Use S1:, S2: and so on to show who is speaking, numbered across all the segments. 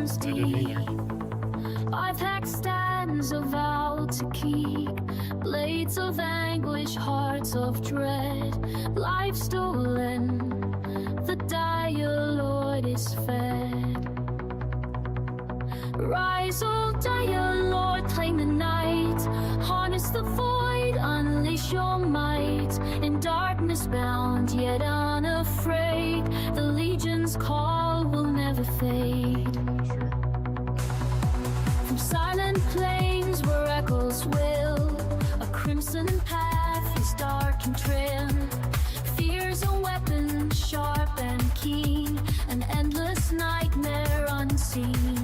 S1: runs
S2: I didn't
S1: deep.
S2: either.
S1: I've hacked stands of vow to keep, blades of anguish, hearts of dread, life stolen, the dire lord is fed. Rise, O dire lord, claim the night, harness the void, unleash your might. In darkness bound, yet unafraid, the legion's call will never fade.
S2: Sure.
S1: From silent plains where echoes will, a crimson path is dark and trim. Fear's a weapon sharp and keen, an endless nightmare unseen.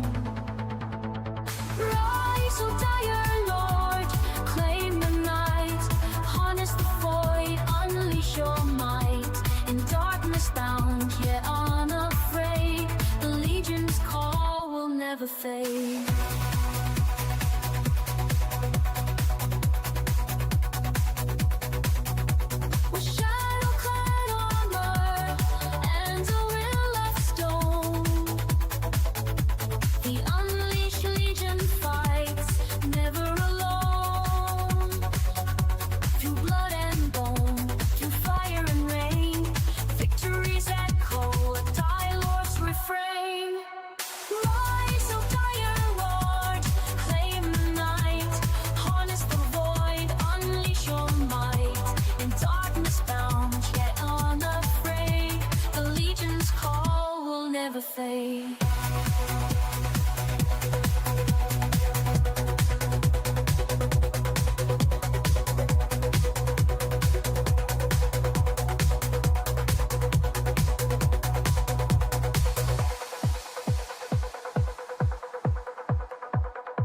S1: Rise, O dire lord, claim the night, harness the void, unleash your might. In darkness bound, yet unafraid, the legion's call will never fade. With shadow-clad armor and a will of stone, the unleashed legion fights, never alone. Through blood and bone, through fire and rain, victories echo a dire lord's refrain. Rise, O dire lord, claim the night, harness the void, unleash your might. In darkness bound, yet unafraid, the legion's call will never fade.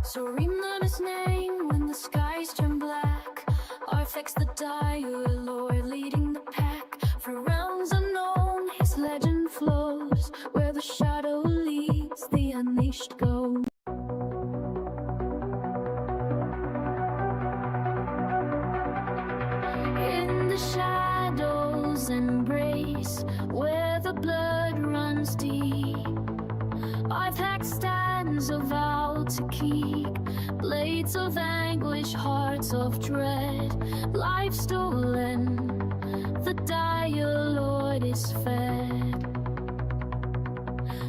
S1: So remember his name when the skies turn black. Arfex the dire lord leading the pack. For realms unknown, his legend flows. Where the shadow leads, the unleashed go. In the shadows embrace, where the blood runs deep, I've hacked stands of vow to keep, blades of anguish, hearts of dread, life stolen, the dire lord is fed.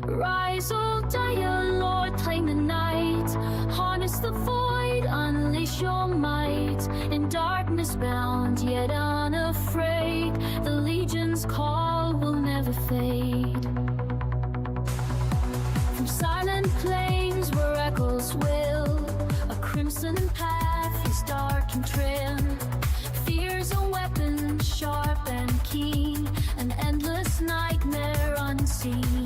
S1: Rise, O dire lord, claim the night, harness the void, unleash your might. In darkness bound, yet unafraid, the legion's call will never fade. From silent plains where echoes will, a crimson path is dark and trim. Fear's a weapon sharp and keen, an endless nightmare unseen.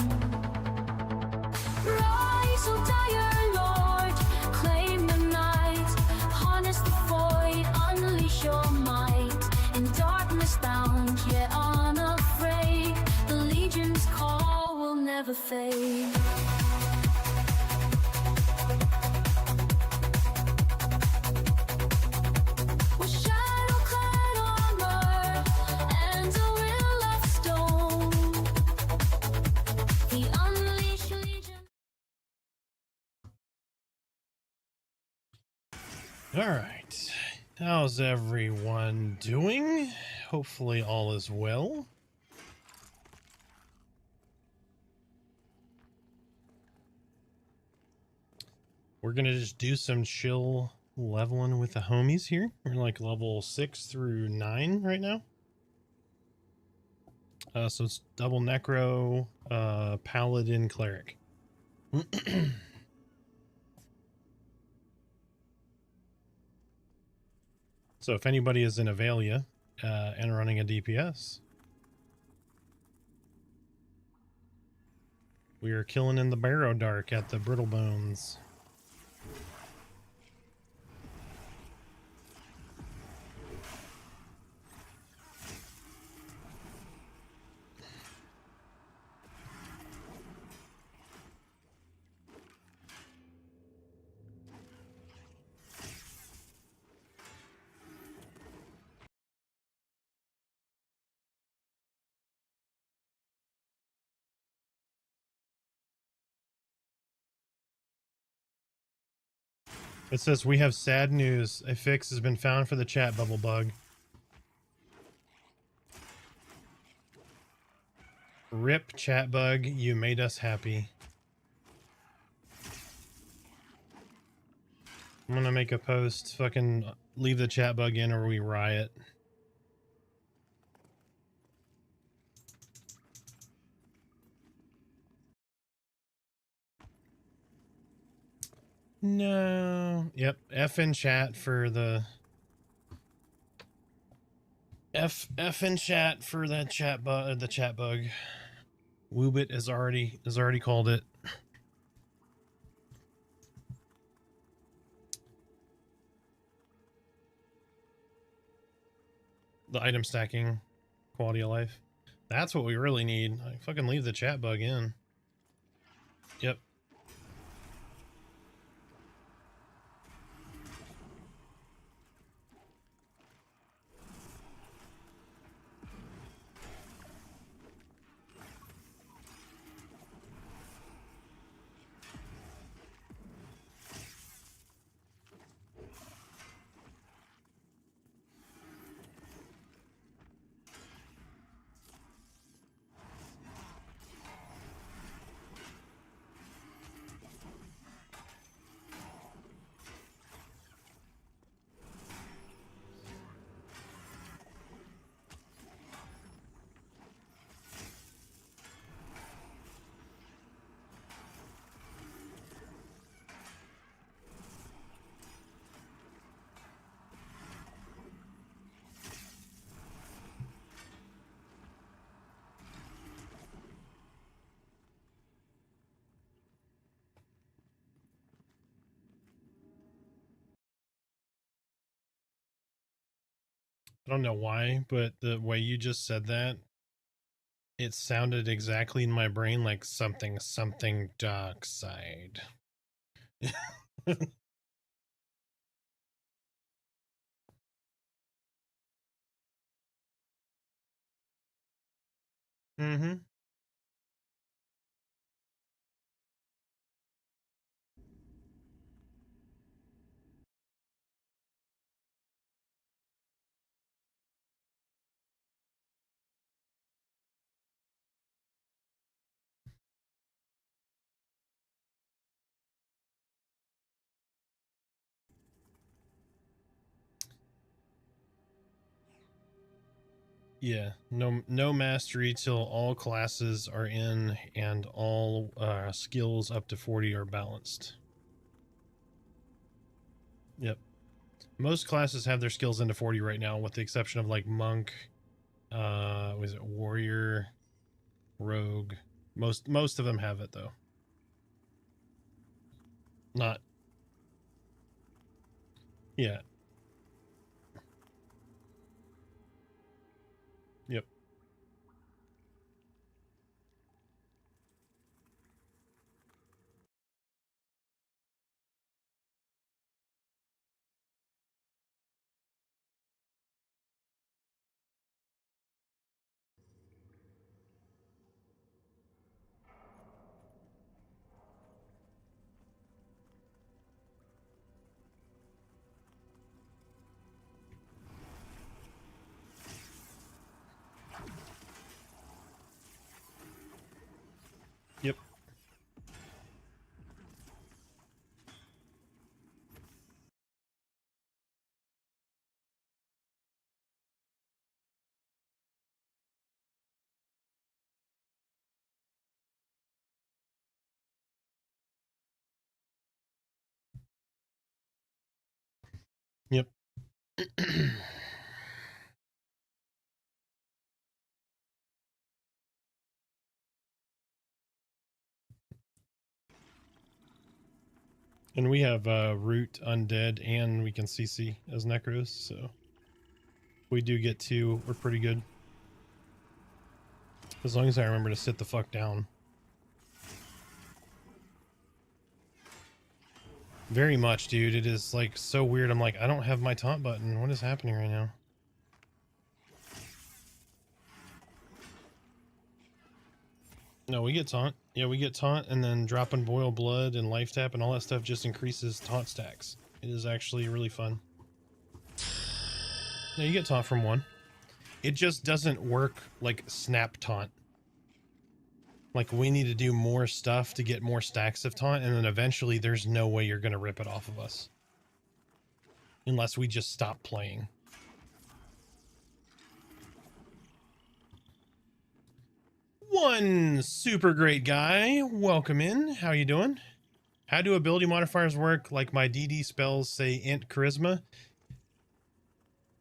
S1: Rise, O dire lord, claim the night, harness the void, unleash your might. In darkness bound, yet unafraid, the legion's call will never fade. With shadow-clad armor and a will of stone, the unleashed legion.
S2: All right. How's everyone doing? Hopefully all is well. We're gonna just do some chill leveling with the homies here. We're like level 6 through 9 right now. So it's double necro, paladin, cleric. So if anybody is in Avalia and running a DPS, we are killing in the Barrow Dark at the Brittle Bones. It says, we have sad news. A fix has been found for the chat bubble bug. Rip chat bug, you made us happy. I'm gonna make a post. Fucking leave the chat bug in or we riot. No. Yep. F in chat for the F in chat for the chat bug. The chat bug. Woobit has already called it. The item stacking, quality of life. That's what we really need. I fucking leave the chat bug in. Yep. I don't know why, but the way you just said that, it sounded exactly in my brain like something dark side. Mm-hmm. Yeah, no mastery till all classes are in and all skills up to 40 are balanced. Yep. Most classes have their skills into 40 right now, with the exception of like monk, was it warrior, rogue. Most of them have it though. Not. Yeah. Yep. Yep. Yep. And we have root undead and we can CC as necros, so if we do get two, we're pretty good. As long as I remember to sit the fuck down. Very much, dude. It is like so weird. I'm like, I don't have my taunt button. What is happening right now? No, we get taunt. Yeah, we get taunt, and then dropping boil blood and life tap and all that stuff just increases taunt stacks It is actually really fun. Now you get taunt from one. It just doesn't work like snap taunt. Like we need to do more stuff to get more stacks of taunt, and then eventually there's no way you're going to rip it off of us. Unless we just stop playing. One super great guy. Welcome in. How you doing? How do ability modifiers work? Like my DD spells say int charisma.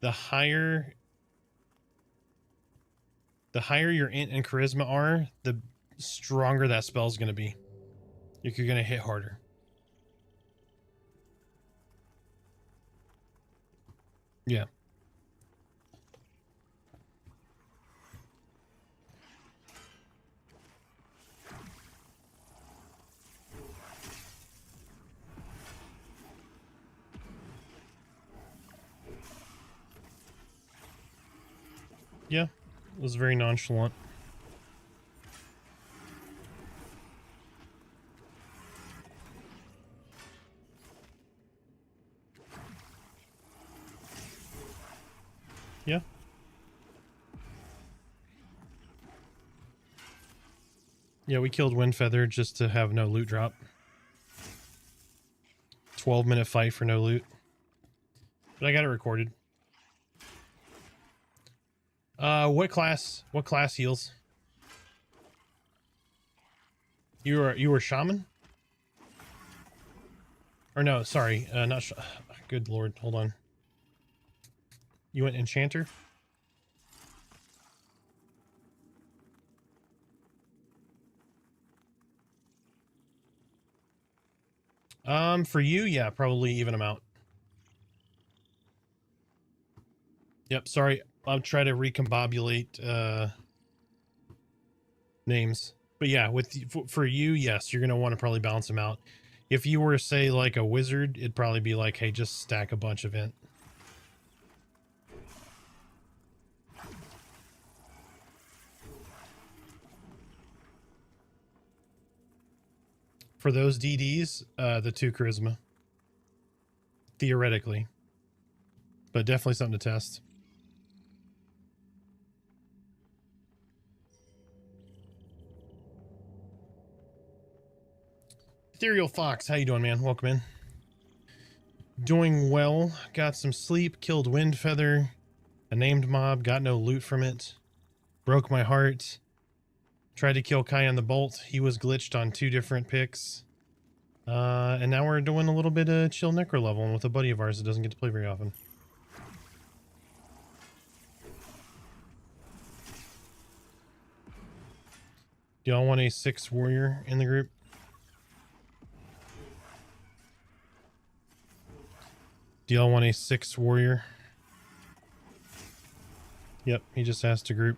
S2: The higher your int and charisma are, the stronger that spell is going to be. You're going to hit harder. Yeah. Yeah, it was very nonchalant. Yeah. Yeah, we killed Windfeather just to have no loot drop. 12-minute fight for no loot. But I got it recorded. What class heals? You were shaman? Or no, sorry, not good lord, hold on. You went enchanter? For you, yeah, probably even them out. Yep, sorry. I'll try to recombobulate names. But yeah, for you, yes, you're going to want to probably balance them out. If you were, say, like a wizard, it'd probably be like, hey, just stack a bunch of int. For those DDs, the 2 charisma. Theoretically. But definitely something to test. Ethereal Fox, how you doing, man? Welcome in. Doing well. Got some sleep, killed Windfeather, a named mob, got no loot from it. Broke my heart. Tried to kill Kai on the bolt. He was glitched on 2 different picks. And now we're doing a little bit of chill necro leveling with a buddy of ours that doesn't get to play very often. Do y'all want a 6 warrior in the group? Do y'all want a 6 warrior? Yep, he just asked to group.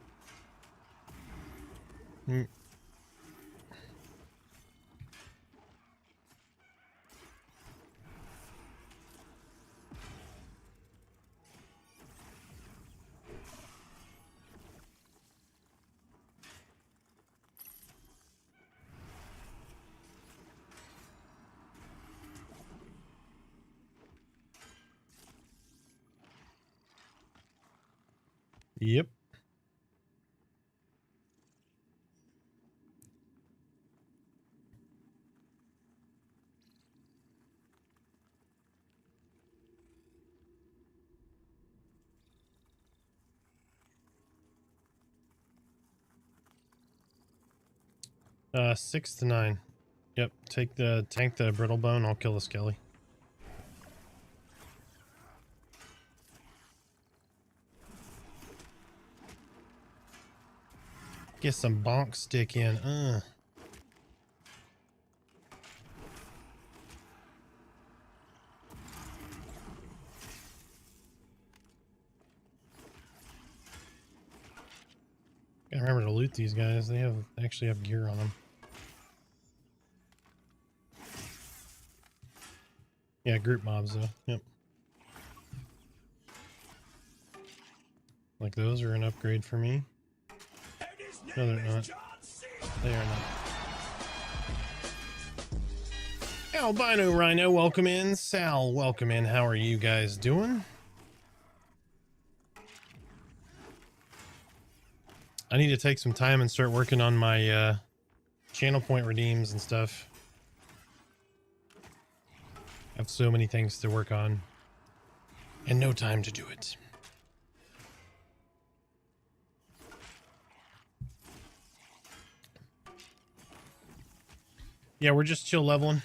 S2: Yep. Uh, 6 to 9. Yep, tank the brittle bone, I'll kill the skelly. Get some bonk stick in. Gotta remember to loot these guys. They actually have gear on them. Yeah, group mobs though. Yep. Like those are an upgrade for me. No, they're not. They are not. Albino Rhino, welcome in. Sal, welcome in. How are you guys doing? I need to take some time and start working on my channel point redeems and stuff. I have so many things to work on and no time to do it. Yeah, we're just chill leveling.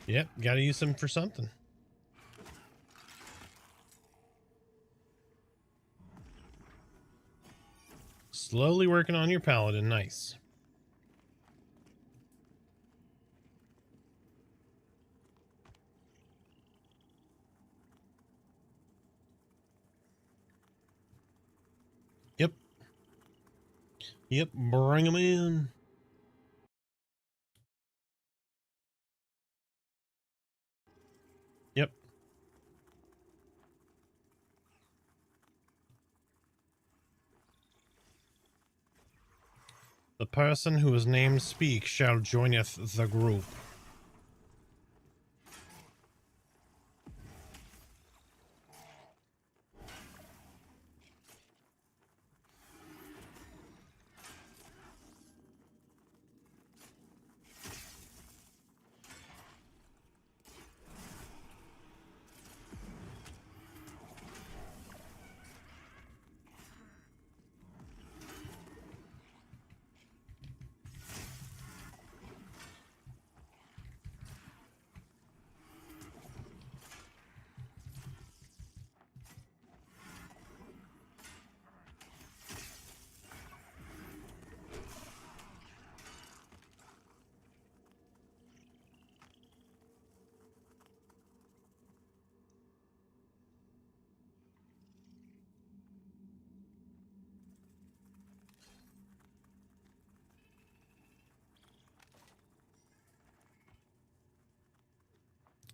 S2: Yep, gotta use them for something. Slowly working on your paladin. Nice. Yep. Yep, bring them in. Yep. The person whose name speak shall joineth the group.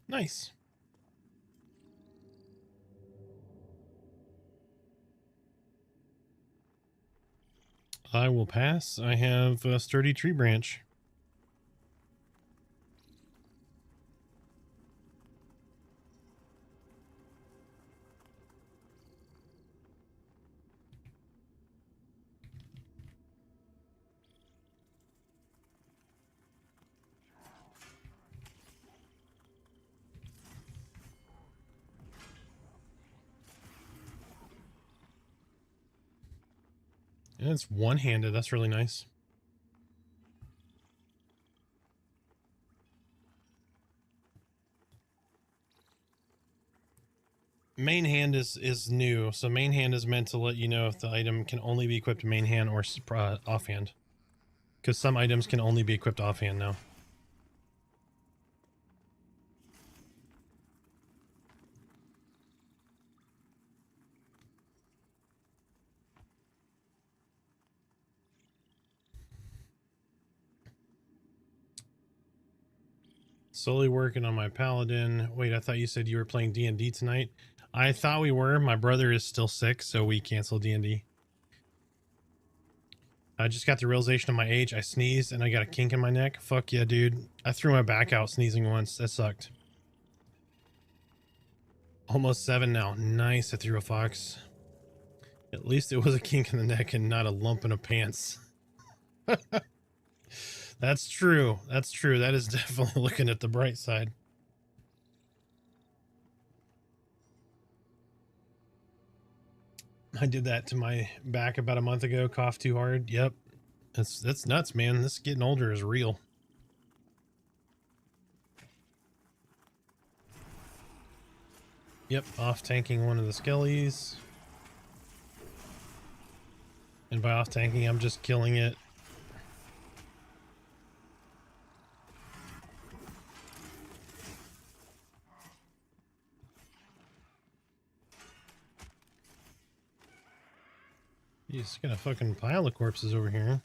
S2: Nice. I will pass. I have a sturdy tree branch. And it's one-handed. That's really nice. Main hand is new. So main hand is meant to let you know if the item can only be equipped main hand or offhand. Because some items can only be equipped offhand now. Slowly working on my paladin. Wait, I thought you said you were playing D&D tonight. I thought we were. My brother is still sick, so we canceled D&D. I just got the realization of my age. I sneezed and I got a kink in my neck. Fuck yeah, dude. I threw my back out sneezing once. That sucked. Almost 7 now. Nice. I threw a fox. At least it was a kink in the neck and not a lump in a pants. That's true. That's true. That is definitely looking at the bright side. I did that to my back about a month ago. Coughed too hard. Yep. That's nuts, man. This getting older is real. Yep. Off tanking one of the skellies. And by off tanking, I'm just killing it. He's got a fucking pile of corpses over here.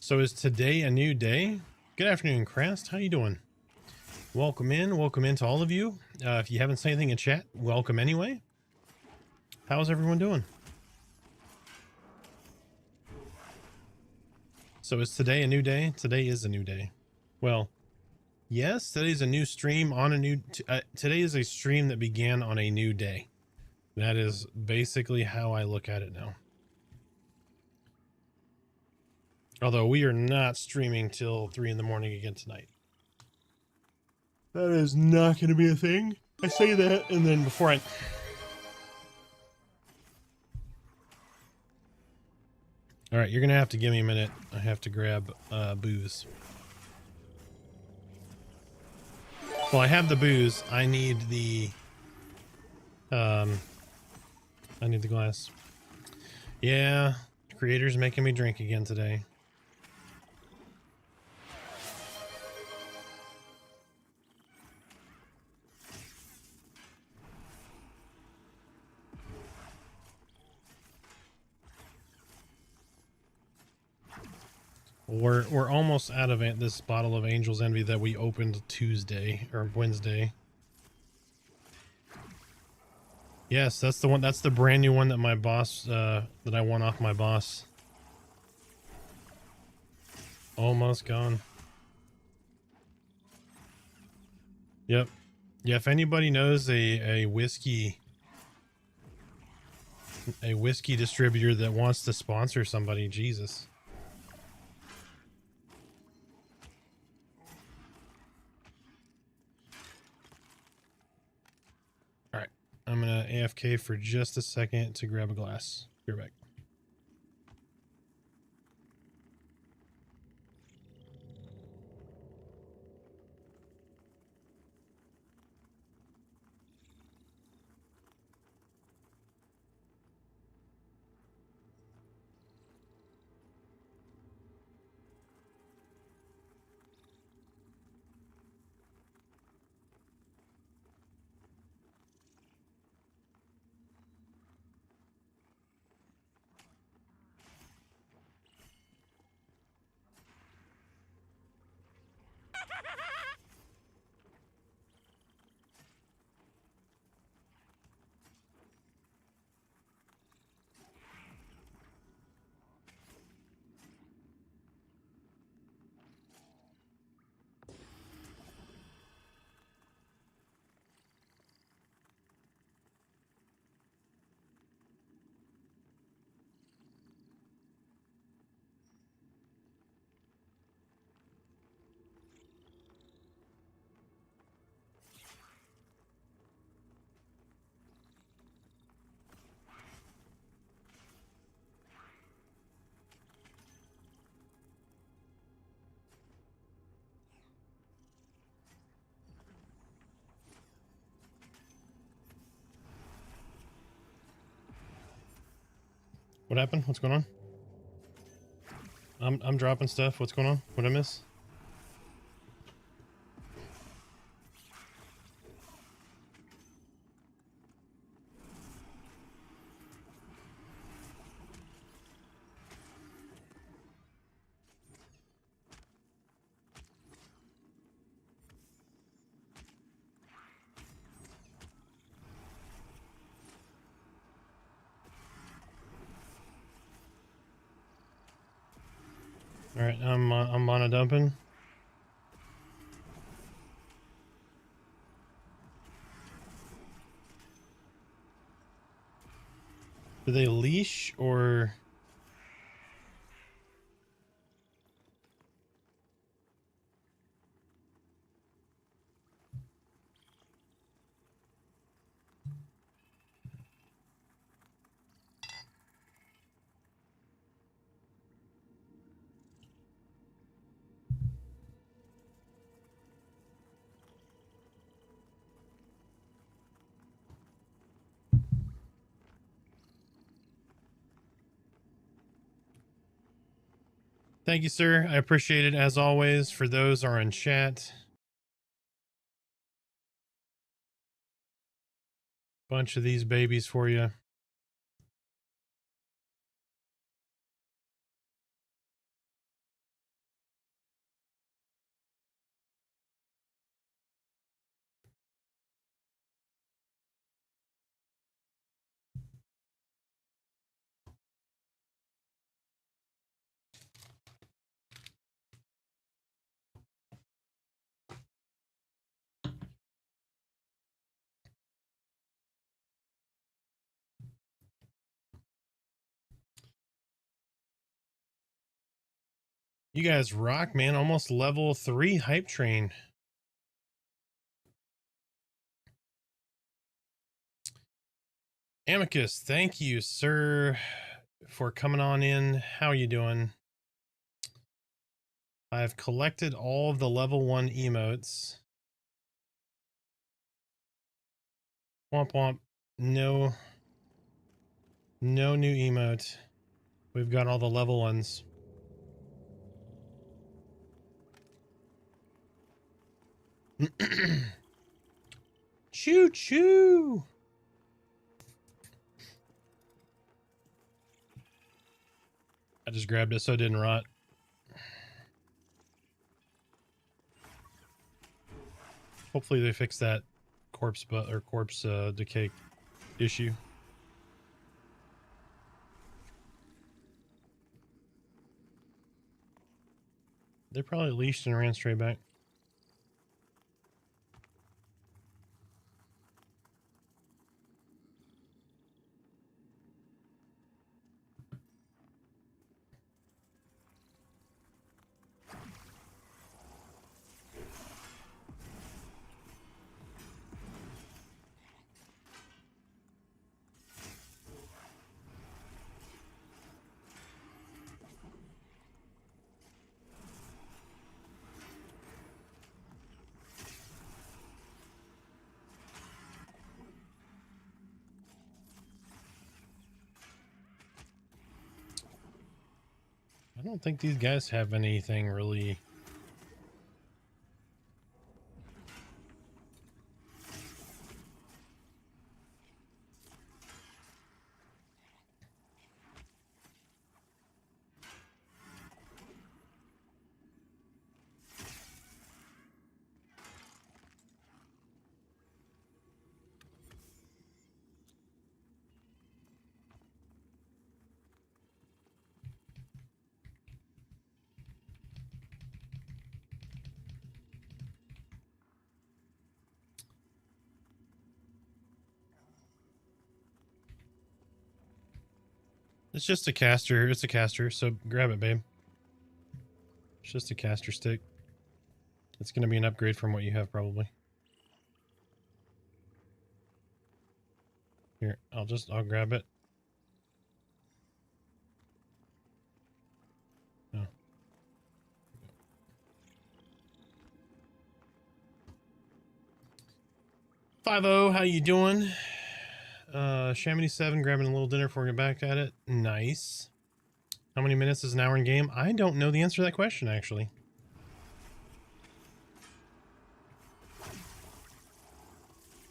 S2: So is today a new day? Good afternoon, Crest. How you doing? Welcome in to all of you. If you haven't said anything in chat, welcome anyway. How's everyone doing? So is today a new day? Today is a new day. Well, yes, today's a new stream on a new... today is a stream that began on a new day. That is basically how I look at it now. Although we are not streaming till 3 in the morning again tonight. That is not going to be a thing. I say that, and then before I... Alright, you're going to have to give me a minute. I have to grab booze. Well, I have the booze. I need the... I need the glass. Yeah, creator's making me drink again today. We're almost out of this bottle of Angel's Envy that we opened Tuesday or Wednesday. Yes, that's the one. That's the brand new one that my boss that I won off my boss. Almost gone. Yep. Yeah, if anybody knows a whiskey distributor that wants to sponsor somebody, Jesus. I'm gonna AFK for just a second to grab a glass. Be right back. What happened? What's going on? I'm dropping stuff. What's going on? What'd I miss? All right, I'm on a dumping. Do they leash or? Thank you, sir. I appreciate it as always. For those are in chat. Bunch of these babies for you. You guys rock, man. Almost level 3 hype train. Amicus, thank you, sir, for coming on in. How are you doing? I've collected all of the level 1 emotes. Womp womp. No new emote. We've got all the level 1s. Choo choo. I just grabbed it so it didn't rot. Hopefully they fix that corpse decay issue. They probably leashed and ran straight back. I don't think these guys have anything really. It's just a caster. It's a caster, so grab it, babe. It's just a caster stick. It's going to be an upgrade from what you have, probably. Here, I'll grab it. Oh. 5-0, how you doing? Chamonix 7, grabbing a little dinner before we get back at it. Nice. How many minutes is an hour in game? I don't know the answer to that question, actually.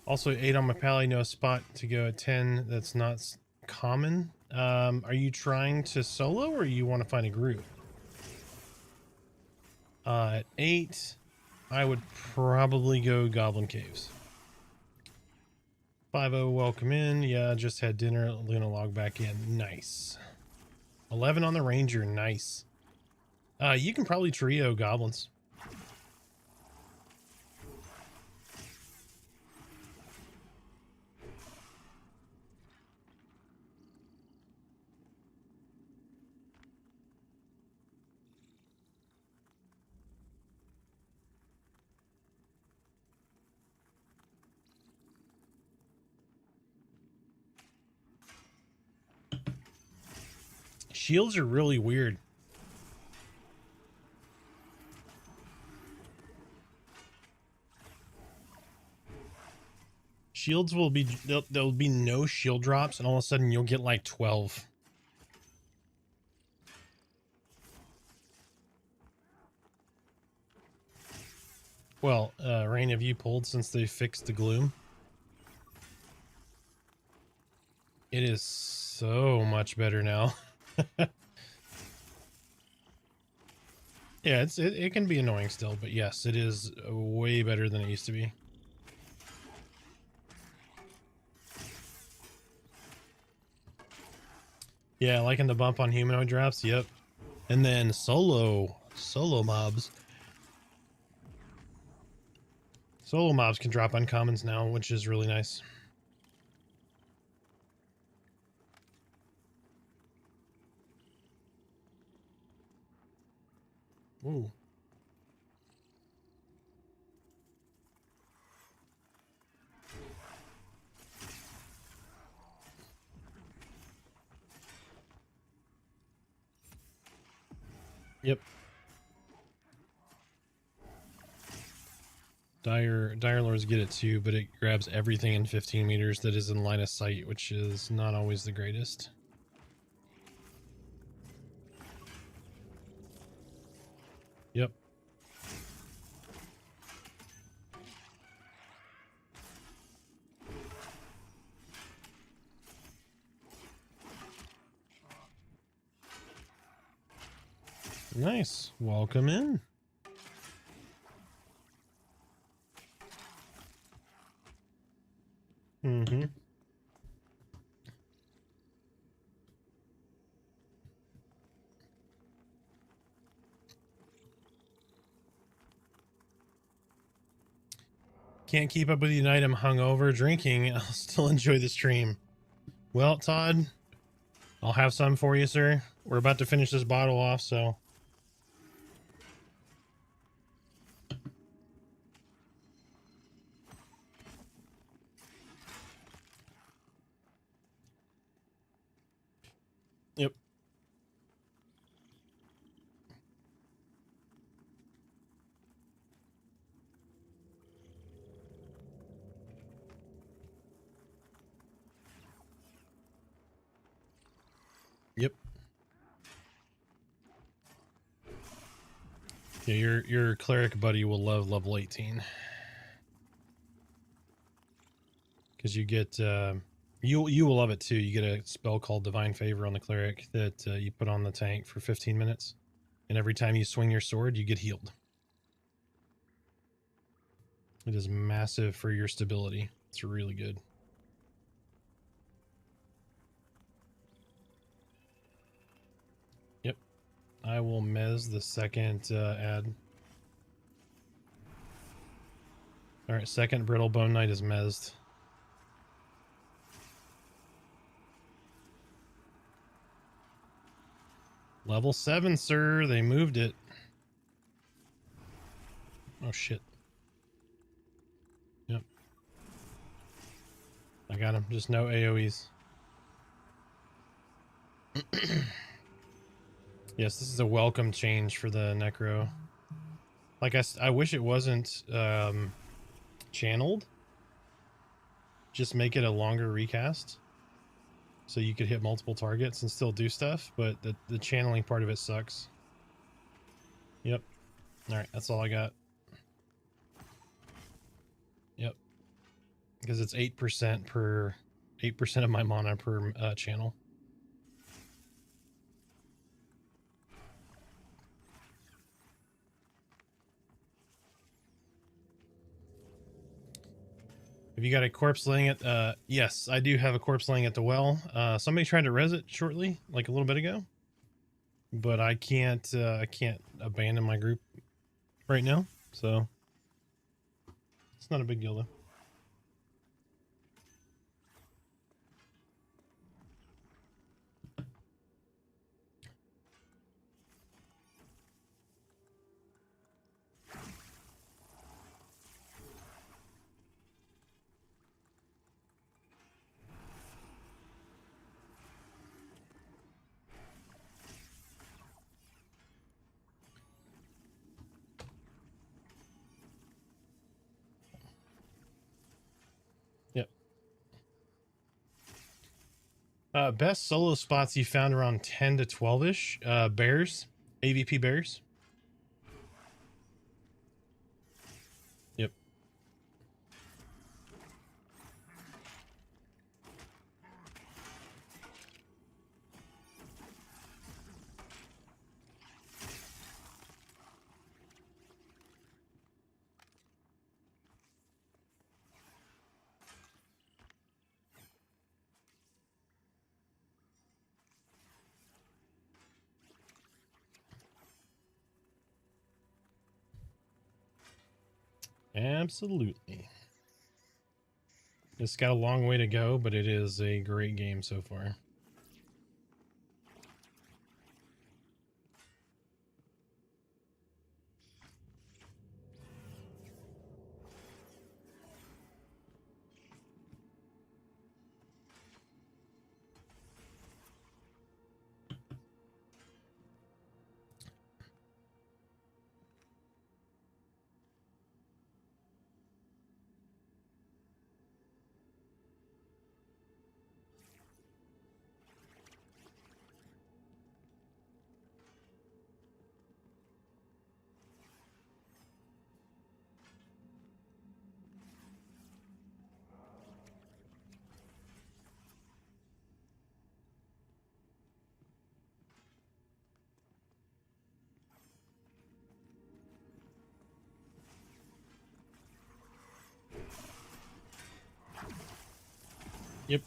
S2: Also, 8 on my pally, no spot to go at 10. That's not common. Are you trying to solo or you want to find a group? At 8, I would probably go Goblin Caves. 5-0, welcome in. Yeah, just had dinner. Luna log back in. Nice. 11 on the Ranger. Nice. You can probably trio goblins. Shields are really weird. Shields will be, there'll be no shield drops, and all of a sudden you'll get like 12. Well, Rain, have you pulled since they fixed the gloom? It is so much better now. Yeah, it can be annoying still, but yes, it is way better than it used to be. Yeah, liking the bump on humanoid drops, yep. And then solo mobs. Solo mobs can drop uncommons now, which is really nice. Ooh. Yep. Dire Lords get it too, but it grabs everything in 15 meters that is in line of sight, which is not always the greatest. Yep. Nice. Welcome in. Mm-hmm. Can't keep up with you tonight. I'm hungover drinking. I'll still enjoy the stream. Well, Todd, I'll have some for you, sir. We're about to finish this bottle off, so. Yep. Yep. Yeah, your cleric buddy will love level 18. Because you get you will love it too. You get a spell called Divine Favor on the cleric that you put on the tank for 15 minutes. And every time you swing your sword, you get healed. It is massive for your stability. It's really good. Yep. I will mez the second ad. Alright, second Brittle Bone Knight is mezzed. Level 7, sir. They moved it. Oh, shit. Yep. I got him. Just no AoEs. Yes, this is a welcome change for the Necro. Like, I wish it wasn't channeled. Just make it a longer recast. So you could hit multiple targets and still do stuff, but the channeling part of it sucks. Yep. Alright, that's all I got. Yep. Because it's 8% per... 8% of my mana per channel. Have you got a corpse laying at... yes, I do have a corpse laying at the well. Somebody tried to res it shortly, like a little bit ago. But I can't abandon my group right now, so... It's not a big deal, though. Best solo spots you found around 10 to 12-ish. Bears. AVP bears. Yep. Absolutely. It's got a long way to go, but it is a great game so far. Yep.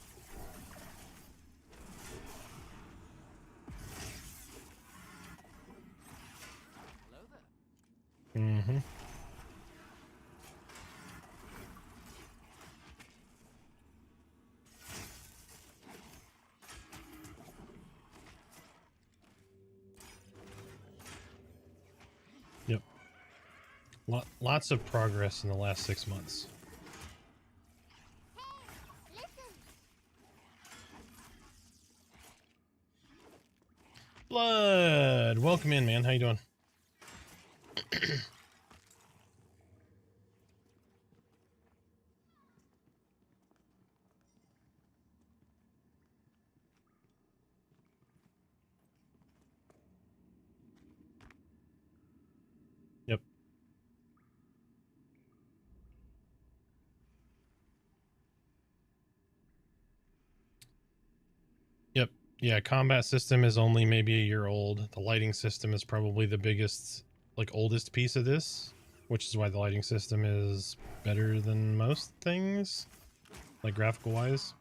S2: Mm-hmm. Yep. Lots of progress in the last 6 months. Blood, welcome in, man. How you doing? Yep. Yep. Yeah, combat system is only maybe a year old. The lighting system is probably the biggest, like, oldest piece of this, which is why the lighting system is better than most things, like graphical wise.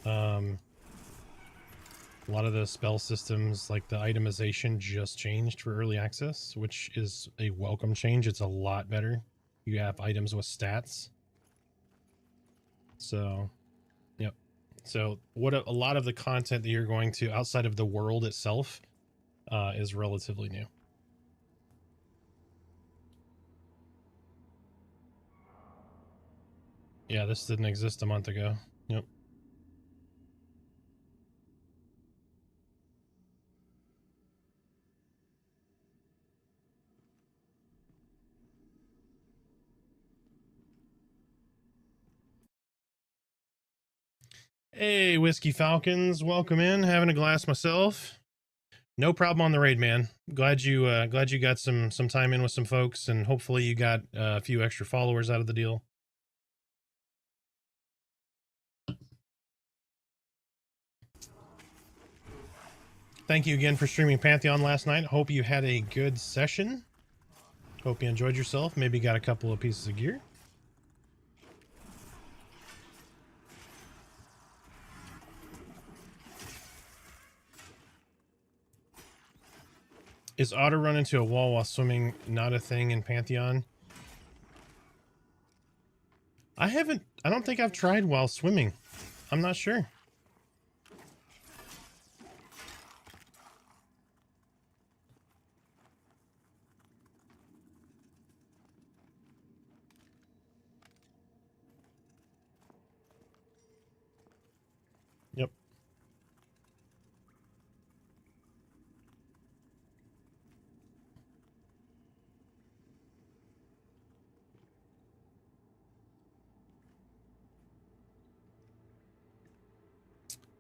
S2: A lot of the spell systems, like the itemization, just changed for early access, which is a welcome change. It's a lot better. You have items with stats. So, yep. So what a lot of the content that you're going to outside of the world itself is relatively new. Yeah, this didn't exist a month ago. Yep. Hey, Whiskey Falcons, welcome in. Having a glass myself. No problem on the raid, man. Glad you got some time in with some folks, and hopefully you got a few extra followers out of the deal. Thank you again for streaming Pantheon last night. Hope you had a good session. Hope you enjoyed yourself. Maybe got a couple of pieces of gear. Is auto run into a wall while swimming not a thing in Pantheon? I don't think I've tried while swimming. I'm not sure. Yep.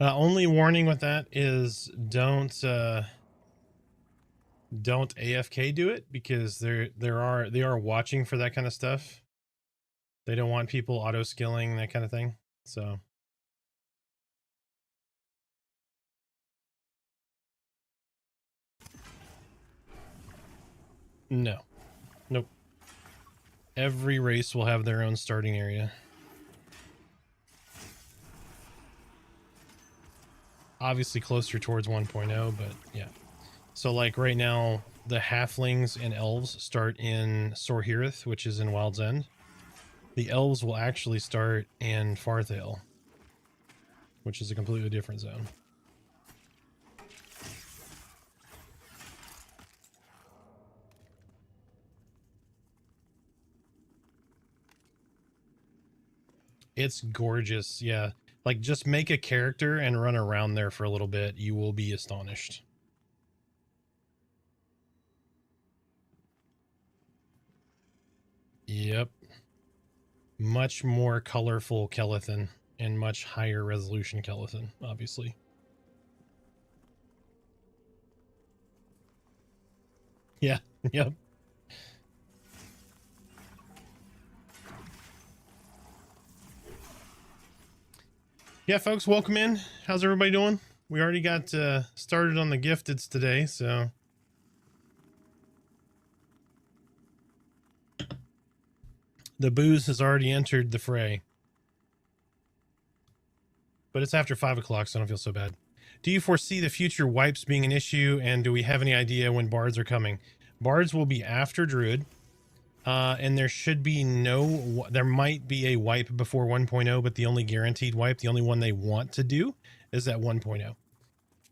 S2: Only warning with that is don't AFK do it, because they are watching for that kind of stuff. They don't want people auto skilling, that kind of thing. So no. Nope. Every race will have their own starting area. Obviously closer towards 1.0, but yeah. So like right now, the halflings and elves start in Sorhirith, which is in Wild's End. The elves will actually start in Farthale, which is a completely different zone. It's gorgeous, yeah. Like, just make a character and run around there for a little bit. You will be astonished. Yep. Much more colorful Kelethin and much higher resolution Kelethin, obviously. Yeah, yep. Yeah, folks, welcome in. How's everybody doing? We already got started on the gifteds today, so... The booze has already entered the fray. But it's after 5 o'clock, so I don't feel so bad. Do you foresee the future wipes being an issue, and do we have any idea when bards are coming? Bards will be after druid, and there should be no... There might be a wipe before 1.0, but the only guaranteed wipe, the only one they want to do, is at 1.0.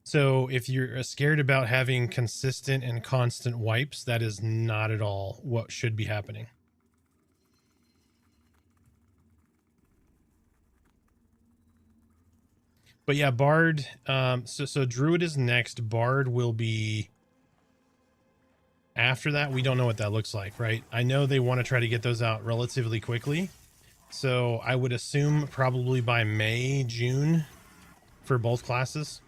S2: So if you're scared about having consistent and constant wipes, that is not at all what should be happening. But yeah, Bard, so Druid is next. Bard will be after that. We don't know what that looks like, right? I know they want to try to get those out relatively quickly. So I would assume probably by May, June for both classes.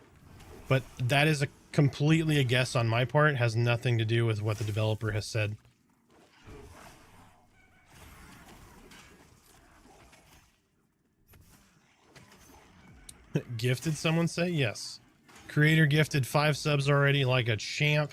S2: But that is completely a guess on my part. It has nothing to do with what the developer has said. Gifted, someone say? Yes. Creator gifted 5 subs already like a champ.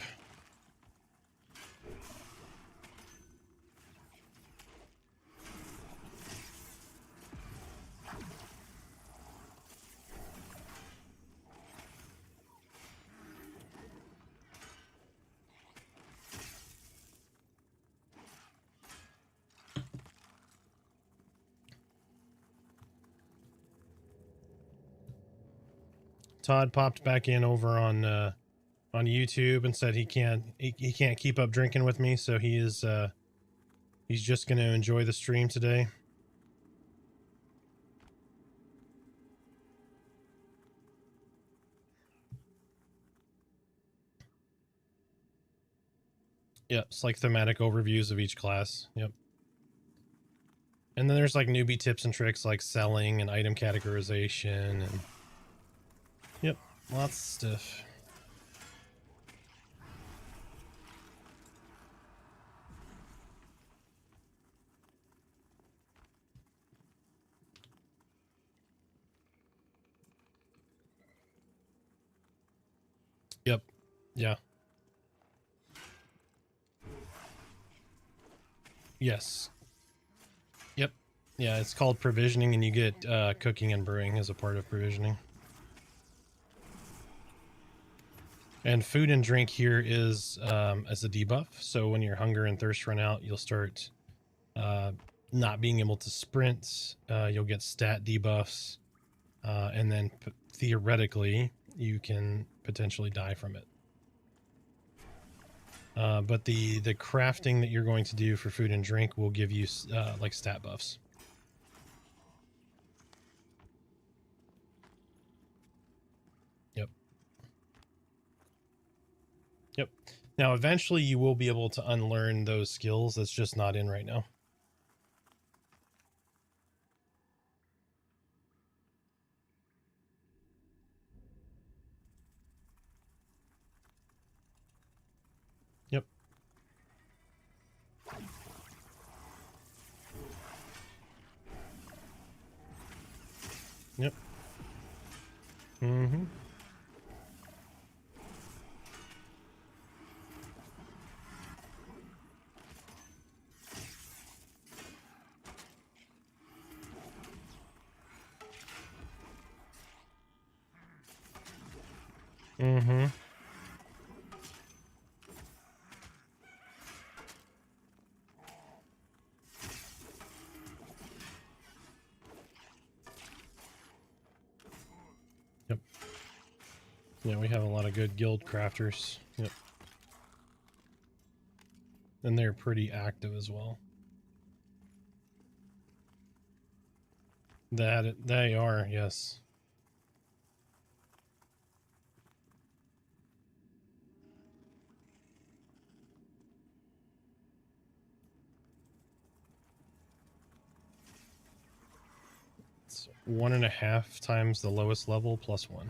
S2: Todd popped back in over on YouTube and said he can't keep up drinking with me, so he's just going to enjoy the stream today. Yep, it's like thematic overviews of each class. Yep. And then there's like newbie tips and tricks like selling and item categorization and yep, lots of stuff. Yep. Yeah. Yes. Yep. Yeah, it's called provisioning, and you get cooking and brewing as a part of provisioning. And food and drink here is as a debuff. So when your hunger and thirst run out, you'll start not being able to sprint. You'll get stat debuffs. And then theoretically, you can potentially die from it. But the crafting that you're going to do for food and drink will give you like stat buffs. Yep. Now, eventually you will be able to unlearn those skills. That's just not in right now. Yep. Yep. Mm-hmm. Mm-hmm. Yep. Yeah, we have a lot of good guild crafters. Yep. And they're pretty active as well. They are, yes. It's 1.5 times the lowest level plus 1.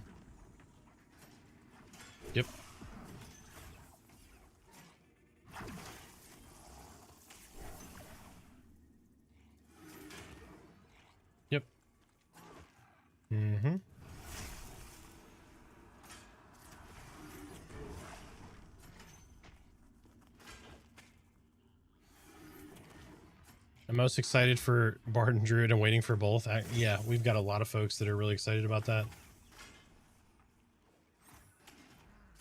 S2: Yep. Yep. Mm-hmm. I'm most excited for Bard and Druid and waiting for both. Yeah, we've got a lot of folks that are really excited about that.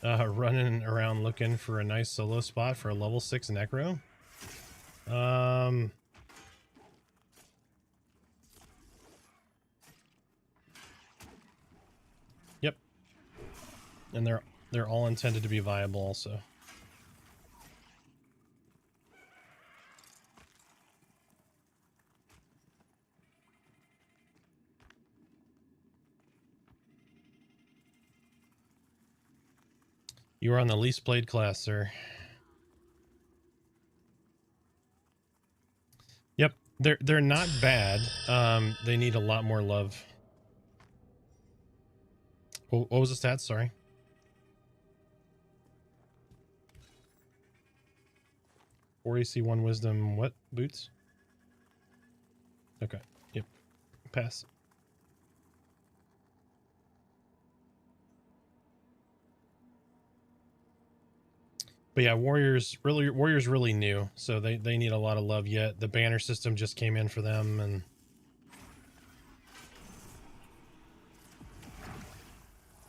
S2: Running around looking for a nice solo spot for a level 6 Necro. Yep. And they're all intended to be viable also. You are on the least played class, sir. Yep, they're not bad. They need a lot more love. What was the stats? Sorry. 4 AC, 1 wisdom. What? Boots? Okay. Yep. Pass. But yeah, Warriors really new, so they need a lot of love yet. The banner system just came in for them, and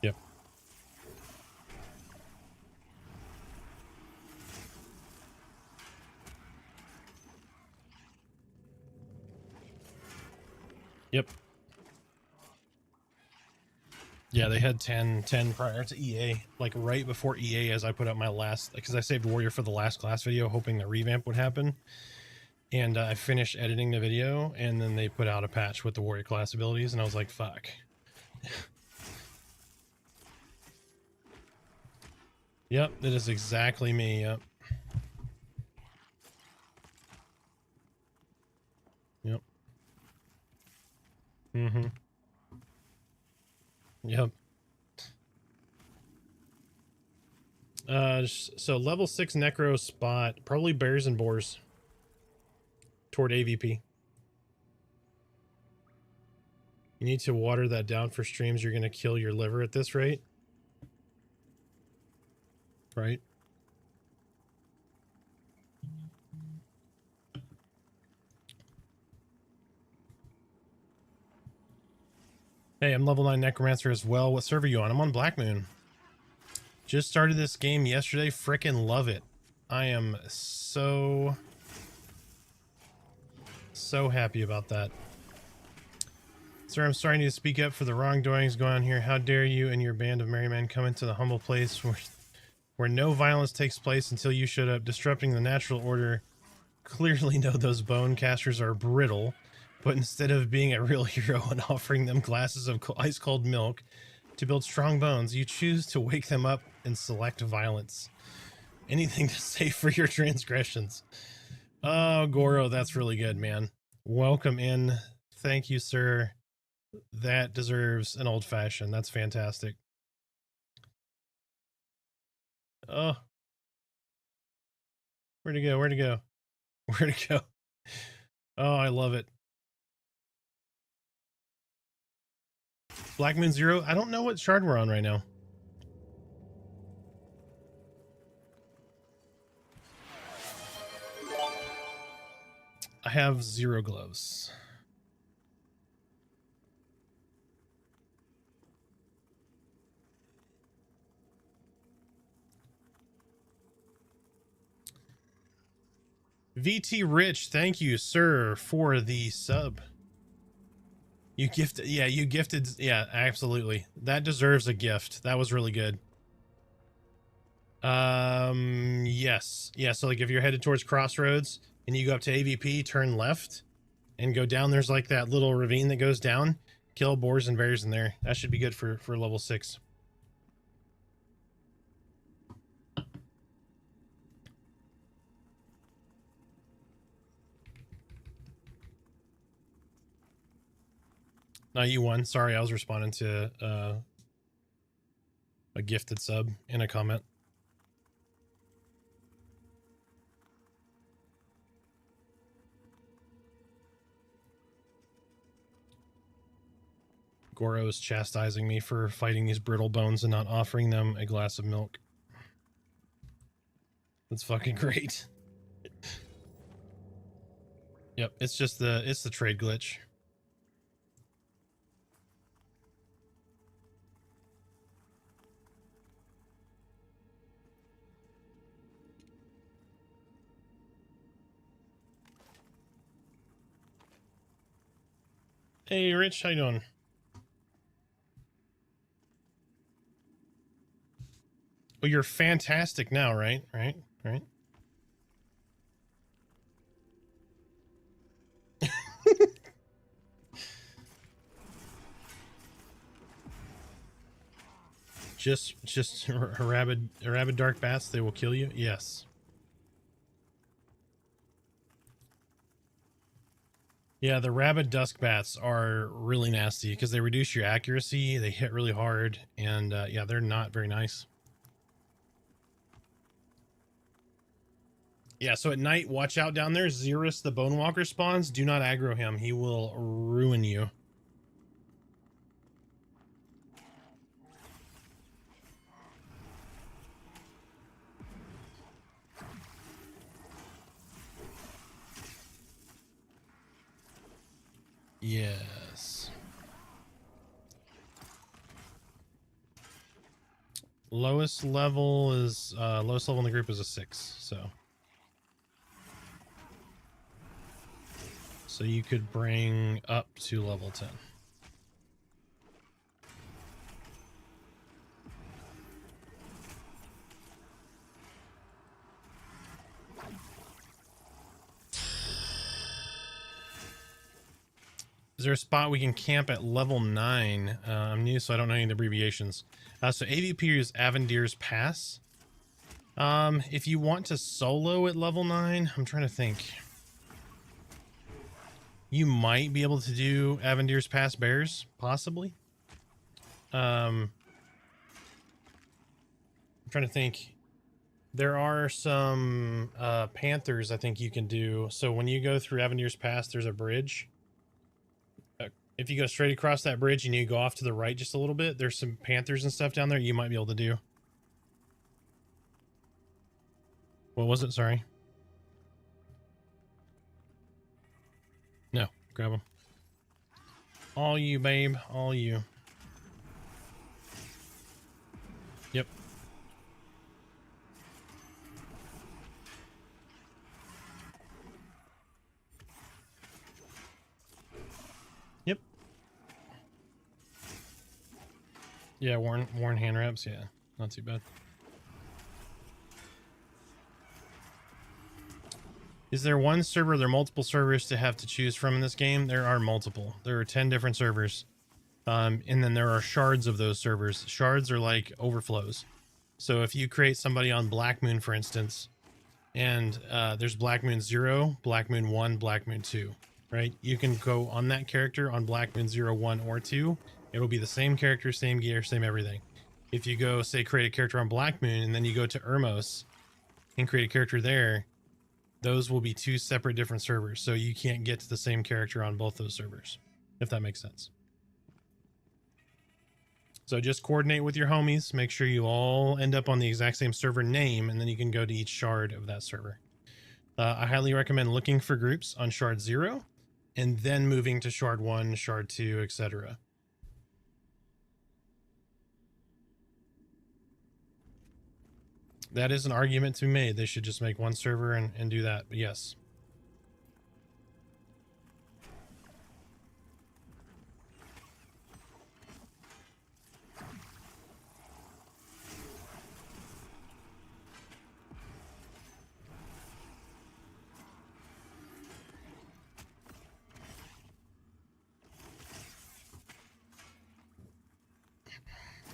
S2: yep. Yep. Yeah, they had 10 prior to EA, like right before EA, as I put up my last, because I saved Warrior for the last class video, hoping the revamp would happen. And I finished editing the video, and then they put out a patch with the Warrior class abilities, and I was like, fuck. Yep, that is exactly me, yep. Yep. Mm-hmm. Yep. So level 6 Necro spot, probably Bears and Boars toward AVP. You need to water that down for streams. You're going to kill your liver at this rate. Right? Hey, I'm level 9 Necromancer as well. What server are you on? I'm on Black Moon. Just started this game yesterday. Frickin' love it. I am so happy about that. Sir, I'm sorry to speak up for the wrongdoings going on here. How dare you and your band of merry men come into the humble place where no violence takes place until you showed up, disrupting the natural order. Clearly know those bone casters are brittle, but instead of being a real hero and offering them glasses of ice cold milk to build strong bones, you choose to wake them up and select violence. Anything to say for your transgressions. Oh, Goro, that's really good, man. Welcome in. Thank you, sir. That deserves an old-fashioned. That's fantastic. Oh. Where'd it go? Where'd it go? Where'd it go? Oh, I love it. Black Moon 0. I don't know what shard we're on right now. I have 0 gloves. VT Rich, thank you, sir, for the sub. You gifted, yeah, you gifted, yeah, absolutely. That deserves a gift. That was really good. Yes. Yeah, so like if you're headed towards Crossroads and you go up to AVP, turn left and go down, there's like that little ravine that goes down. Kill boars and bears in there. That should be good for level 6. No, you won. Sorry, I was responding to a gifted sub in a comment. Goro is chastising me for fighting these brittle bones and not offering them a glass of milk. That's fucking great. Yep, it's just the trade glitch. Hey, Rich, how you doing? Oh, you're fantastic now, right? Right? just rabid dark bats, they will kill you? Yes. Yeah, the rabid dusk bats are really nasty because they reduce your accuracy, they hit really hard, and yeah, they're not very nice. Yeah, so at night, watch out down there. Xerus the Bone Walker spawns. Do not aggro him. He will ruin you. Yes. Lowest level in the group is a 6, so you could bring up to level 10. Is there a spot we can camp at level 9? I'm new, so I don't know any of the abbreviations. So AVP is Avendir's Pass. If you want to solo at level 9, I'm trying to think. You might be able to do Avendir's Pass Bears, possibly. I'm trying to think. There are some Panthers I think you can do. So when you go through Avendir's Pass, there's a bridge. If you go straight across that bridge and you go off to the right just a little bit, there's some Panthers and stuff down there you might be able to do. What was it? Sorry. No, grab them. All you, babe. All you. Yep. Yep. Yeah, worn hand wraps. Yeah, not too bad. Is there one server or are there multiple servers to have to choose from in this game? There are multiple. There are 10 different servers. And then there are shards of those servers. Shards are like overflows. So if you create somebody on Black Moon, for instance, and there's Black Moon 0, Black Moon 1, Black Moon 2, right? You can go on that character on Black Moon 0, 1, or 2. It will be the same character, same gear, same everything. If you go, say, create a character on Black Moon, and then you go to Ermos and create a character there, those will be 2 separate different servers. So you can't get to the same character on both those servers, if that makes sense. So just coordinate with your homies, make sure you all end up on the exact same server name, and then you can go to each shard of that server. I highly recommend looking for groups on shard 0, and then moving to shard 1, shard 2, etc. That is an argument to be made. They should just make one server and do that, but yes.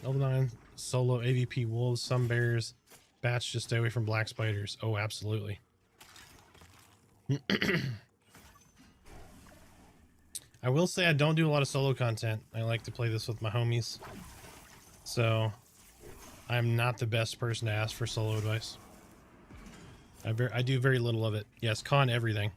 S2: Level 9 solo AVP wolves, some bears, bats, just stay away from black spiders. Oh, absolutely. I will say I don't do a lot of solo content. I like to play this with my homies. So I'm not the best person to ask for solo advice. I do very little of it. Yes, con everything.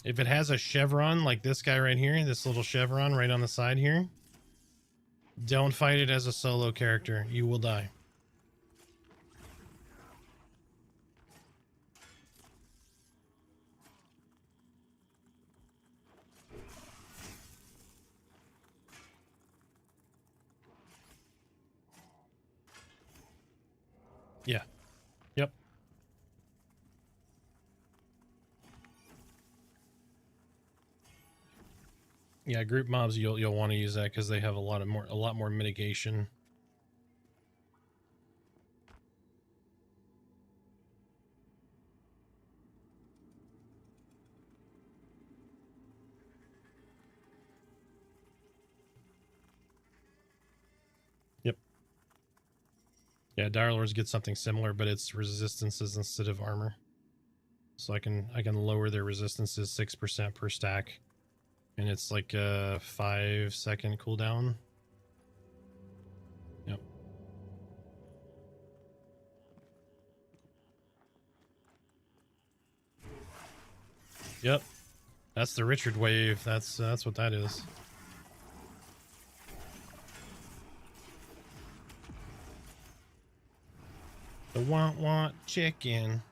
S2: If it has a chevron like this guy right here, this little chevron right on the side here, don't fight it as a solo character. You will die. Yeah. Yep. Yeah, group mobs you'll want to use that because they have a lot more mitigation. Yep. Yeah, Dire Lords get something similar, but it's resistances instead of armor. So I can lower their resistances 6% per stack. And it's like a 5-second cooldown. Yep. Yep. That's the Richard wave. That's what that is. The want chicken.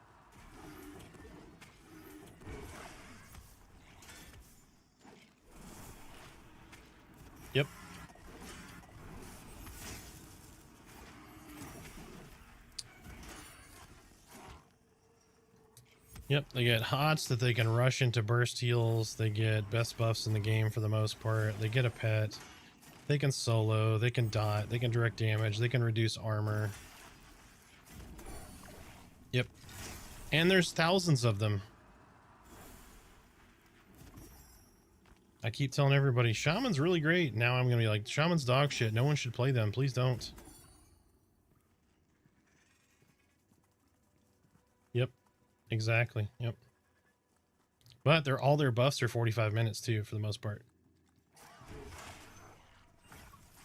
S2: Yep. Yep, they get hots that they can rush into burst heals. They get best buffs in the game for the most part. They get a pet. They can solo. They can dot. They can direct damage. They can reduce armor. Yep. And there's thousands of them. I keep telling everybody, Shaman's really great. Now I'm going to be like, Shaman's dog shit. No one should play them. Please don't. Yep. Exactly. Yep. But all their buffs are 45 minutes too, for the most part.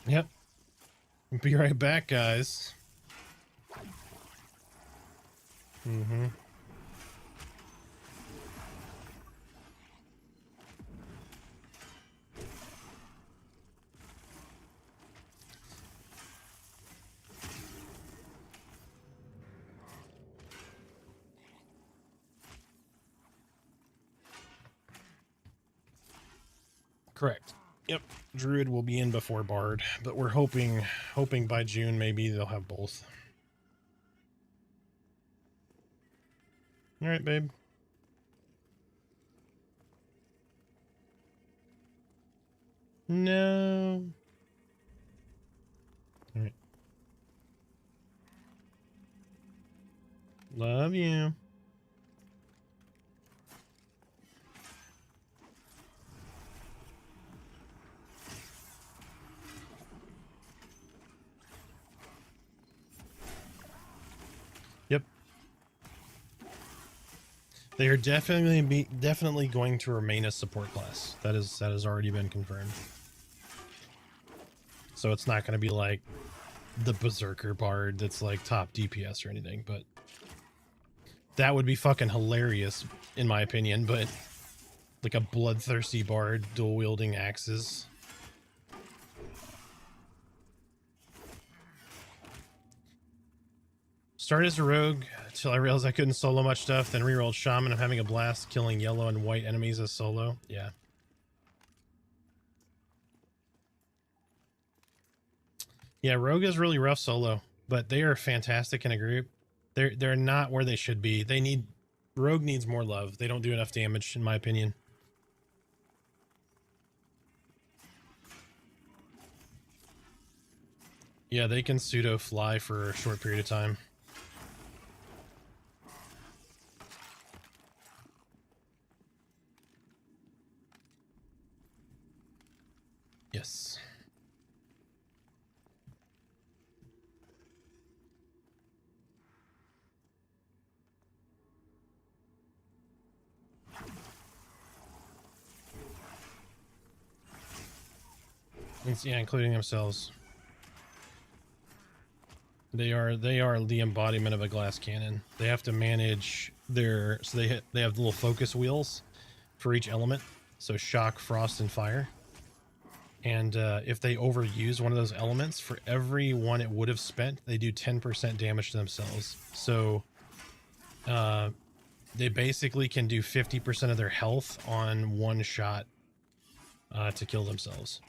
S2: Yep. Be right back, guys. Mm-hmm. Correct. Yep. Druid will be in before Bard, but we're hoping by June maybe they'll have both. All right, babe. No. All right. Love you. Yep. They are definitely going to remain a support class. That has already been confirmed. So it's not going to be like the Berserker Bard that's like top DPS or anything, but that would be fucking hilarious in my opinion, but like a bloodthirsty Bard dual wielding axes. Started as a rogue until I realized I couldn't solo much stuff, then rerolled Shaman. I'm having a blast killing yellow and white enemies as solo. Yeah. Yeah, rogue is really rough solo, but they are fantastic in a group. They're not where they should be. Rogue needs more love. They don't do enough damage, in my opinion. Yeah, they can pseudo fly for a short period of time. Yes. Yeah, including themselves. They are the embodiment of a glass cannon. They have to manage their they have little focus wheels for each element. So shock, frost, and fire. And if they overuse one of those elements, for every one it would have spent, they do 10% damage to themselves. So they basically can do 50% of their health on one shot to kill themselves.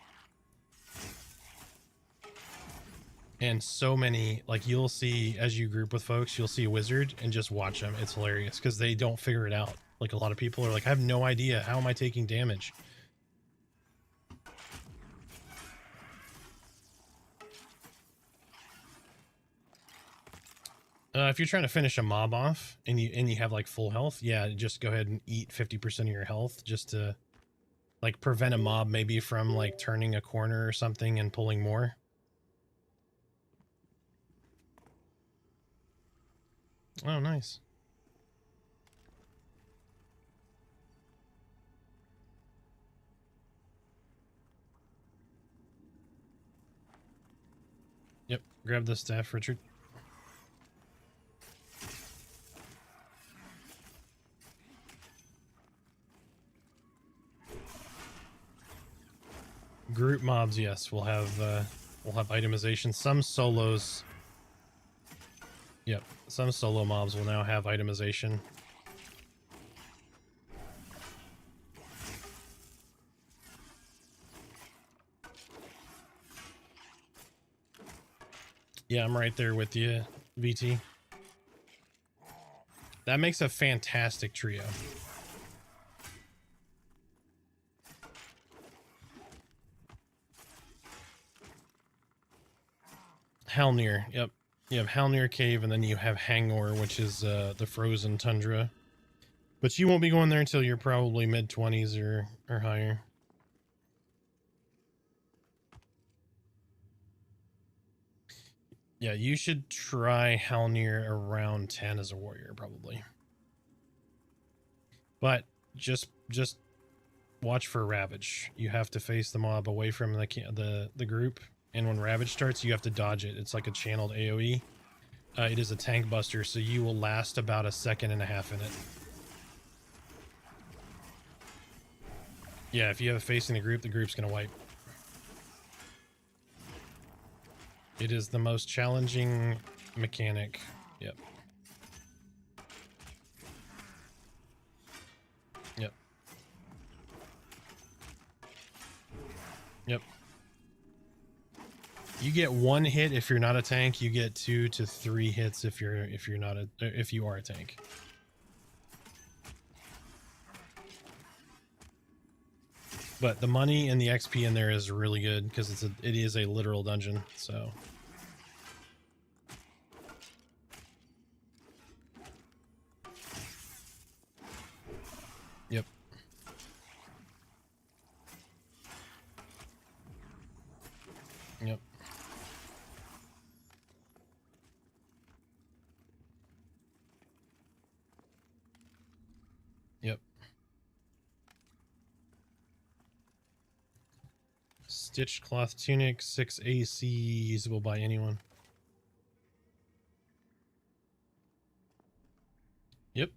S2: And so many, like, you'll see, as you group with folks, you'll see a wizard and just watch them. It's hilarious because they don't figure it out. Like, a lot of people are like, I have no idea. How am I taking damage? If you're trying to finish a mob off and you have like full health, yeah, just go ahead and eat 50% of your health just to like prevent a mob maybe from like turning a corner or something and pulling more. Oh, nice. Yep, grab the staff, Richard. Group mobs, yes, we'll have itemization. Some solos, yep, some solo mobs will now have itemization. Yeah, I'm right there with you, VT. That makes a fantastic trio. Halnir, yep. You have Halnir Cave, and then you have Hangor, which is the frozen tundra. But you won't be going there until you're probably mid-20s or higher. Yeah, you should try Halnir around 10 as a warrior, probably. But just watch for Ravage. You have to face the mob away from the group, and when Ravage starts, you have to dodge it. It's like a channeled AoE. It is a tank buster, so you will last about a second and a half in it. Yeah, if you have it facing the group's gonna wipe. It is the most challenging mechanic. Yep. Yep. Yep. You get 1 hit if you're not a tank. You get 2 to 3 hits if you are a tank. But the money and the XP in there is really good because it is a literal dungeon. So. Yep. Yep. Yep. Stitched cloth tunic, 6 AC, usable by anyone. Yep.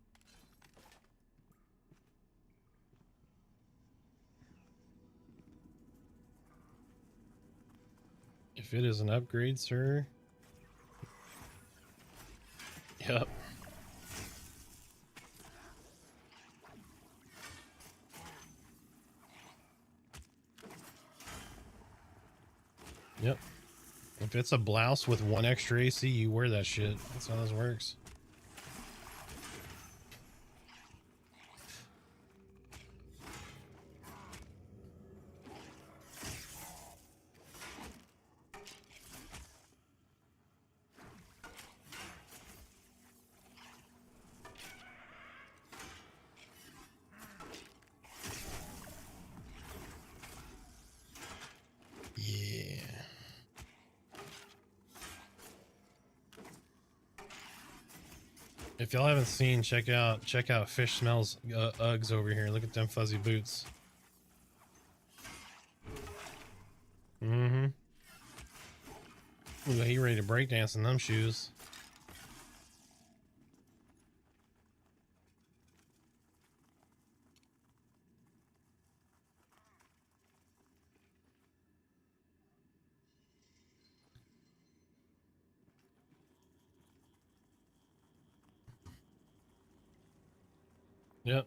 S2: If it is an upgrade, sir. Yep. Yep. If it's a blouse with 1 extra AC, you wear that shit. That's how this works. Yeah. If y'all haven't seen, check out Fish Smells Uggs over here. Look at them fuzzy boots. Mm-hmm. Ooh, he ready to breakdance in them shoes. Yep.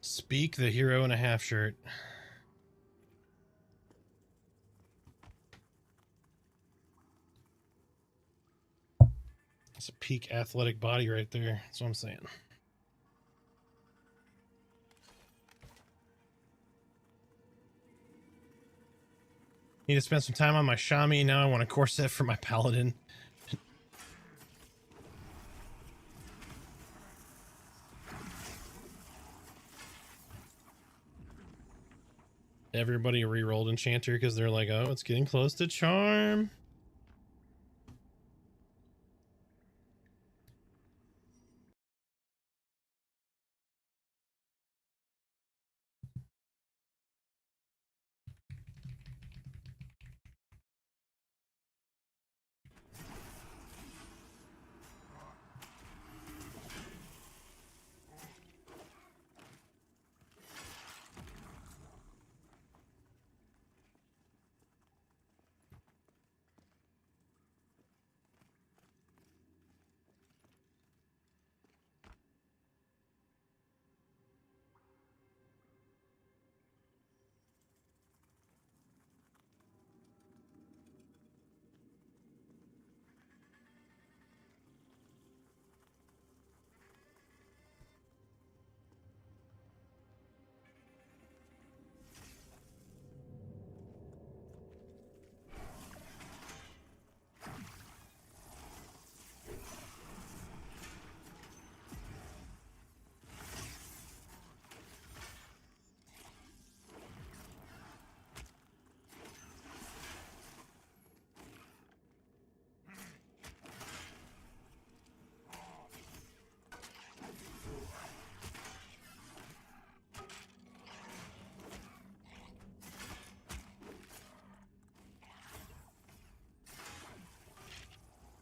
S2: Speak the hero in a half shirt. It's a peak athletic body right there. That's what I'm saying. Need to spend some time on my Shami. Now I want a corset for my Paladin. Everybody re-rolled Enchanter because they're like, oh, it's getting close to Charm.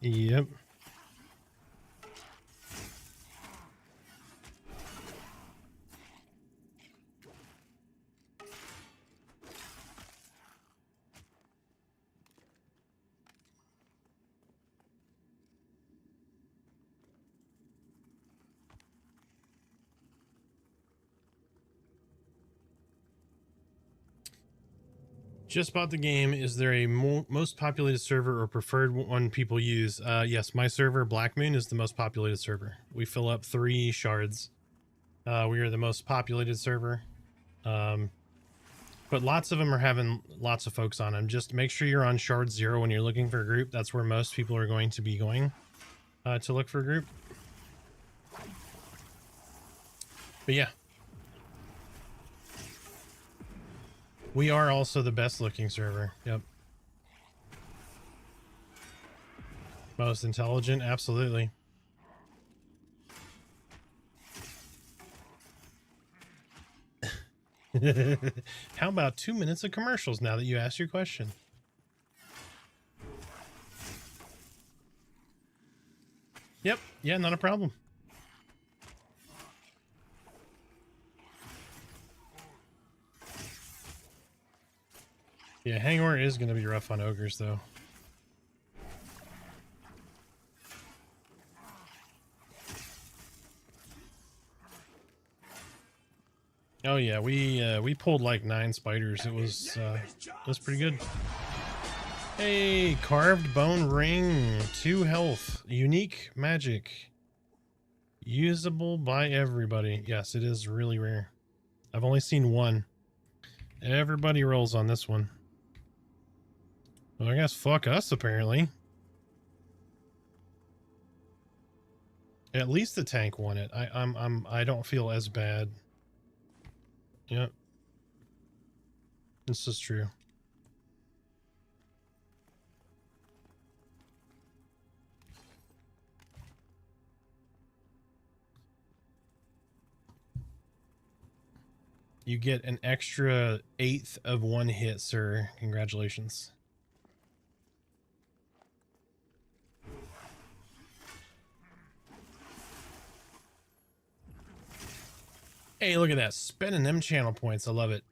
S2: Yep. Just bought the game. Is there a most populated server or preferred one people use? Yes, my server, Black Moon, is the most populated server. We fill up 3 shards. We are the most populated server. But lots of them are having lots of folks on them. Just make sure you're on shard 0 when you're looking for a group. That's where most people are going to be going to look for a group. But yeah. We are also the best looking server. Yep. Most intelligent, absolutely. How about 2 minutes of commercials now that you asked your question? Yep. Yeah, not a problem. Yeah, Hangover is going to be rough on ogres, though. Oh yeah, we pulled like 9 spiders. It was pretty good. Hey, carved bone ring, 2 health, unique magic, usable by everybody. Yes, it is really rare. I've only seen 1. Everybody rolls on this one. Well, I guess fuck us, apparently. At least the tank won it. I don't feel as bad. Yep. This is true. You get an extra 1/8 of 1 hit, sir. Congratulations. Hey, look at that. Spending them channel points. I love it.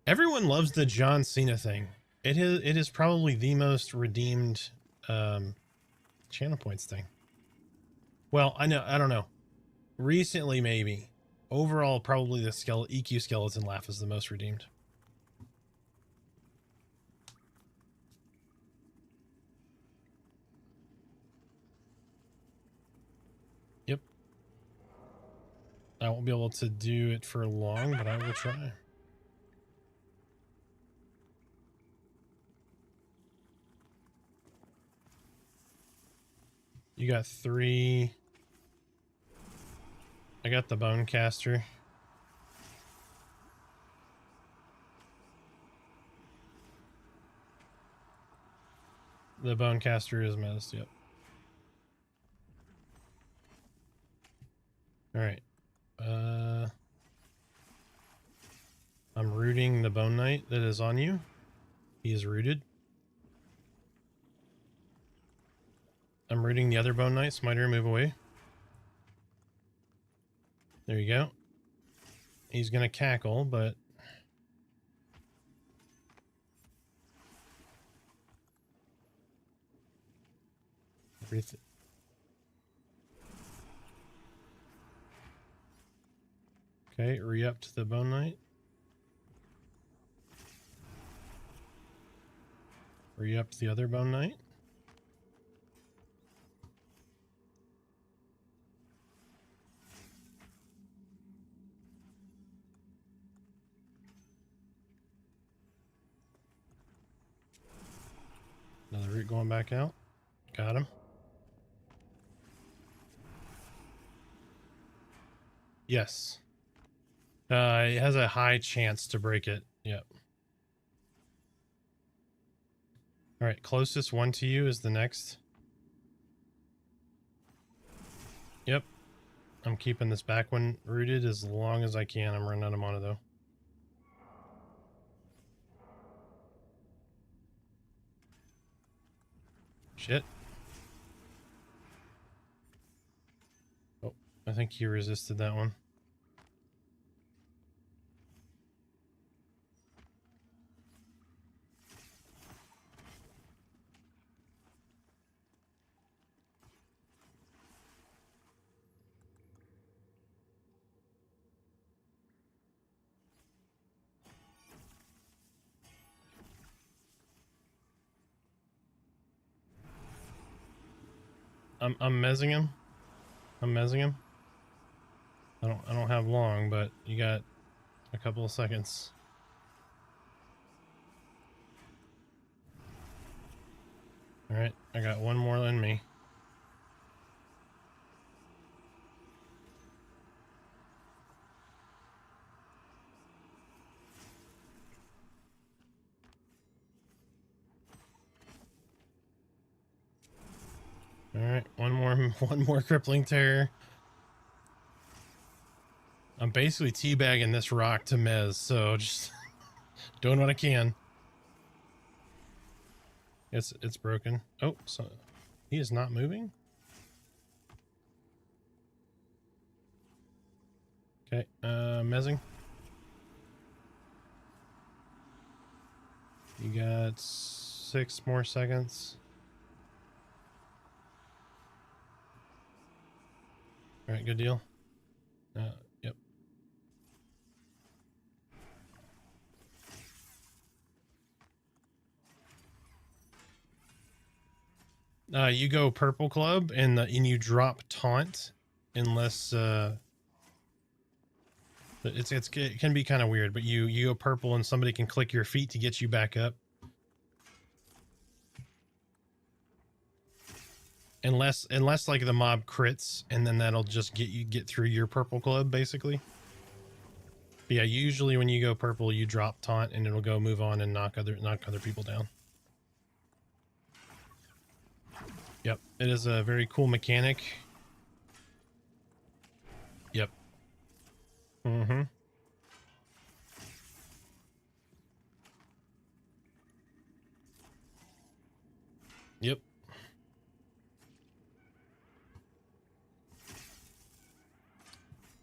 S2: Everyone loves the John Cena thing. It is probably the most redeemed channel points thing. Well, I don't know. Recently, maybe. Overall, probably the EQ skeleton laugh is the most redeemed. I won't be able to do it for long, but I will try. You got 3. I got the bone caster. The bone caster is missed, yep. Alright. I'm rooting the bone knight that is on you. He is rooted. I'm rooting the other bone knight. Smiter, move away. There you go. He's gonna cackle, but everything. Okay, re-up to the bone knight. Re-up to the other bone knight. Another root going back out. Got him. Yes. It has a high chance to break it. Yep. All right, closest one to you is the next. Yep. I'm keeping this back one rooted as long as I can. I'm running out of mana though. Shit. Oh, I think he resisted that one. I'm mezzing him. I'm mezzing him. I don't have long, but you got a couple of seconds. All right, I got one more than me. All right, one more crippling terror. I'm basically teabagging this rock to Mez, so just doing what I can. It's broken. Oh, so he is not moving. Okay, mezzing. You got 6 more seconds. All right, good deal. Yep. You go purple club and you drop taunt unless it can be kind of weird, but you go purple and somebody can click your feet to get you back up. Unless like the mob crits, and then that'll just get through your purple club basically. But yeah, usually when you go purple, you drop taunt and it'll go move on and knock other people down. Yep, it is a very cool mechanic. Yep. Mm-hmm. Yep.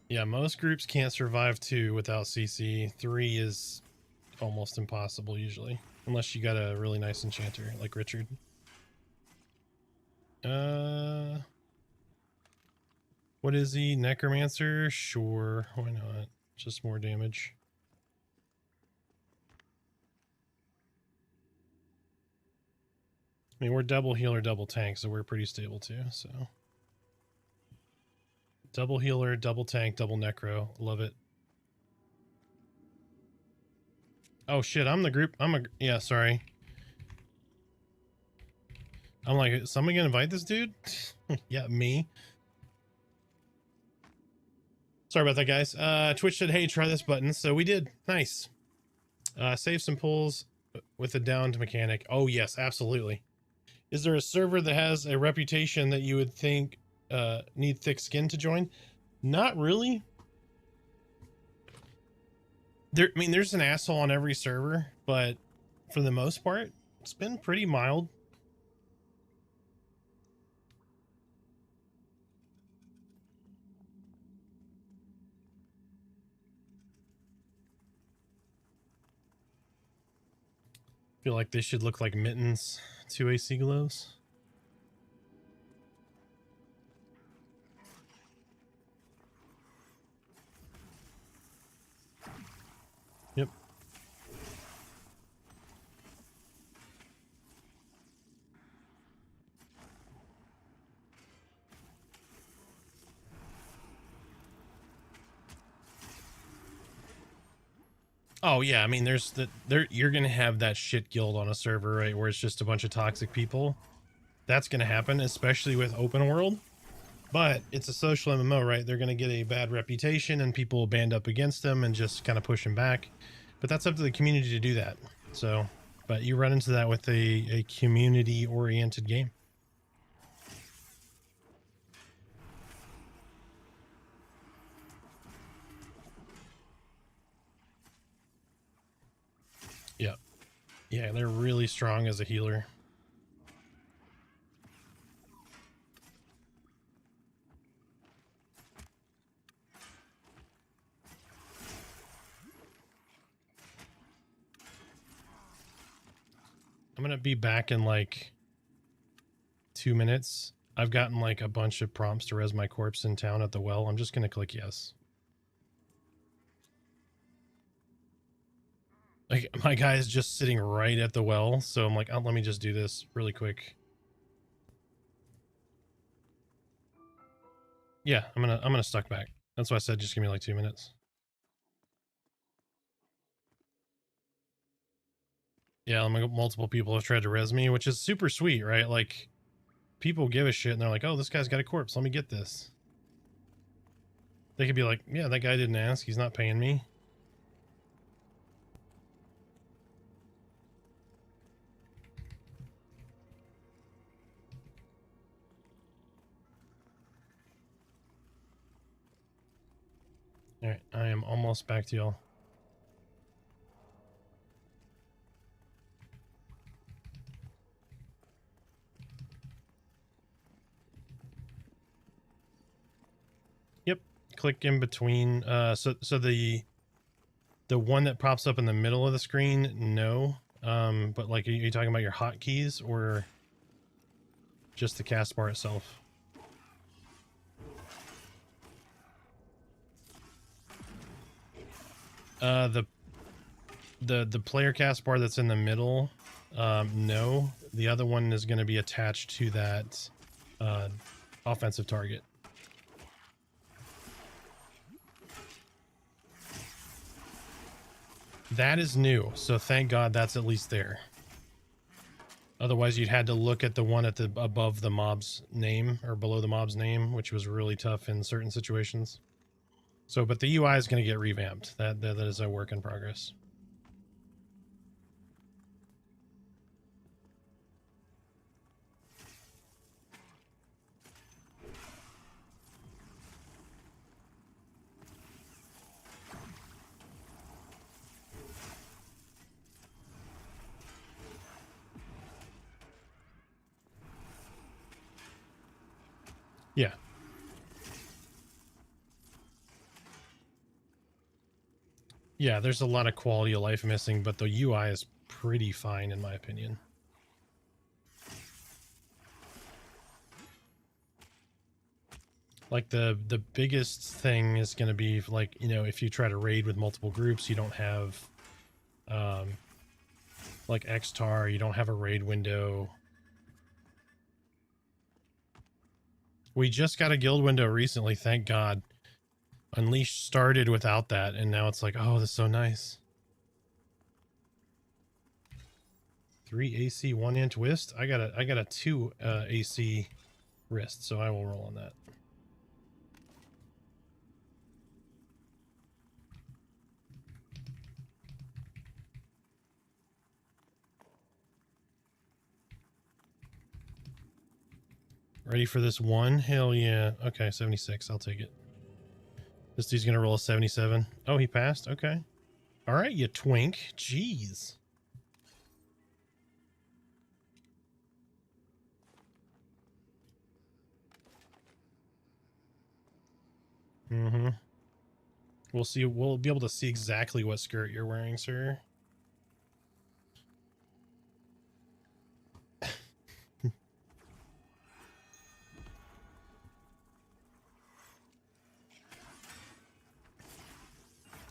S2: Yeah, most groups can't survive 2 without CC. 3 is almost impossible usually, unless you got a really nice enchanter like Richard. What is he? Necromancer? Sure, why not? Just more damage. I mean, we're double heal or double tank, so we're pretty stable too, so. Double healer, double tank, double necro. Love it. Oh shit, I'm the group. Yeah, sorry. I'm like, is somebody gonna invite this dude? Yeah, me. Sorry about that, guys. Twitch said, hey, try this button. So we did. Nice. Save some pulls with a downed mechanic. Oh, yes, absolutely. Is there a server that has a reputation that you would think need thick skin to join? Not really. I mean, there's an asshole on every server, but for the most part, it's been pretty mild. Feel like they should look like mittens to AC glows. Yep. Oh yeah, I mean, you're gonna have that shit guild on a server, right, where it's just a bunch of toxic people. That's gonna happen, especially with open world. But it's a social MMO, right? They're gonna get a bad reputation, and people will band up against them and just kind of push them back. But that's up to the community to do that. So, but you run into that with a community-oriented game. Yeah. Yeah, they're really strong as a healer. I'm gonna be back in like 2 minutes. I've gotten like a bunch of prompts to res my corpse in town at the well. I'm just gonna click yes. Like, my guy is just sitting right at the well, so I'm like, oh, let me just do this really quick. Yeah, I'm gonna stuck back. That's why I said just give me like 2 minutes. Yeah, multiple people have tried to res me, which is super sweet, right? Like, people give a shit and they're like, oh, this guy's got a corpse, let me get this. They could be like, yeah, that guy didn't ask, he's not paying me. All right, I am almost back to y'all. Yep, click in between. So the one that pops up in the middle of the screen, no. But like, are you talking about your hotkeys or just the cast bar itself? The player cast bar that's in the middle, no. The other one is going to be attached to that offensive target. That is new, so thank God that's at least there. Otherwise, you'd had to look at the one at the above the mob's name or below the mob's name, which was really tough in certain situations. So, but the UI is going to get revamped. That is a work in progress. Yeah. Yeah, there's a lot of quality of life missing, but the UI is pretty fine in my opinion. Like the biggest thing is going to be like, you know, if you try to raid with multiple groups, you don't have like XTAR, you don't have a raid window. We just got a guild window recently, thank God. Unleashed started without that, and now it's like, oh, that's so nice. 3 AC 1-inch wrist. I got a 2 AC wrist, so I will roll on that. Ready for this one? Hell yeah. Okay, 76. I'll take it. This dude's gonna roll a 77. Oh, he passed? Okay. All right, you twink. Jeez. Mm-hmm. We'll see. We'll be able to see exactly what skirt you're wearing, sir.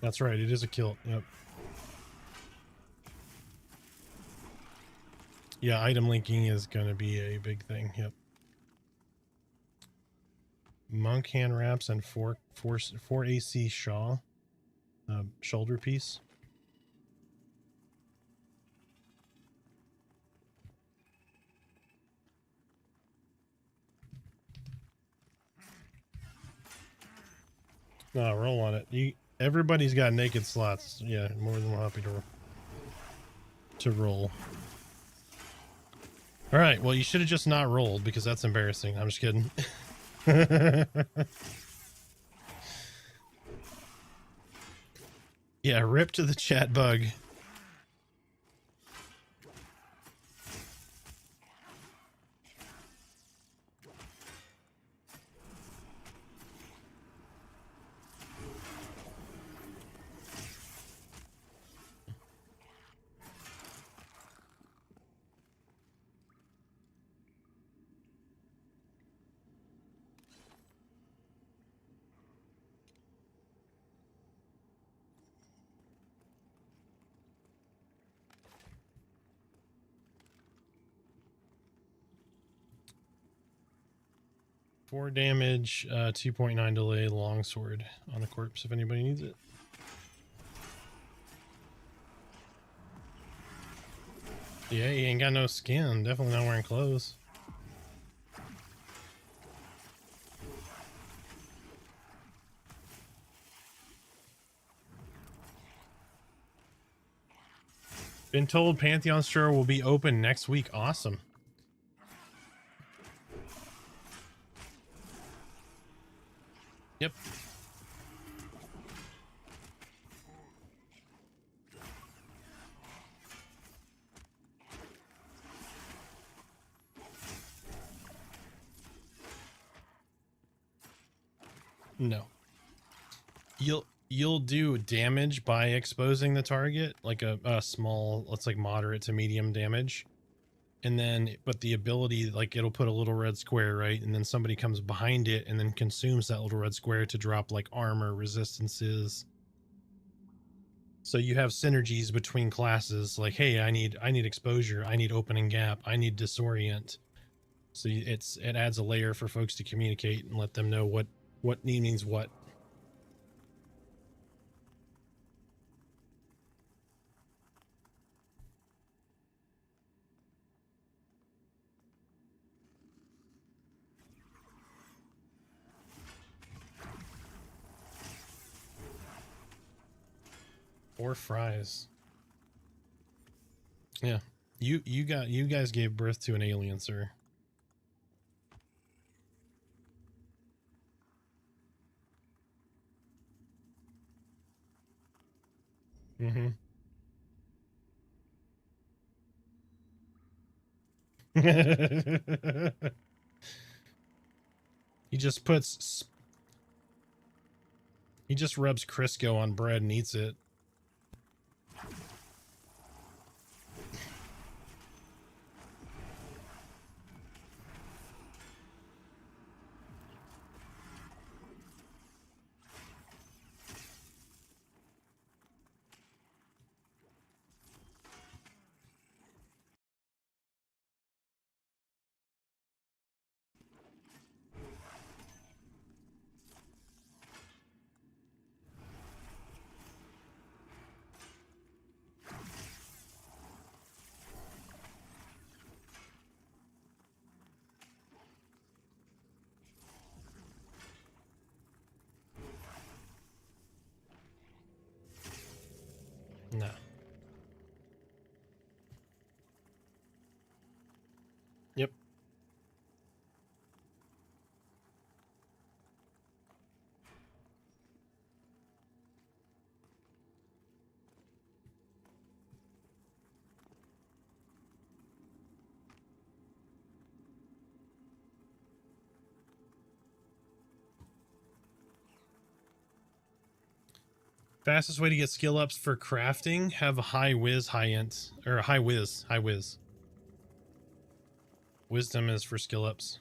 S2: That's right. It is a kilt. Yep. Yeah, item linking is going to be a big thing. Yep. Monk hand wraps and 4 AC shaw. Shoulder piece. No, roll on it. Everybody's got naked slots. Yeah, more than happy to roll. All right. Well, you should have just not rolled because that's embarrassing. I'm just kidding. Yeah, rip to the chat bug. Four damage, 2.9 delay, longsword on the corpse if anybody needs it. Yeah, he ain't got no skin. Definitely not wearing clothes. Been told Pantheon store will be open next week. Awesome. Yep. No. You'll do damage by exposing the target, like a small, let's like moderate to medium damage. And then, but the ability, like it'll put a little red square, right? And then somebody comes behind it and then consumes that little red square to drop like armor resistances. So you have synergies between classes, like, hey, I need exposure, I need opening gap, I need disorient. So it adds a layer for folks to communicate and let them know what means what. Or fries. Yeah. You guys gave birth to an alien, sir. Mm-hmm. He just rubs Crisco on bread and eats it. Fastest way to get skill ups for crafting, have a high whiz, high int, or a high whiz, high whiz. Wisdom is for skill ups.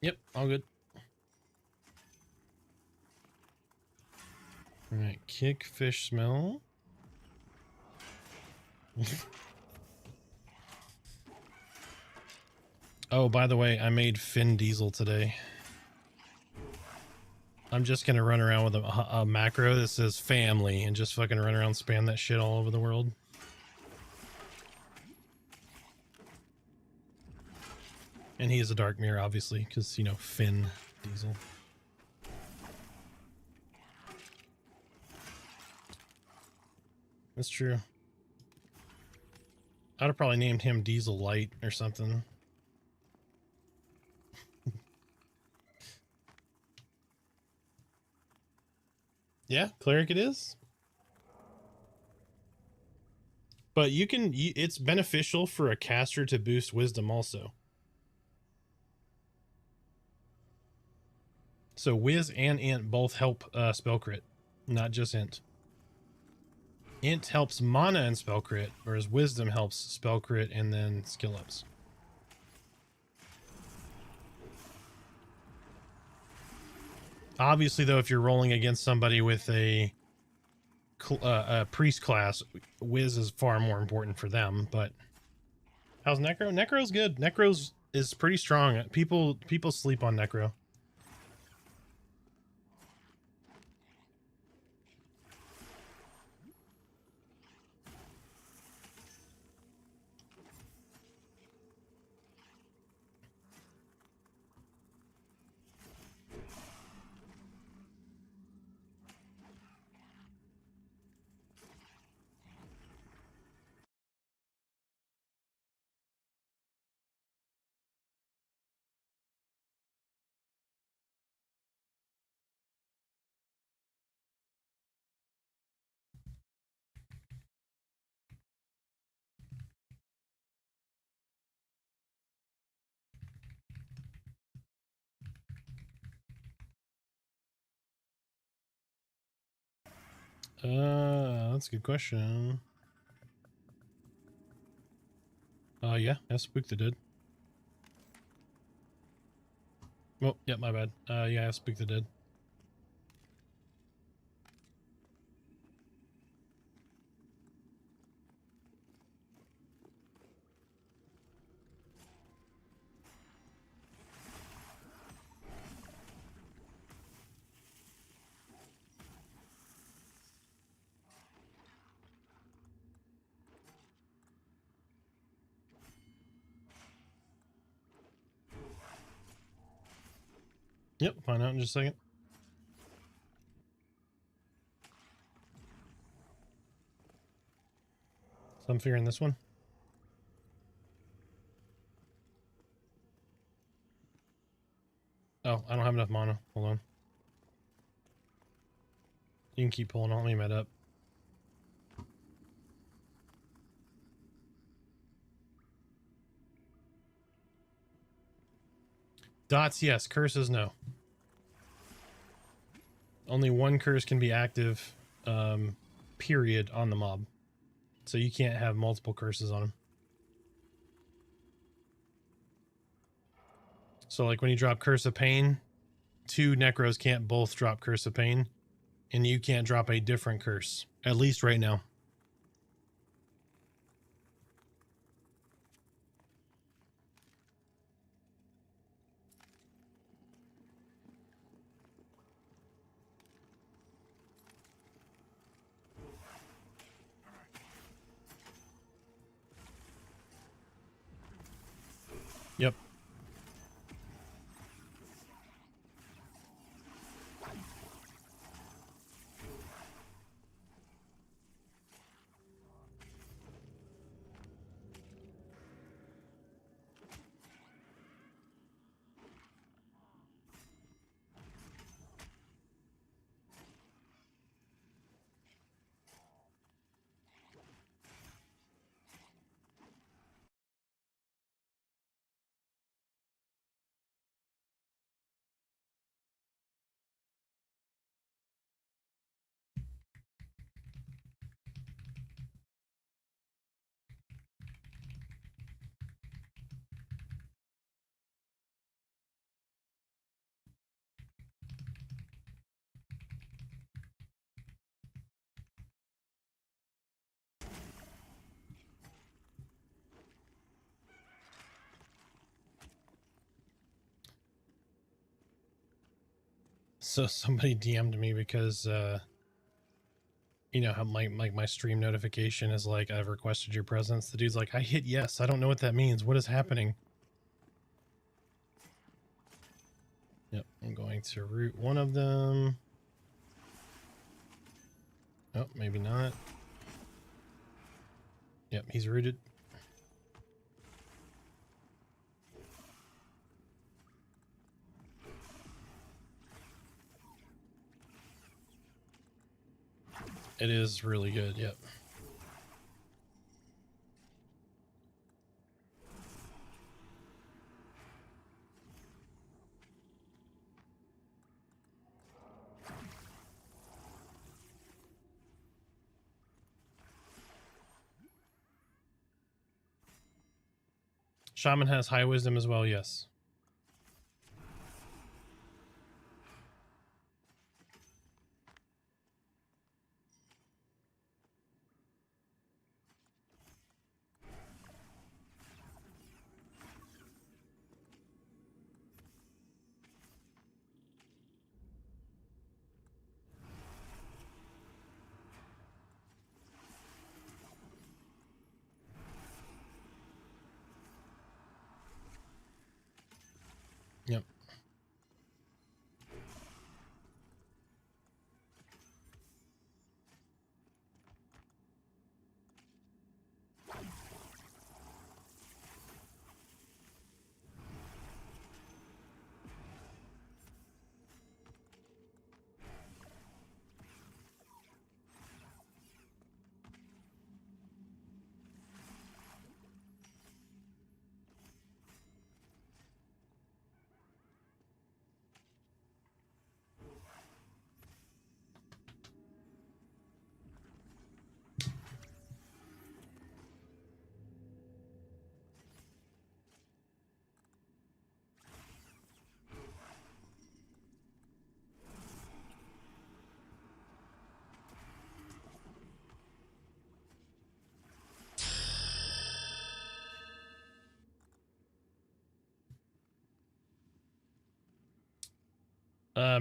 S2: Yep, all good. All right, kick fish smell. Oh, by the way, I made Finn Diesel today. I'm just gonna run around with a macro that says family and just fucking run around, spam that shit all over the world. And he is a dark mirror, obviously, because, you know, Finn Diesel. That's true. I'd have probably named him Diesel Light or something. Yeah, cleric it is. But you can, it's beneficial for a caster to boost wisdom also. So Wiz and Int both help spell crit, not just Int. Int helps mana and spell crit, whereas Wisdom helps spell crit and then skill ups. Obviously, though, if you're rolling against somebody with a priest class, Wiz is far more important for them. But how's Necro? Necro's good. Necro's is pretty strong. People sleep on Necro. That's a good question. Yeah, Spook the Dead. Oh, yeah, my bad. Yeah, Spook the Dead. Yep, find out in just a second. So I'm figuring this one. Oh, I don't have enough mana. Hold on. You can keep pulling on. Let me med up. Dots, yes. Curses, no. Only one curse can be active, period, on the mob. So you can't have multiple curses on him. So like when you drop Curse of Pain, 2 Necros can't both drop Curse of Pain, and you can't drop a different curse, at least right now. Yep. So somebody DM'd me because you know how my stream notification is like, I've requested your presence. The dude's like, I hit yes. I don't know what that means. What is happening? Yep, I'm going to root one of them. Oh, maybe not. Yep, he's rooted. It is really good, yep. Shaman has high wisdom as well, yes. Yep.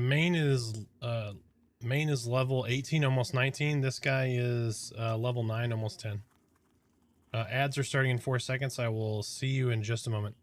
S2: Main is level 18, almost 19. This guy is level 9, almost 10. Ads are starting in 4 seconds. I will see you in just a moment.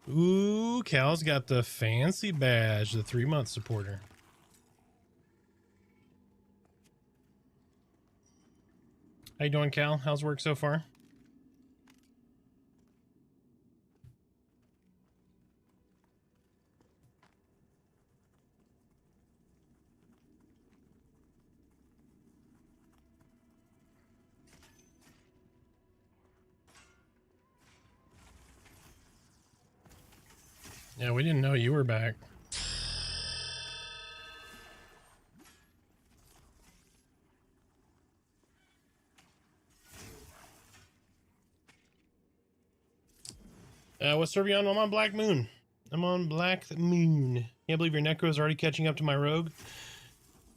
S2: Ooh, Cal's got the fancy badge, the 3-month supporter. How you doing, Cal? How's work so far? Yeah, we didn't know you were back. What server you on? I'm on Black Moon. I'm on Black Moon. Can't believe your Necro is already catching up to my Rogue.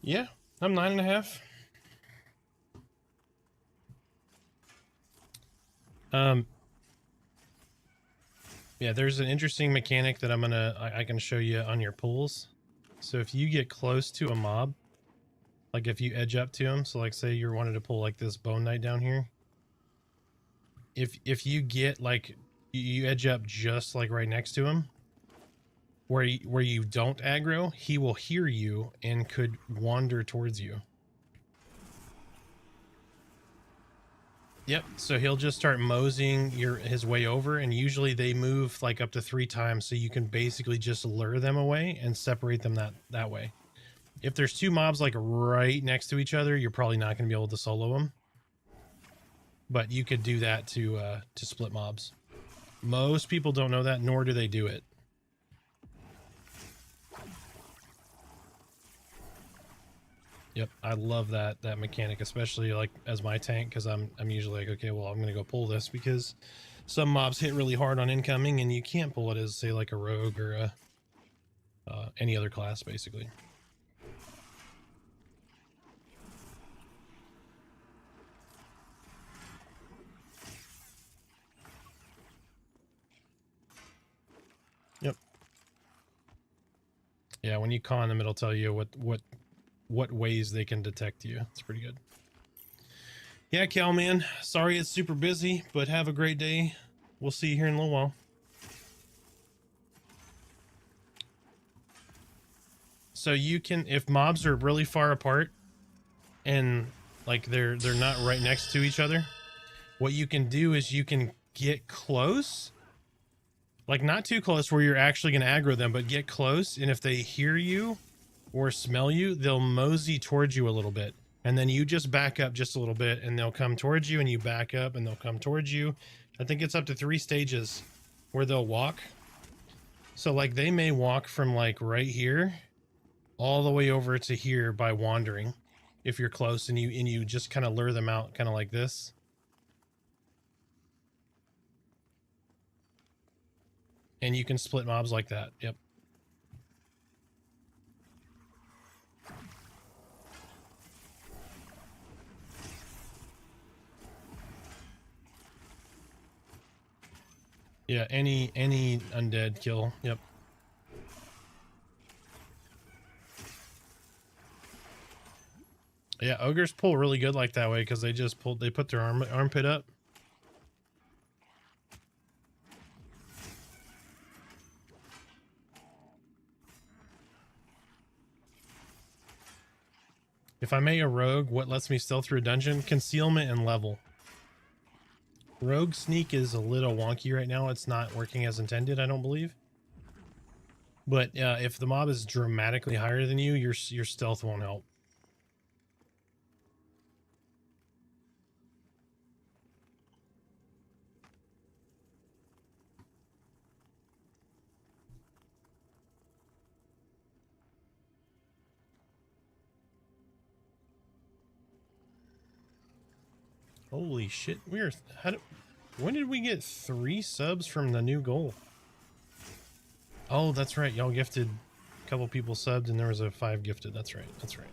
S2: Yeah, I'm 9.5. Yeah, there's an interesting mechanic that I can show you on your pulls. So if you get close to a mob, like if you edge up to him, so like say you're wanting to pull like this Bone Knight down here, if you get like you edge up just like right next to him, where you don't aggro, he will hear you and could wander towards you. Yep, so he'll just start moseying his way over, and usually they move like up to 3 times, so you can basically just lure them away and separate them that way. If there's 2 mobs like right next to each other, you're probably not going to be able to solo them. But you could do that to split mobs. Most people don't know that, nor do they do it. Yep, I love that mechanic, especially like as my tank, because I'm usually like, okay, well, I'm gonna go pull this because some mobs hit really hard on incoming, and you can't pull it as, say, like a rogue or a any other class, basically. Yep. Yeah, when you con them, it'll tell you what ways they can detect you. It's pretty good. Yeah, Cal, man. Sorry it's super busy, but have a great day. We'll see you here in a little while. So you can, if mobs are really far apart and like they're not right next to each other, what you can do is you can get close. Like not too close where you're actually going to aggro them, but get close, and if they hear you or smell you, they'll mosey towards you a little bit. And then you just back up just a little bit and they'll come towards you, and you back up and they'll come towards you. I think it's up to 3 stages where they'll walk. So like they may walk from like right here all the way over to here by wandering if you're close, and you just kind of lure them out kind of like this. And you can split mobs like that. Yep. Yeah, any undead kill. Yep. Yeah, ogres pull really good like that way because they just they put their armpit up. If I may a rogue, what lets me stealth through a dungeon? Concealment and level. Rogue sneak is a little wonky right now. It's not working as intended, I don't believe. But if the mob is dramatically higher than you, your stealth won't help. Holy shit! When did we get 3 subs from the new goal? Oh, that's right. Y'all gifted a couple people subbed, and there was a 5 gifted. That's right. That's right.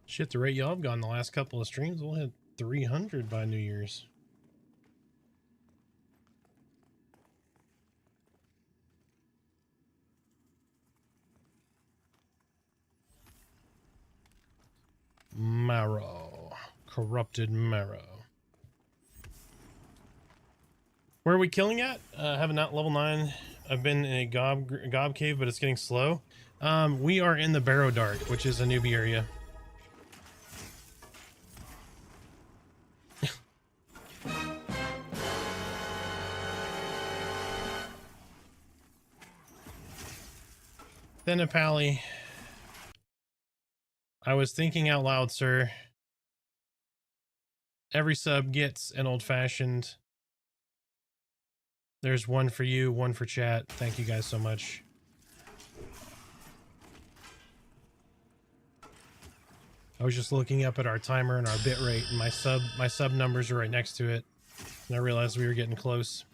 S2: Shit, the rate y'all have gone the last couple of streams, we'll hit 300 by New Year's. Marrow. Corrupted marrow. Where are we killing at? Have not level 9. I've been in a gob cave, but it's getting slow. We are in the Barrow Dark, which is a newbie area. Thenapally. I was thinking out loud, sir. Every sub gets an old-fashioned. There's one for you, one for chat. Thank you guys so much. I was just looking up at our timer and our bit rate, and my sub numbers are right next to it. And I realized we were getting close.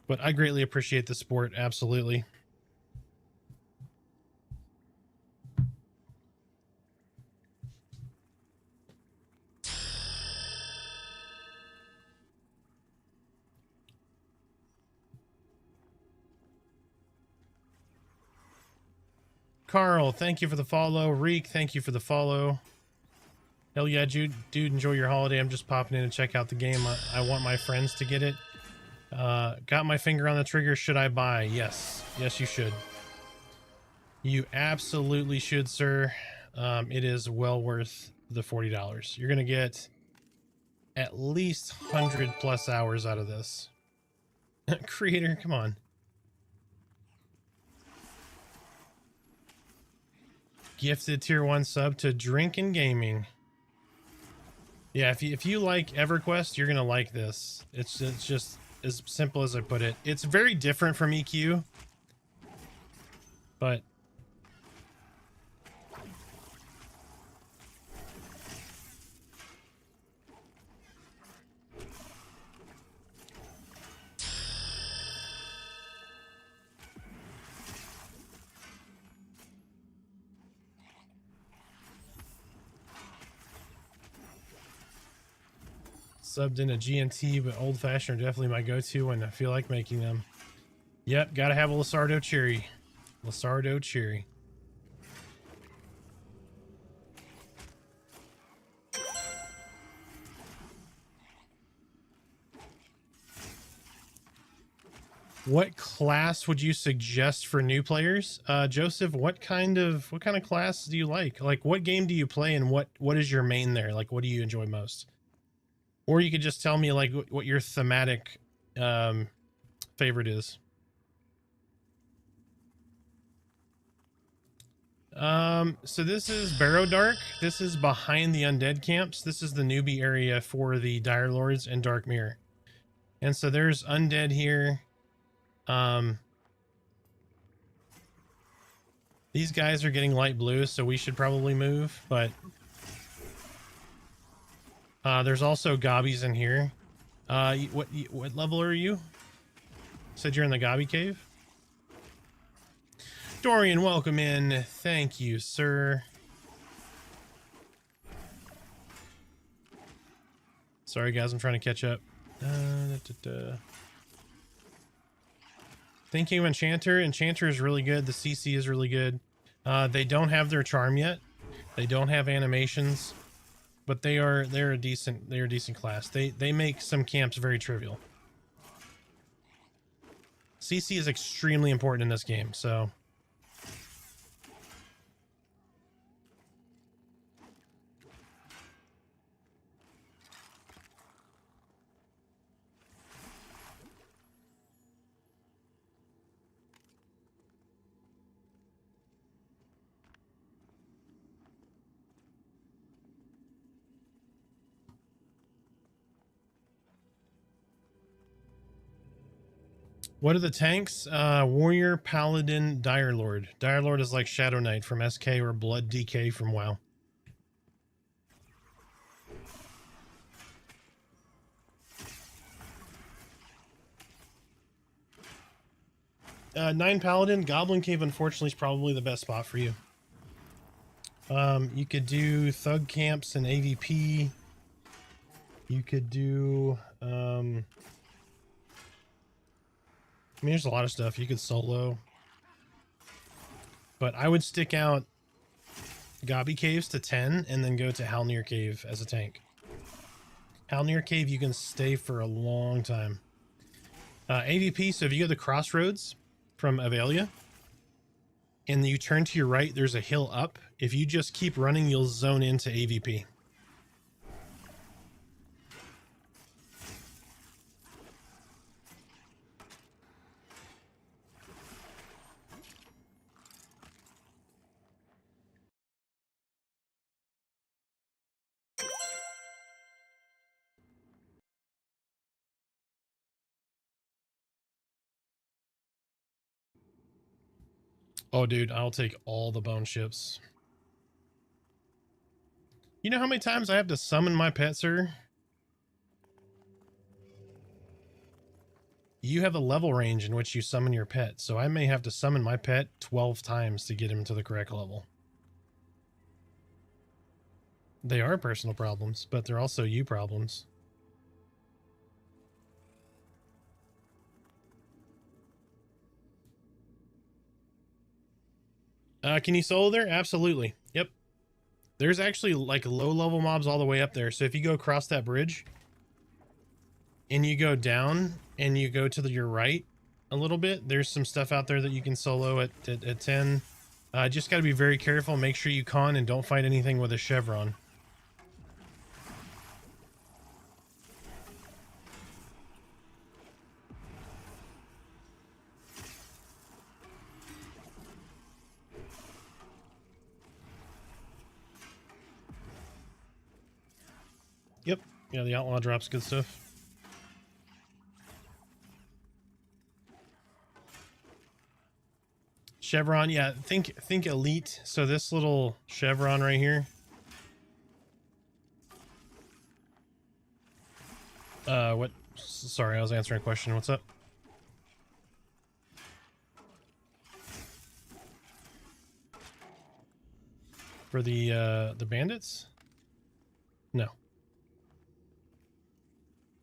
S2: But I greatly appreciate the support, absolutely. Carl, thank you for the follow. Reek, thank you for the follow. Hell yeah, dude, enjoy your holiday. I'm just popping in to check out the game. I want my friends to get it. Got my finger on the trigger. Should I buy? Yes. Yes, you should. You absolutely should, sir. It is well worth the $40. You're going to get at least 100 plus hours out of this. Creator, come on. Gifted tier 1 sub to Drinkin' Gaming. Yeah, if you like EverQuest, you're gonna like this. It's just as simple as I put it. It's very different from EQ, but subbed in a GNT, but old fashioned are definitely my go-to when I feel like making them. Yep, gotta have a Lasardo cherry. Lasardo cherry. What class would you suggest for new players? Joseph, what kind of class do you like? Like, what game do you play, and what is your main there? Like, what do you enjoy most? Or you could just tell me like what your thematic favorite is. So this is Barrow Dark. This is behind the undead camps. This is the newbie area for the Dire Lords and Dark Mirror. And so there's undead here. These guys are getting light blue, so we should probably move, but there's also gobbies in here. What level are you? Said you're in the gobby cave? Dorian, welcome in. Thank you, sir. Sorry, guys, I'm trying to catch up. Thinking of Enchanter. Enchanter is really good. The CC is really good. They don't have their charm yet. They don't have animations, but they're a decent class. They make some camps very trivial. CC is extremely important in this game, so what are the tanks? Warrior, Paladin, Dire Lord. Dire Lord is like Shadow Knight from SK or Blood DK from WoW. Nine Paladin, Goblin Cave unfortunately is probably the best spot for you. You could do Thug Camps and AVP. You could do I mean, there's a lot of stuff. You could solo. But I would stick out Gobby Caves to 10 and then go to Halnir Cave as a tank. Halnir Cave, you can stay for a long time. AVP, so if you go to the crossroads from Avelia and you turn to your right, there's a hill up. If you just keep running, you'll zone into AVP. Oh, dude, I'll take all the bone ships. You know how many times I have to summon my pet, sir? You have a level range in which you summon your pet, so I may have to summon my pet 12 times to get him to the correct level. They are personal problems, but they're also you problems. Can you solo there? Absolutely. Yep. There's actually like low level mobs all the way up there. So if you go across that bridge and you go down and you go to your right a little bit, there's some stuff out there that you can solo at 10. Just got to be very careful. Make sure you con and don't fight anything with a chevron. Yep. Yeah, the outlaw drops good stuff. Chevron, yeah, think elite. So this little chevron right here. What? Sorry, I was answering a question. What's up? For the bandits? No.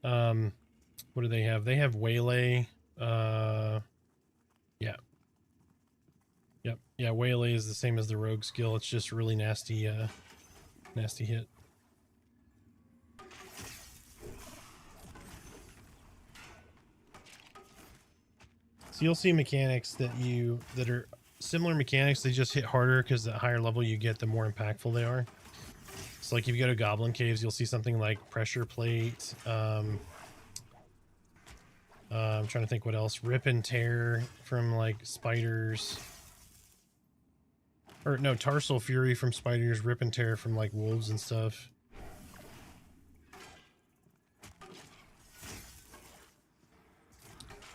S2: What do they have? They have waylay. Yeah. Yep. Yeah, waylay is the same as the rogue skill. It's just really nasty, nasty hit. So you'll see mechanics that are similar mechanics. They just hit harder because the higher level you get, the more impactful they are. So like if you go to goblin caves, you'll see something like pressure plate. I'm trying to think what else. Rip and tear from like spiders. Or no, tarsal fury from spiders. Rip and tear from like wolves and stuff.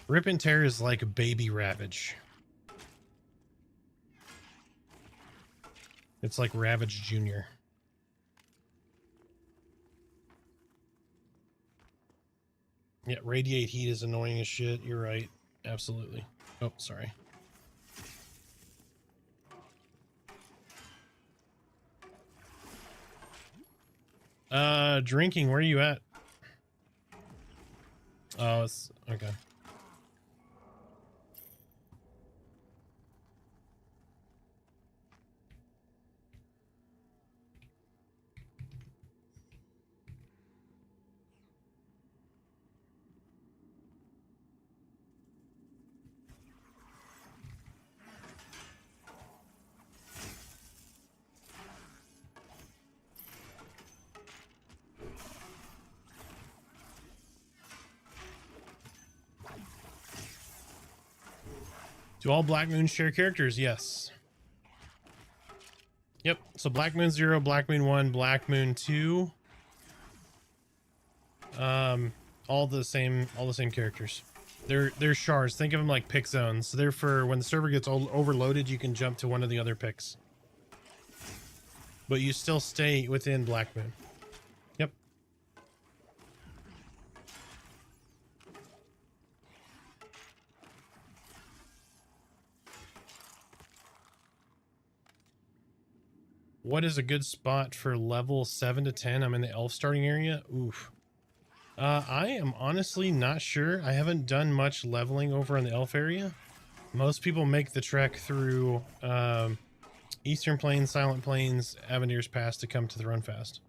S2: Rip and tear is like a baby ravage. It's like Ravage Jr. Yeah, radiate heat is annoying as shit. You're right. Absolutely. Oh, sorry. Drinking, where are you at? Oh, it's okay. Do all Black Moons share characters? Yes. Yep. So Black Moon 0, Black Moon 1, Black Moon 2. All the same characters. They're shards. Think of them like pick zones. So they're for when the server gets overloaded, you can jump to one of the other picks. But you still stay within Black Moon. Yep. What is a good spot for level 7 to 10? I'm in the elf starting area. Oof. I am honestly not sure. I haven't done much leveling over in the elf area. Most people make the trek through Eastern Plains, Silent Plains, Avenir's Pass to come to the Run Fast.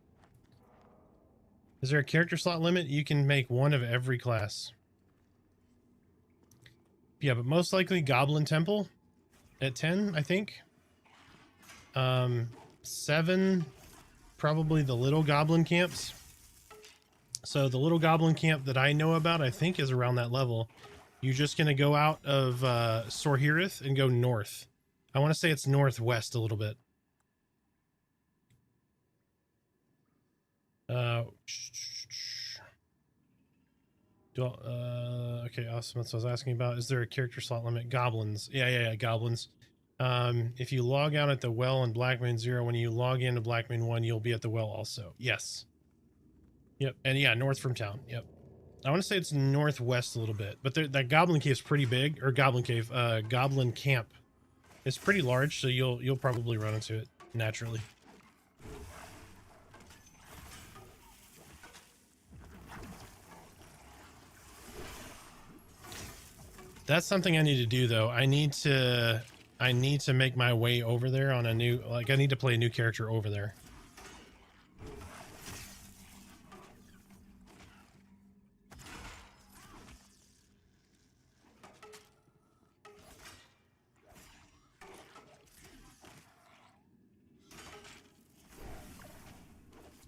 S2: Is there a character slot limit? You can make one of every class. Yeah, but most likely Goblin Temple at 10, I think. 7, probably the little goblin camps. So the little goblin camp that I know about, I think, is around that level. You're just going to go out of Sorhirith and go north. I want to say it's northwest a little bit. Okay, awesome. That's what I was asking about. Is there a character slot limit? Goblins. Yeah, goblins. If you log out at the well in Black Moon 0, when you log into Black Moon 1, you'll be at the well also. Yes. Yep. And yeah, north from town. Yep. I want to say it's northwest a little bit, but that goblin cave is pretty big, or goblin cave, goblin camp. It's pretty large, so you'll probably run into it naturally. That's something I need to do though. I need to I need to make my way over there on a new, like I need to play a new character over there.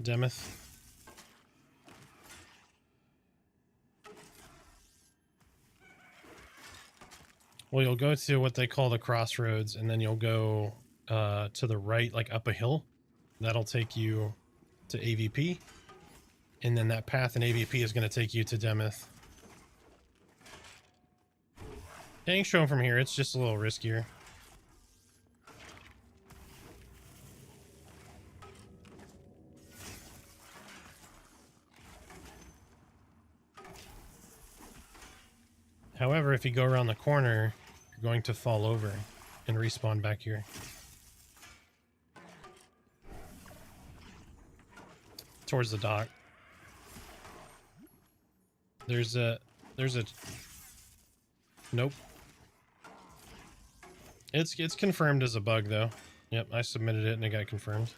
S2: Demeth. Well, you'll go to what they call the crossroads, and then you'll go to the right, like up a hill. That'll take you to AVP. And then that path in AVP is going to take you to Demeth. Dang, show from here. It's just a little riskier. However, if you go around the corner, you're going to fall over and respawn back here. Towards the dock. There's a nope. It's confirmed as a bug though. Yep, I submitted it and it got confirmed.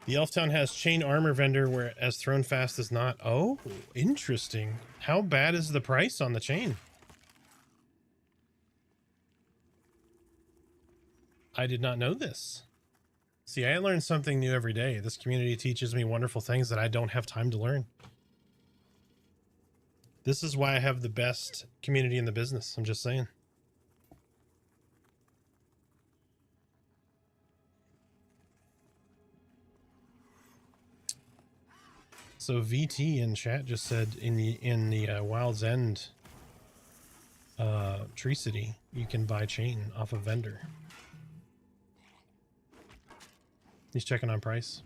S2: The Elf Town has chain armor vendor, whereas Thrown Fast does not. Oh, interesting. How bad is the price on the chain? I did not know this. See, I learn something new every day. This community teaches me wonderful things that I don't have time to learn. This is why I have the best community in the business. I'm just saying. So VT in chat just said in the Wild's End Tree City, you can buy chain off a vendor. He's checking on price.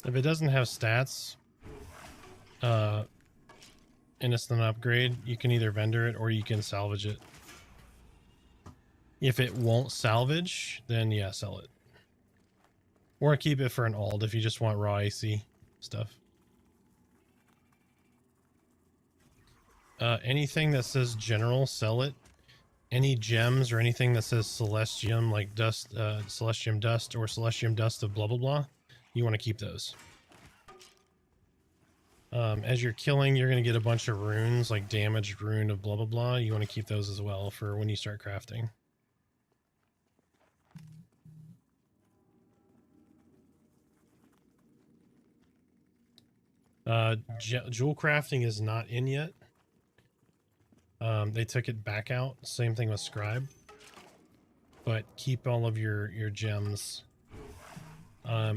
S2: If it doesn't have stats, and it's an upgrade, you can either vendor it or you can salvage it. If it won't salvage, then yeah, sell it. Or keep it for an alt if you just want raw AC stuff. Anything that says general, sell it. Any gems or anything that says celestium, like dust, celestium dust or celestium dust of blah blah blah, you want to keep those. As you're killing, you're going to get a bunch of runes, like damaged rune of blah blah blah. You want to keep those as well for when you start crafting. Jewel crafting is not in yet. They took it back out. Same thing with scribe. But keep all of your gems.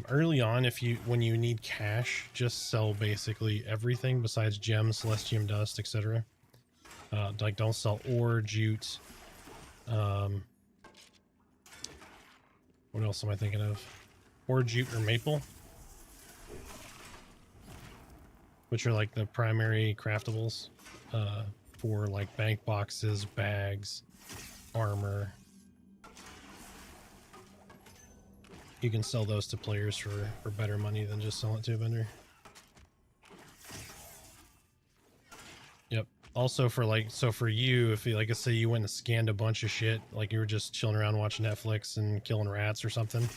S2: Early on, when you need cash, just sell basically everything besides gems, celestium dust, etc. Like don't sell ore, jute. What else am I thinking of? Ore, jute, or maple, which are like the primary craftables for like bank boxes, bags, armor. You can sell those to players for better money than just sell it to a vendor. Yep. Also for like, so for you, if you, like I say you went and scanned a bunch of shit, like you were just chilling around watching Netflix and killing rats or something.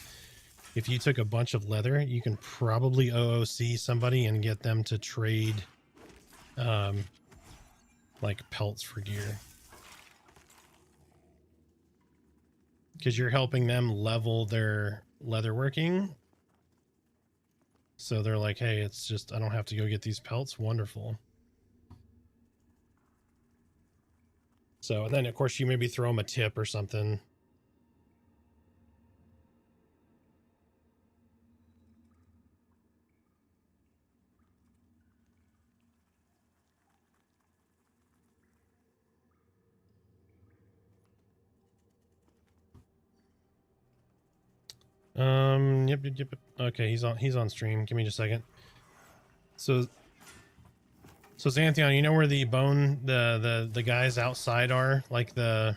S2: If you took a bunch of leather, you can probably OOC somebody and get them to trade like pelts for gear. Because you're helping them level their leatherworking. So they're like, hey, it's just, I don't have to go get these pelts. Wonderful. So, and then of course you maybe throw them a tip or something. Yep. Okay, he's on stream. Give me just a second. So Pantheon, you know where the the guys outside are? Like there's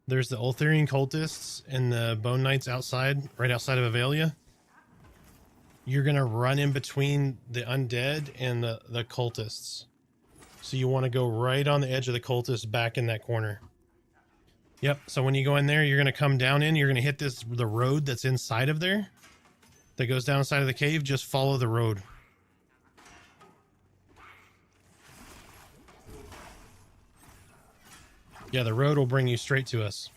S2: the Ultherian cultists and the Bone Knights outside, right outside of Avelia. You're gonna run in between the undead and the cultists. So you want to go right on the edge of the cultists, back in that corner. Yep. So when you go in there, you're gonna come down in. You're gonna hit the road that's inside of there, that goes down inside of the cave. Just follow the road. Yeah, the road will bring you straight to us.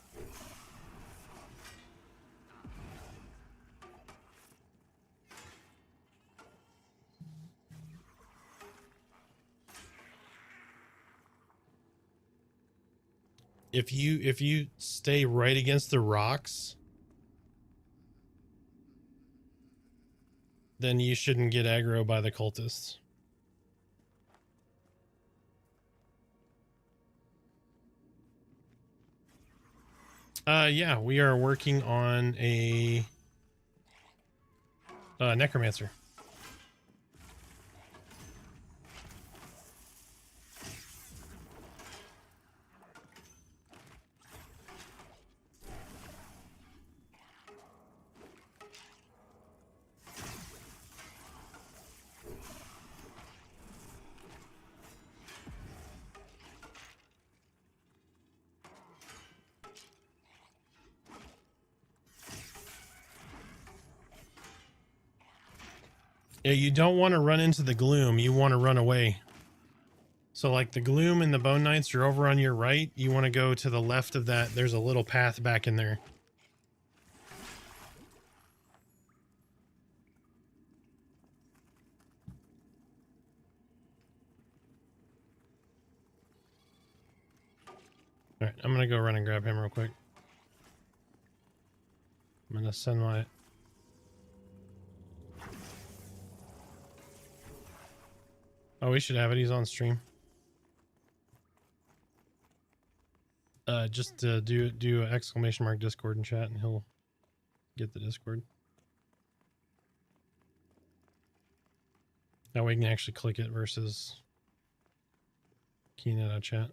S2: If you stay right against the rocks, then you shouldn't get aggro by the cultists. Yeah, we are working on a Necromancer. Yeah, you don't want to run into the gloom. You want to run away. So like the gloom and the Bone Knights are over on your right. You want to go to the left of that. There's a little path back in there. All right, I'm going to go run and grab him real quick. I'm going to send my... Oh, we should have it. He's on stream. Just do an exclamation mark Discord and chat, and he'll get the Discord. That way you can actually click it versus keying it out of chat.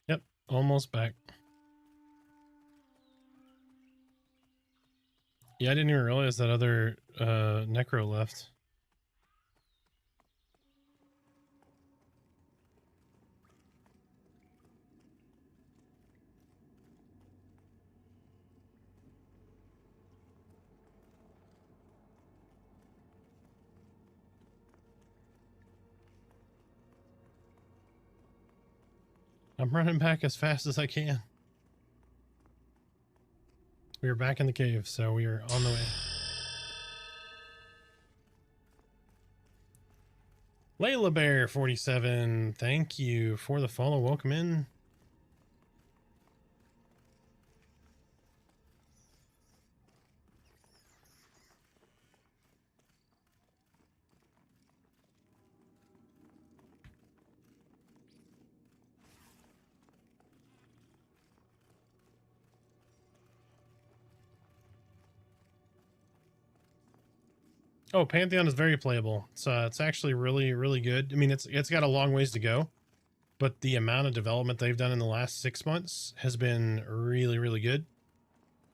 S2: Yep, almost back. Yeah, I didn't even realize that other Necro left. I'm running back as fast as I can. We are back in the cave, so we are on the way. Layla Bear 47, thank you for the follow. Welcome in. Oh, Pantheon is very playable. It's actually really, really good. I mean, it's got a long ways to go, but the amount of development they've done in the last 6 months has been really, really good.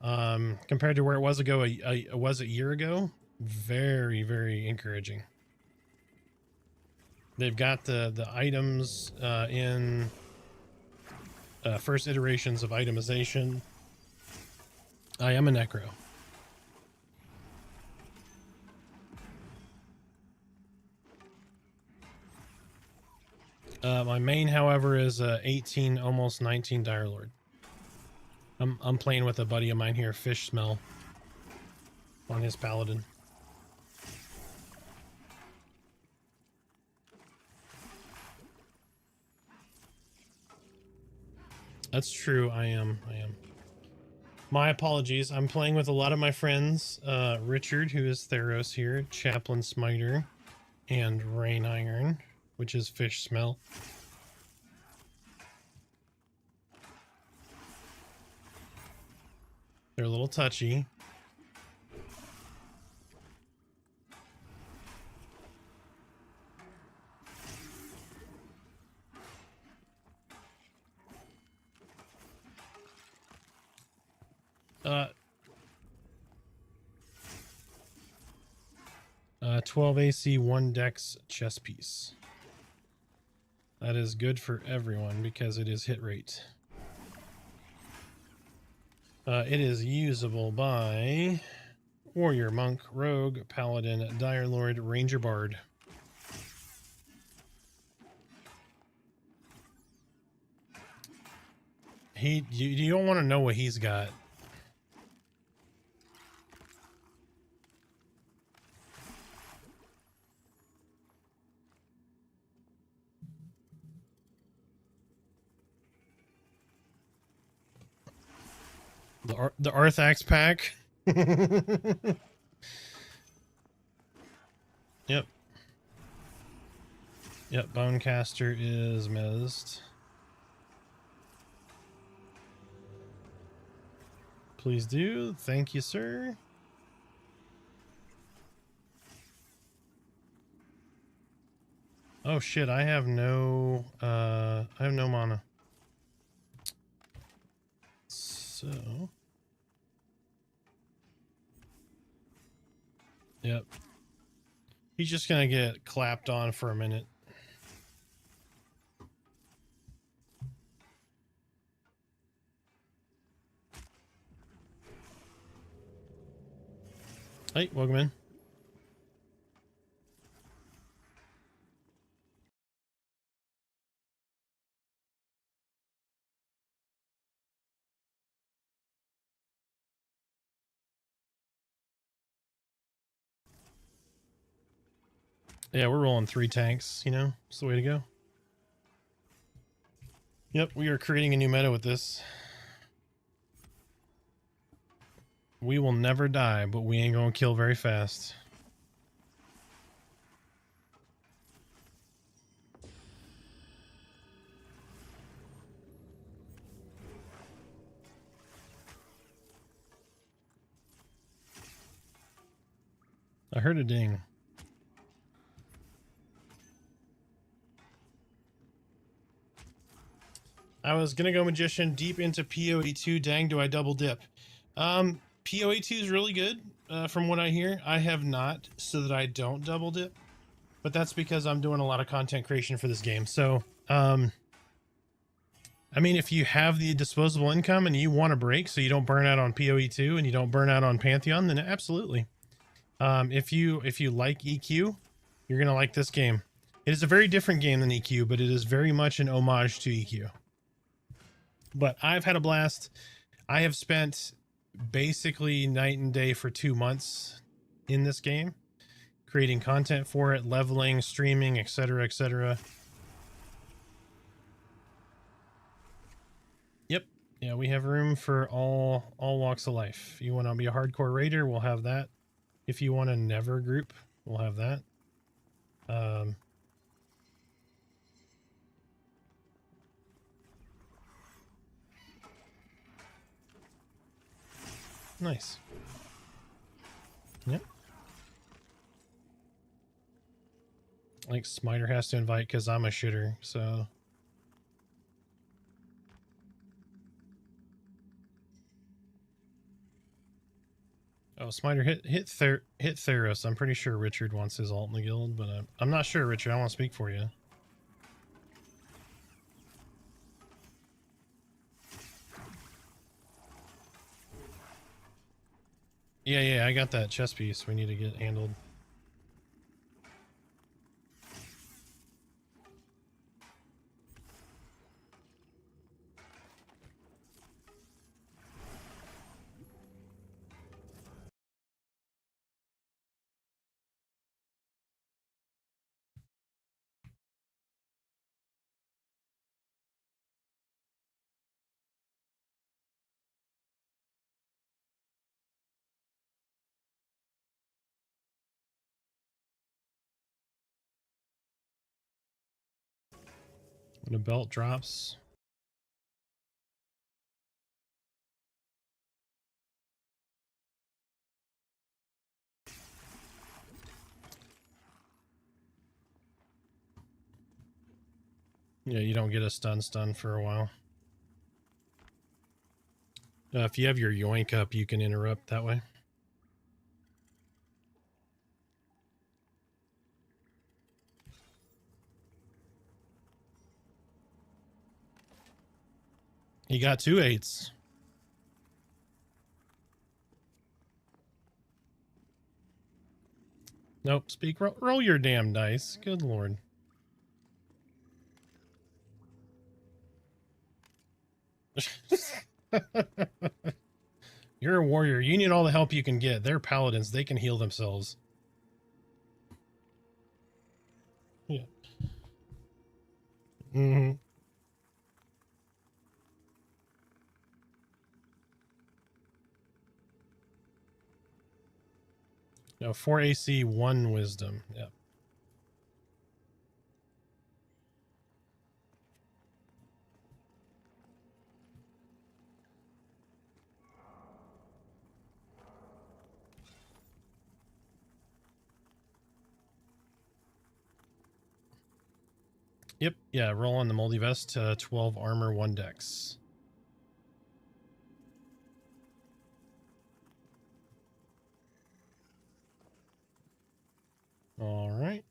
S2: Compared to where it was a year ago, very, very encouraging. They've got the items in first iterations of itemization. I am a necro. My main, however, is 18, almost 19 Dire Lord. I'm playing with a buddy of mine here, Fish Smell, on his paladin. That's true. I am. My apologies. I'm playing with a lot of my friends. Richard, who is Theros here, Chaplain Smiter, and Rain Iron, which is Fish Smell. They're a little touchy. Uh, 12 AC, 1 Dex chess piece. That is good for everyone because it is hit rate. It is usable by Warrior, Monk, Rogue, Paladin, Dire Lord, Ranger, Bard. You don't want to know what he's got. The Arthax pack. Yep. Yep, Bonecaster is mezzed. Please do. Thank you, sir. Oh shit, I have no mana. So yep. He's just gonna get clapped on for a minute. Hey, welcome in. Yeah, we're rolling 3 tanks, you know, it's the way to go. Yep, we are creating a new meta with this. We will never die, but we ain't gonna kill very fast. I heard a ding. I was gonna go Magician deep into PoE2. Dang, do I double dip? PoE2 is really good, from what I hear. I have not, so that I don't double dip, but that's because I'm doing a lot of content creation for this game. So, I mean, if you have the disposable income and you want to break so you don't burn out on PoE2 and you don't burn out on Pantheon, then absolutely. If you like EQ, you're gonna like this game. It is a very different game than EQ, but it is very much an homage to EQ. But I've had a blast. I have spent basically night and day for 2 months in this game, creating content for it, leveling, streaming, etc., etc. Yep. Yeah, we have room for all walks of life. If you want to be a hardcore raider, we'll have that. If you want to never group, we'll have that. Nice. Yep. Like Smiter has to invite because I'm a shitter, so. Oh, Smiter, hit Theros. I'm pretty sure Richard wants his alt in the guild, but I'm not sure, Richard. I want to speak for you. Yeah, I got that chess piece we need to get handled. When a belt drops. Yeah, you don't get a stun for a while. If you have your yoink up, you can interrupt that way. He got 2 8s. Nope, speak. Roll your damn dice. Good lord. You're a warrior. You need all the help you can get. They're paladins. They can heal themselves. Yeah. Mm-hmm. No, 4 AC, 1 wisdom. Yep. Yep. Yeah, roll on the moldy vest. 12 armor, 1 dex. All right.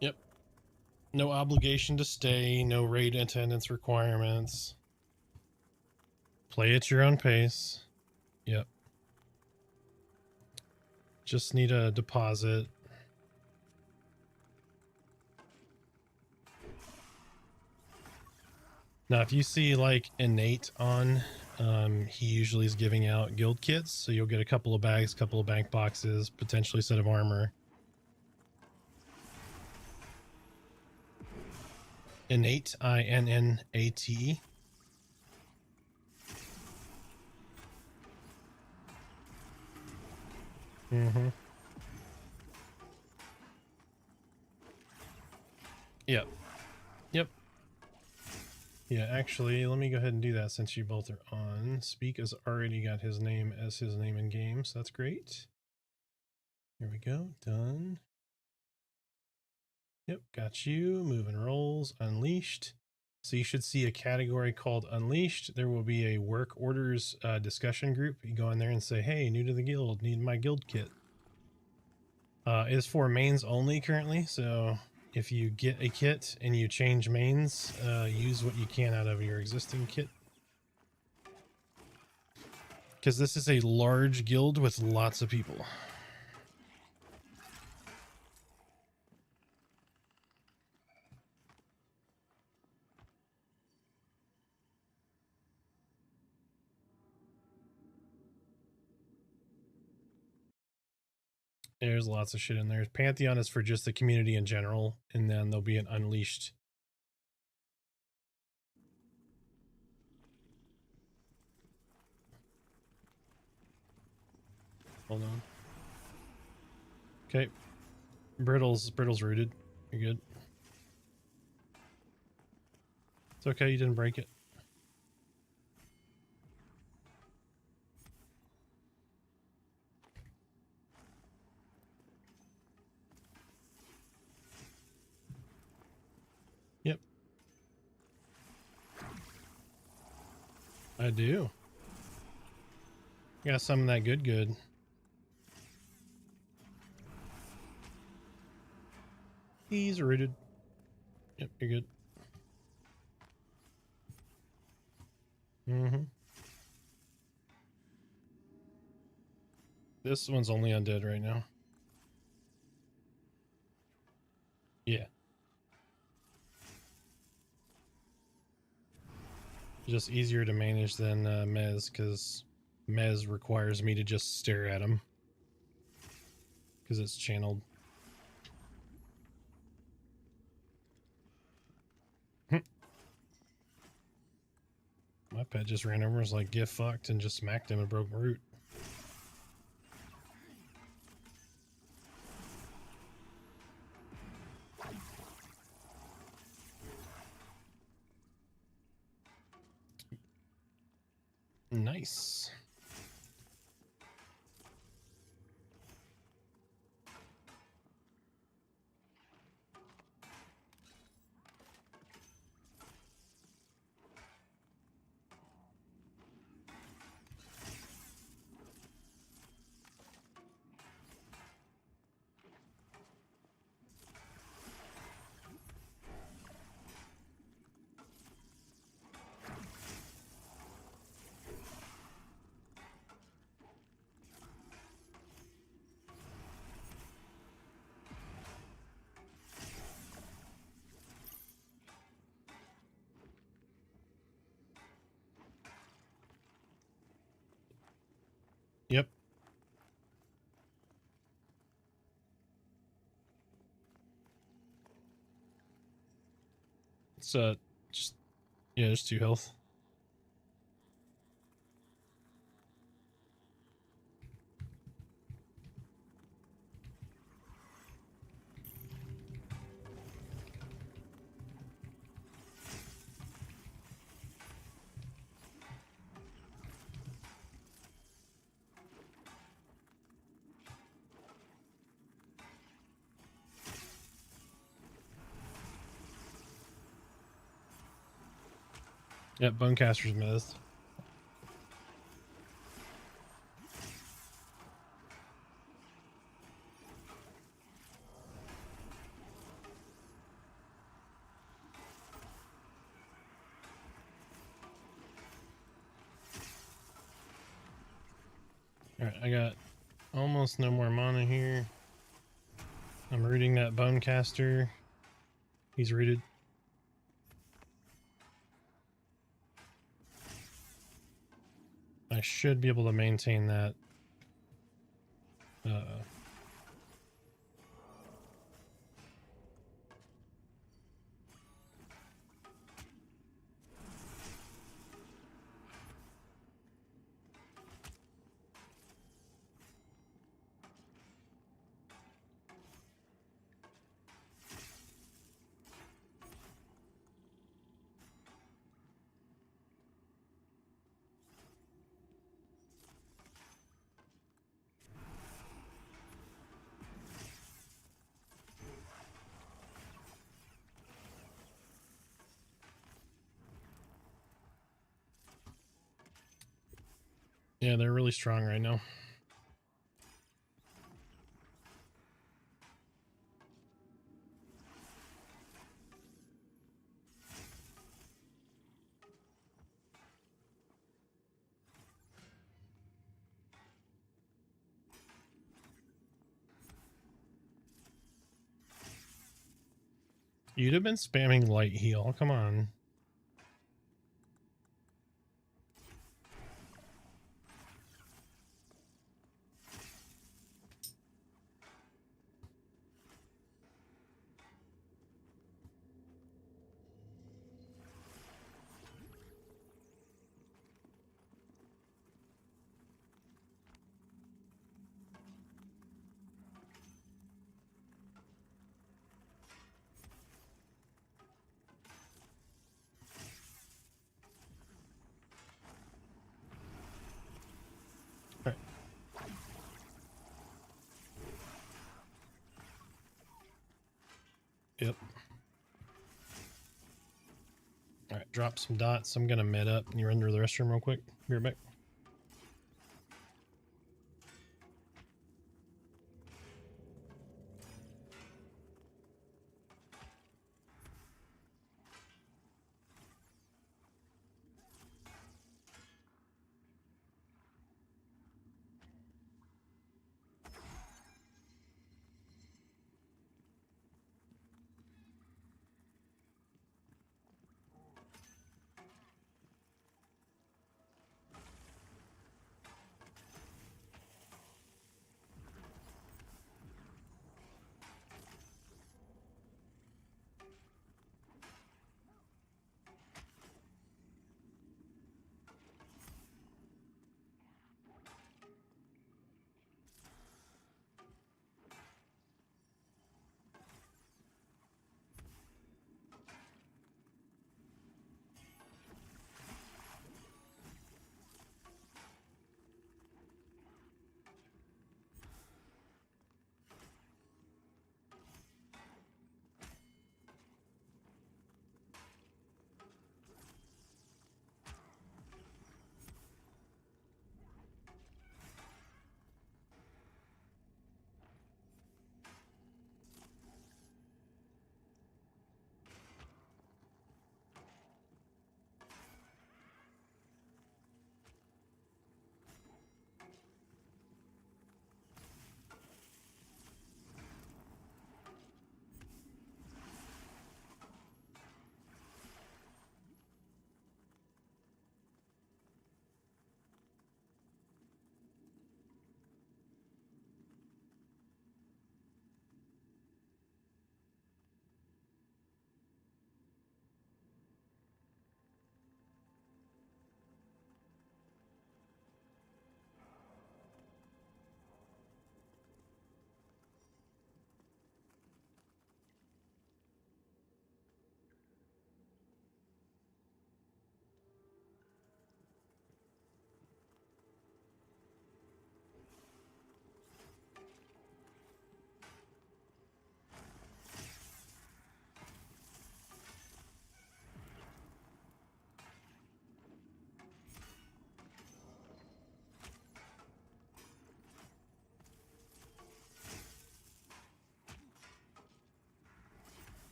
S2: Yep. No obligation to stay. No raid attendance requirements. Play at your own pace. Yep. Just need a deposit. Now, if you see like innate on, he usually is giving out guild kits, so you'll get a couple of bags, couple of bank boxes, potentially a set of armor. Innate, INNATE. Mm-hmm. Yep. Yep. Yeah, actually, let me go ahead and do that since you both are on. Speak has already got his name as his name in game, so that's great. Here we go. Done. Yep, got you. Moving rolls. Unleashed. So you should see a category called Unleashed. There will be a work orders discussion group. You go in there and say, hey, new to the guild, need my guild kit. It is for mains only currently, so if you get a kit and you change mains, use what you can out of your existing kit. Because this is a large guild with lots of people. There's lots of shit in there. Pantheon is for just the community in general, and then there'll be an unleashed. Hold on. Okay. Brittle's rooted. You're good. It's okay, you didn't break it. Yep. I do. Got some of that good. He's rooted. Yep, you're good. Mm-hmm. This one's only undead right now. Yeah. Just easier to manage than Mez, because Mez requires me to just stare at him. Because it's channeled. My pet just ran over and was like, get fucked, and just smacked him and broke root. Nice. Yep. It's just, yeah, just 2 health. Yep, Bonecaster's missed. Alright, I got almost no more mana here. I'm rooting that Bonecaster. He's rooted. I should be able to maintain that. Yeah, they're really strong right now. You'd have been spamming light heal. Come on. Alright. Yep. Alright, drop some dots. I'm gonna med up and you run to the restroom real quick. Be right back.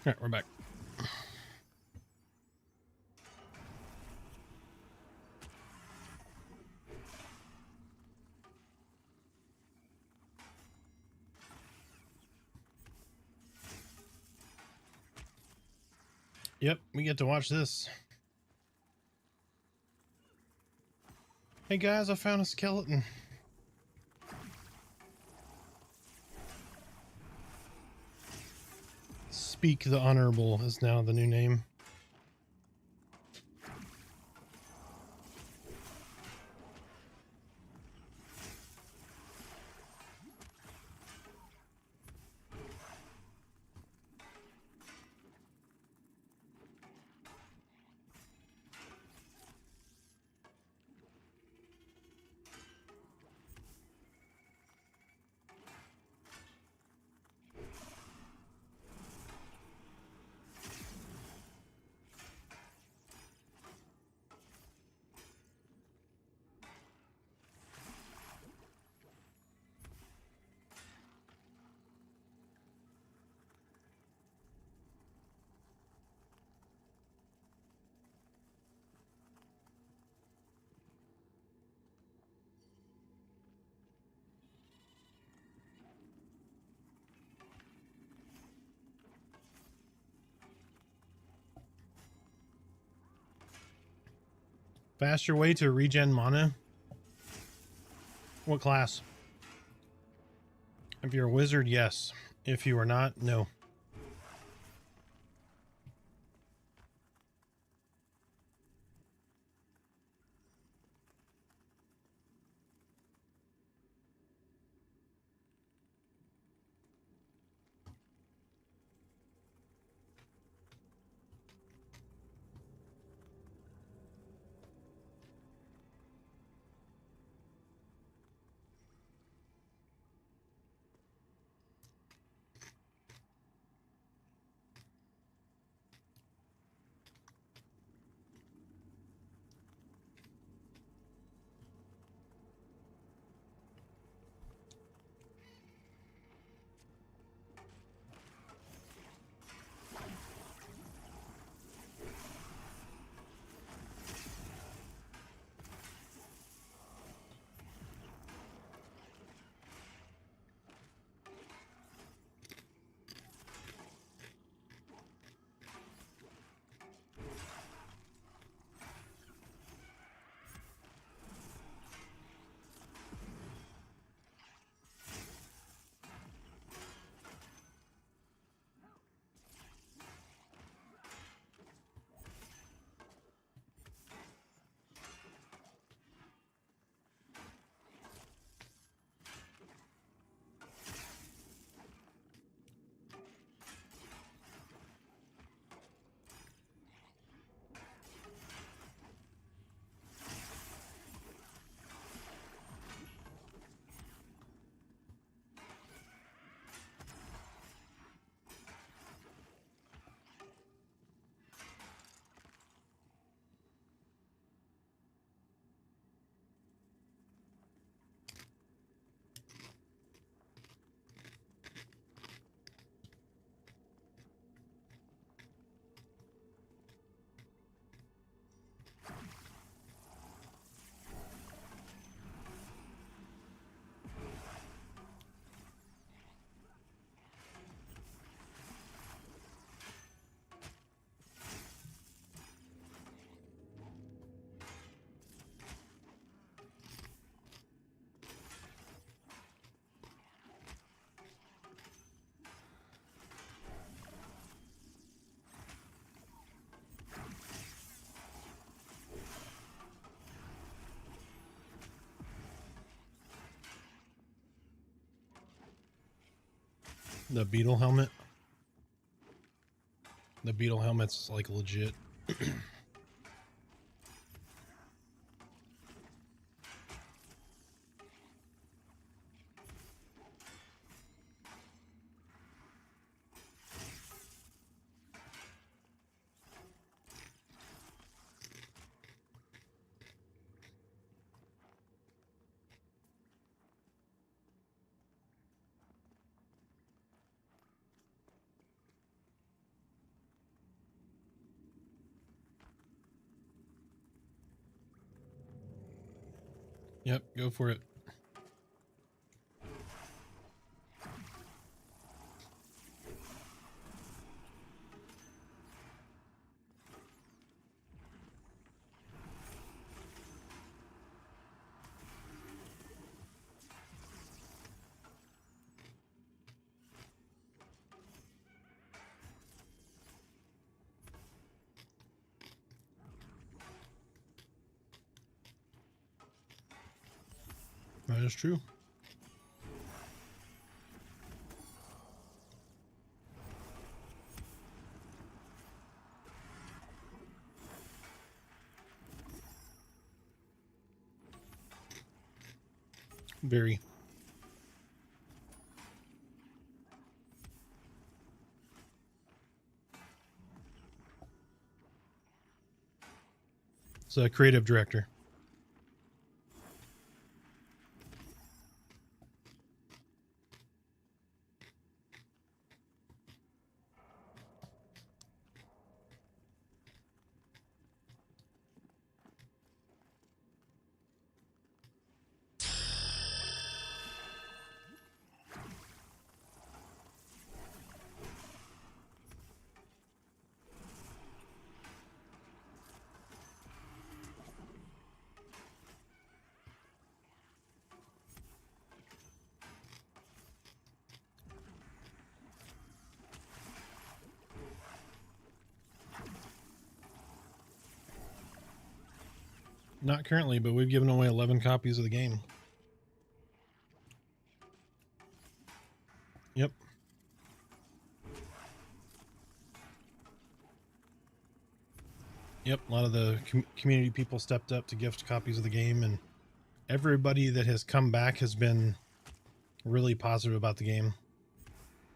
S2: All right, we're back. Yep, we get to watch this. Hey guys, I found a skeleton. Speak the Honorable is now the new name. Faster way to regen mana? What class? If you're a wizard, yes. If you are not, no. The beetle helmet. The beetle helmet's like legit. Yep, go for it. That is true. Very. It's a creative director. Not currently, but we've given away 11 copies of the game. Yep. Yep, a lot of the community people stepped up to gift copies of the game, and everybody that has come back has been really positive about the game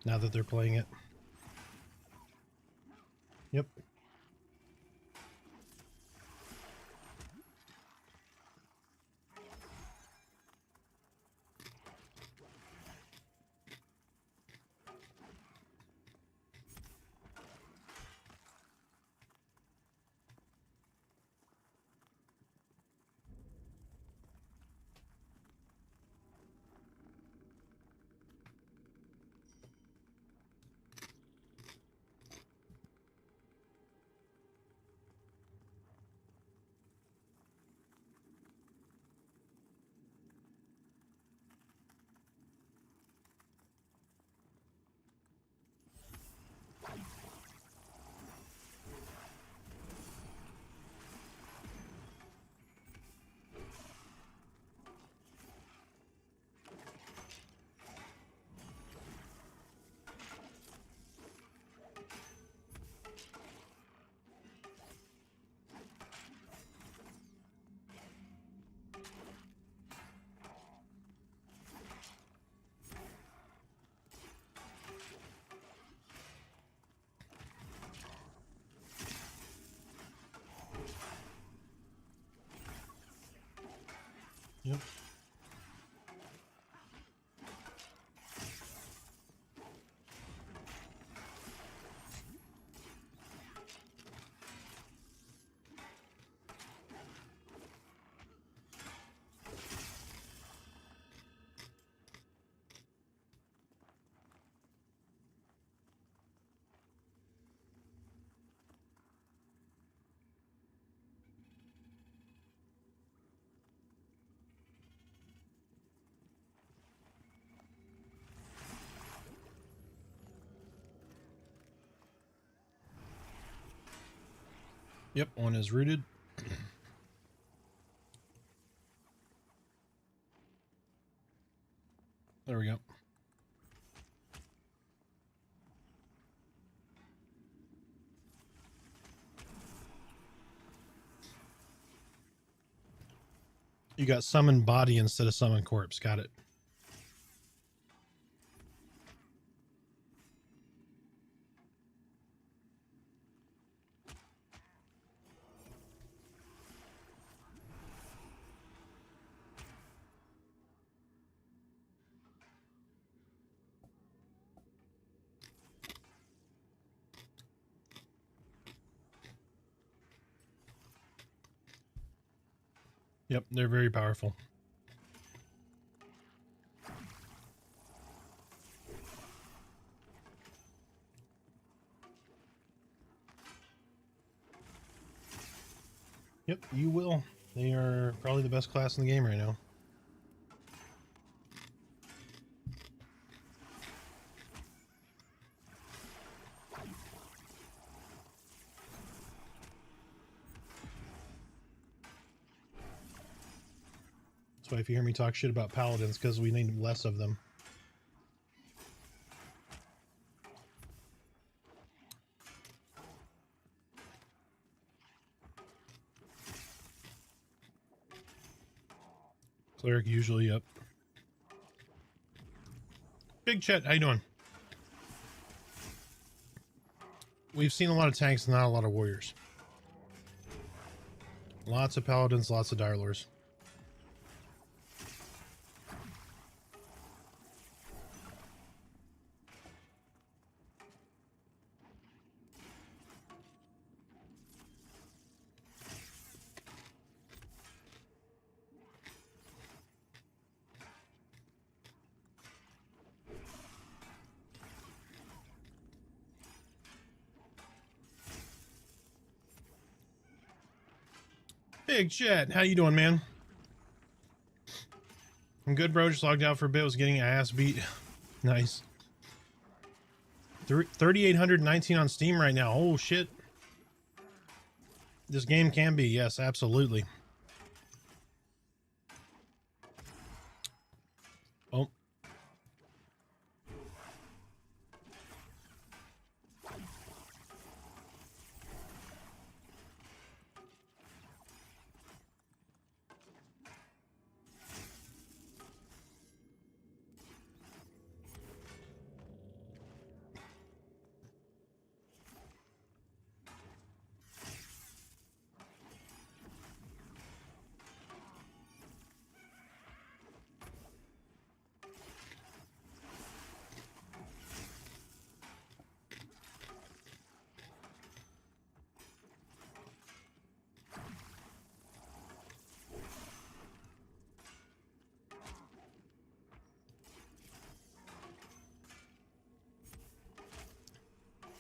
S2: now that they're playing it. Yep. Yep. Yep, one is rooted. There we go. You got summon body instead of summon corpse. Got it. Yep, they're very powerful. Yep, you will. They are probably the best class in the game right now. That's why if you hear me talk shit about paladins, because we need less of them. Cleric usually, yep. Big Chet, how you doing? We've seen a lot of tanks, not a lot of warriors. Lots of paladins, lots of dire lords. Big Chet, how you doing, man? I'm good, bro. Just logged out for a bit. Was getting ass beat. Nice. 3,819 on Steam right now. Oh, shit. This game can be. Yes, absolutely. Oh.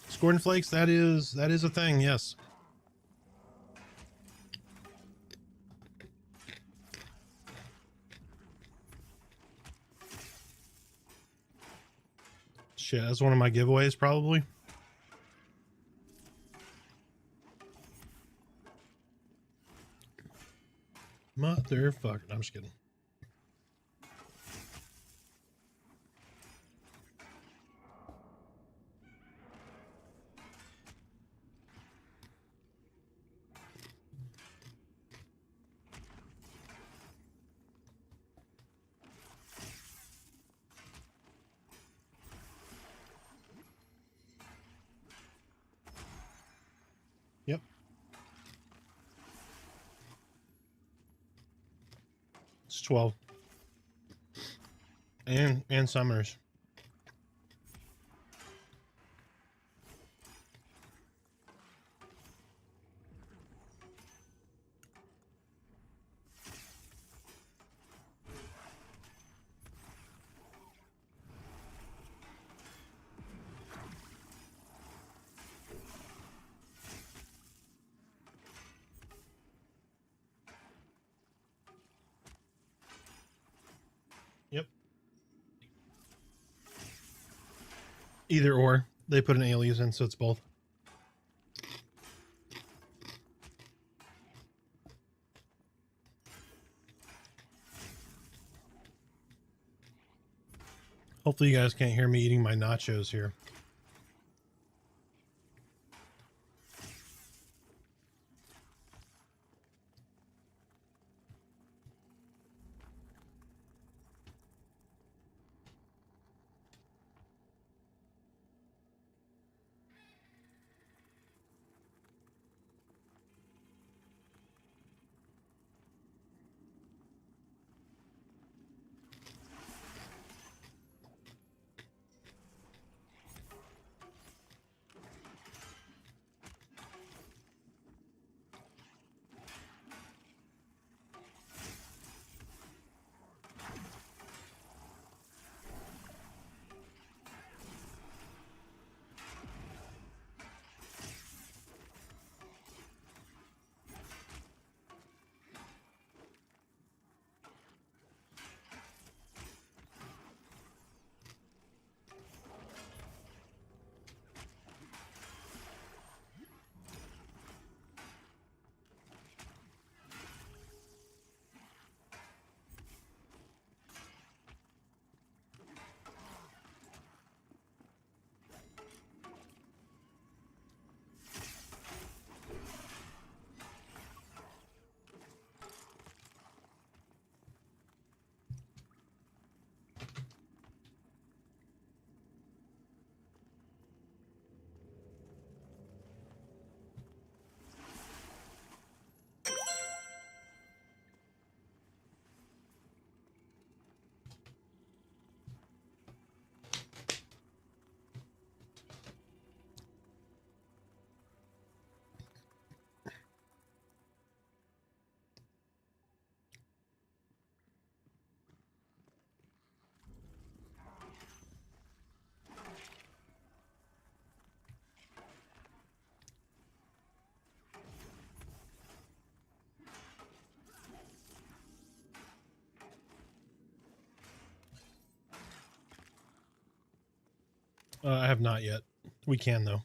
S2: Scorn flakes, that is a thing, yes. Shit, that's one of my giveaways, probably. Motherfucker. I'm just kidding. Yep. It's 12. And summoners. Yep. Either or. They put an alias in, so it's both. Hopefully you guys can't hear me eating my nachos here. I have not yet. We can though.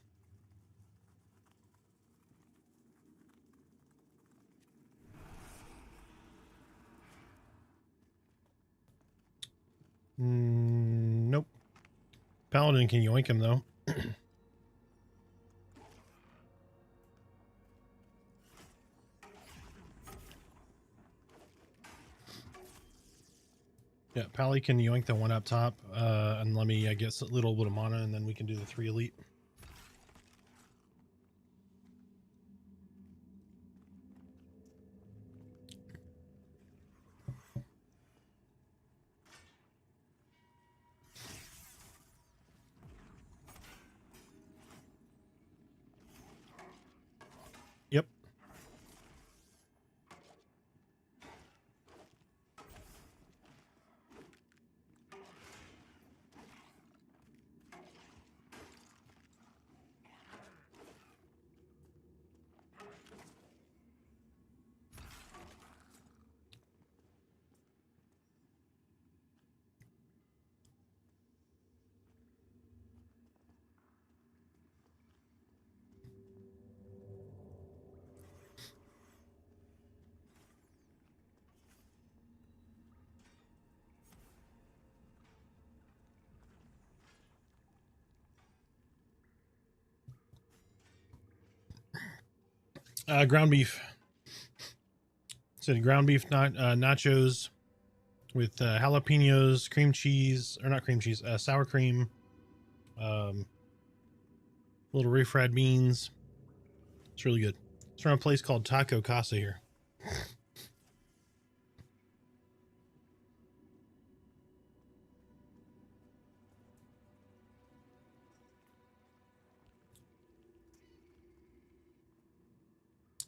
S2: Nope. Paladin can yoink him though. Yeah, Pally can yoink the one up top, and let me get a little bit of mana, and then we can do the 3 elite. Yep. Ground beef. So ground beef, nachos with jalapenos, cream cheese, or not cream cheese, sour cream, little refried beans. It's really good. It's from a place called Taco Casa here.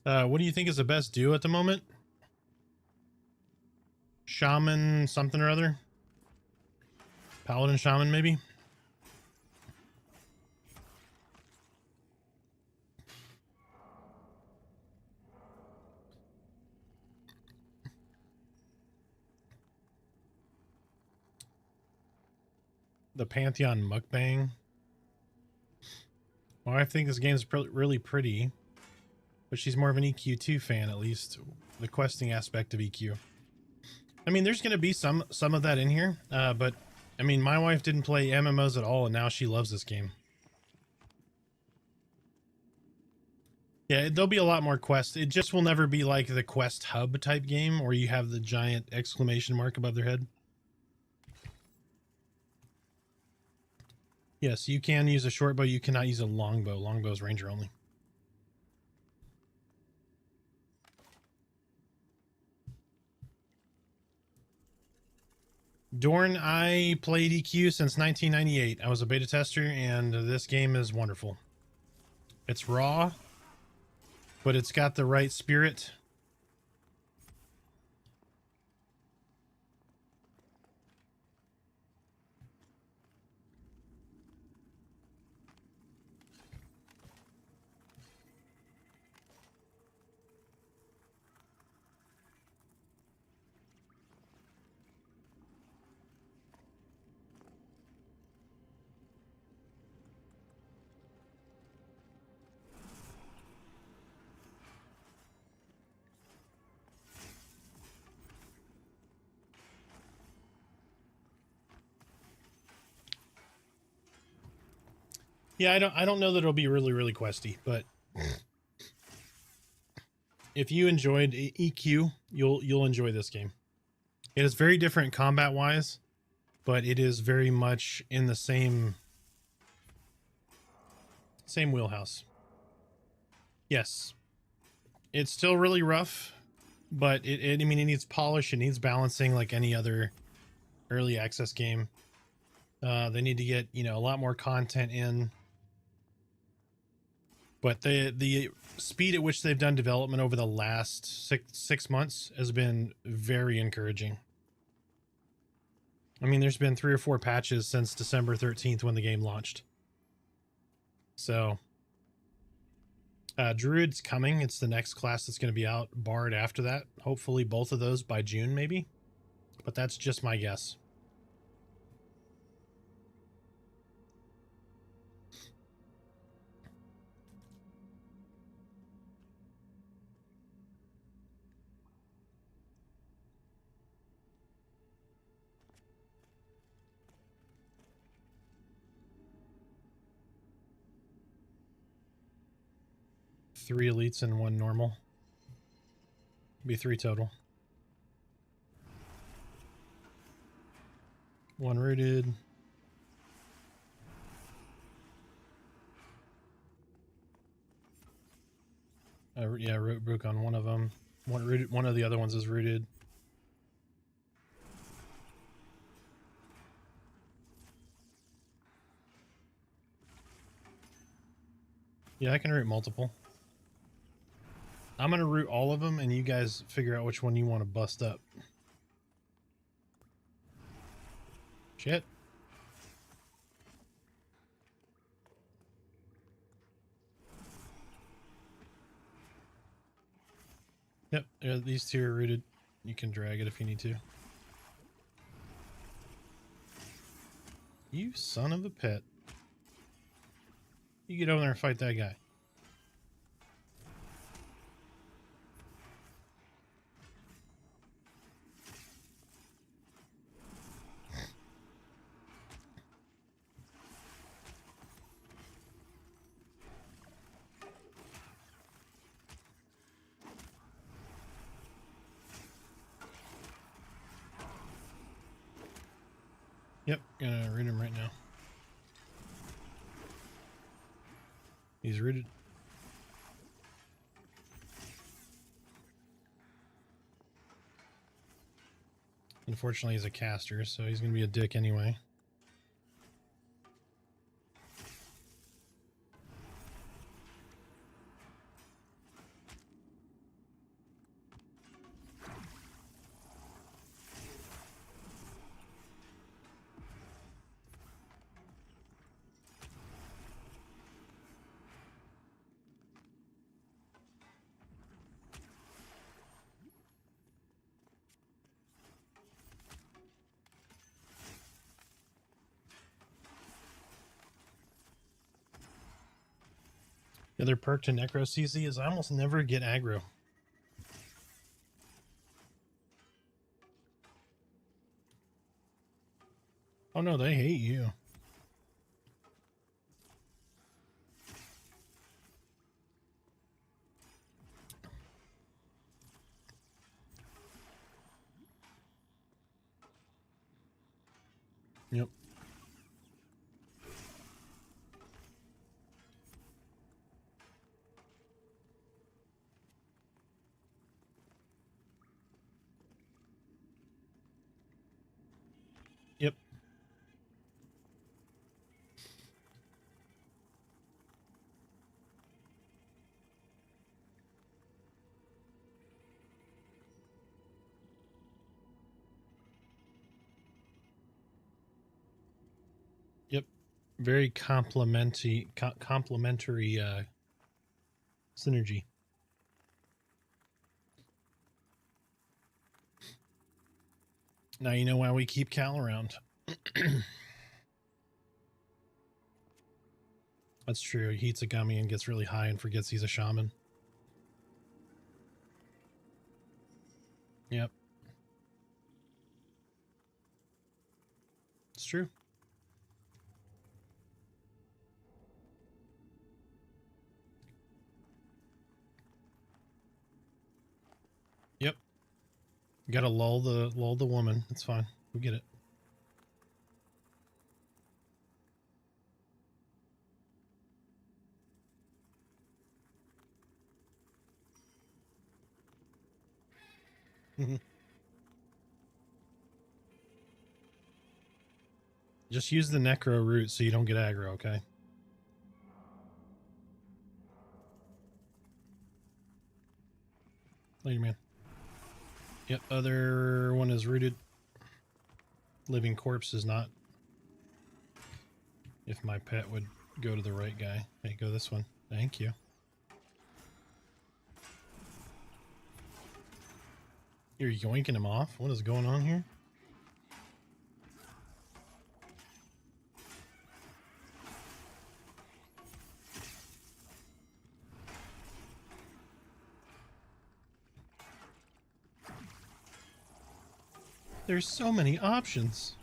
S2: What do you think is the best duo at the moment? Shaman something or other? Paladin Shaman maybe? The Pantheon mukbang. Well, I think this game is really pretty, but she's more of an EQ2 fan, at least the questing aspect of EQ. I mean, there's going to be some of that in here, but I mean, my wife didn't play MMOs at all, and now she loves this game. Yeah, there'll be a lot more quests. It just will never be like the quest hub type game where you have the giant exclamation mark above their head. Yes, you can use a short bow. You cannot use a longbow. Longbow's ranger only. Dorn, I played EQ since 1998. I was a beta tester, and this game is wonderful. It's raw, but it's got the right spirit. Yeah, I don't know that it'll be really questy, but if you enjoyed EQ, you'll enjoy this game. It is very different combat wise, but it is very much in the same wheelhouse. Yes, it's still really rough, but I mean, it needs polish, it needs balancing like any other early access game. They need to get, you know, a lot more content in. But the speed at which they've done development over the last six months has been very encouraging. I mean, there's been 3 or 4 patches since December 13th when the game launched. So, Druid's coming. It's the next class that's going to be out. Bard after that. Hopefully both of those by June, maybe. But that's just my guess. 3 elites and 1 normal. Be 3 total. 1 rooted. Yeah, root broke on one of them. One rooted. One of the other ones is rooted. Yeah, I can root multiple. I'm gonna root all of them, and you guys figure out which one you want to bust up. Shit. Yep, yeah, these 2 are rooted. You can drag it if you need to. You son of a pet. You get over there and fight that guy. Yep, gonna root him right now. He's rooted. Unfortunately, he's a caster, so he's gonna be a dick anyway. The other perk to Necro CC is I almost never get aggro. Oh no, they hate you. Yep. Yep. Yep. Very complementary synergy. Now you know why we keep Cal around. That's true. He eats a gummy and gets really high and forgets he's a shaman. Yep. It's true. Yep. You gotta lull the woman. It's fine. We get it. Just use the necro root so you don't get aggro, okay? Later, man. Yep, other one is rooted. Living corpse is not. If my pet would go to the right guy. Hey, go this one. Thank you. You're yoinking him off? What is going on here? There's so many options.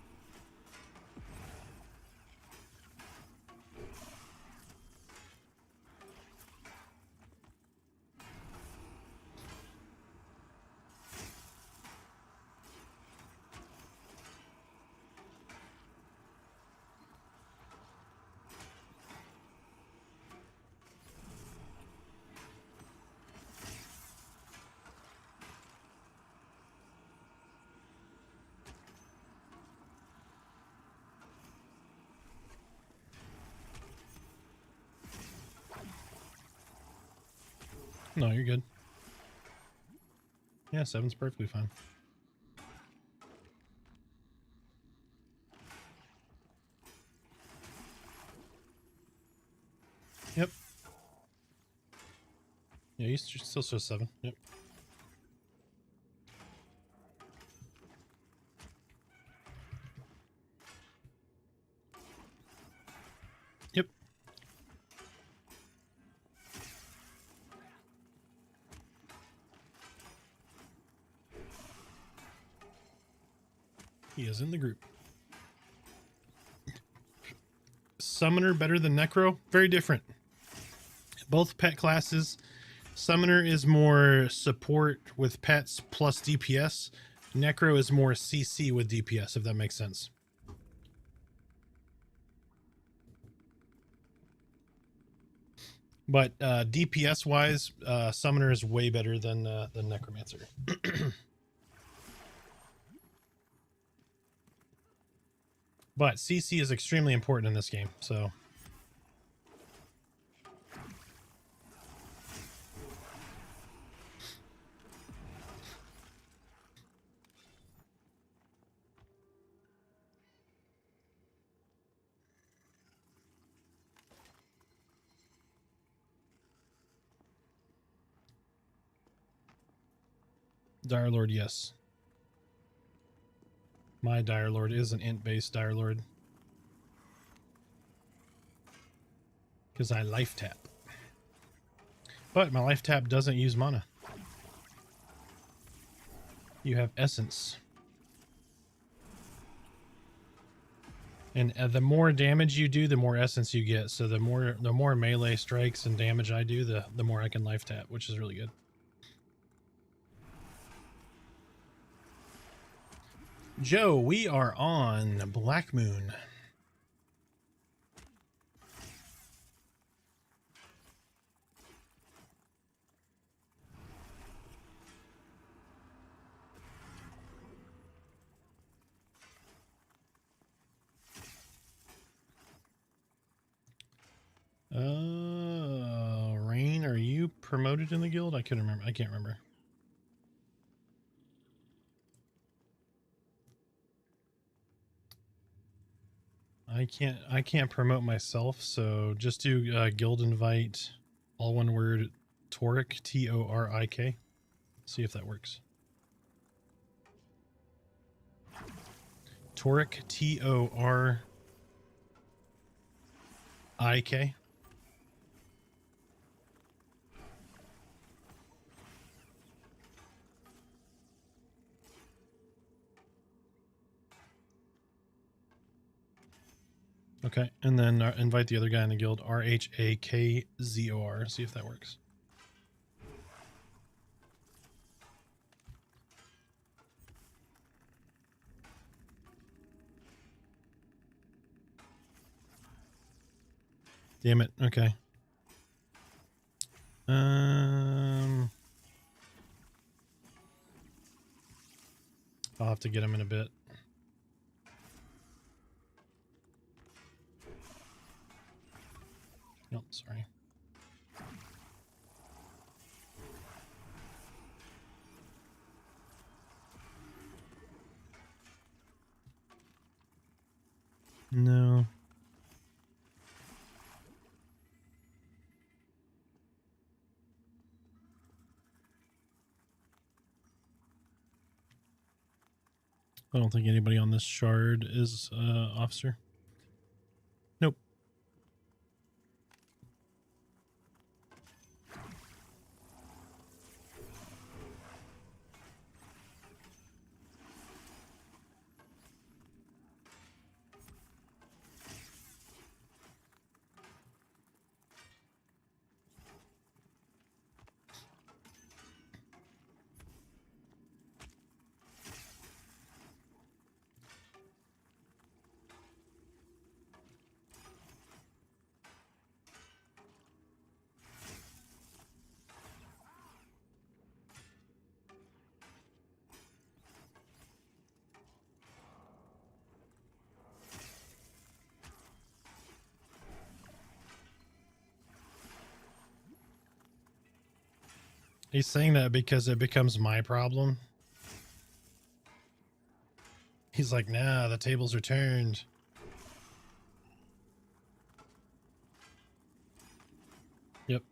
S2: No, you're good. Yeah, 7's perfectly fine. Yep. Yeah, you still show 7. Yep. Yep. He is in the group. Summoner better than Necro? Very different. Both pet classes. Summoner is more support with pets plus DPS. Necro is more CC with DPS, if that makes sense. But DPS wise, Summoner is way better than Necromancer. But CC is extremely important in this game, so. Dire Lord, yes. My Dire Lord is an int-based Dire Lord. Because I life tap. But my life tap doesn't use mana. You have essence. And the more damage you do, the more essence you get. So the more melee strikes and damage I do, the more I can life tap, which is really good. Joe, we are on Black Moon. Rain, are you promoted in the guild? I couldn't remember. I can't remember. I can't promote myself, so just do guild invite, all one word, Torik, T-O-R-I-K. See if that works. Torik, T-O-R-I-K. Okay, and then invite the other guy in the guild, R-H-A-K-Z-O-R. See if that works. Damn it. Okay. I'll have to get him in a bit. Nope, sorry. No. I don't think anybody on this shard is officer. Nope. He's saying that because it becomes my problem. He's like, nah, the tables are turned. Yep.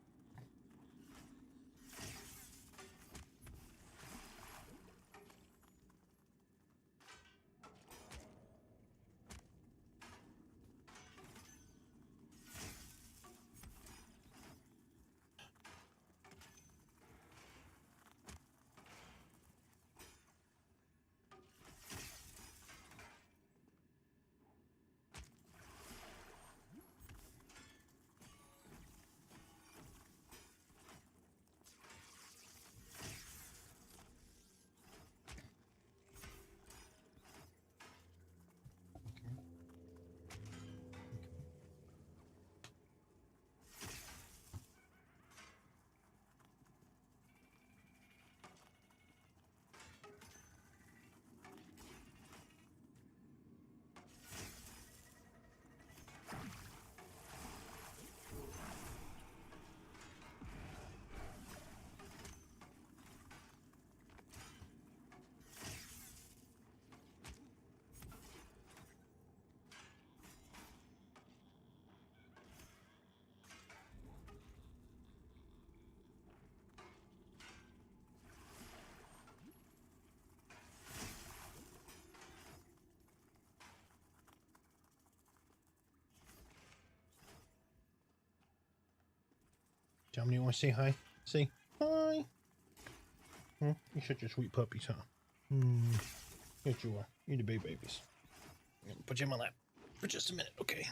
S2: Dominic, you want to say hi? Say hi. Huh? You're such a sweet puppies, huh? Yes, you are. You're the big babies. I'm gonna put you in my lap for just a minute, okay?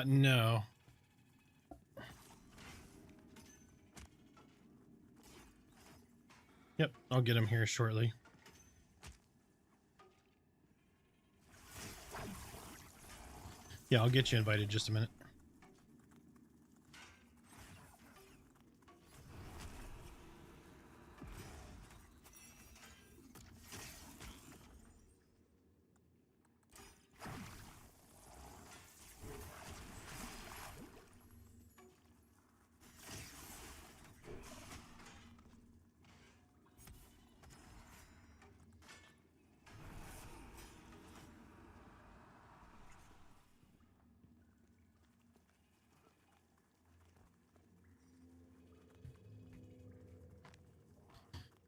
S2: No. Yep, I'll get him here shortly. Yeah, I'll get you invited just a minute.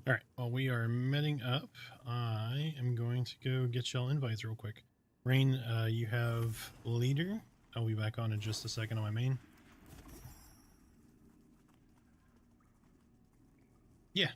S2: All right, while we are meeting up, I am going to go get y'all invites real quick. Rain, you have leader. I'll be back on in just a second on my main. Yeah.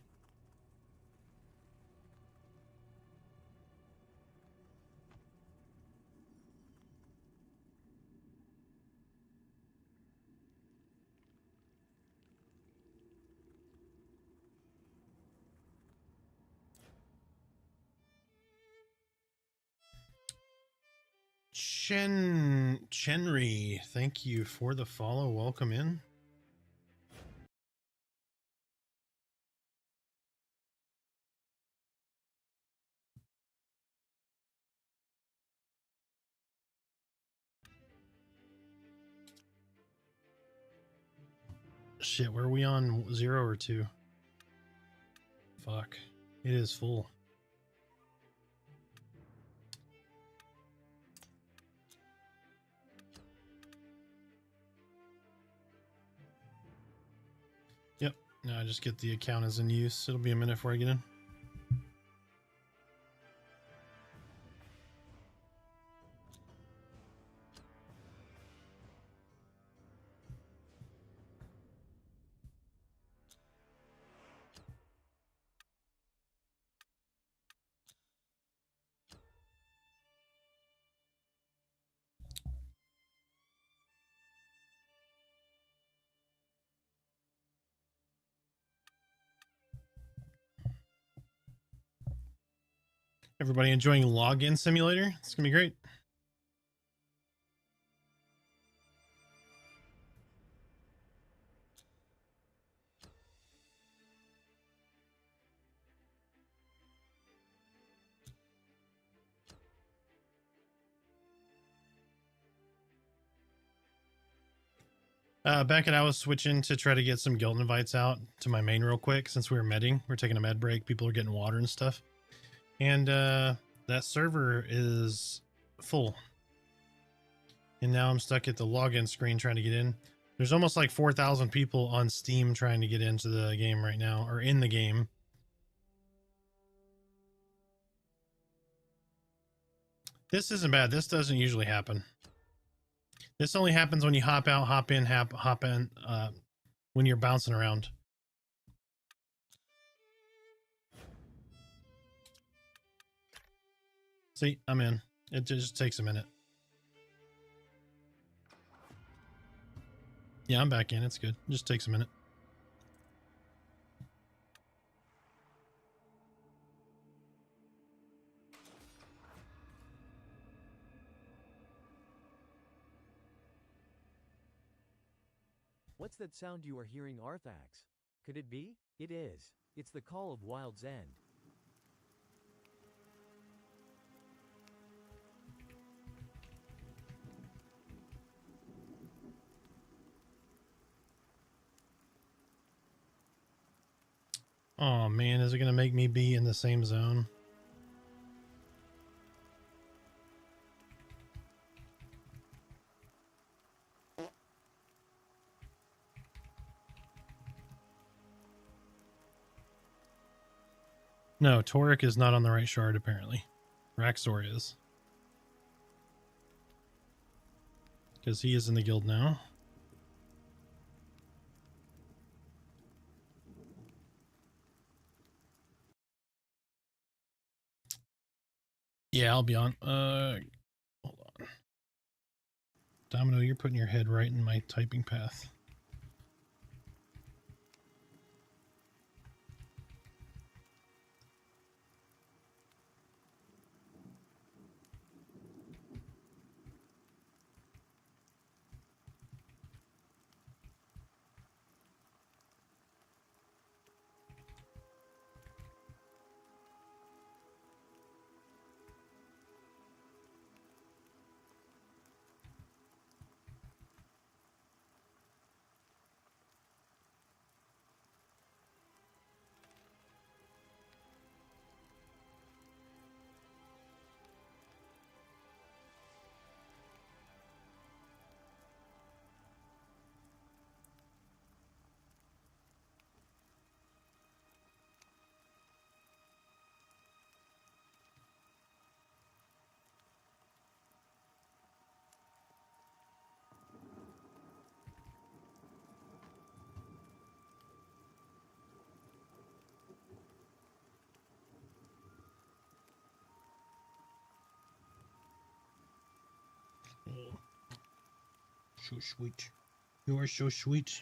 S2: Chenry, thank you for the follow. Welcome in. Shit, were we on 0 or 2? Fuck. It is full. Yep, No, just get the account as in use. It'll be a minute before I get in. Everybody enjoying Login Simulator? It's gonna be great. Beckett, I was switching to try to get some guild invites out to my main real quick since we were medding. We're taking a med break. People are getting water and stuff. And that server is full. And now I'm stuck at the login screen trying to get in. There's almost like 4,000 people on Steam trying to get into the game right now, or in the game. This isn't bad. This doesn't usually happen. This only happens when you hop out, hop in, hop in, when you're bouncing around. See, I'm in. It just takes a minute. Yeah, I'm back in. It's good. It just takes a minute.
S3: What's that sound you are hearing, Arthax? Could it be? It is. It's the call of Wild's End.
S2: Oh man, is it gonna make me be in the same zone? No, Toric is not on the right shard apparently. Raxor is. Because he is in the guild now. Yeah, I'll be on. Hold on. Domino, you're putting your head right in my typing path. Oh, so sweet. You are so sweet.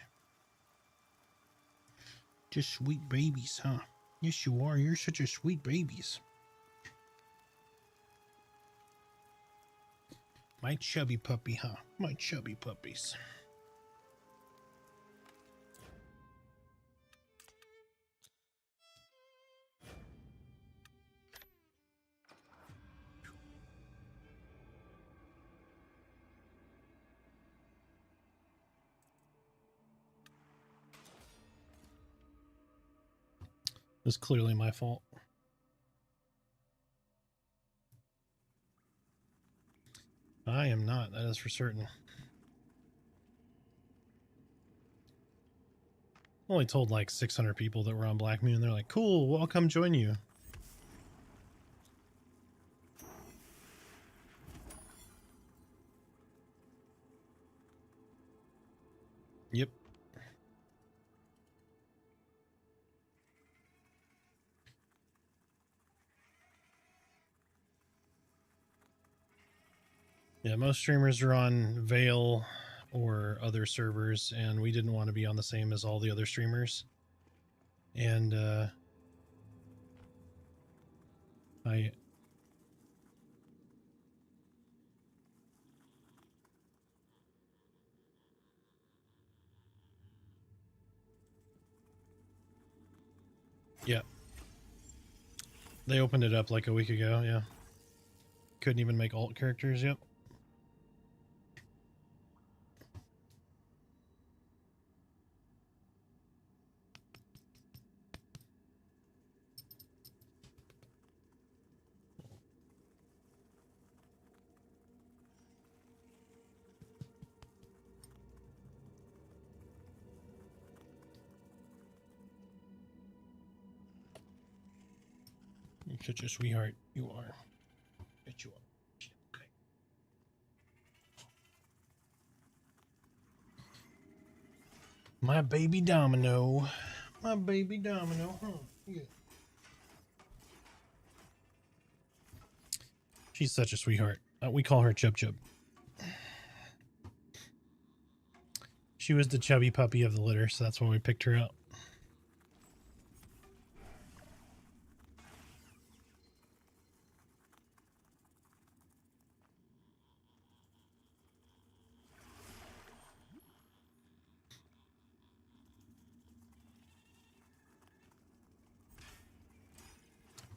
S2: Just sweet babies, huh? Yes, you are. You're such a sweet babies. My chubby puppy, huh? My chubby puppies. It's clearly my fault. I am not, that is for certain. Only told like 600 people that were on Black Moon. They're like, cool, well, I'll come join you. Yep. Yeah, most streamers are on Veil or other servers, and we didn't want to be on the same as all the other streamers. And yeah, they opened it up like a week ago. Yeah, couldn't even make alt characters. Yep. You're such a sweetheart. You are. Bet you are. Okay. My baby domino. My baby domino. Huh? Yeah. She's such a sweetheart. We call her Chub Chub. She was the chubby puppy of the litter, so that's why we picked her out.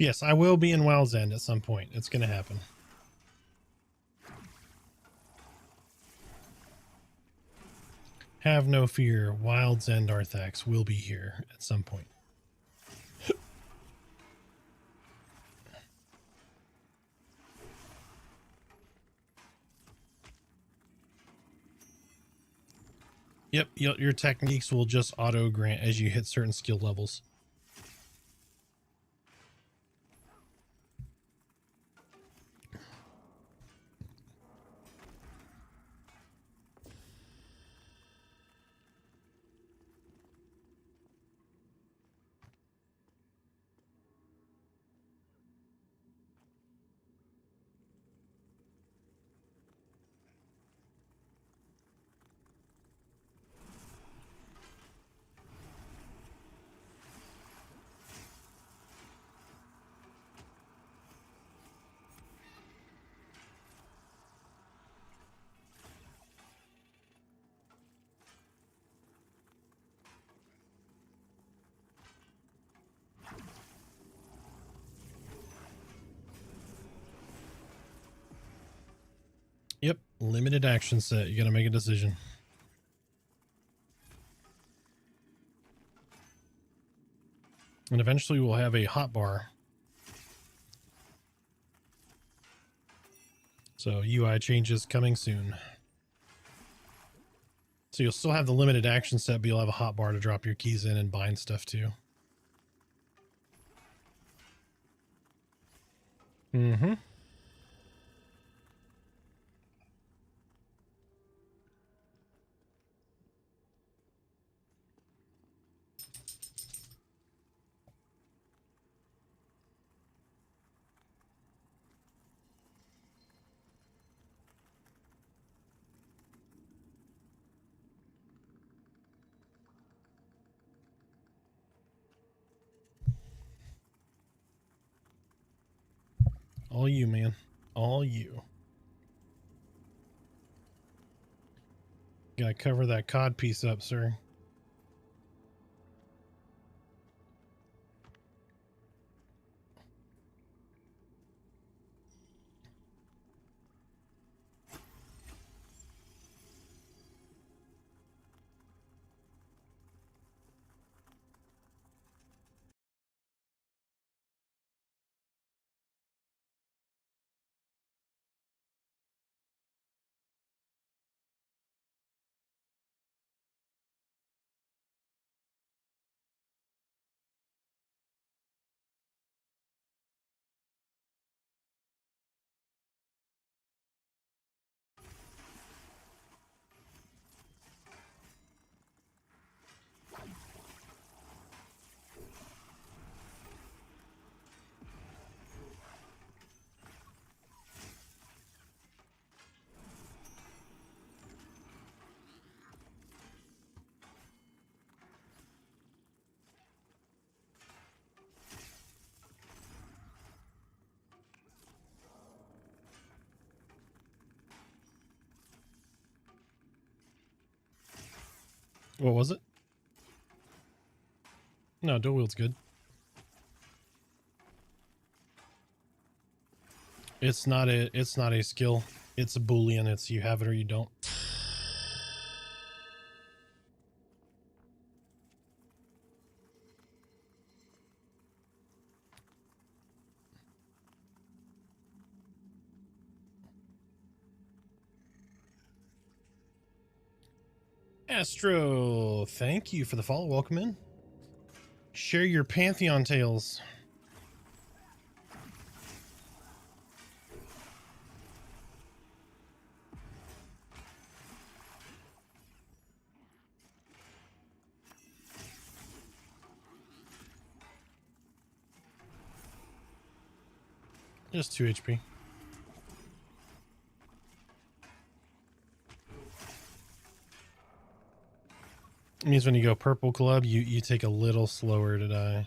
S2: Yes, I will be in Wild's End at some point. It's going to happen. Have no fear. Wild's End Arthax will be here at some point. Yep, your techniques will just auto grant as you hit certain skill levels. Yep, limited action set. You got to make a decision. And eventually we'll have a hotbar. So UI changes coming soon. So you'll still have the limited action set, but you'll have a hotbar to drop your keys in and bind stuff to. Mm-hmm. All you, man. All you. Gotta cover that cod piece up, sir. What was it? No, dual wield's good. It's not a skill. It's a Boolean. It's you have it or you don't. Astro, thank you for the follow. Welcome in. Share your Pantheon tales. Just 2 HP. It means when you go purple club, you take a little slower to die.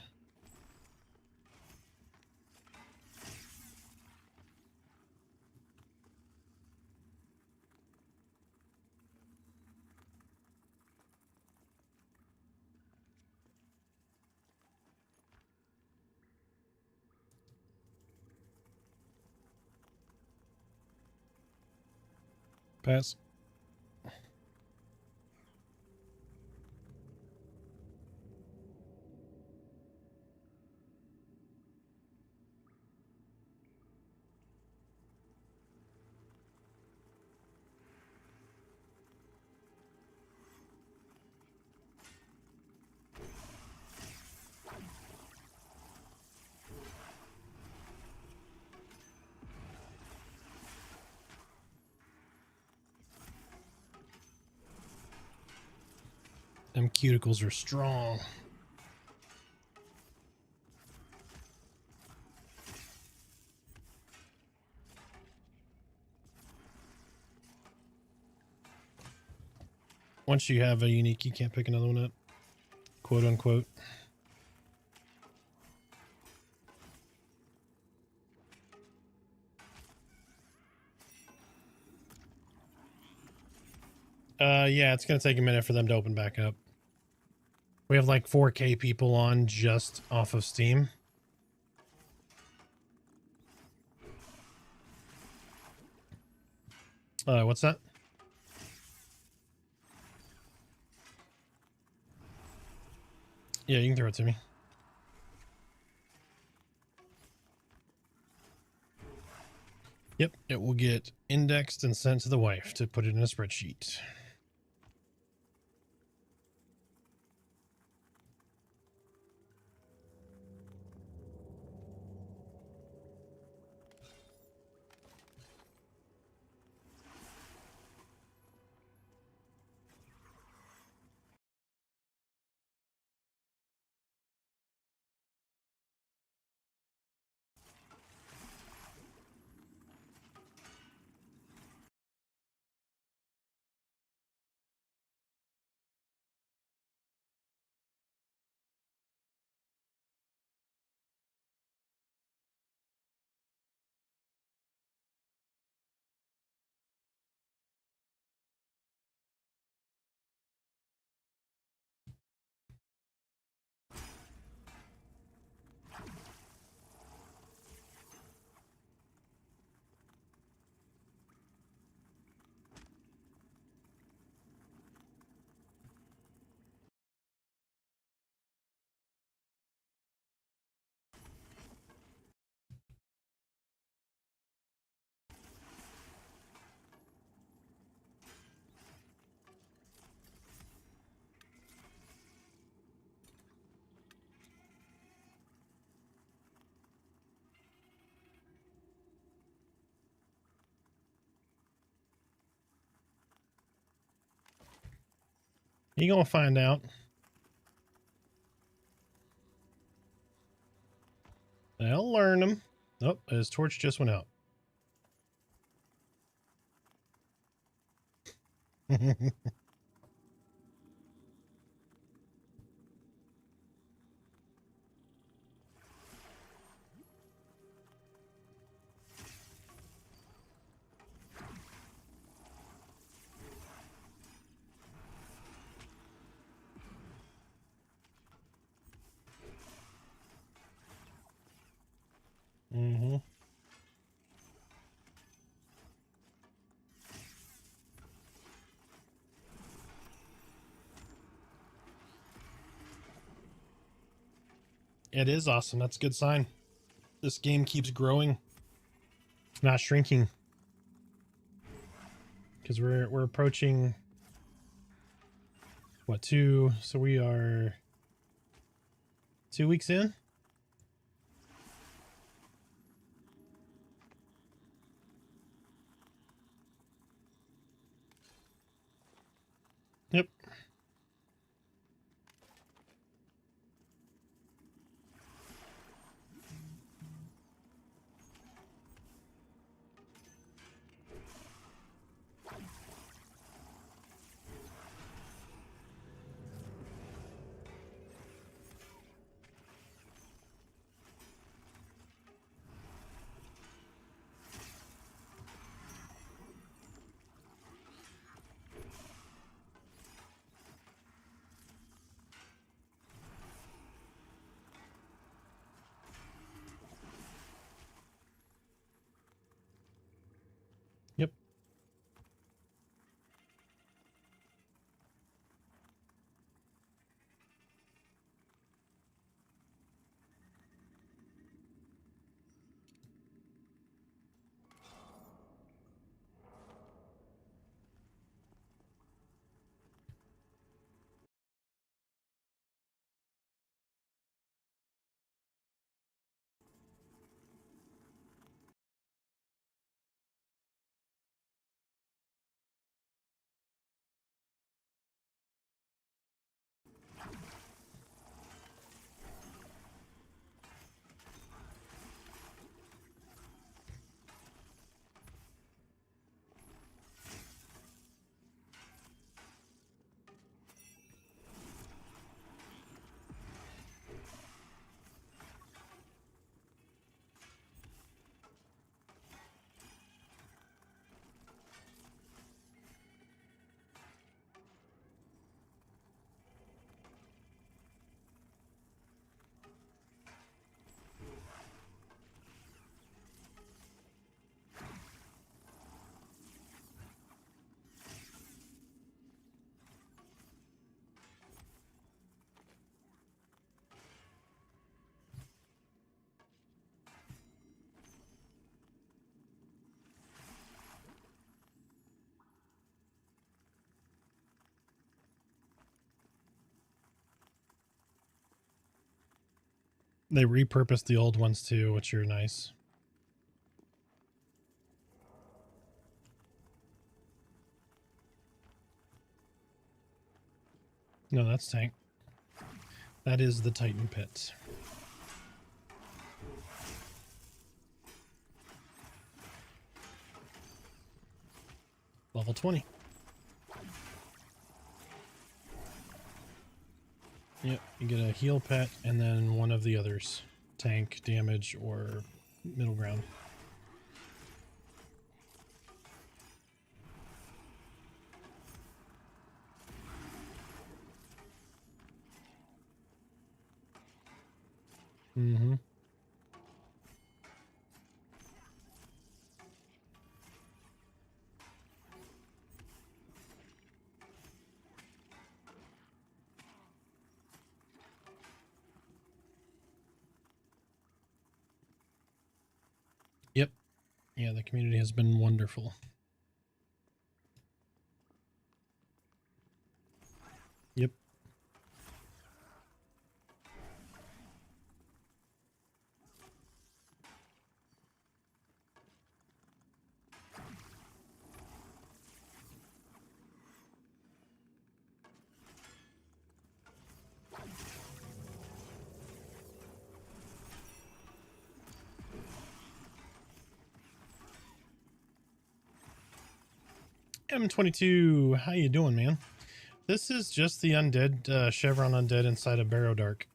S2: Pass. Them cuticles are strong. Once you have a unique, you can't pick another one up. Quote unquote. Yeah, it's gonna take a minute for them to open back up. We have like 4K people on just off of Steam. What's that? Yeah, you can throw it to me. Yep, it will get indexed and sent to the wife to put it in a spreadsheet. You gonna find out. They'll learn them. Oh, his torch just went out. Mm-hmm. It is awesome. That's a good sign. This game keeps growing, not shrinking. Because we're approaching what, 2? So we are 2 weeks in. Yep. Yep. They repurposed the old ones too, which are nice. No, that's tank. That is the Titan pit. Level 20. Yep, you get a heal pet and then one of the others. Tank, damage, or middle ground. Mm-hmm. Yep. Yeah, the community has been wonderful. Yep. M22, how you doing, man? This is just the undead, Chevron undead inside of Barrow Dark.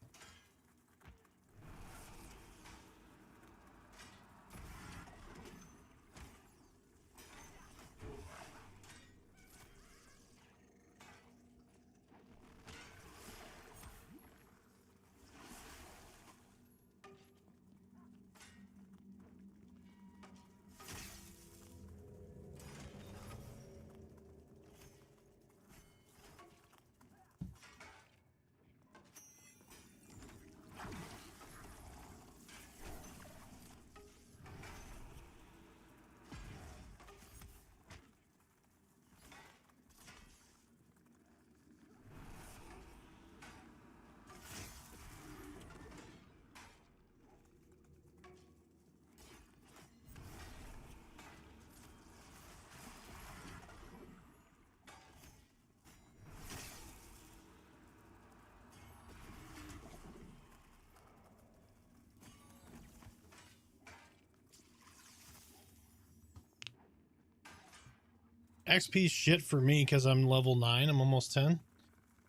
S2: XP shit for me because I'm level 9. I'm almost 10.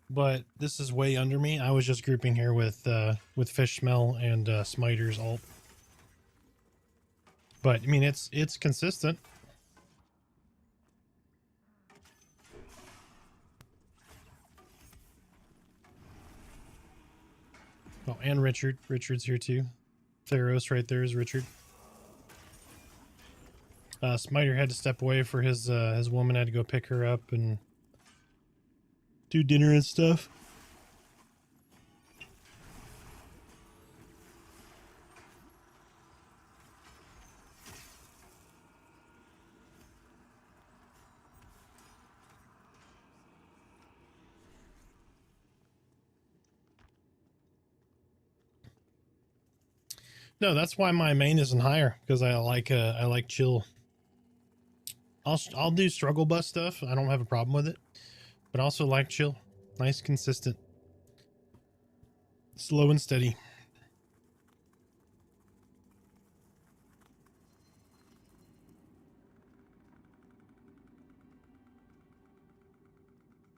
S2: But this is way under me. I was just grouping here with Fish Smell and Smiter's ult. But, I mean, it's consistent. Oh, and Richard. Richard's here too. Theros right there is Richard. Smiter had to step away for his woman. Had to go pick her up and do dinner and stuff. No, that's why my main isn't higher, because I like chill. I'll do struggle bus stuff. I don't have a problem with it, but also like chill, nice, consistent, slow and steady.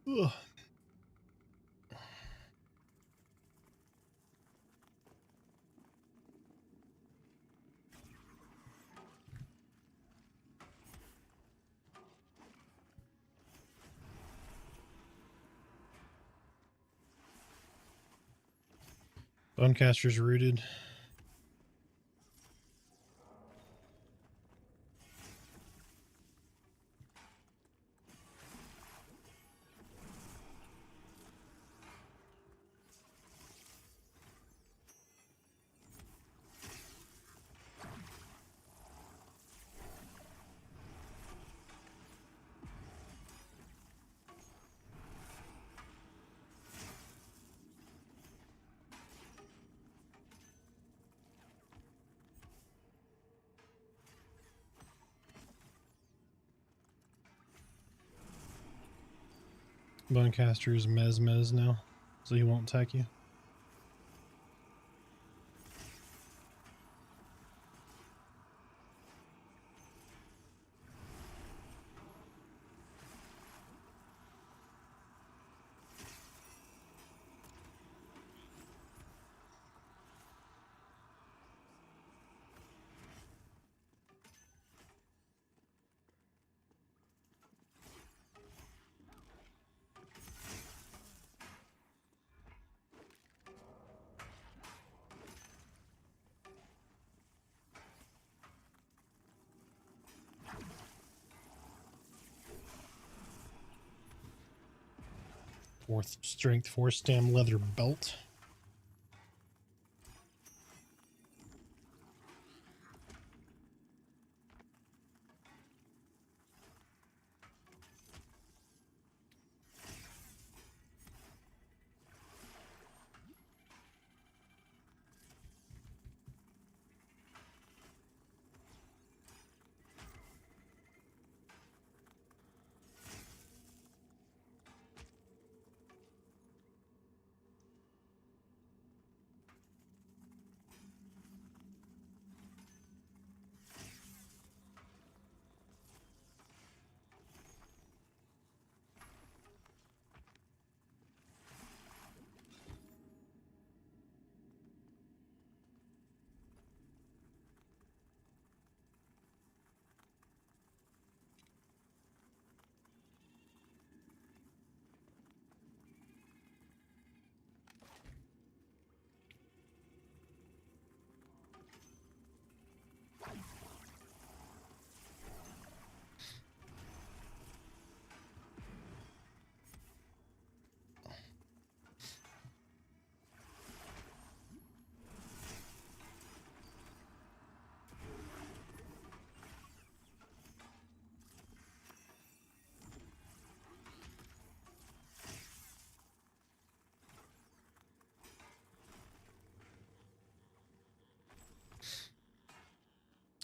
S2: Ugh. Bonecaster's rooted. Bonecaster is mez now, so he won't attack you. Fourth strength, 4 stem leather belt.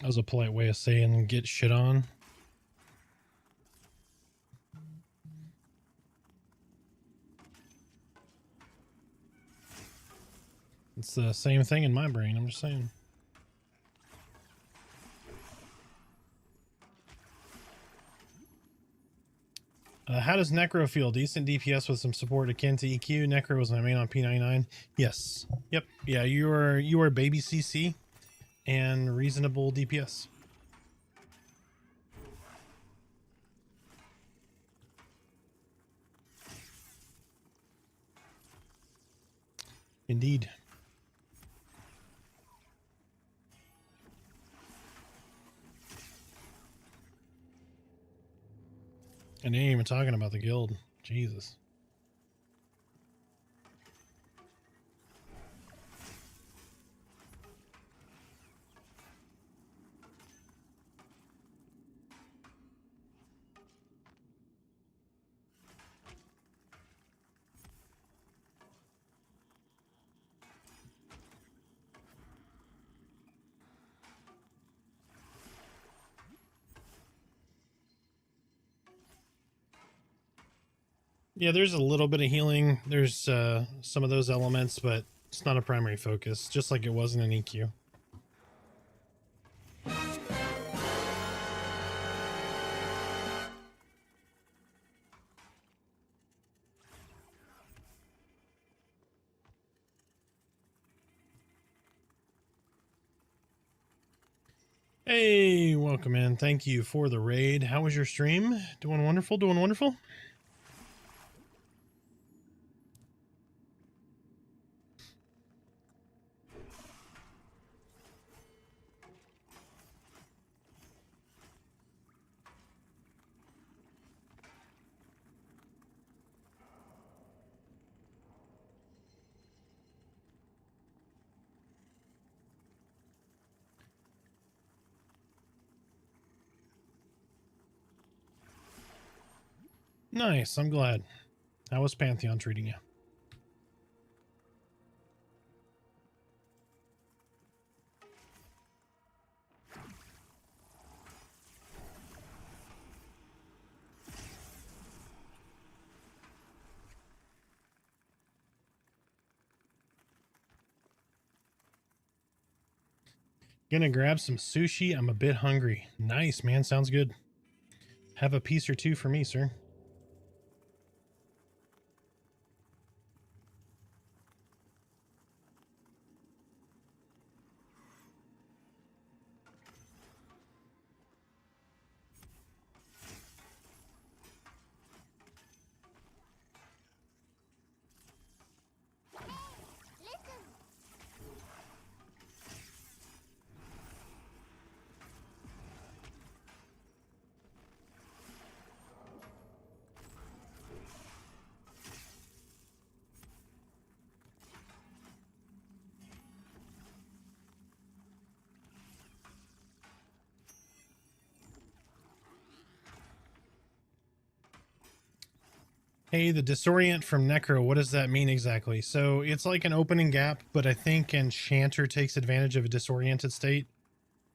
S2: That was a polite way of saying get shit on. It's the same thing in my brain, I'm just saying. How does Necro feel? Decent DPS with some support akin to EQ. Necro was my main on P99. Yes. Yep. Yeah, you are baby CC and reasonable DPS. Indeed. And they ain't even talking about the guild. Jesus. Yeah, there's a little bit of healing. There's some of those elements, but it's not a primary focus, just like it wasn't in EQ. Hey, welcome in. Thank you for the raid. How was your stream? Doing wonderful, doing wonderful. Nice, I'm glad. How was Pantheon treating you? Gonna grab some sushi. I'm a bit hungry. Nice, man. Sounds good. Have a piece or two for me, sir. Hey, the disorient from Necro, what does that mean exactly? So it's like an opening gap, but I think Enchanter takes advantage of a disoriented state.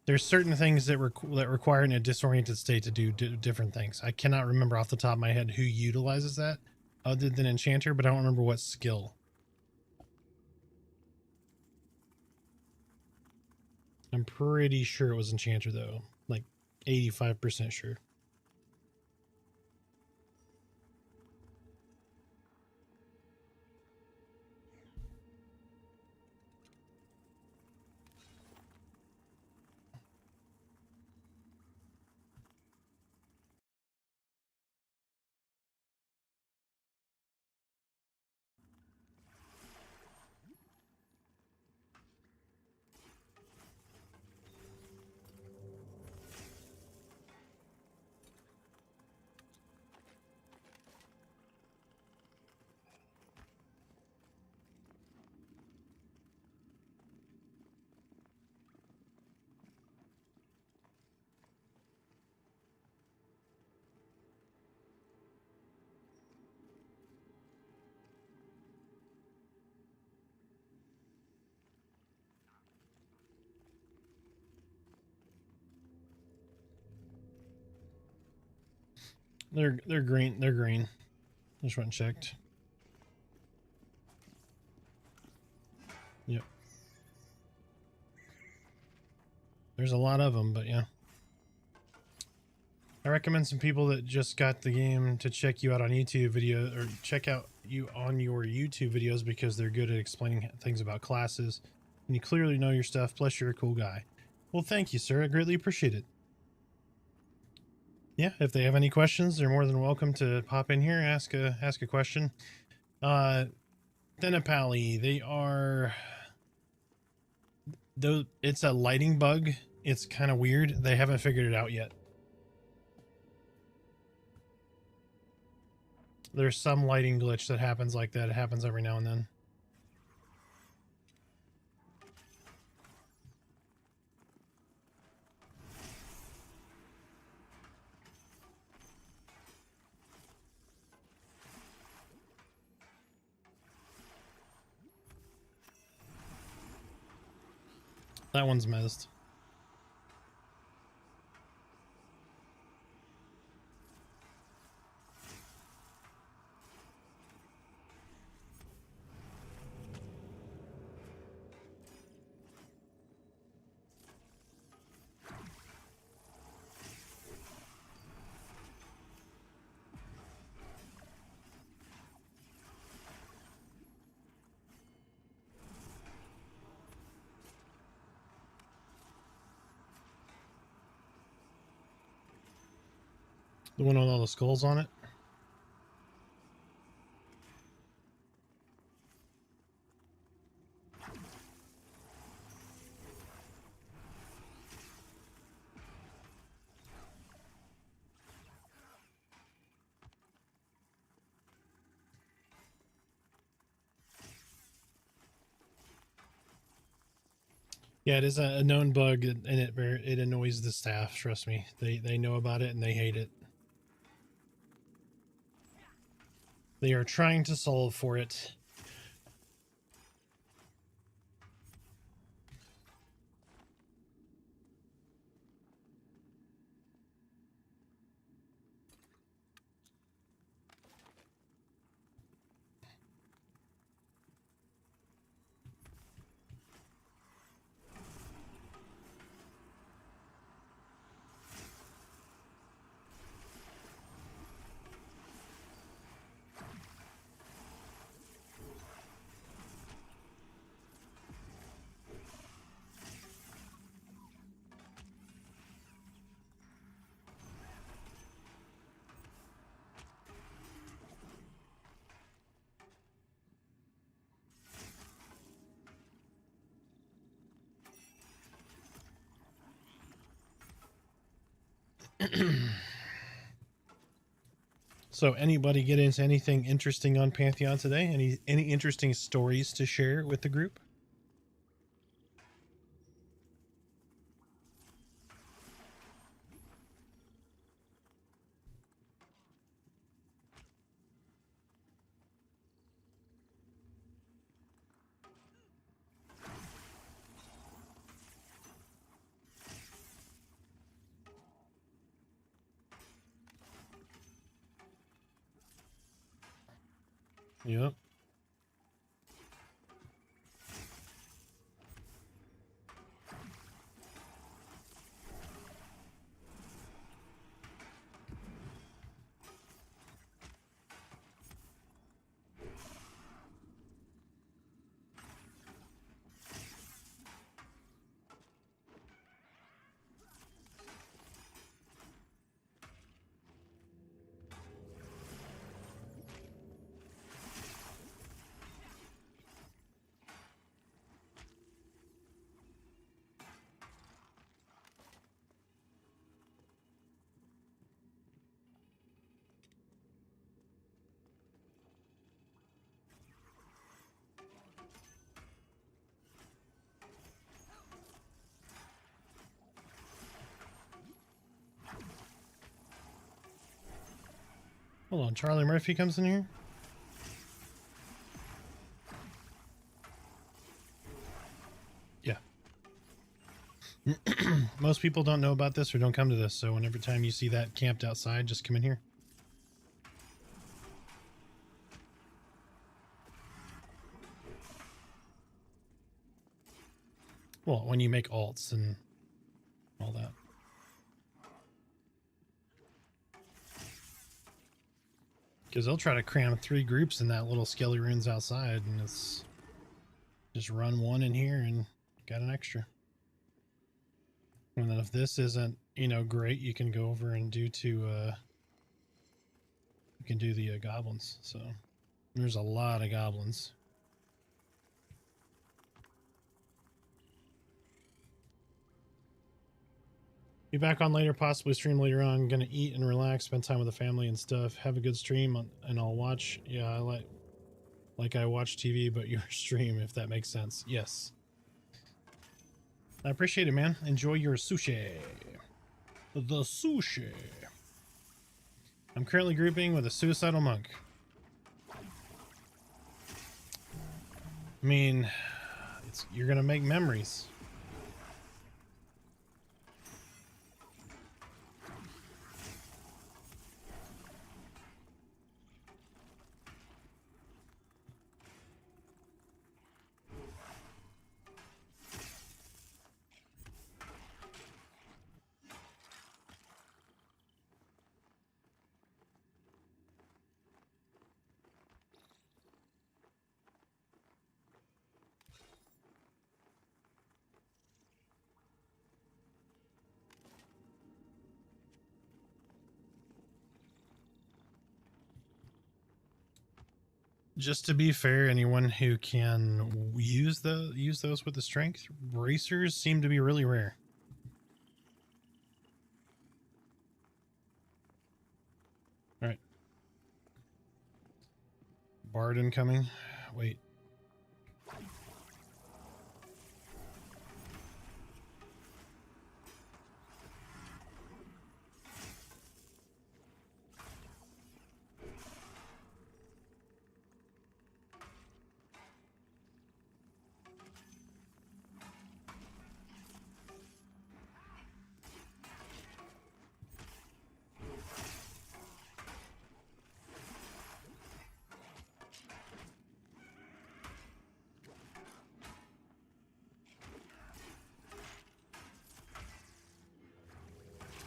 S2: There's certain things that require in a disoriented state to do different things. I cannot remember off the top of my head who utilizes that other than Enchanter, but I don't remember what skill. I'm pretty sure it was Enchanter though, like 85% sure. They're green. They're green. Just went and checked. Yep. There's a lot of them, but yeah. I recommend some people that just got the game to check you out on YouTube video, or check out you on your YouTube videos, because they're good at explaining things about classes, and you clearly know your stuff. Plus, you're a cool guy. Well, thank you, sir. I greatly appreciate it. Yeah, if they have any questions, they're more than welcome to pop in here, ask a question. Thenapali, they are, though it's a lighting bug. It's kind of weird. They haven't figured it out yet. There's some lighting glitch that happens like that. It happens every now and then. That one's missed. The one with all the skulls on it. Yeah, it is a known bug, and it annoys the staff. Trust me, they know about it and they hate it. They are trying to solve for it. So anybody get into anything interesting on Pantheon today? Any interesting stories to share with the group? Yep. Hold on, Charlie Murphy comes in here. Yeah. Most people don't know about this or don't come to this, so whenever time you see that camped outside, just come in here. Well, when you make alts and all that. Because they'll try to cram 3 groups in that little skelly runes outside, and it's just run 1 in here and got an extra. And then if this isn't, you know, great, you can go over and do you can do the goblins. So there's a lot of goblins. Be back on later, possibly stream later on. I'm gonna eat and relax, spend time with the family and stuff. Have a good stream, and I'll watch. Yeah, I like I watch TV, but your stream, if that makes sense. Yes. I appreciate it, man. Enjoy your sushi. The sushi. I'm currently grouping with a suicidal monk. I mean, you're gonna make memories. Just to be fair, anyone who can use those with the strength bracers seem to be really rare. All right. Bard incoming. Wait.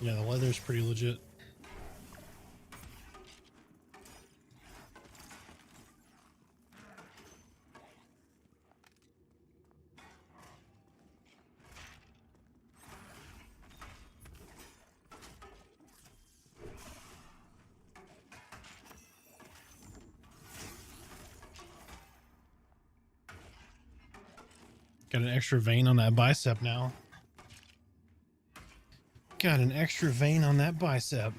S2: Yeah, the leather's pretty legit. Got an extra vein on that bicep now. Got an extra vein on that bicep.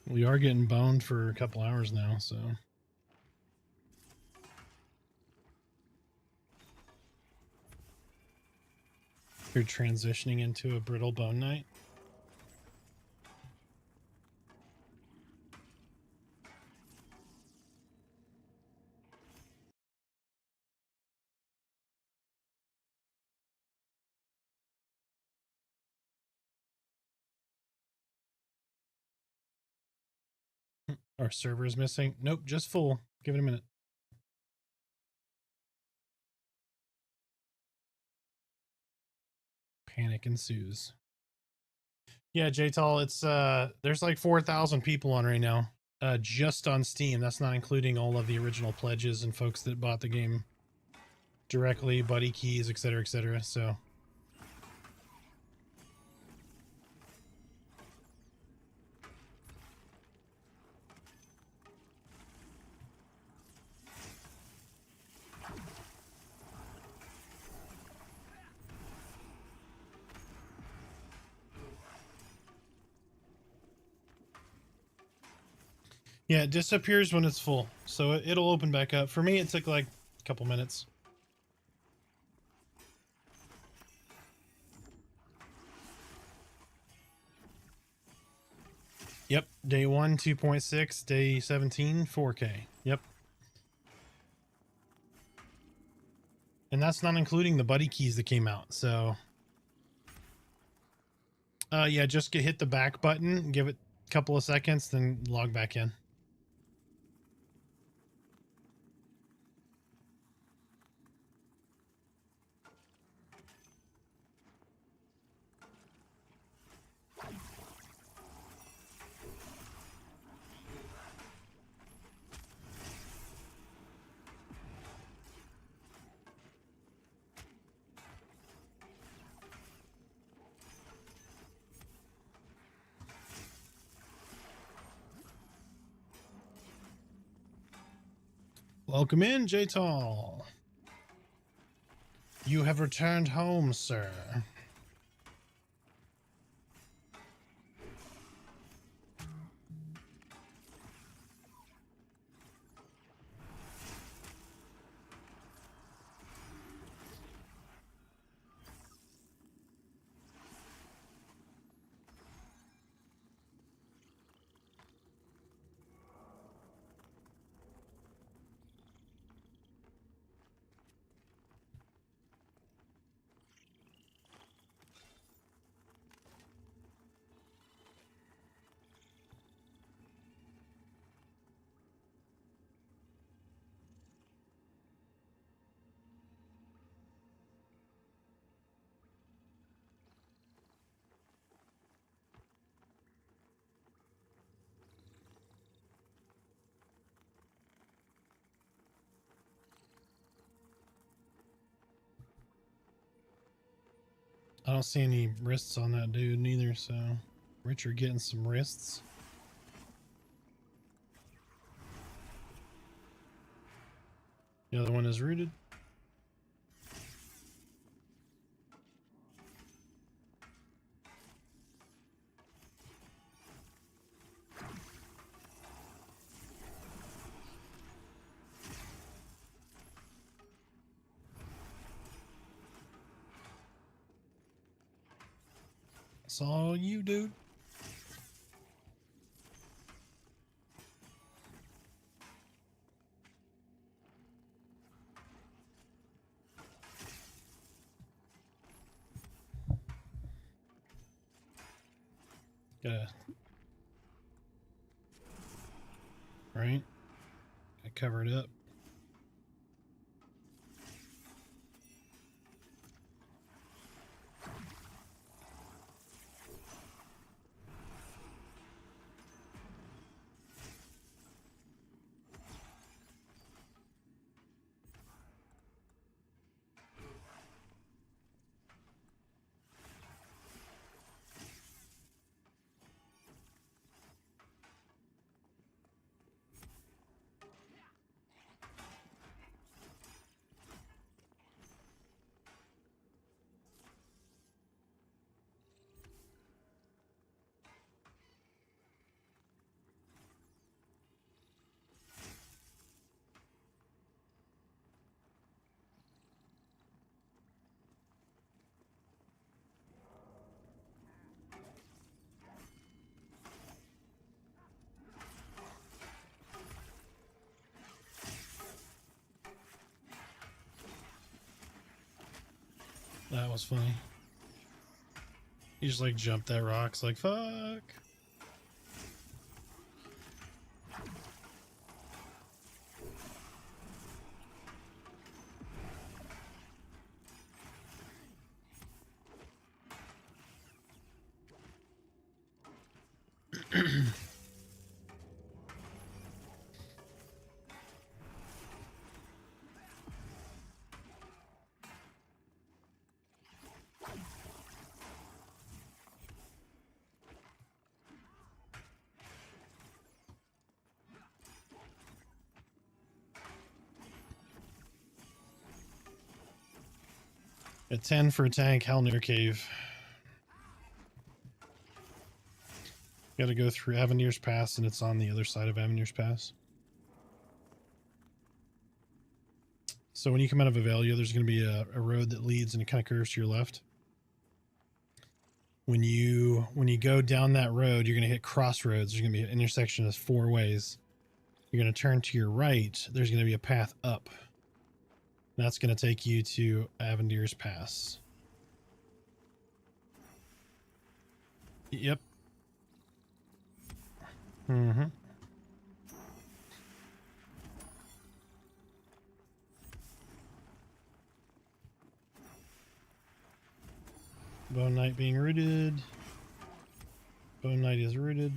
S2: We are getting boned for a couple hours now, so. You're transitioning into a brittle bone night. Our server is missing. Nope, just full. Give it a minute. Panic ensues. Yeah, JTall, it's there's like 4,000 people on right now. Just on Steam. That's not including all of the original pledges and folks that bought the game directly, buddy keys, etc., etc. So yeah, it disappears when it's full. So it'll open back up. For me, it took like a couple minutes. Yep, day 1, 2.6, day 17, 4K. Yep. And that's not including the buddy keys that came out, so... yeah, just hit the back button, give it a couple of seconds, then log back in. Welcome in, J-Tall. You have returned home, sir. I don't see any wrists on that dude neither, so Richard getting some wrists. The other one is rooted. That's all you, dude. Gotta... Right? Gotta cover it up. That was funny. He just like jumped that rock. It's like, fuck. At 10 for a tank, Hellnir Cave. Got to go through Avenir's Pass, and it's on the other side of Avenir's Pass. So when you come out of Avelia, there's going to be a road that leads and it kind of curves to your left. When you go down that road, you're going to hit crossroads. There's going to be an intersection that's 4 ways. You're going to turn to your right. There's going to be a path up. That's going to take you to Avenir's Pass. Yep. Mm-hmm. Bone Knight being rooted. Bone Knight is rooted.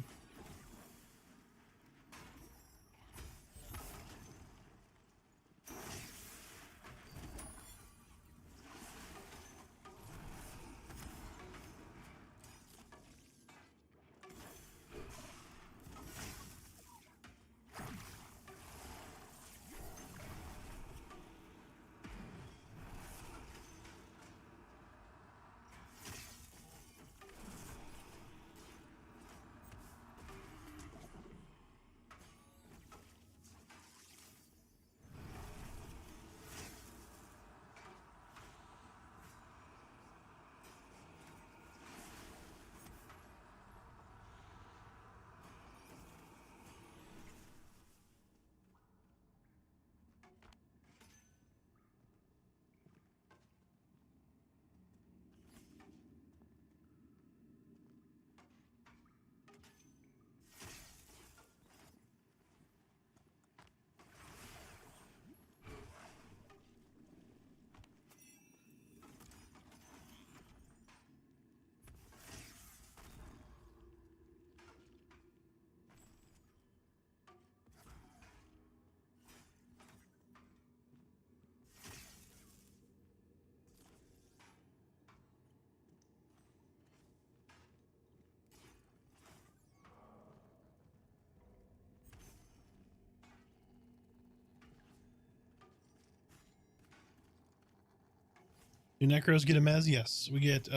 S2: Do Necros get a Mez? Yes. We get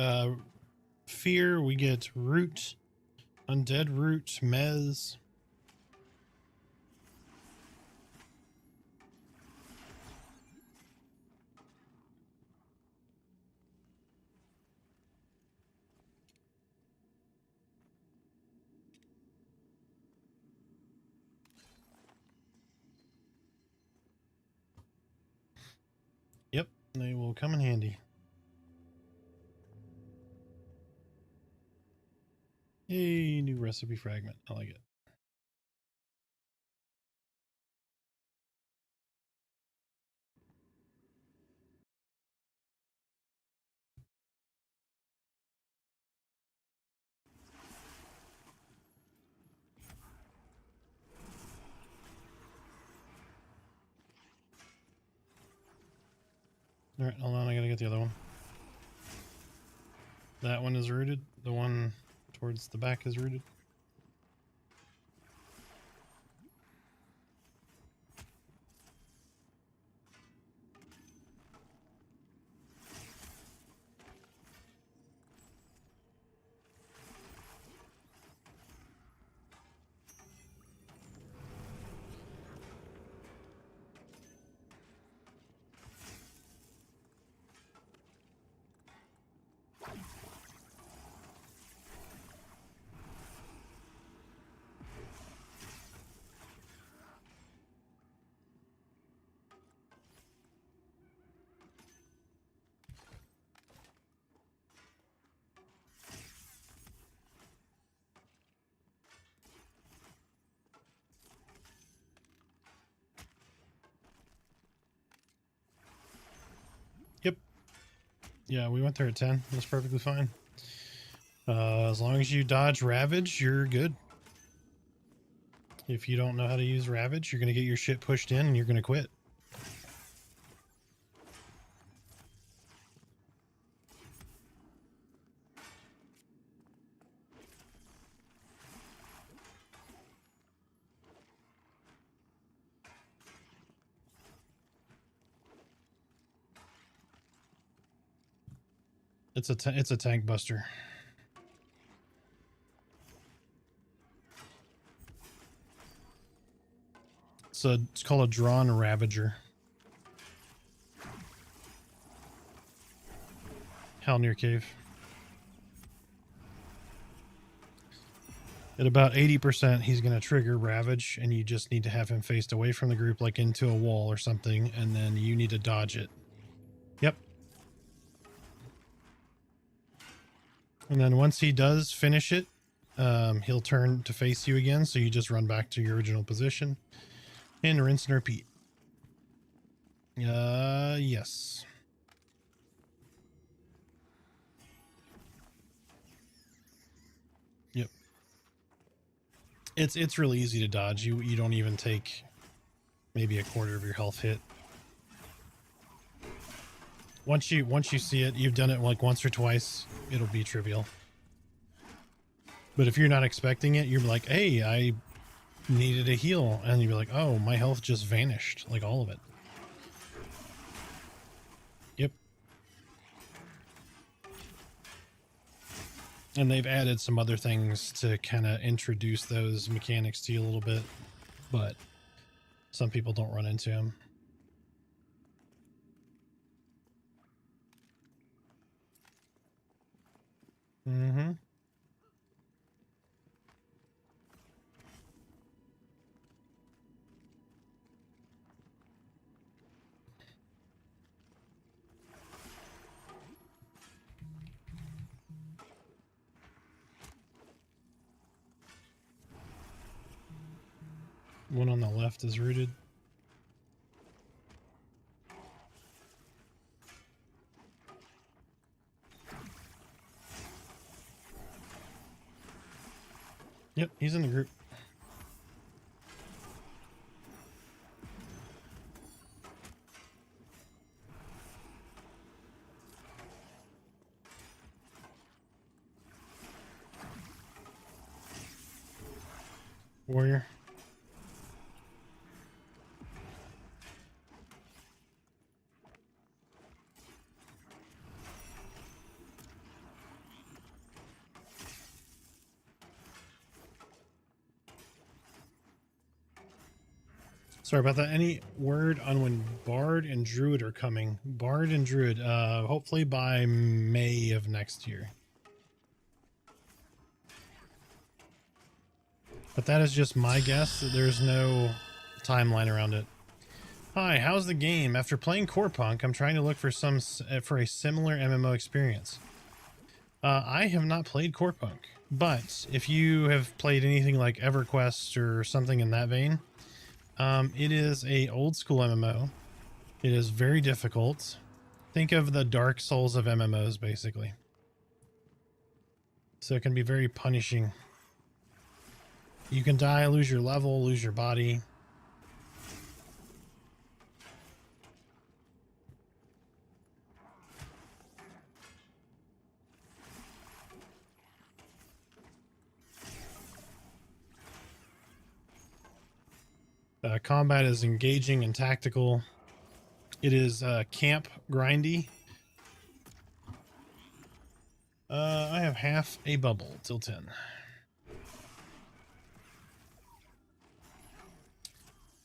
S2: Fear, we get Root, Undead Root, Mez. Yep, they will come in handy. Yay, new recipe fragment. I like it. All right, hold on. I gotta get the other one. That one is rooted. The one towards the back is rooted. Yep. Yeah, we went there at 10. That's perfectly fine. As long as you dodge Ravage, you're good. If you don't know how to use Ravage, you're going to get your shit pushed in and you're going to quit. It's a tank buster. It's called a drawn Ravager. Hell near cave. At about 80%, he's going to trigger Ravage, and you just need to have him faced away from the group, like into a wall or something, and then you need to dodge it. Yep. And then once he does finish it, he'll turn to face you again, so you just run back to your original position and rinse and repeat. Yes. Yep. It's really easy to dodge. You don't even take maybe a quarter of your health hit. Once you see it, you've done it like once or twice, it'll be trivial. But if you're not expecting it, you're like, hey, I needed a heal. And you're like, oh, my health just vanished. Like all of it. Yep. And they've added some other things to kind of introduce those mechanics to you a little bit. But some people don't run into them. Mm-hmm. One on the left is rooted. Yep, he's in the group. Warrior. Sorry about that. Any word on when Bard and Druid are coming? Bard and Druid, hopefully by May of next year. But that is just my guess. There's no timeline around it. Hi, how's the game? After playing Core Punk, I'm trying to look for a similar MMO experience. I have not played Core Punk, but if you have played anything like EverQuest or something in that vein, it is a old school MMO. It is very difficult. Think of the Dark Souls of MMOs, basically. So it can be very punishing. You can die, lose your level, lose your body. Combat is engaging and tactical. It is camp grindy. I have half a bubble till 10.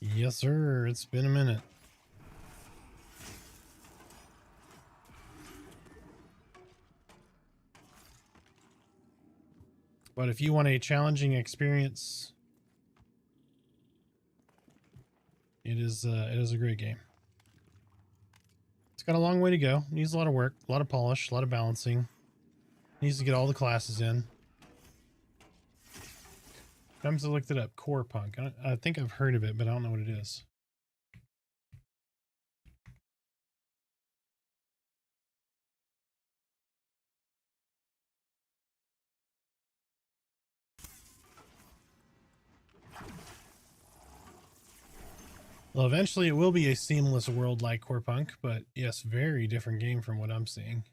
S2: Yes, sir. It's been a minute. But if you want a challenging experience, it is a great game. It's got a long way to go. Needs a lot of work, a lot of polish, a lot of balancing. Needs to get all the classes in. I'm just looked it up. Core Punk. I think I've heard of it, but I don't know what it is. Well, eventually it will be a seamless world like Core Punk, but yes, very different game from what I'm seeing.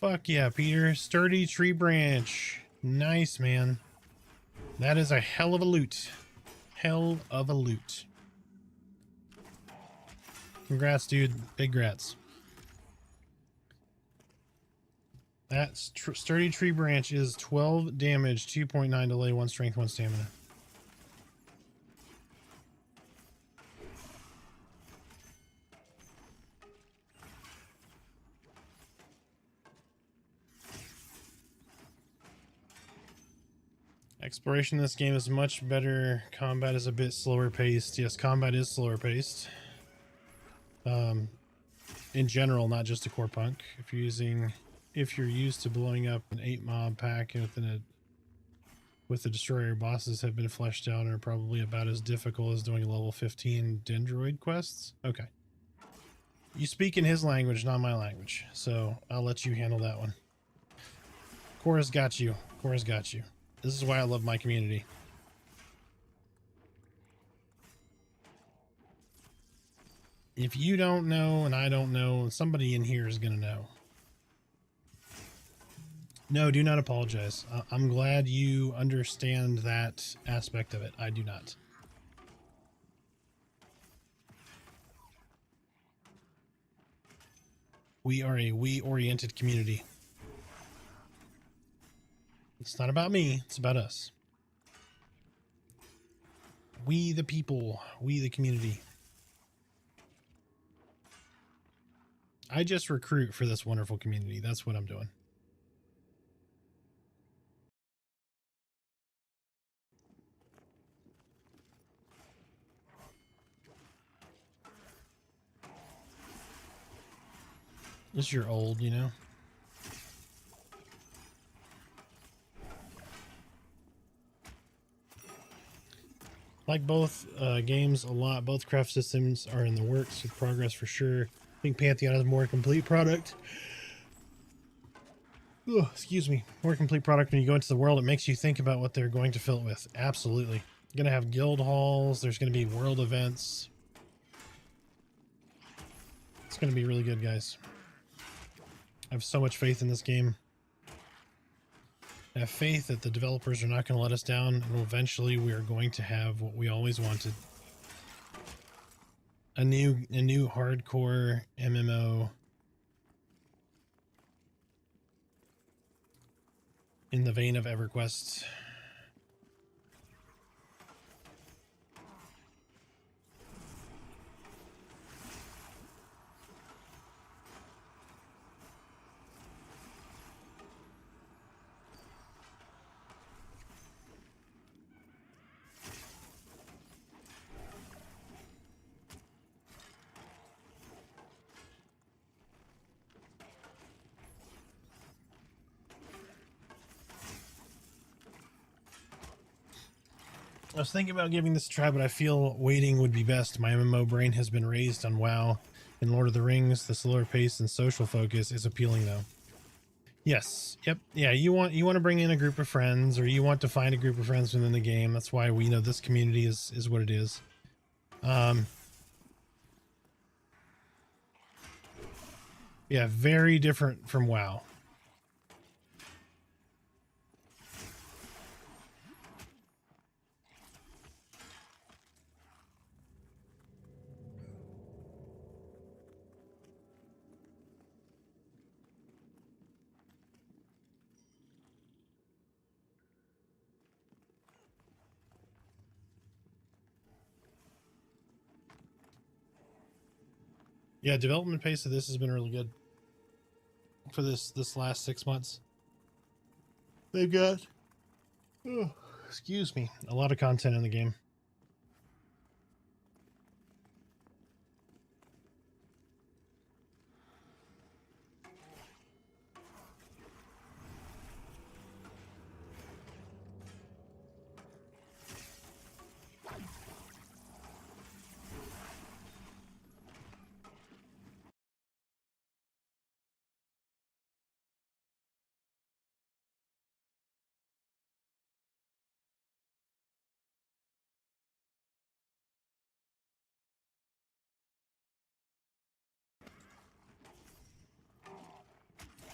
S2: Fuck yeah, Peter. Sturdy tree branch. Nice, man. That is a hell of a loot. Hell of a loot. Congrats, dude. Big grats. That sturdy tree branch is 12 damage, 2.9 delay, 1 strength, 1 stamina. Exploration in this game is much better. Combat is a bit slower paced. Yes, combat is slower paced. In general, not just a Core Punk. If you're used to blowing up an 8 mob pack with the destroyer, bosses have been fleshed out and are probably about as difficult as doing level 15 Dendroid quests. Okay. You speak in his language, not my language, so I'll let you handle that one. Cora's got you. Cora's got you. This is why I love my community. If you don't know and I don't know, somebody in here is going to know. No, do not apologize. I'm glad you understand that aspect of it. I do not. We are a we-oriented community. It's not about me. It's about us. We the people. We the community. I just recruit for this wonderful community. That's what I'm doing. This you're old, you know. Like both games a lot. Both craft systems are in the works with progress for sure. I think Pantheon has a more complete product. Oh, excuse me. More complete product when you go into the world. It makes you think about what they're going to fill it with. Absolutely. You're going to have guild halls. There's going to be world events. It's going to be really good, guys. I have so much faith in this game. I have faith that the developers are not going to let us down, and eventually we are going to have what we always wanted. A new hardcore MMO in the vein of EverQuest. I was thinking about giving this a try, but I feel waiting would be best. My MMO brain has been raised on WoW. In Lord of the Rings, the slower pace and social focus is appealing, though. Yes. Yep. Yeah. You want to bring in a group of friends, or you want to find a group of friends within the game. That's why we know this community is what it is. Yeah. Very different from WoW. Yeah, development pace of this has been really good for this last 6 months. They've got, oh, excuse me, a lot of content in the game.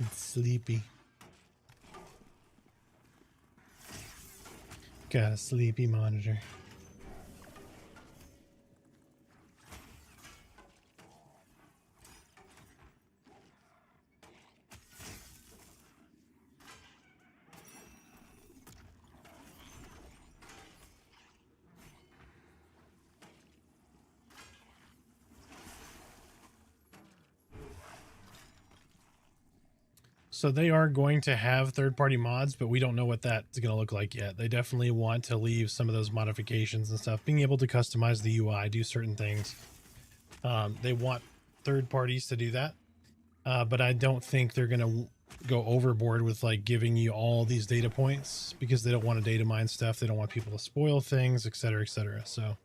S2: It's sleepy. Got a sleepy monitor. So they are going to have third-party mods, but we don't know what that's going to look like yet. They definitely want to leave some of those modifications and stuff, being able to customize the UI, do certain things. They want third parties to do that, but I don't think they're going to go overboard with like giving you all these data points because they don't want to data mine stuff. They don't want people to spoil things, etc., etc. So.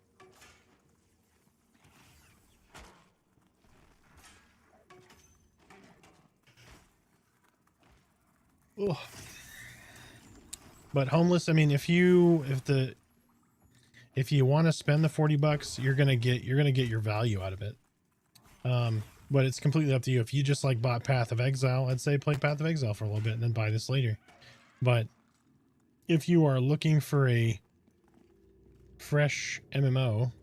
S2: Ugh. But homeless, I mean, if you want to spend the $40, you're gonna get your value out of it. But it's completely up to you. If you just like bought Path of Exile, I'd say play Path of Exile for a little bit and then buy this later. But if you are looking for a fresh MMO,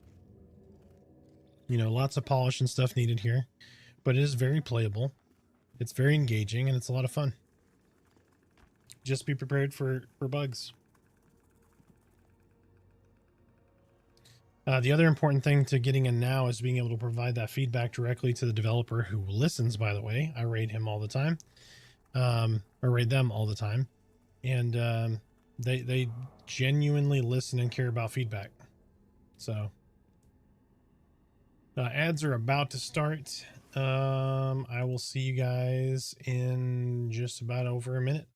S2: you know, lots of polish and stuff needed here, but it is very playable. It's very engaging and it's a lot of fun. Just be prepared for bugs. The other important thing to getting in now is being able to provide that feedback directly to the developer who listens, by the way. I raid him all the time. Or raid them all the time. And they genuinely listen and care about feedback. So ads are about to start. I will see you guys in just about over a minute.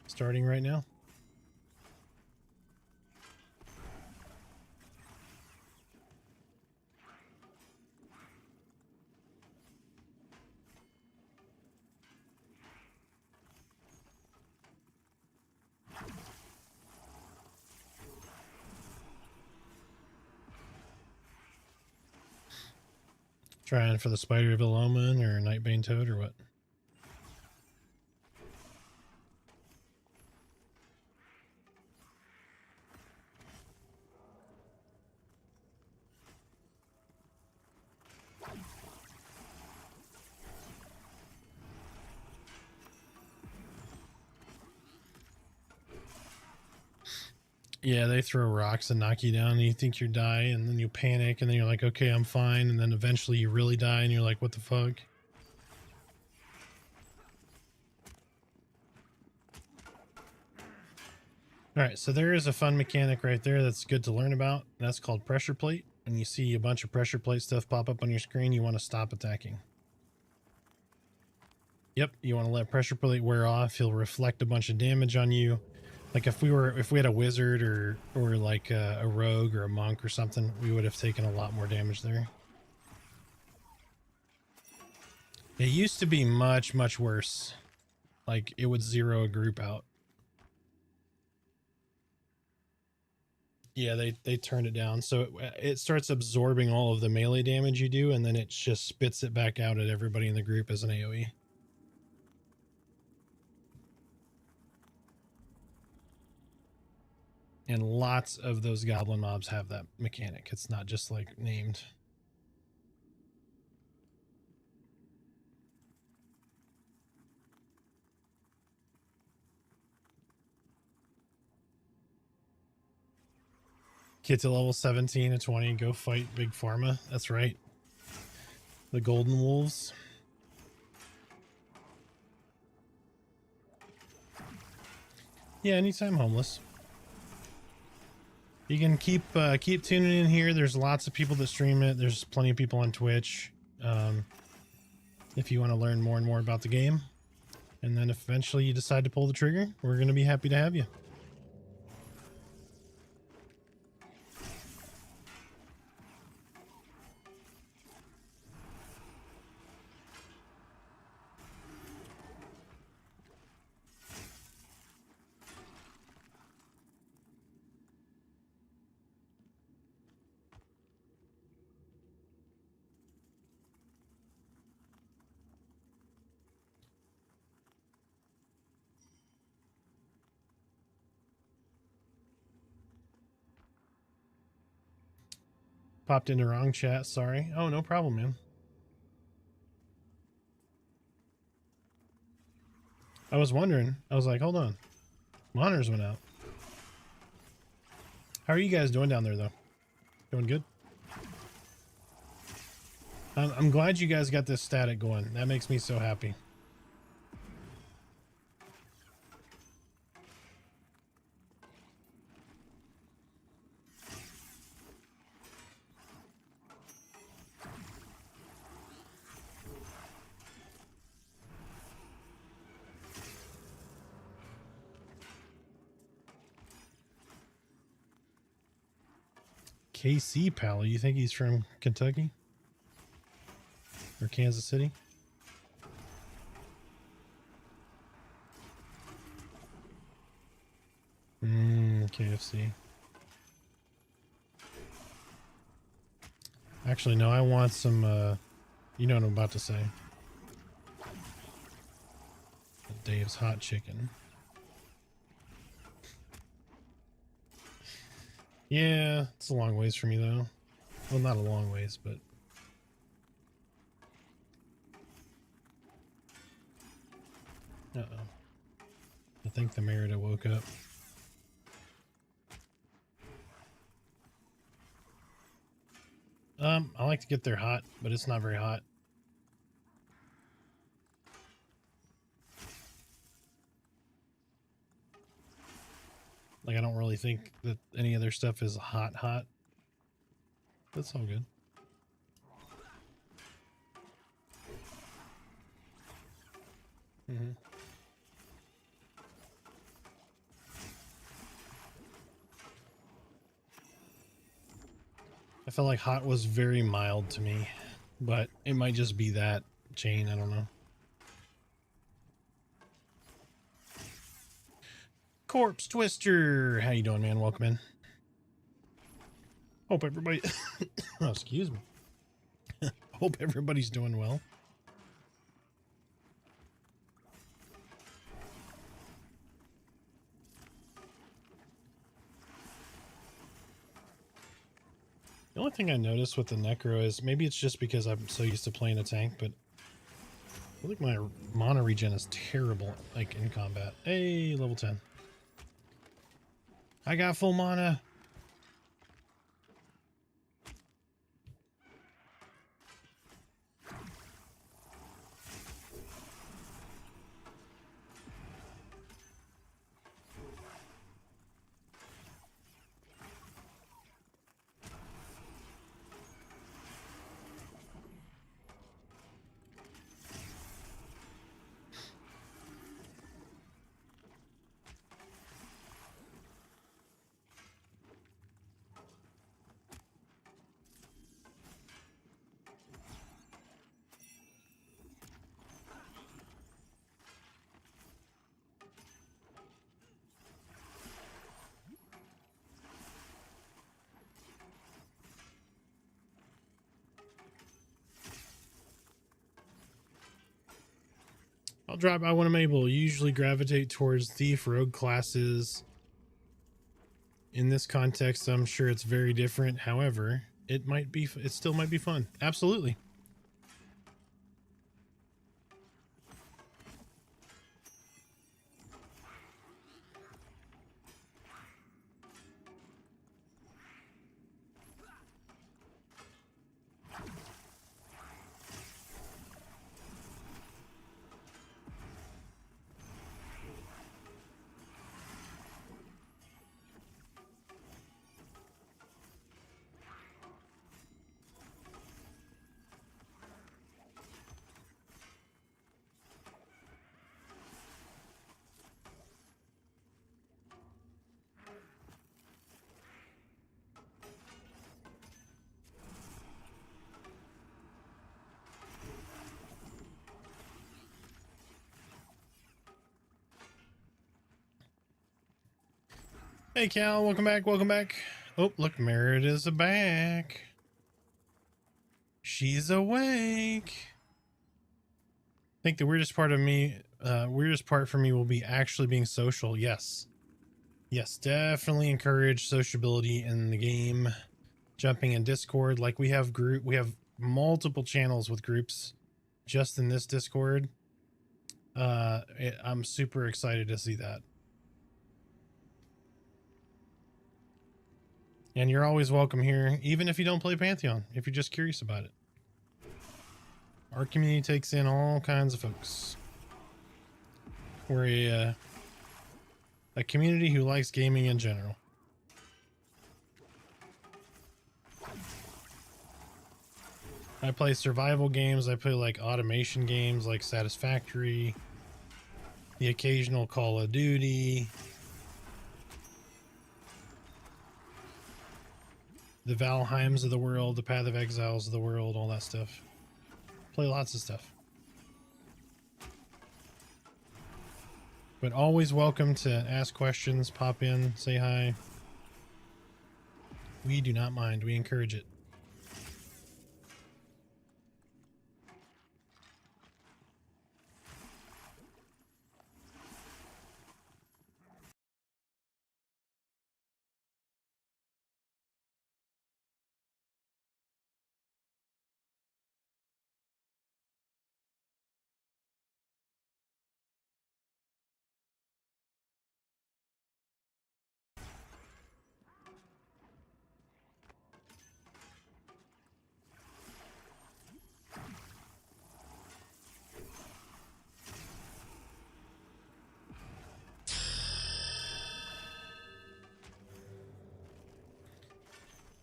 S2: Starting right now. Trying for the Spider of Iloman or Nightbane Toad or what? Yeah, they throw rocks and knock you down and you think you're dying and then you panic and then you're like, okay, I'm fine. And then eventually you really die and you're like, what the fuck? All right, so there is a fun mechanic right there that's good to learn about. That's called pressure plate. And you see a bunch of pressure plate stuff pop up on your screen, you want to stop attacking. Yep, you want to let pressure plate wear off. He'll reflect a bunch of damage on you. Like if we had a wizard or like a rogue or a monk or something, we would have taken a lot more damage there. It used to be much, much worse. Like it would zero a group out. Yeah, they turned it down. So it starts absorbing all of the melee damage you do, and then it just spits it back out at everybody in the group as an AoE. And lots of those goblin mobs have that mechanic. It's not just like named. Get to level 17 and 20 and go fight Big Pharma. That's right. The Golden Wolves. Yeah, anytime, homeless. You can keep tuning in here. There's lots of people that stream it. There's plenty of people on Twitch. If you want to learn more and more about the game, and then if eventually you decide to pull the trigger, we're going to be happy to have you. Popped into wrong chat. Sorry. Oh, no problem, man. I was wondering. I was like, hold on. Monitors went out. How are you guys doing down there, though? Doing good? I'm glad you guys got this static going. That makes me so happy. KC Pal, you think he's from Kentucky? Or Kansas City? KFC. Actually, no, I want some, you know what I'm about to say. Dave's hot chicken. Yeah, it's a long ways for me though. Well, not a long ways, but uh-oh. I think the Merida woke up. I like to get there hot, but it's not very hot. Like, I don't really think that any other stuff is hot. That's all good. I felt like hot was very mild to me, but it might just be that chain. I don't know. Corpse Twister, how you doing, man? Welcome in. Hope everybody oh, excuse me. Hope everybody's doing well. The only thing I noticed with the Necro is, maybe it's just because I'm so used to playing a tank, but I feel like my mana regen is terrible, like, in combat. Hey, level 10. I got full mana. I'll drop by when I'm able. Usually gravitate towards thief, rogue classes. In this context, I'm sure it's very different. However, it still might be fun. Absolutely. Hey Cal, welcome back, welcome back. Oh, look, Merida's back. She's awake. I think the weirdest part for me will be actually being social. Yes. Yes, definitely encourage sociability in the game. jumping in Discord. Like we have multiple channels with groups just in this Discord. I'm super excited to see that. And you're always welcome here, even if you don't play Pantheon, if you're just curious about it. Our community takes in all kinds of folks. We're a community who likes gaming in general. I play survival games. I play like automation games like Satisfactory, the occasional Call of Duty, the Valheims of the world, the Path of Exiles of the world, all that stuff. Play lots of stuff. But always welcome to ask questions, pop in, say hi. We do not mind. We encourage it.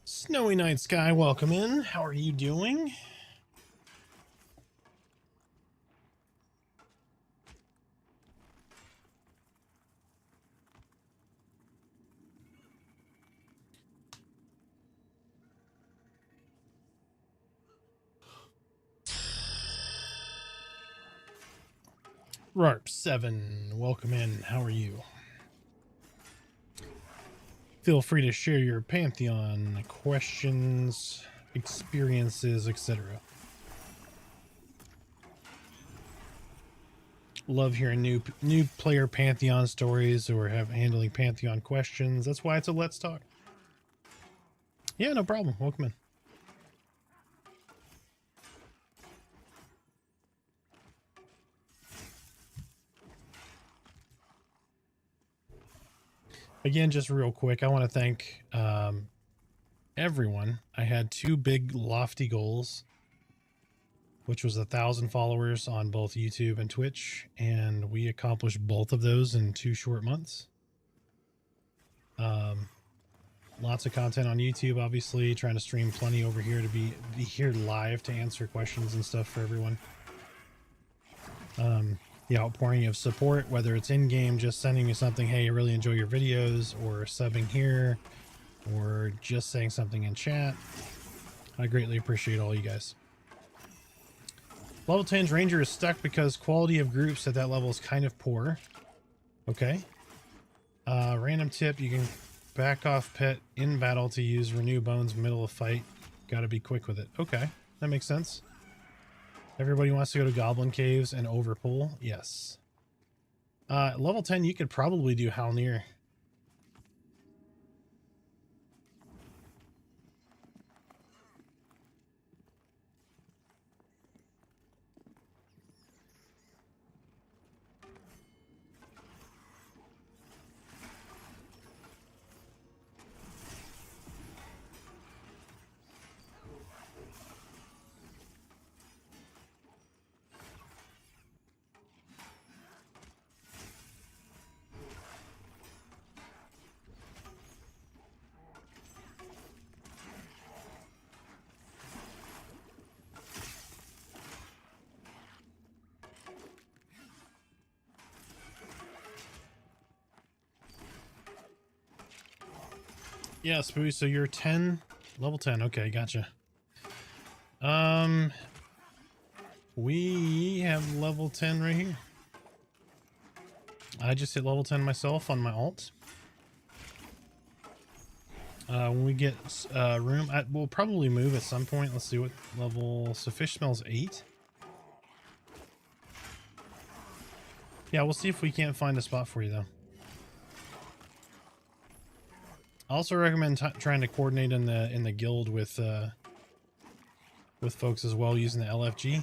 S2: Snowy Night Sky, welcome in. How are you doing? Rarp7, welcome in. How are you? Feel free to share your Pantheon questions, experiences, etc. Love hearing new player Pantheon stories or handling Pantheon questions. That's why it's a Let's Talk. Yeah, no problem. Welcome in. Again, just real quick, I want to thank everyone. I had two big lofty goals, which was 1,000 followers on both YouTube and Twitch, and we accomplished both of those in 2 short months. Lots of content on YouTube, obviously, trying to stream plenty over here to be here live to answer questions and stuff for everyone. The outpouring of support, whether it's in-game, just sending me something, hey, I really enjoy your videos, or subbing here, or just saying something in chat. I greatly appreciate all you guys. Level 10's Ranger is stuck because quality of groups at that level is kind of poor. Okay. Random tip, you can back off pet in battle to use Renew Bones middle of fight. Gotta be quick with it. Okay, that makes sense. Everybody wants to go to Goblin Caves and overpull? Yes. Level 10, you could probably do Halnir. Yeah, Spooey, so you're 10, level 10. Okay, gotcha. We have level 10 right here. I just hit level 10 myself on my alt. When we get room, we'll probably move at some point. Let's see what level. So fish smells 8. Yeah, we'll see if we can't find a spot for you though. I also recommend trying to coordinate in the guild with folks as well using the LFG.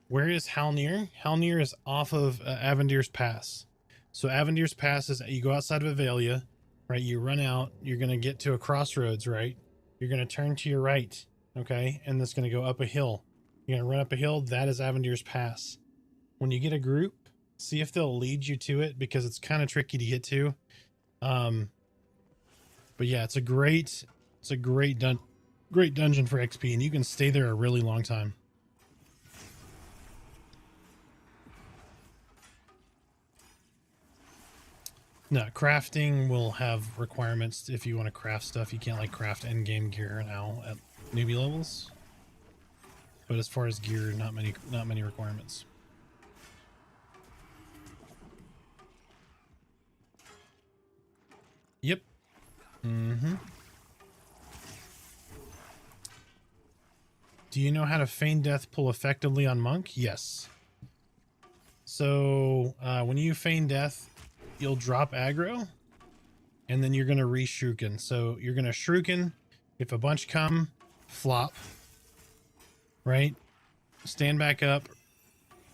S2: Where is Halnir? Halnir is off of Avendir's Pass. So Avendir's Pass is, you go outside of Avelia, right? You run out, you're going to get to a crossroads, right? You're going to turn to your right, okay? And that's going to go up a hill. You're going to run up a hill. That is Avendir's Pass. When you get a group, see if they'll lead you to it, because it's kind of tricky to get to. But yeah, it's a great dungeon for XP, and you can stay there a really long time. No, crafting will have requirements if you want to craft stuff. You can't like craft end game gear now at newbie levels. But as far as gear, not many requirements. Yep. Mm-hmm. Do you know how to feign death pull effectively on monk? Yes. So when you feign death, you'll drop aggro, and then you're going to re-shuriken. So you're going to shuriken. If a bunch come, flop, right? Stand back up,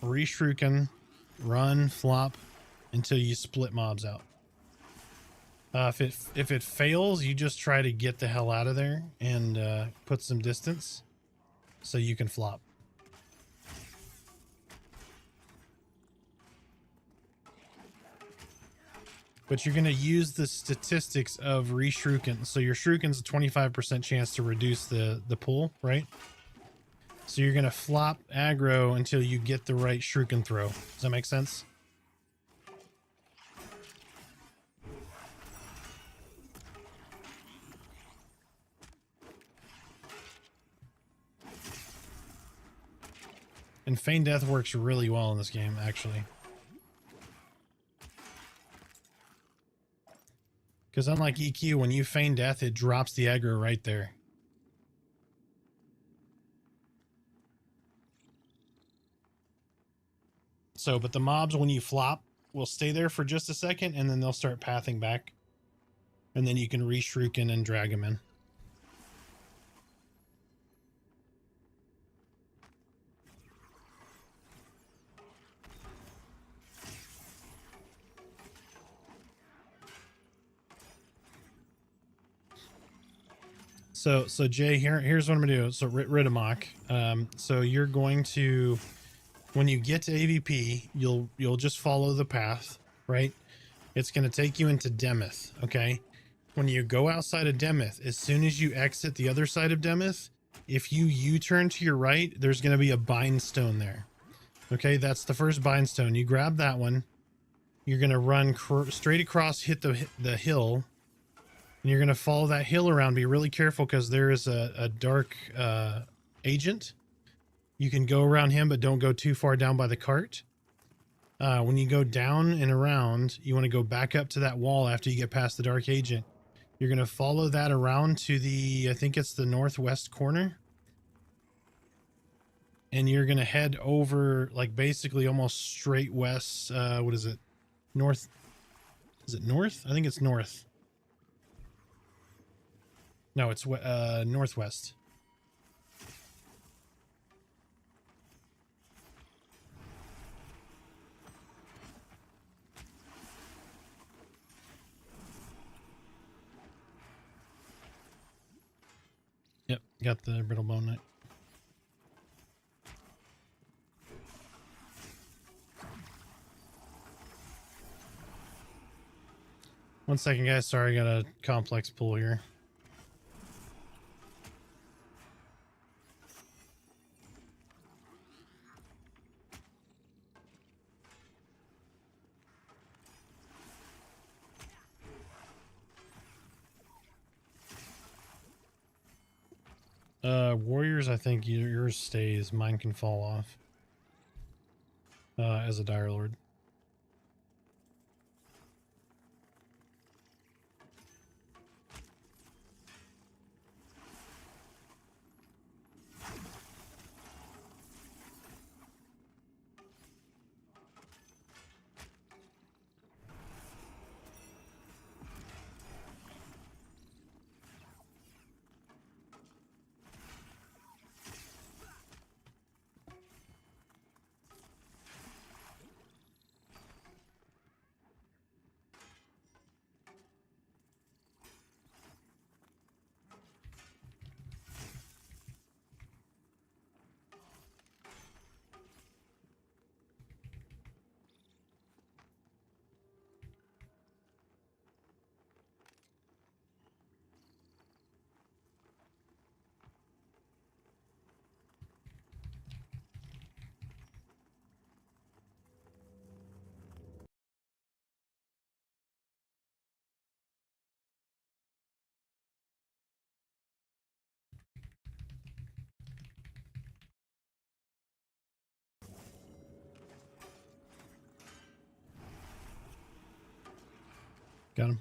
S2: re-shuriken, run, flop, until you split mobs out. If it fails, you just try to get the hell out of there and put some distance so you can flop. But you're going to use the statistics of re-shuriken. So your shuriken's a 25% chance to reduce the pull, right? So you're going to flop aggro until you get the right shuriken throw. Does that make sense? And feign death works really well in this game, actually. Because unlike EQ, when you feign death, it drops the aggro right there. So, but the mobs, when you flop, will stay there for just a second, and then they'll start pathing back. And then you can re-shuriken and drag them in. So Jay, here's what I'm gonna do. So Ridamok, so you're going to, when you get to AVP, you'll just follow the path, right? It's gonna take you into Demeth, okay? When you go outside of Demeth, as soon as you exit the other side of Demeth, if you U-turn to your right, there's gonna be a bind stone there. Okay, that's the first bind stone. You grab that one. You're gonna run straight across, hit the hill. And you're going to follow that hill around. Be really careful because there is a dark agent. You can go around him, but don't go too far down by the cart. When you go down and around, you want to go back up to that wall after you get past the dark agent. You're going to follow that around to the, I think it's the northwest corner. And you're going to head over, like basically almost straight west. What is it? North. Is it north? I think it's north. No, it's northwest. Yep, got the brittle bone knight. One second, guys. Sorry, I got a complex pull here. Warriors, I think yours stays. Mine can fall off. As a Dire Lord. Got him.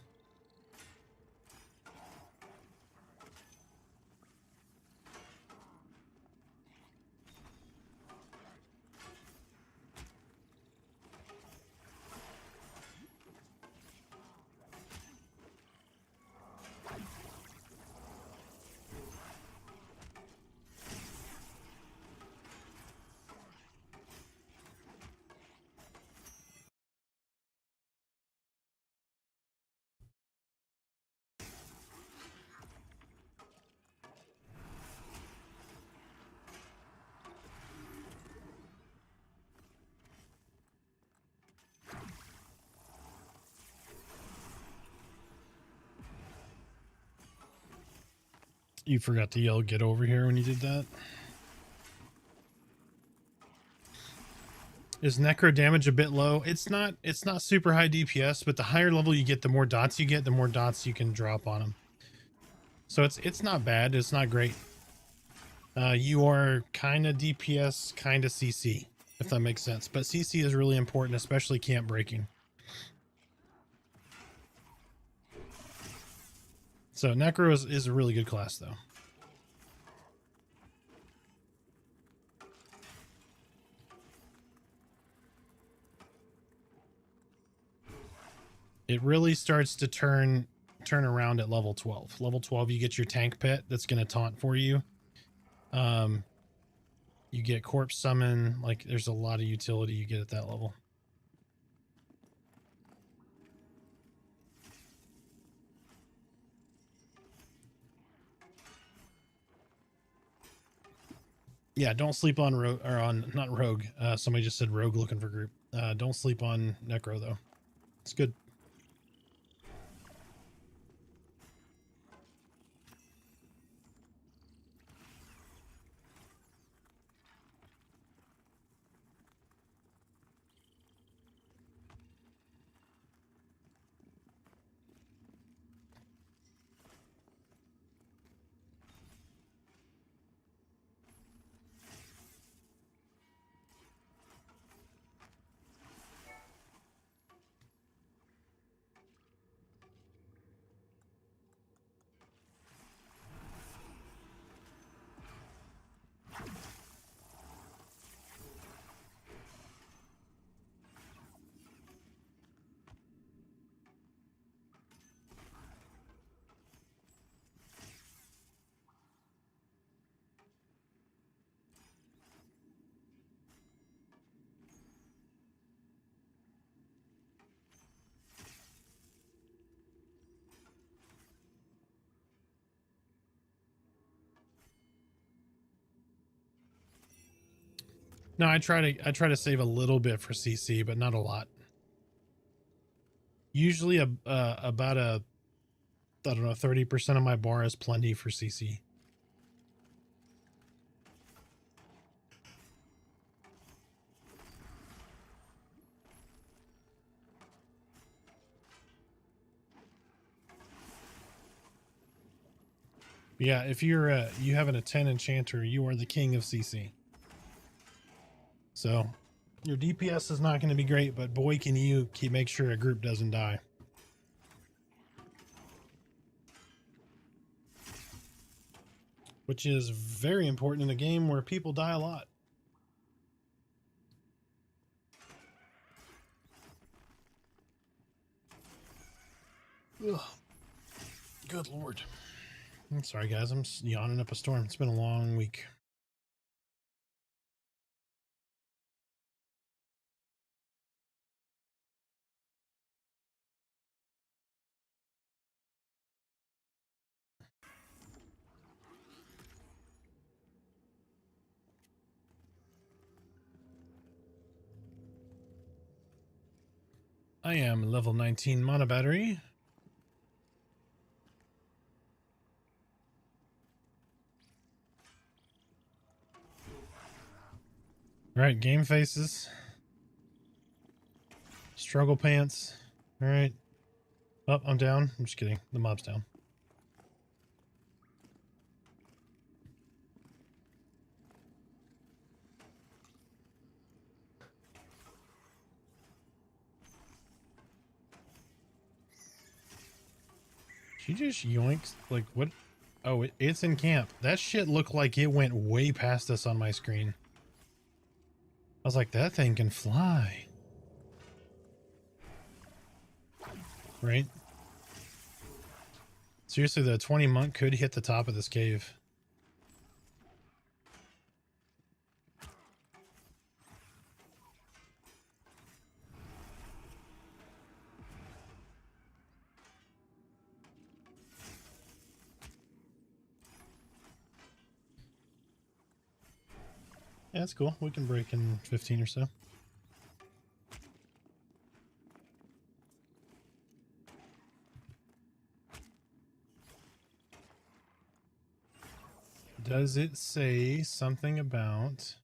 S2: You forgot to yell, "Get over here," when you did that. Is necro damage a bit low? It's not super high DPS, but the higher level you get, the more dots you get, the more dots you can drop on them. So it's not bad. It's not great. You are kind of DPS, kind of CC, if that makes sense. But CC is really important, especially camp breaking. So necro is a really good class, though. It really starts to turn around at level 12. Level 12, you get your tank pet that's going to taunt for you. You get corpse summon. Like, there's a lot of utility you get at that level. Yeah, don't sleep on rogue, or on, not rogue. Somebody just said rogue looking for group. Don't sleep on necro though. It's good. No, I try to save a little bit for CC, but not a lot. Usually about a, I don't know, 30% of my bar is plenty for CC. Yeah, if you're you having a 10 enchanter, you are the king of CC. So your DPS is not going to be great, but boy, can you make sure a group doesn't die. Which is very important in a game where people die a lot. Ugh. Good Lord. I'm sorry, guys. I'm yawning up a storm. It's been a long week. I am level 19 mono battery. All right, game faces. Struggle pants. All right. Oh, I'm down. I'm just kidding. The mob's down. She just yoinks. Like, what? Oh, it's in camp. That shit looked like it went way past us on my screen. I was like, that thing can fly. Right? Seriously, the 20 monk could hit the top of this cave. Yeah, that's cool. We can break in 15 or so. Does it say something about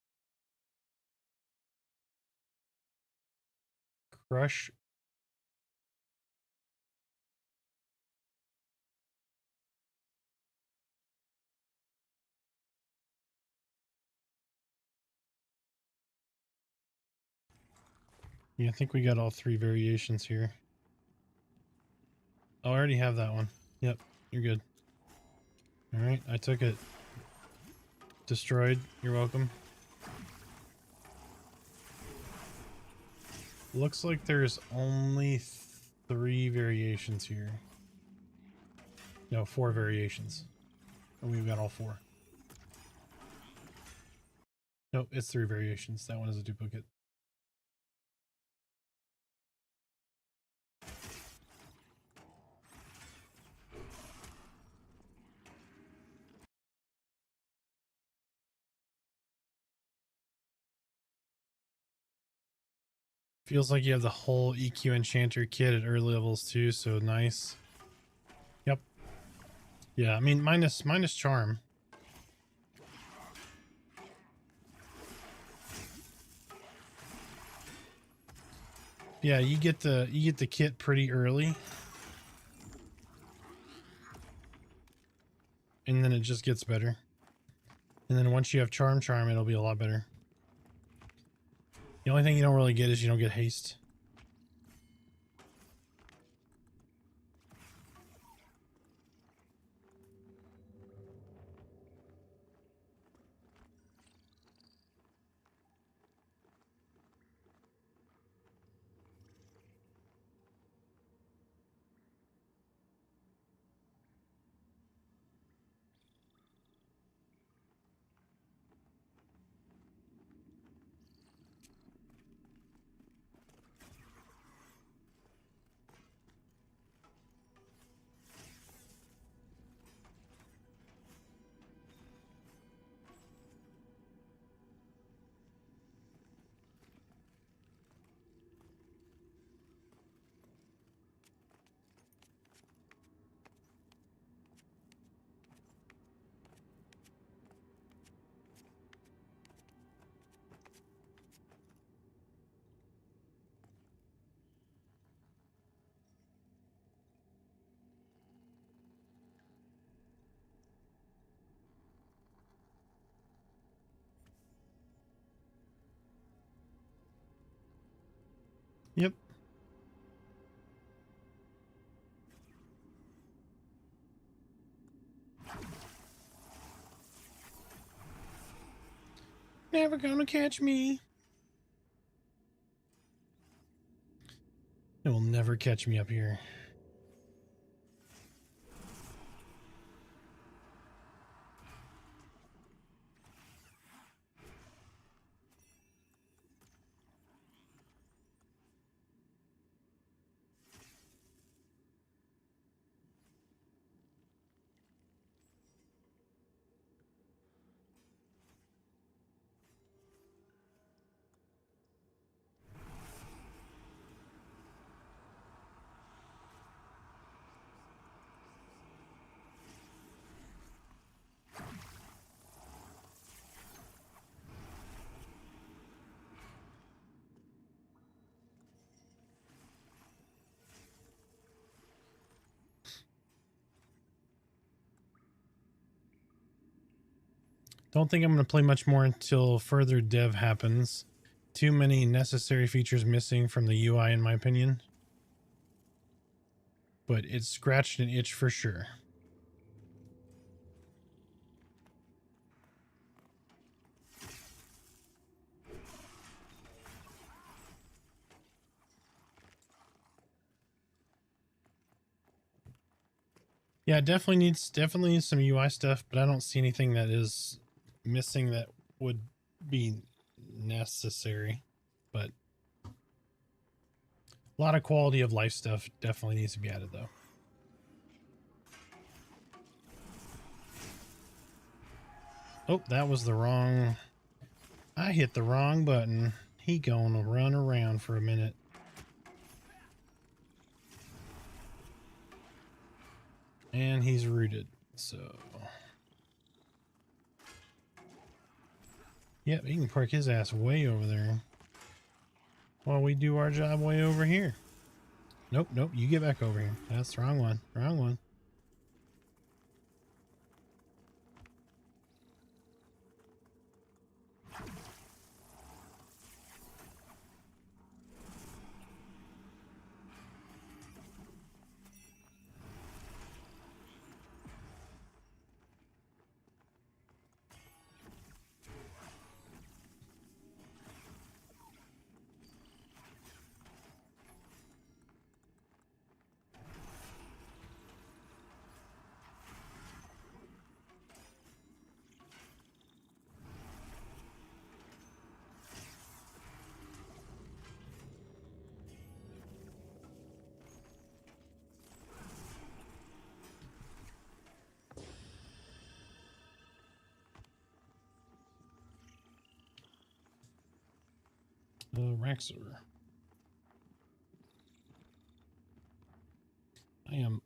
S2: crush? Yeah, I think we got all 3 variations here. Oh, I already have that one. Yep, you're good. All right, I took it. Destroyed. You're welcome. Looks like there's only 3 variations here. No, 4 variations. And we've got all 4. Nope, it's 3 variations. That one is a duplicate. Feels like you have the whole EQ Enchanter kit at early levels too, so nice. Yep. Yeah, I mean minus charm. Yeah, you get the kit pretty early. And then it just gets better. And then once you have charm, it'll be a lot better. The only thing you don't really get is you don't get haste. Yep. Never gonna catch me. It will never catch me up here. Don't think I'm going to play much more until further dev happens. Too many necessary features missing from the UI in my opinion. but it scratched an itch for sure. Yeah, definitely needs some UI stuff, but I don't see anything that is missing that would be necessary. But a lot of quality of life stuff definitely needs to be added though. Oh, that was the wrong... I hit the wrong button. He gonna run around for a minute. And he's rooted, so... Yep, he can park his ass way over there while we do our job way over here. Nope, nope, you get back over here. That's the wrong one. Wrong one. Raxor. I am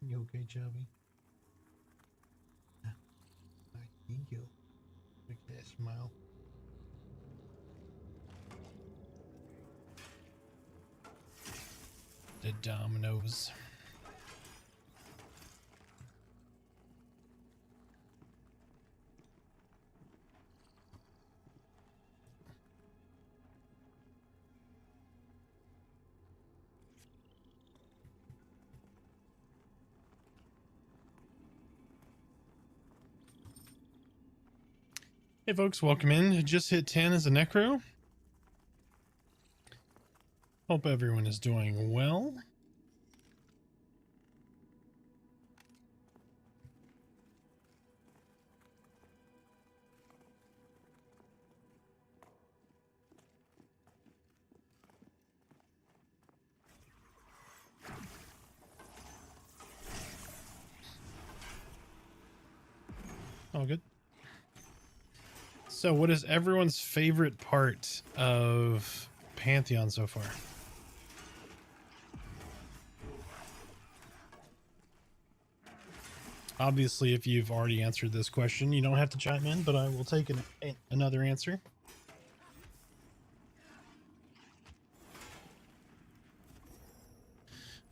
S2: You okay, Chubby? I think you. Look at that smile. The dominoes. Hey folks, welcome in. Just hit 10 as a necro. Hope everyone is doing well. All good. So what is everyone's favorite part of Pantheon so far? Obviously, if you've already answered this question, you don't have to chime in, but I will take another answer.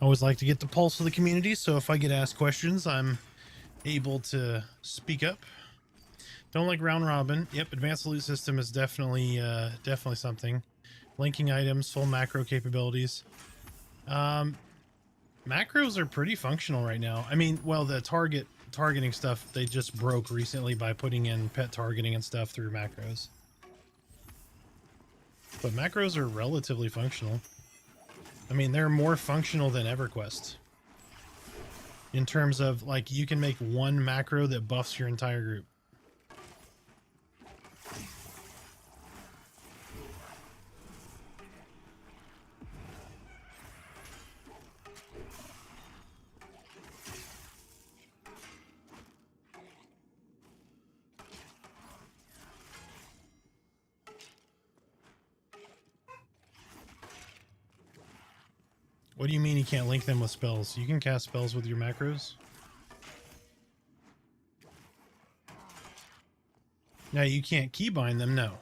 S2: I always like to get the pulse of the community, so if I get asked questions, I'm able to speak up. Don't like round robin. Yep, advanced loot system is definitely something. Linking items, full macro capabilities. Macros are pretty functional right now. I mean, well, the targeting stuff they just broke recently by putting in pet targeting and stuff through macros. But macros are relatively functional. I mean, they're more functional than EverQuest. In terms of, like, you can make one macro that buffs your entire group. What do you mean you can't link them with spells? You can cast spells with your macros. Now you can't keybind them, no.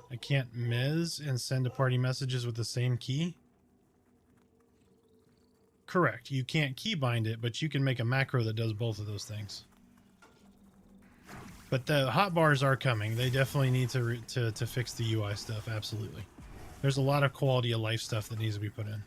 S2: I can't mez and send to party messages with the same key? Correct. You can't keybind it, but you can make a macro that does both of those things. But the hotbars are coming. They definitely need to fix the UI stuff. Absolutely. There's a lot of quality of life stuff that needs to be put in.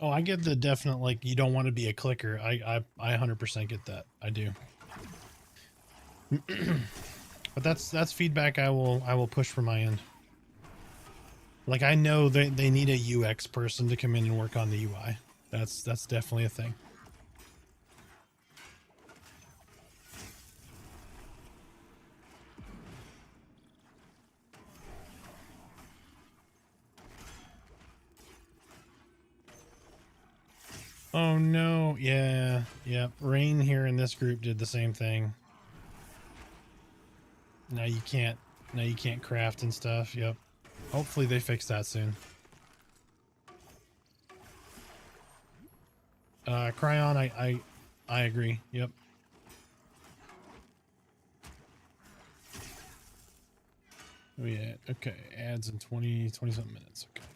S2: Oh, I get the definite, like, you don't want to be a clicker. I 100% get that. I do. But that's feedback I will push from my end. Like, I know they need a UX person to come in and work on the UI. That's definitely a thing. Oh no, yeah, yep. Rain here in this group did the same thing. Now you can't craft and stuff. Yep. Hopefully they fix that soon. Cryon, I agree. Yep. Oh yeah, okay. Ads in 20 something minutes. Okay.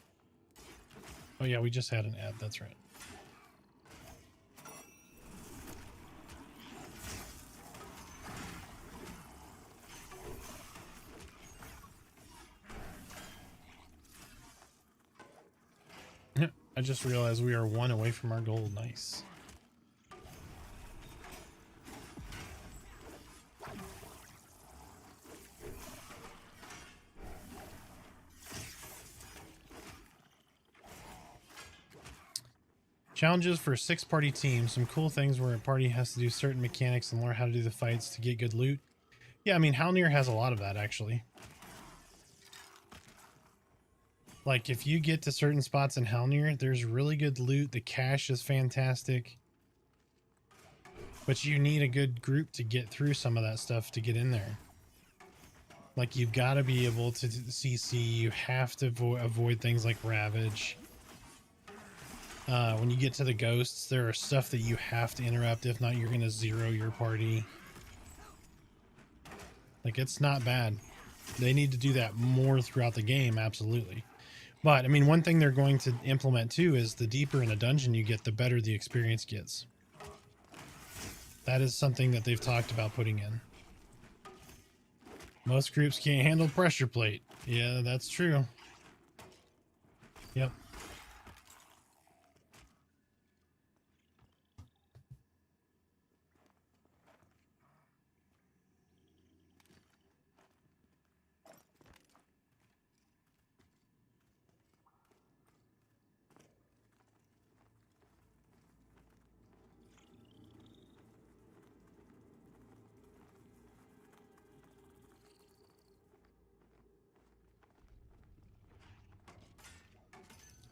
S2: Oh yeah, we just had an ad, that's right. I just realized we are 1 away from our goal. Nice. Challenges for 6-party teams. Some cool things where a party has to do certain mechanics and learn how to do the fights to get good loot. Yeah, I mean, Halnir has a lot of that, actually. Like, if you get to certain spots in Halnir, there's really good loot. The cache is fantastic. But you need a good group to get through some of that stuff to get in there. Like, you've got to be able to CC. You have to avoid things like Ravage. When you get to the ghosts, there are stuff that you have to interrupt. If not, you're going to zero your party. Like, it's not bad. They need to do that more throughout the game, absolutely. But, I mean, one thing they're going to implement, too, is the deeper in a dungeon you get, the better the experience gets. That is something that they've talked about putting in. Most groups can't handle pressure plate. Yeah, that's true. Yep.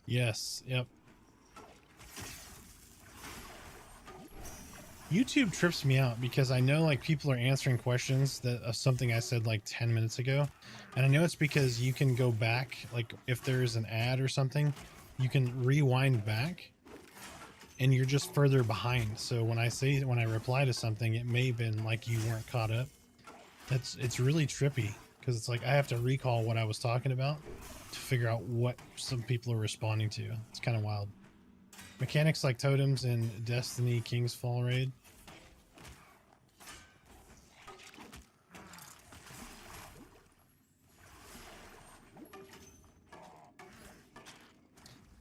S2: Yes, yep. YouTube trips me out because I know, like, people are answering questions that of something I said like 10 minutes ago. And I know it's because you can go back, like if there's an ad or something, you can rewind back and you're just further behind. So when I reply to something, it may have been like you weren't caught up. It's really trippy because it's like I have to recall what I was talking about to figure out what some people are responding to. It's kind of wild. Mechanics like totems in Destiny King's Fall raid.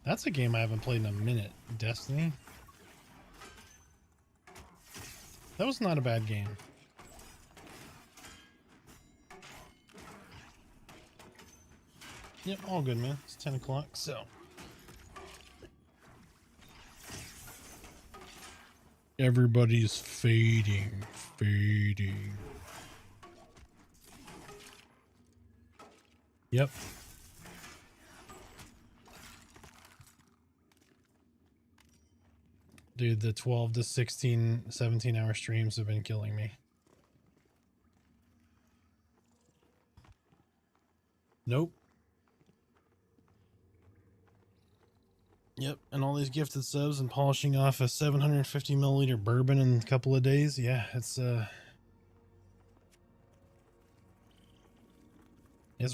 S2: That's a game I haven't played in a minute. Destiny. That was not a bad game. Yep, all good, man. It's 10 o'clock, so. Everybody's fading. Yep. Dude, the 12 to 16, 17 hour streams have been killing me. Nope. Yep, and all these gifted subs and polishing off a 750 milliliter bourbon in a couple of days. Yeah, it's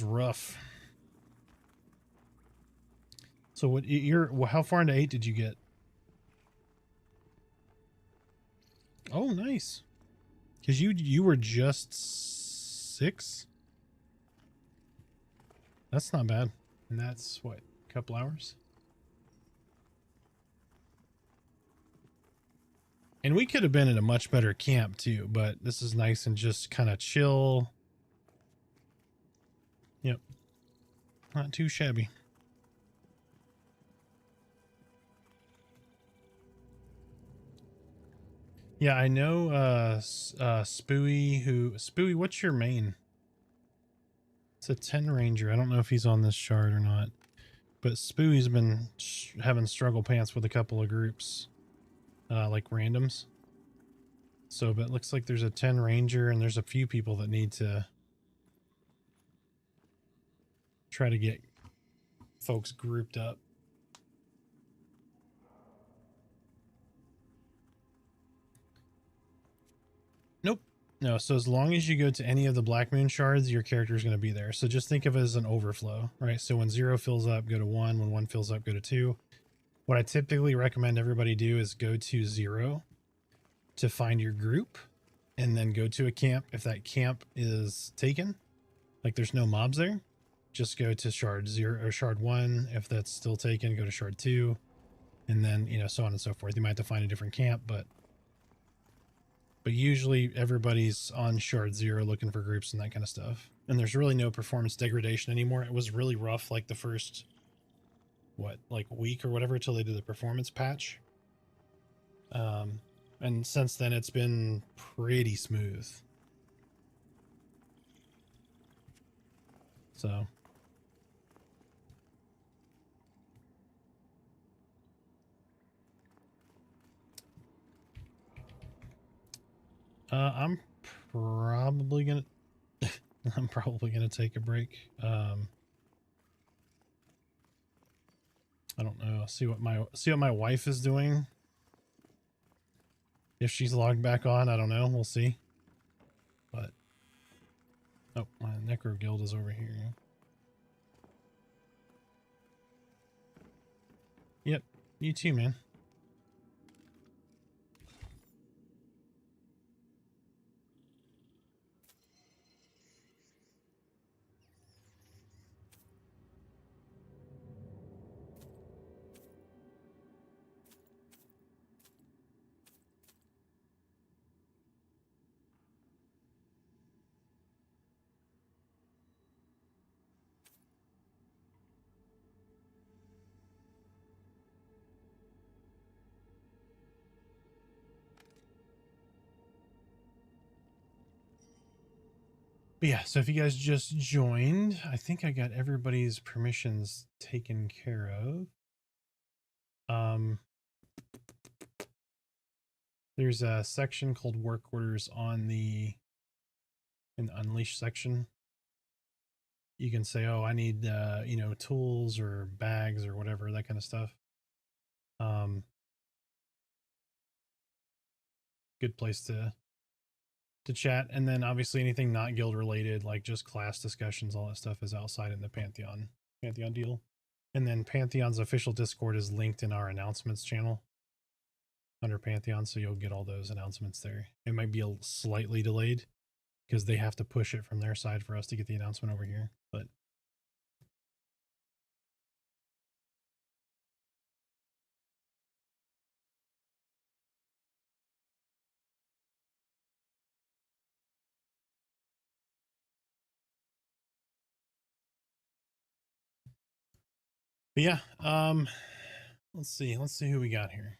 S2: rough. So what how far into 8 did you get? Oh, nice. Cuz you were just 6? That's not bad. And that's what, a couple hours? And we could have been at a much better camp too, but this is nice and just kind of chill. Yep. Not too shabby. Yeah, I know Spooey, what's your main? It's a 10 ranger. I don't know if he's on this chart or not. But Spooey's been having struggle pants with a couple of groups. Like randoms. So, but it looks like there's a 10 ranger and there's a few people that need to try to get folks grouped up. Nope. No, so as long as you go to any of the Black Moon shards, your character is going to be there. So just think of it as an overflow, right? So when 0 fills up, go to 1. When 1 fills up, go to 2. What I typically recommend everybody do is go to 0 to find your group and then go to a camp. If that camp is taken, like there's no mobs there, just go to shard 0 or shard 1. If that's still taken, go to shard 2 and then, you know, so on and so forth. You might have to find a different camp, but usually everybody's on shard 0 looking for groups and that kind of stuff. And there's really no performance degradation anymore. It was really rough like the first like week or whatever till they did the performance patch. And since then it's been pretty smooth. So I'm probably gonna take a break. I don't know. See what my wife is doing. If she's logged back on, I don't know. We'll see. But oh, my Necro Guild is over here. Yep, you too, man. But yeah, so if you guys just joined, I think I got everybody's permissions taken care of. There's a section called work orders in the Unleash section. You can say, oh, I need, you know, tools or bags or whatever, that kind of stuff. Good place to chat. And then obviously anything not guild related, like just class discussions, all that stuff is outside in the Pantheon deal. And then Pantheon's official Discord is linked in our announcements channel under Pantheon, so you'll get all those announcements there. It might be a slightly delayed because they have to push it from their side for us to get the announcement over here. But yeah, let's see who we got here.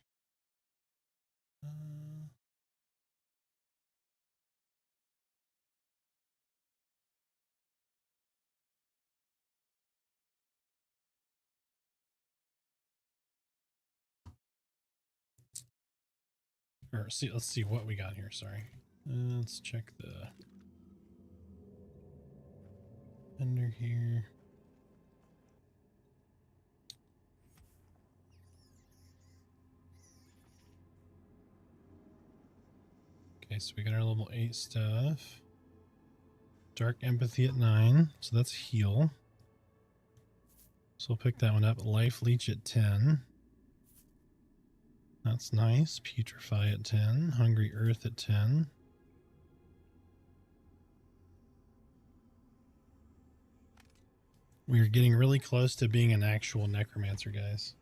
S2: Or let's see what we got here. Sorry, let's check the under here. Okay, so we got our level 8 stuff. Dark Empathy at 9, so that's heal. So we'll pick that one up. Life Leech at 10. That's nice. Putrefy at 10. Hungry Earth at 10. We're getting really close to being an actual Necromancer, guys.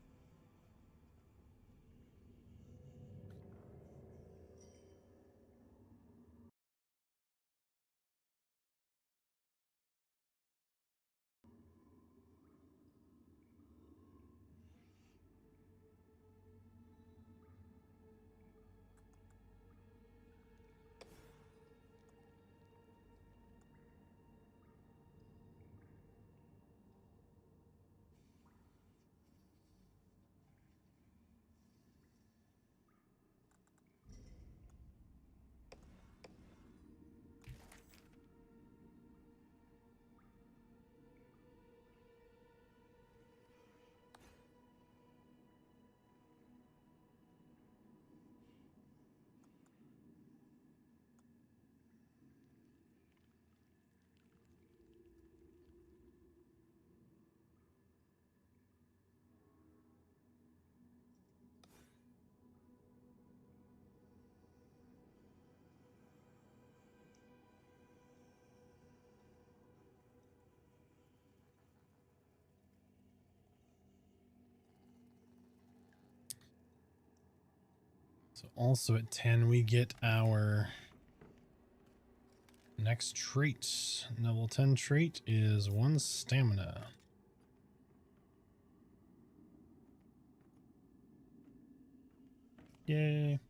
S2: So also at 10, we get our next trait. Level 10 trait is 1 stamina. Yay.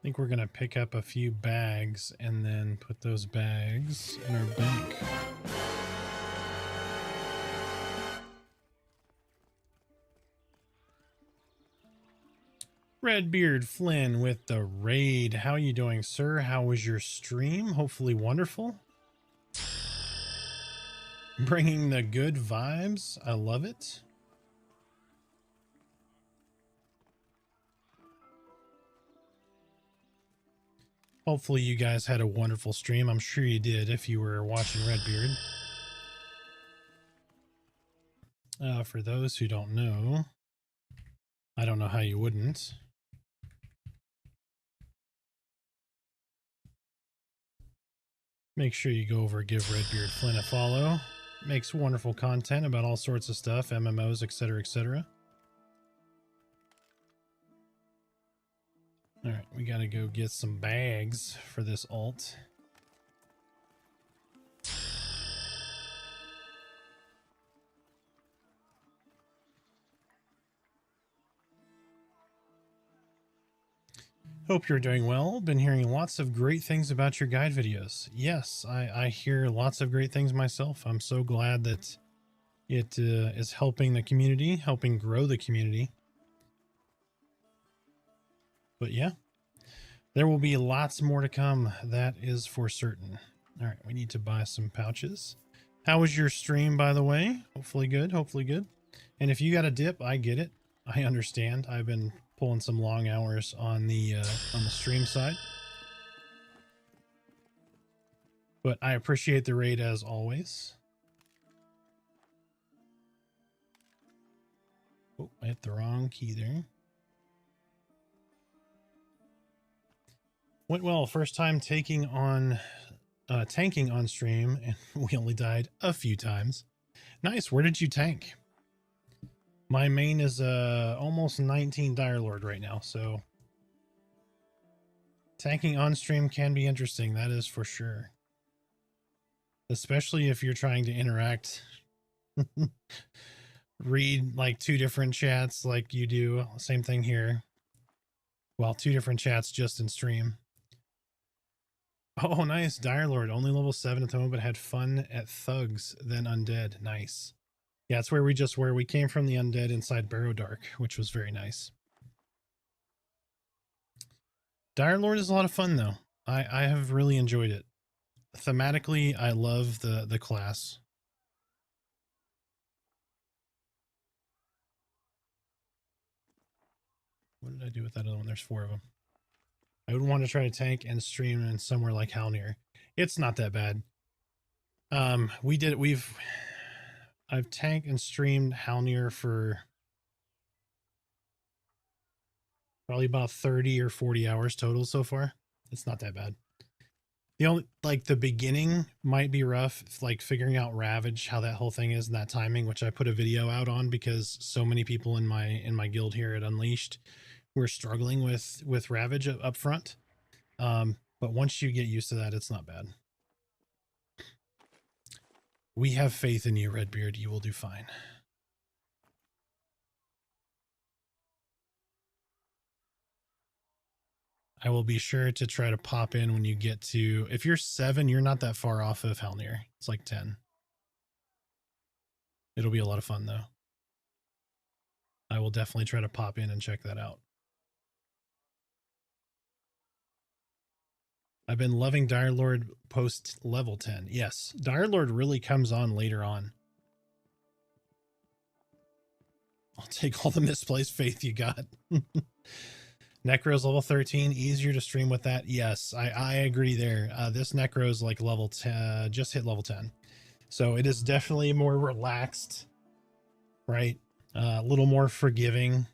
S2: think we're going to pick up a few bags and then put those bags in our bank. Redbeard Flynn with the raid. How are you doing, sir? How was your stream? Hopefully wonderful. Bringing the good vibes. I love it. Hopefully you guys had a wonderful stream. I'm sure you did if you were watching Redbeard. For those who don't know, I don't know how you wouldn't. Make sure you go over and give Redbeard Flynn a follow. Makes wonderful content about all sorts of stuff, MMOs, etc., etc. All right, we gotta go get some bags for this alt. Hope you're doing well. Been hearing lots of great things about your guide videos. Yes, I hear lots of great things myself. I'm so glad that it is helping the community, helping grow the community. But yeah, there will be lots more to come. That is for certain. All right, we need to buy some pouches. How was your stream, by the way? Hopefully good, hopefully good. And if you got a dip, I get it. I understand. I've been pulling some long hours on the stream side, but I appreciate the raid as always. Oh, I hit the wrong key there. Went well. First time tanking on stream, and we only died a few times. Nice. Where did you tank? My main is almost 19 Dire Lord right now, so tanking on stream can be interesting, that is for sure. Especially if you're trying to interact. Read like 2 different chats like you do. Same thing here. Well, 2 different chats just in stream. Oh, nice. Dire Lord, only level 7 at the moment, but had fun at Thugs, then Undead. Nice. Yeah, it's where we just were. We came from the Undead inside Barrow Dark, which was very nice. Dire Lord is a lot of fun, though. I have really enjoyed it. Thematically, I love the class. What did I do with that other one? There's 4 of them. I would want to try to tank and stream in somewhere like Halnir. It's not that bad. I've tanked and streamed Halnir for probably about 30 or 40 hours total so far. It's not that bad. The only, like, the beginning might be rough, like figuring out Ravage, how that whole thing is, and that timing, which I put a video out on because so many people in my guild here at Unleashed were struggling with Ravage up front. But once you get used to that, it's not bad. We have faith in you, Redbeard. You will do fine. I will be sure to try to pop in when you get to... If you're 7, you're not that far off of Halnir. It's like 10. It'll be a lot of fun, though. I will definitely try to pop in and check that out. I've been loving Dire Lord post level 10. Yes, Dire Lord really comes on later on. I'll take all the misplaced faith you got. Necro's level 13, easier to stream with that. Yes, I agree there. This Necro's like level 10, just hit level 10. So it is definitely more relaxed, right? A little more forgiving.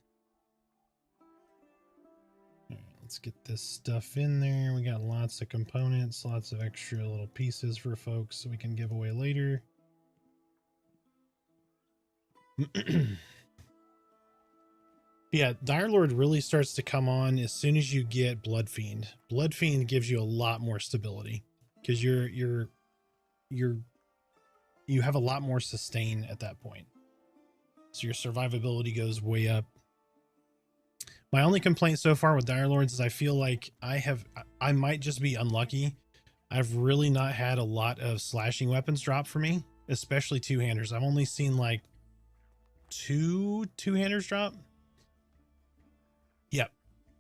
S2: Let's get this stuff in there. We got lots of components, lots of extra little pieces for folks so we can give away later. Yeah, Dire Lord really starts to come on as soon as you get Blood Fiend. Blood Fiend gives you a lot more stability because you have a lot more sustain at that point. So your survivability goes way up. My only complaint so far with Dire Lords is I feel like I might just be unlucky. I've really not had a lot of slashing weapons drop for me, especially two-handers. I've only seen like two-handers drop. Yep.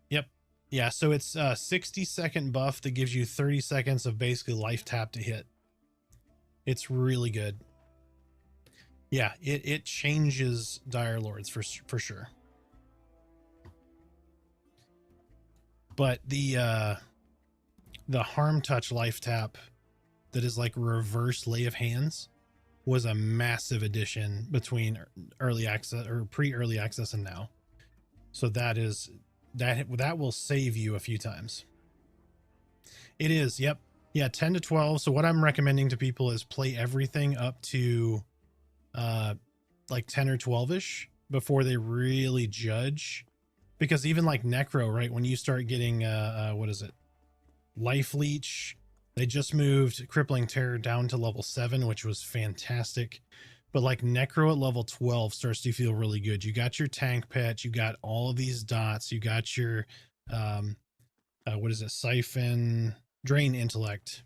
S2: Yep. Yeah, so it's a 60-second buff that gives you 30 seconds of basically life tap to hit. It's really good. Yeah, it changes Dire Lords for sure. But the harm touch life tap that is like reverse lay of hands was a massive addition between early access or pre-early access and now. So that will save you a few times. It is. Yep. Yeah. 10 to 12. So what I'm recommending to people is play everything up to like 10 or 12 ish before they really judge, because even like Necro, right? When you start getting, what is it? Life leech. They just moved crippling terror down to level 7, which was fantastic. But like Necro at level 12 starts to feel really good. You got your tank pet, you got all of these dots, you got your what is it? Siphon, drain intellect.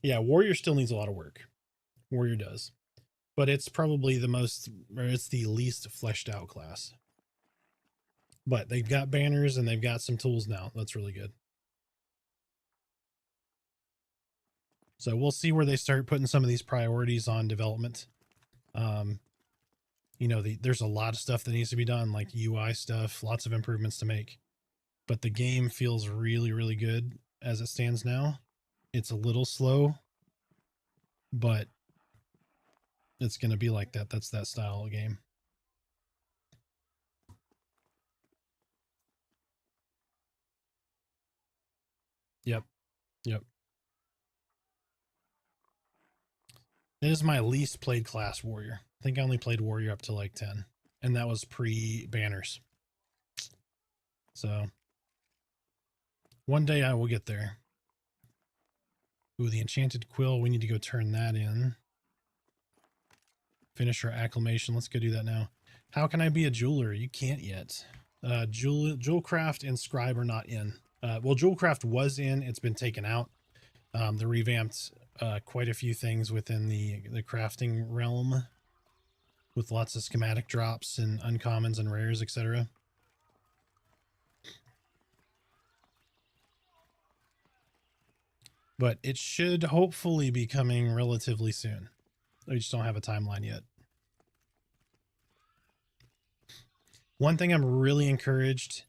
S2: Yeah, warrior still needs a lot of work. Warrior does. But it's probably it's the least fleshed out class. But they've got banners and they've got some tools now. That's really good. So we'll see where they start putting some of these priorities on development. You know, there's a lot of stuff that needs to be done, like UI stuff, lots of improvements to make. But the game feels really, really good as it stands now. It's a little slow, but it's going to be like that. That's that style of game. Yep. Yep. It is my least played class, warrior. I think I only played warrior up to like 10, and that was pre-banners. So one day I will get there. Ooh, the enchanted quill. We need to go turn that in. Finish our acclamation. Let's go do that now. How can I be a jeweler? You can't yet. Jewelcraft and scribe are not in. Well, Jewelcraft was in. It's been taken out. They revamped quite a few things within the crafting realm with lots of schematic drops and uncommons and rares, etc. But it should hopefully be coming relatively soon. I just don't have a timeline yet. One thing I'm really encouraged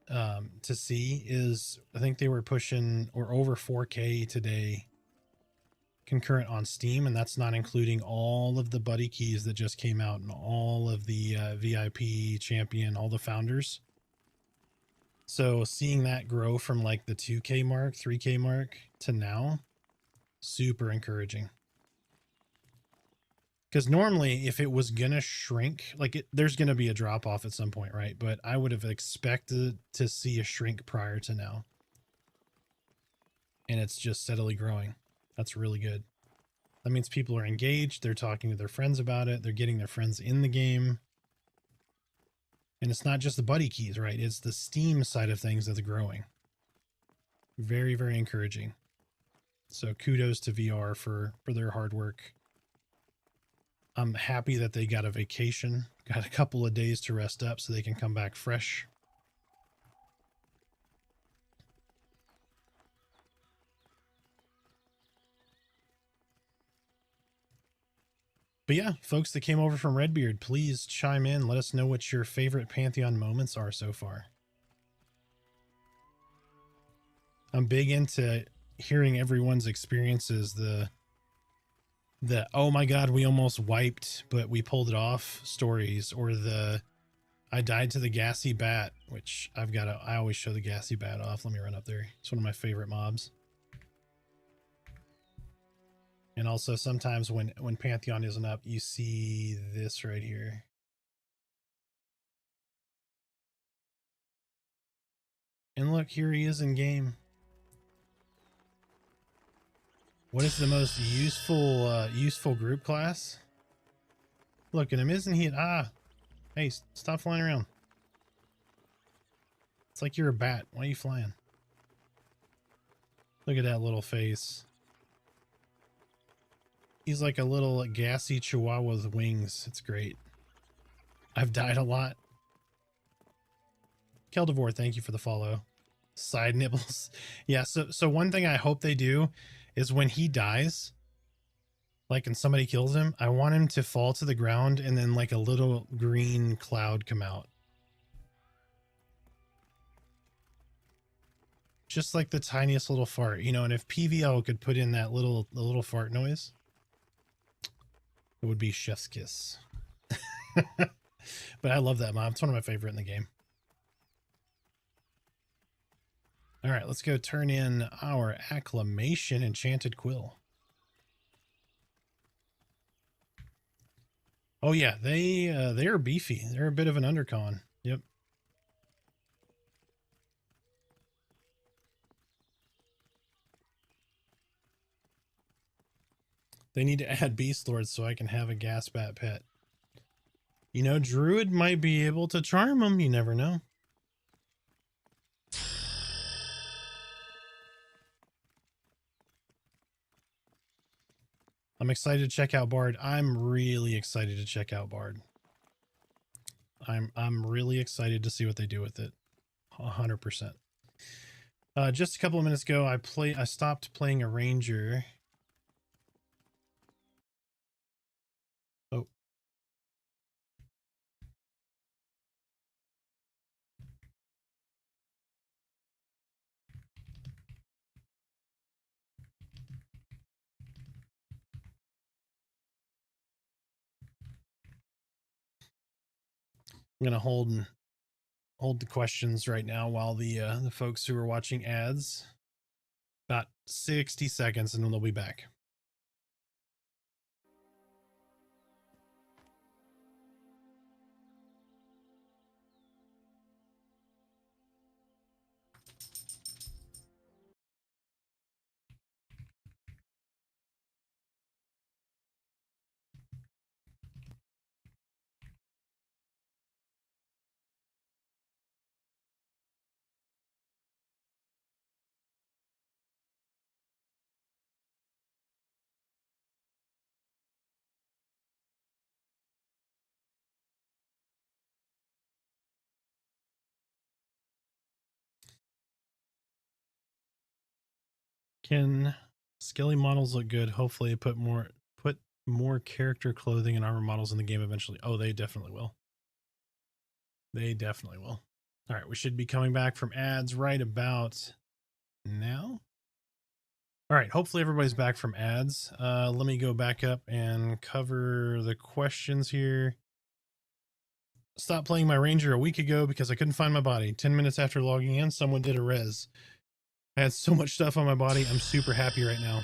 S2: to see is, I think they were pushing or over 4K today concurrent on Steam, and that's not including all of the buddy keys that just came out and all of the VIP champion, all the founders. So seeing that grow from like the 2K mark, 3K mark to now, super encouraging. Because normally if it was gonna shrink, like there's gonna be a drop off at some point, right? But I would have expected to see a shrink prior to now. And it's just steadily growing. That's really good. That means people are engaged. They're talking to their friends about it. They're getting their friends in the game. And it's not just the buddy keys, right? It's the Steam side of things that's growing. Very, very encouraging. So kudos to VR for their hard work. I'm happy that they got a vacation, got a couple of days to rest up so they can come back fresh. But yeah, folks that came over from Redbeard, please chime in. Let us know what your favorite Pantheon moments are so far. I'm big into hearing everyone's experiences. The oh my god, we almost wiped, but we pulled it off stories, or the I died to the gassy bat, which I always show the gassy bat off. Let me run up there. It's one of my favorite mobs. And also sometimes when Pantheon isn't up, you see this right here. And look, here he is in game. What is the most useful group class? Look at him, isn't he? Hey, stop flying around. It's like you're a bat. Why are you flying? Look at that little face. He's like a little gassy chihuahua with wings. It's great. I've died a lot. Keldivore, thank you for the follow. Side nibbles. Yeah, so one thing I hope they do is when he dies, like and somebody kills him, I want him to fall to the ground and then like a little green cloud come out. Just like the tiniest little fart, you know, and if PVL could put in that little fart noise, it would be chef's kiss. But I love that mob. It's one of my favorite in the game. All right, let's go turn in our acclamation enchanted quill. Oh yeah, they are beefy. They're a bit of an undercon. Yep. They need to add beast lords so I can have a gas bat pet. You know, Druid might be able to charm them. You never know. I'm excited to check out Bard. I'm really excited to check out Bard. I'm really excited to see what they do with it. 100%. Just a couple of minutes ago, I stopped playing a ranger. Oh. I'm gonna hold the questions right now while the folks who are watching ads, about 60 seconds, and then they'll be back. Can skelly models look good? Hopefully put more character clothing and armor models in the game eventually. Oh, they definitely will. They definitely will. All right, we should be coming back from ads right about now. All right, hopefully everybody's back from ads. Let me go back up and cover the questions here. Stopped playing my ranger a week ago because I couldn't find my body. 10 minutes after logging in, someone did a res. I had so much stuff on my body. I'm super happy right now.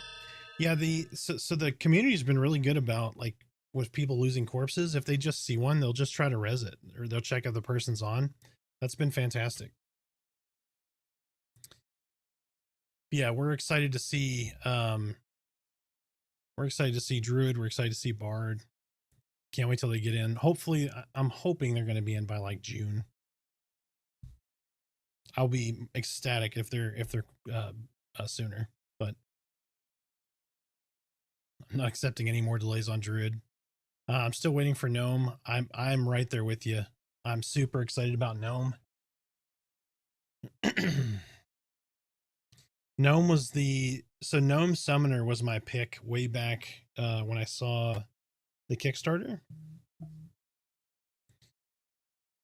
S2: Yeah, so the community's been really good about, like, with people losing corpses. If they just see one, they'll just try to res it, or they'll check if the person's on. That's been fantastic. Yeah, we're excited to see Druid. We're excited to see Bard. Can't wait till they get in. Hopefully, I'm hoping they're going to be in by like June. I'll be ecstatic if they're sooner, but I'm not accepting any more delays on Druid. I'm still waiting for Gnome. I'm right there with you. I'm super excited about Gnome. Gnome was Gnome Summoner was my pick way back when I saw the Kickstarter.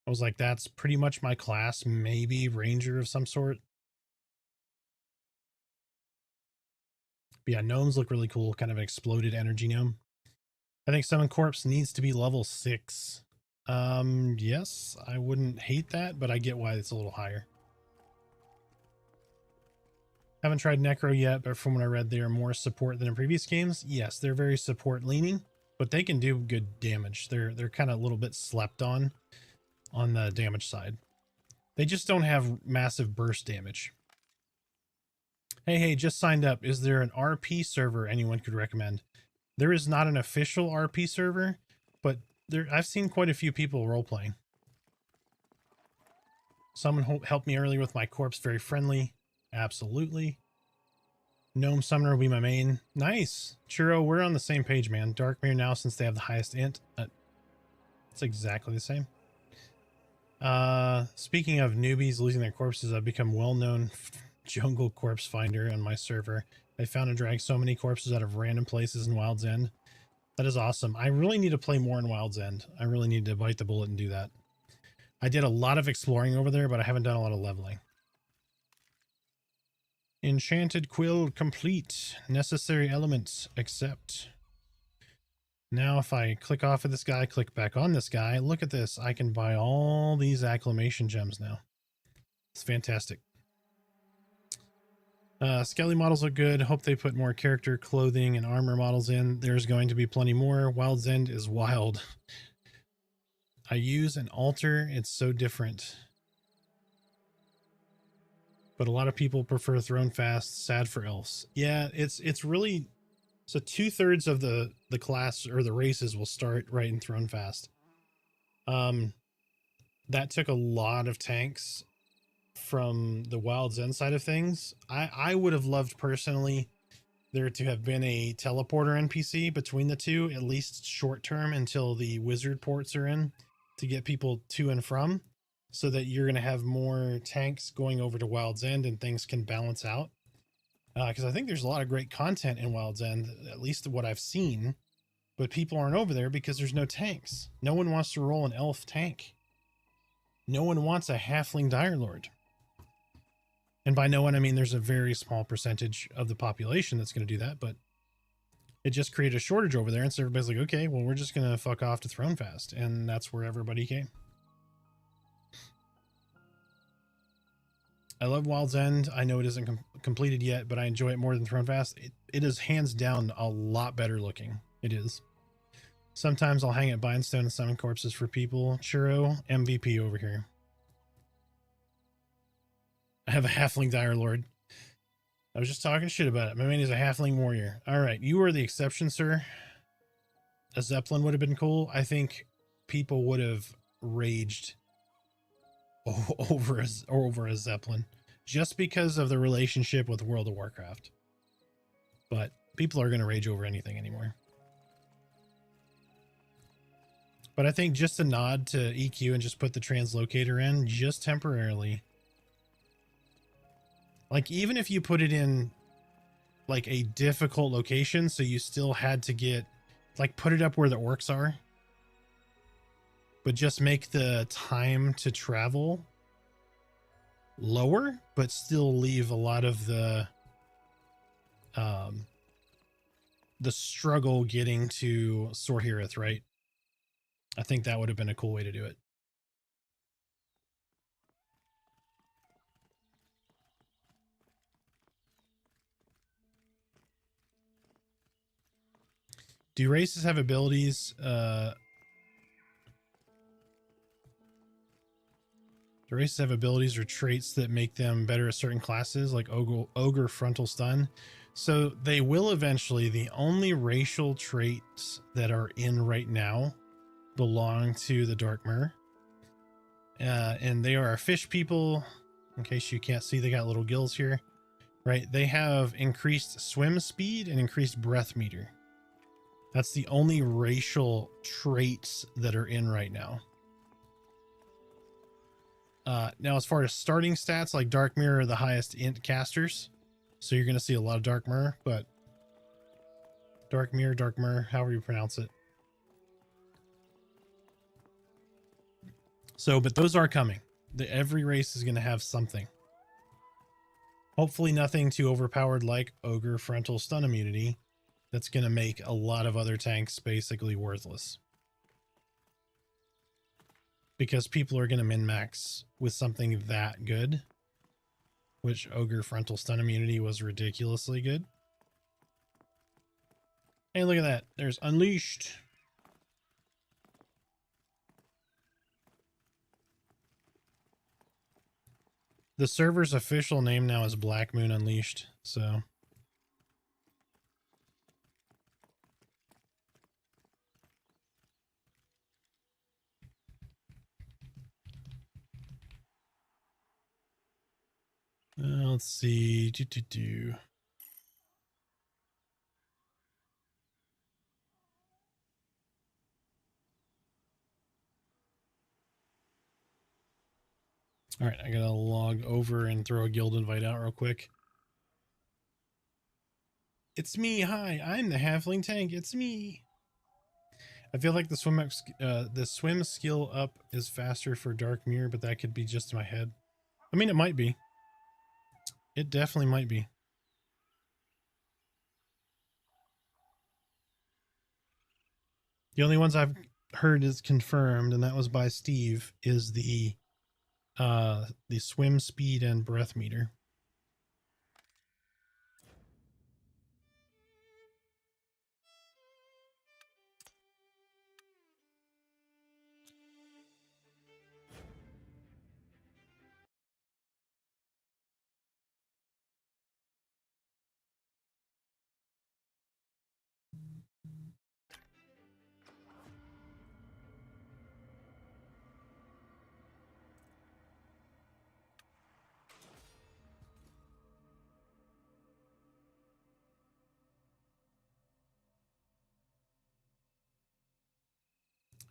S2: I was like, that's pretty much my class, maybe Ranger of some sort. But yeah, gnomes look really cool, kind of an exploded energy gnome. I think Summon Corpse needs to be level 6. Yes, I wouldn't hate that, but I get why it's a little higher. Haven't tried Necro yet, but from what I read, they are more support than in previous games. Yes, they're very support leaning, but they can do good damage. They're kind of a little bit slept on the damage side. They just don't have massive burst damage. Hey, just signed up. Is there an RP server anyone could recommend? There is not an official RP server, but I've seen quite a few people role playing. Someone helped me earlier with my corpse, very friendly. Absolutely. Gnome Summoner will be my main. Nice. Churro, we're on the same page, man. Darkmere now, since they have the highest int. It's exactly the same. Speaking of newbies losing their corpses, I've become well-known jungle corpse finder on my server. I found and dragged so many corpses out of random places in Wild's End. That is awesome. I really need to play more in Wild's End. I really need to bite the bullet and do that. I did a lot of exploring over there, but I haven't done a lot of leveling. Enchanted quill complete. Necessary elements accept. Now if I click off of this guy, click back on this guy, look at this. I can buy all these acclamation gems now. It's fantastic. Skelly models look good. Hope they put more character, clothing, and armor models in. There's going to be plenty more. Wild's End is wild. I use an altar. It's so different. But a lot of people prefer Throne Fast. Sad for elves. Yeah, it's really... So 2/3 of the class or the races will start right in Throne Fast. That took a lot of tanks from the Wild's End side of things. I would have loved personally there to have been a teleporter NPC between the two, at least short term until the wizard ports are in, to get people to and from, so that you're going to have more tanks going over to Wild's End and things can balance out. Because I think there's a lot of great content in Wild's End, at least what I've seen, but people aren't over there because there's no tanks. No one wants to roll an elf tank. No one wants a halfling dire lord. And by no one, I mean there's a very small percentage of the population that's going to do that, but it just created a shortage over there, and so everybody's like, okay, well, we're just going to fuck off to Throne Fast, and that's where everybody came. I love Wild's End. I know it isn't completed yet, but I enjoy it more than Throne Fast. It is hands down a lot better looking. It is. Sometimes I'll hang at Bindstone and summon corpses for people. Churro, MVP over here. I have a halfling dire lord. I was just talking shit about it. My man is a halfling warrior. All right, you are the exception, sir. A Zeppelin would have been cool. I think people would have raged over a Zeppelin just because of the relationship with World of Warcraft. But people are going to rage over anything anymore. But I think just a nod to EQ and just put the translocator in just temporarily. Like, even if you put it in like a difficult location, so you still had to get, like, put it up where the orcs are, but just make the time to travel lower, but still leave a lot of the struggle getting to Sorhirith, right? I think that would have been a cool way to do it. Do races have abilities? Do races have abilities or traits that make them better at certain classes, like ogre frontal stun? So they will eventually. The only racial traits that are in right now belong to the Darkmere. And they are fish people. In case you can't see, they got little gills here, right? They have increased swim speed and increased breath meter. That's the only racial traits that are in right now. Now, as far as starting stats, like Darkmere are the highest int casters. So you're going to see a lot of Darkmere, but Darkmere, however you pronounce it. So, but those are coming. Every race is going to have something. Hopefully nothing too overpowered like Ogre Frontal Stun Immunity. That's going to make a lot of other tanks basically worthless. Because people are going to min-max with something that good. Which Ogre Frontal Stun Immunity was ridiculously good. Hey, look at that. There's Unleashed. The server's official name now is Black Moon Unleashed, so... Let's see. All right, I gotta log over and throw a guild invite out real quick. It's me. Hi, I'm the halfling tank. It's me. I feel like the swim skill up is faster for Dark Mirror, but that could be just in my head. I mean, it might be. It definitely might be. The only ones I've heard is confirmed, and that was by Steve, is the swim speed and breath meter.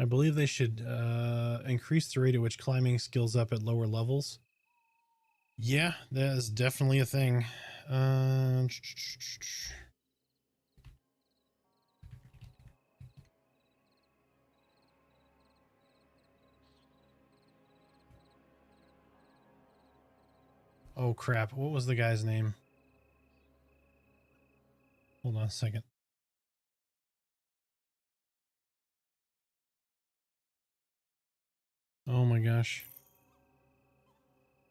S2: I believe they should increase the rate at which climbing skills up at lower levels. Yeah, that is definitely a thing. Oh crap, what was the guy's name? Hold on a second. Oh my gosh.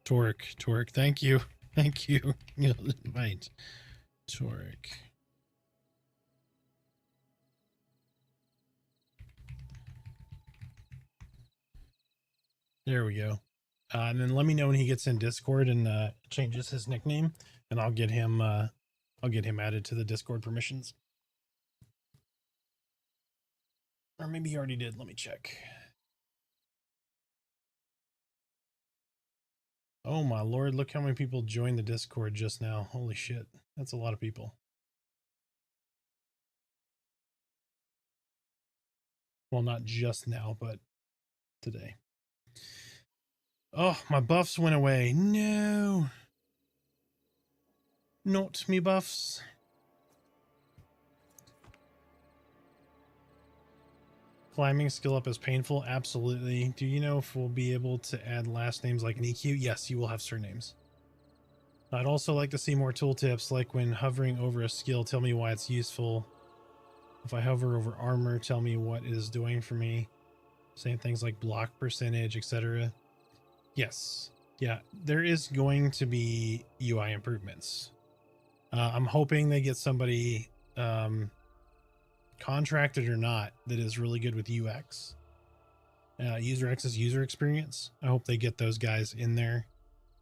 S2: Torque, thank you. Thank you. Right. Torque. There we go. And then let me know when he gets in Discord and changes his nickname, and I'll get him added to the Discord permissions. Or maybe he already did. Let me check. Oh my lord, look how many people joined the Discord just now. Holy shit. That's a lot of people. Well, not just now, but today. Oh, my buffs went away. No. Not me buffs. Climbing skill up is painful? Absolutely. Do you know if we'll be able to add last names like an EQ? Yes, you will have surnames. I'd also like to see more tooltips, like when hovering over a skill, tell me why it's useful. If I hover over armor, tell me what it is doing for me. Saying things like block percentage, etc. Yes. Yeah, there is going to be UI improvements. I'm hoping they get somebody, contracted or not, that is really good with UX. User X is user experience. I hope they get those guys in there.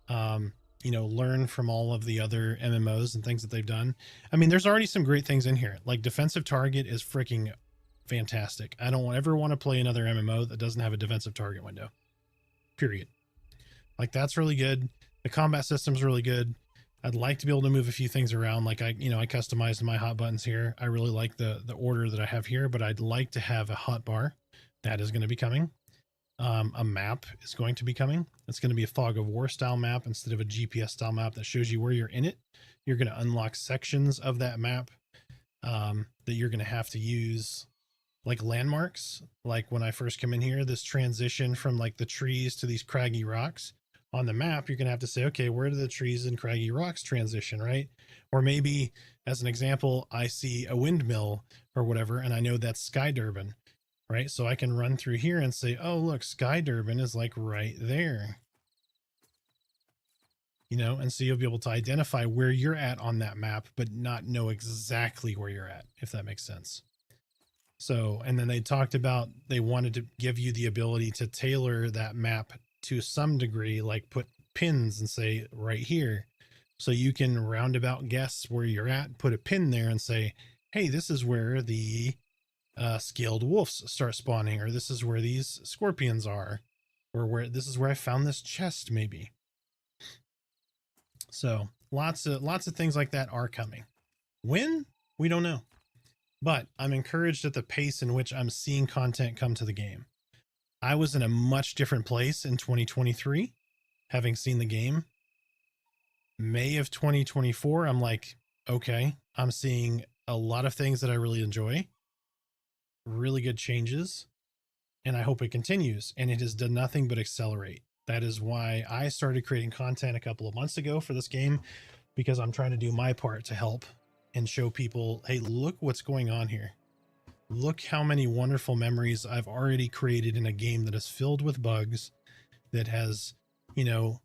S2: Learn from all of the other MMOs and things that they've done. I mean, there's already some great things in here. Like defensive target is freaking fantastic. I don't ever want to play another MMO that doesn't have a defensive target window. Period. Like that's really good. The combat system's really good. I'd like to be able to move a few things around. Like I customized my hot buttons here. I really like the order that I have here, but I'd like to have a hot bar. That is going to be coming. A map is going to be coming. It's going to be a fog of war style map instead of a GPS style map that shows you where you're in it. You're going to unlock sections of that map that you're going to have to use, like landmarks. Like when I first come in here, this transition from like the trees to these craggy rocks on the map, you're going to have to say, okay, where do the trees and craggy rocks transition, right? Or maybe as an example, I see a windmill or whatever, and I know that's Sky Durban. Right, so I can run through here and say, oh, look, Sky Durban is like right there. And so you'll be able to identify where you're at on that map, but not know exactly where you're at, if that makes sense. So, and then they talked about, they wanted to give you the ability to tailor that map to some degree, like put pins and say right here. So you can roundabout guess where you're at, put a pin there and say, hey, this is where the scaled wolves start spawning, or this is where these scorpions are, or where this is where I found this chest maybe. So lots of things like that are coming. When? We don't know. But I'm encouraged at the pace in which I'm seeing content come to the game. I was in a much different place in 2023, having seen the game. May of 2024, I'm like, okay, I'm seeing a lot of things that I really enjoy, really good changes, and I hope it continues. And it has done nothing but accelerate. That is why I started creating content a couple of months ago for this game, because I'm trying to do my part to help and show people, hey, look what's going on here. Look how many wonderful memories I've already created in a game that is filled with bugs, that has, you know,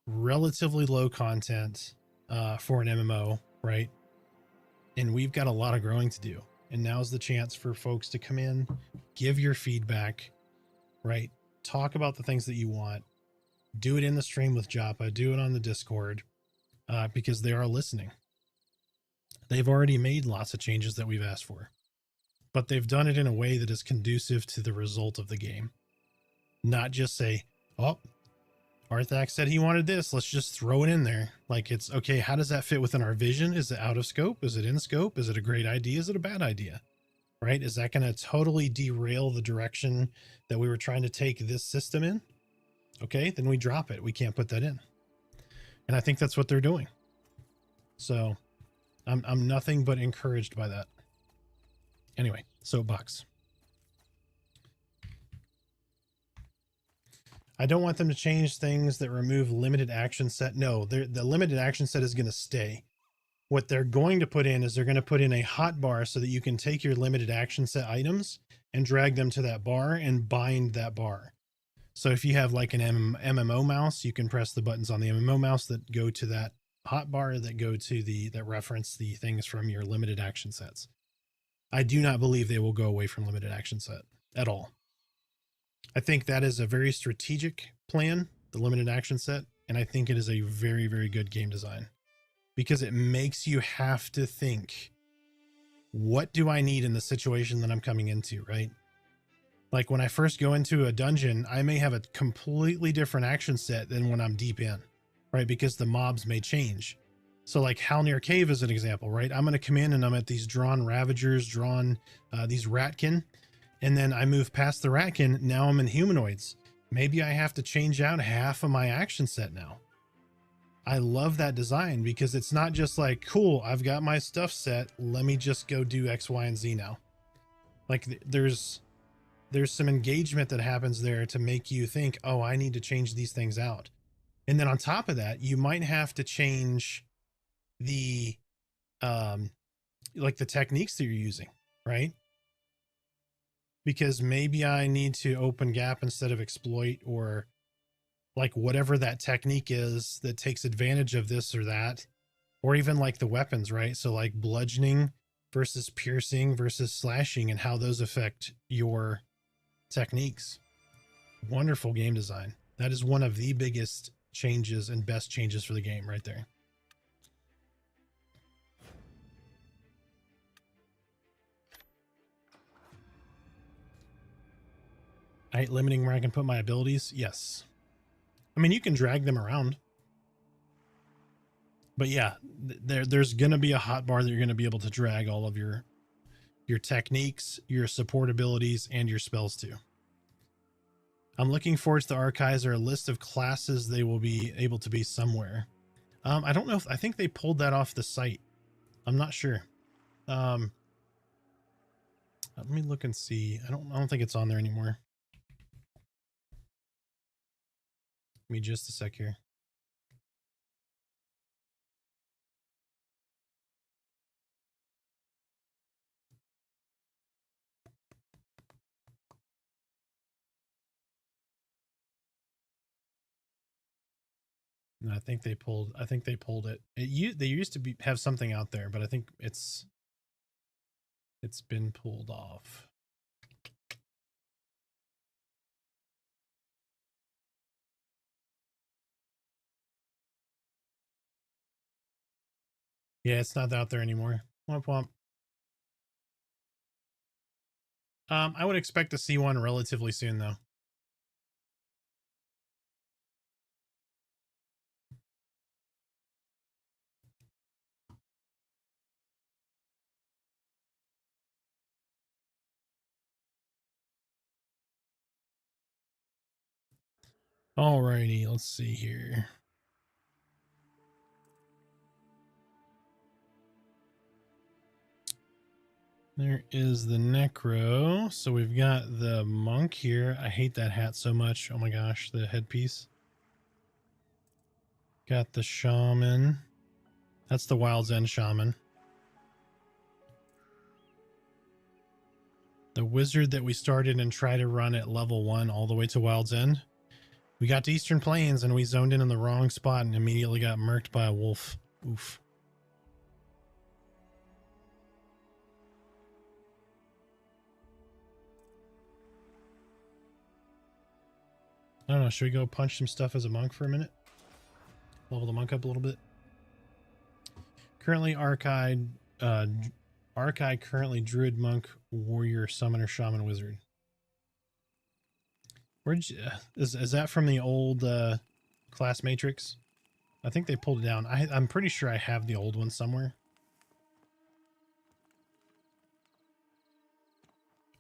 S2: relatively low content for an MMO, right? And we've got a lot of growing to do. And now's the chance for folks to come in, give your feedback, right? Talk about the things that you want. Do it in the stream with Joppa. Do it on the Discord, because they are listening. They've already made lots of changes that we've asked for, but they've done it in a way that is conducive to the result of the game. Not just say, oh, Arthax said he wanted this, let's just throw it in there. Like, it's okay, how does that fit within our vision? Is it out of scope? Is it in scope? Is it a great idea? Is it a bad idea? Right? Is that going to totally derail the direction that we were trying to take this system in? Okay, then we drop it. We can't put that in. And I think that's what they're doing. So I'm nothing but encouraged by that. Anyway, soapbox. I don't want them to change things that remove limited action set. No, the limited action set is going to stay. What they're going to put in is they're going to put in a hotbar so that you can take your limited action set items and drag them to that bar and bind that bar. So if you have like an MMO mouse, you can press the buttons on the MMO mouse that go to that hotbar, that go to that reference the things from your limited action sets. I do not believe they will go away from limited action set at all. I think that is a very strategic plan, the limited action set, and I think it is a very, very good game design, because it makes you have to think, what do I need in the situation that I'm coming into, right? Like when I first go into a dungeon, I may have a completely different action set than when I'm deep in, right? Because the mobs may change. So like Halnir Cave is an example, right? I'm going to come in and I'm at these drawn Ravagers, these Ratkin, and then I move past the Ratkin. Now I'm in humanoids. Maybe I have to change out half of my action set now. I love that design because it's not just like, cool, I've got my stuff set, let me just go do X, Y, and Z now. Like there's some engagement that happens there to make you think, oh, I need to change these things out. And then on top of that, you might have to change the like the techniques that you're using, right? Because maybe I need to open gap instead of exploit, or like whatever that technique is that takes advantage of this or that, or even like the weapons, right? So like bludgeoning versus piercing versus slashing, and how those affect your techniques. Wonderful game design. That is one of the biggest changes and best changes for the game right there. Right, limiting where I can put my abilities. Yes. I mean, you can drag them around. But yeah, there's going to be a hotbar that you're going to be able to drag all of your techniques, your support abilities, and your spells to. I'm looking forward to the archives, or a list of classes they will be able to be somewhere. I don't know if, I think they pulled that off the site. I'm not sure. Let me look and see. I don't think it's on there anymore. Give me just a sec here. No, I think they pulled it. They used to have something out there, but I think it's been pulled off. Yeah, it's not out there anymore. Womp womp. I would expect to see one relatively soon, though. Alrighty, let's see here. There is the necro. So we've got the monk here. I hate that hat so much. Oh my gosh, the headpiece. Got the shaman. That's the Wild's End shaman. The wizard that we started and tried to run at level 1 all the way to Wild's End. We got to Eastern Plains and we zoned in the wrong spot and immediately got murked by a wolf. Oof. I don't know. Should we go punch some stuff as a monk for a minute? Level the monk up a little bit. Currently Archive, currently Druid, Monk, Warrior, Summoner, Shaman, Wizard. Where'd you, is that from the old class matrix? I think they pulled it down. I'm pretty sure I have the old one somewhere.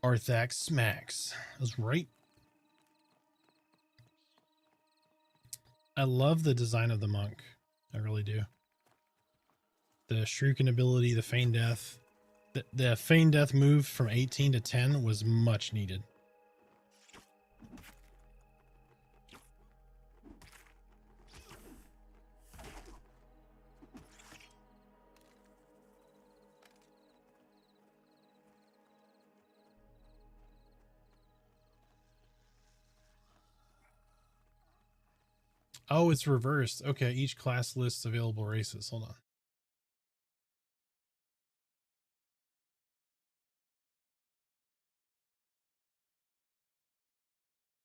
S2: Arthax smacks. That's right. I love the design of the monk. I really do. The shrieking ability, the feign death. The feign death move from 18 to 10 was much needed. Oh, it's reversed. Okay, each class lists available races. Hold on.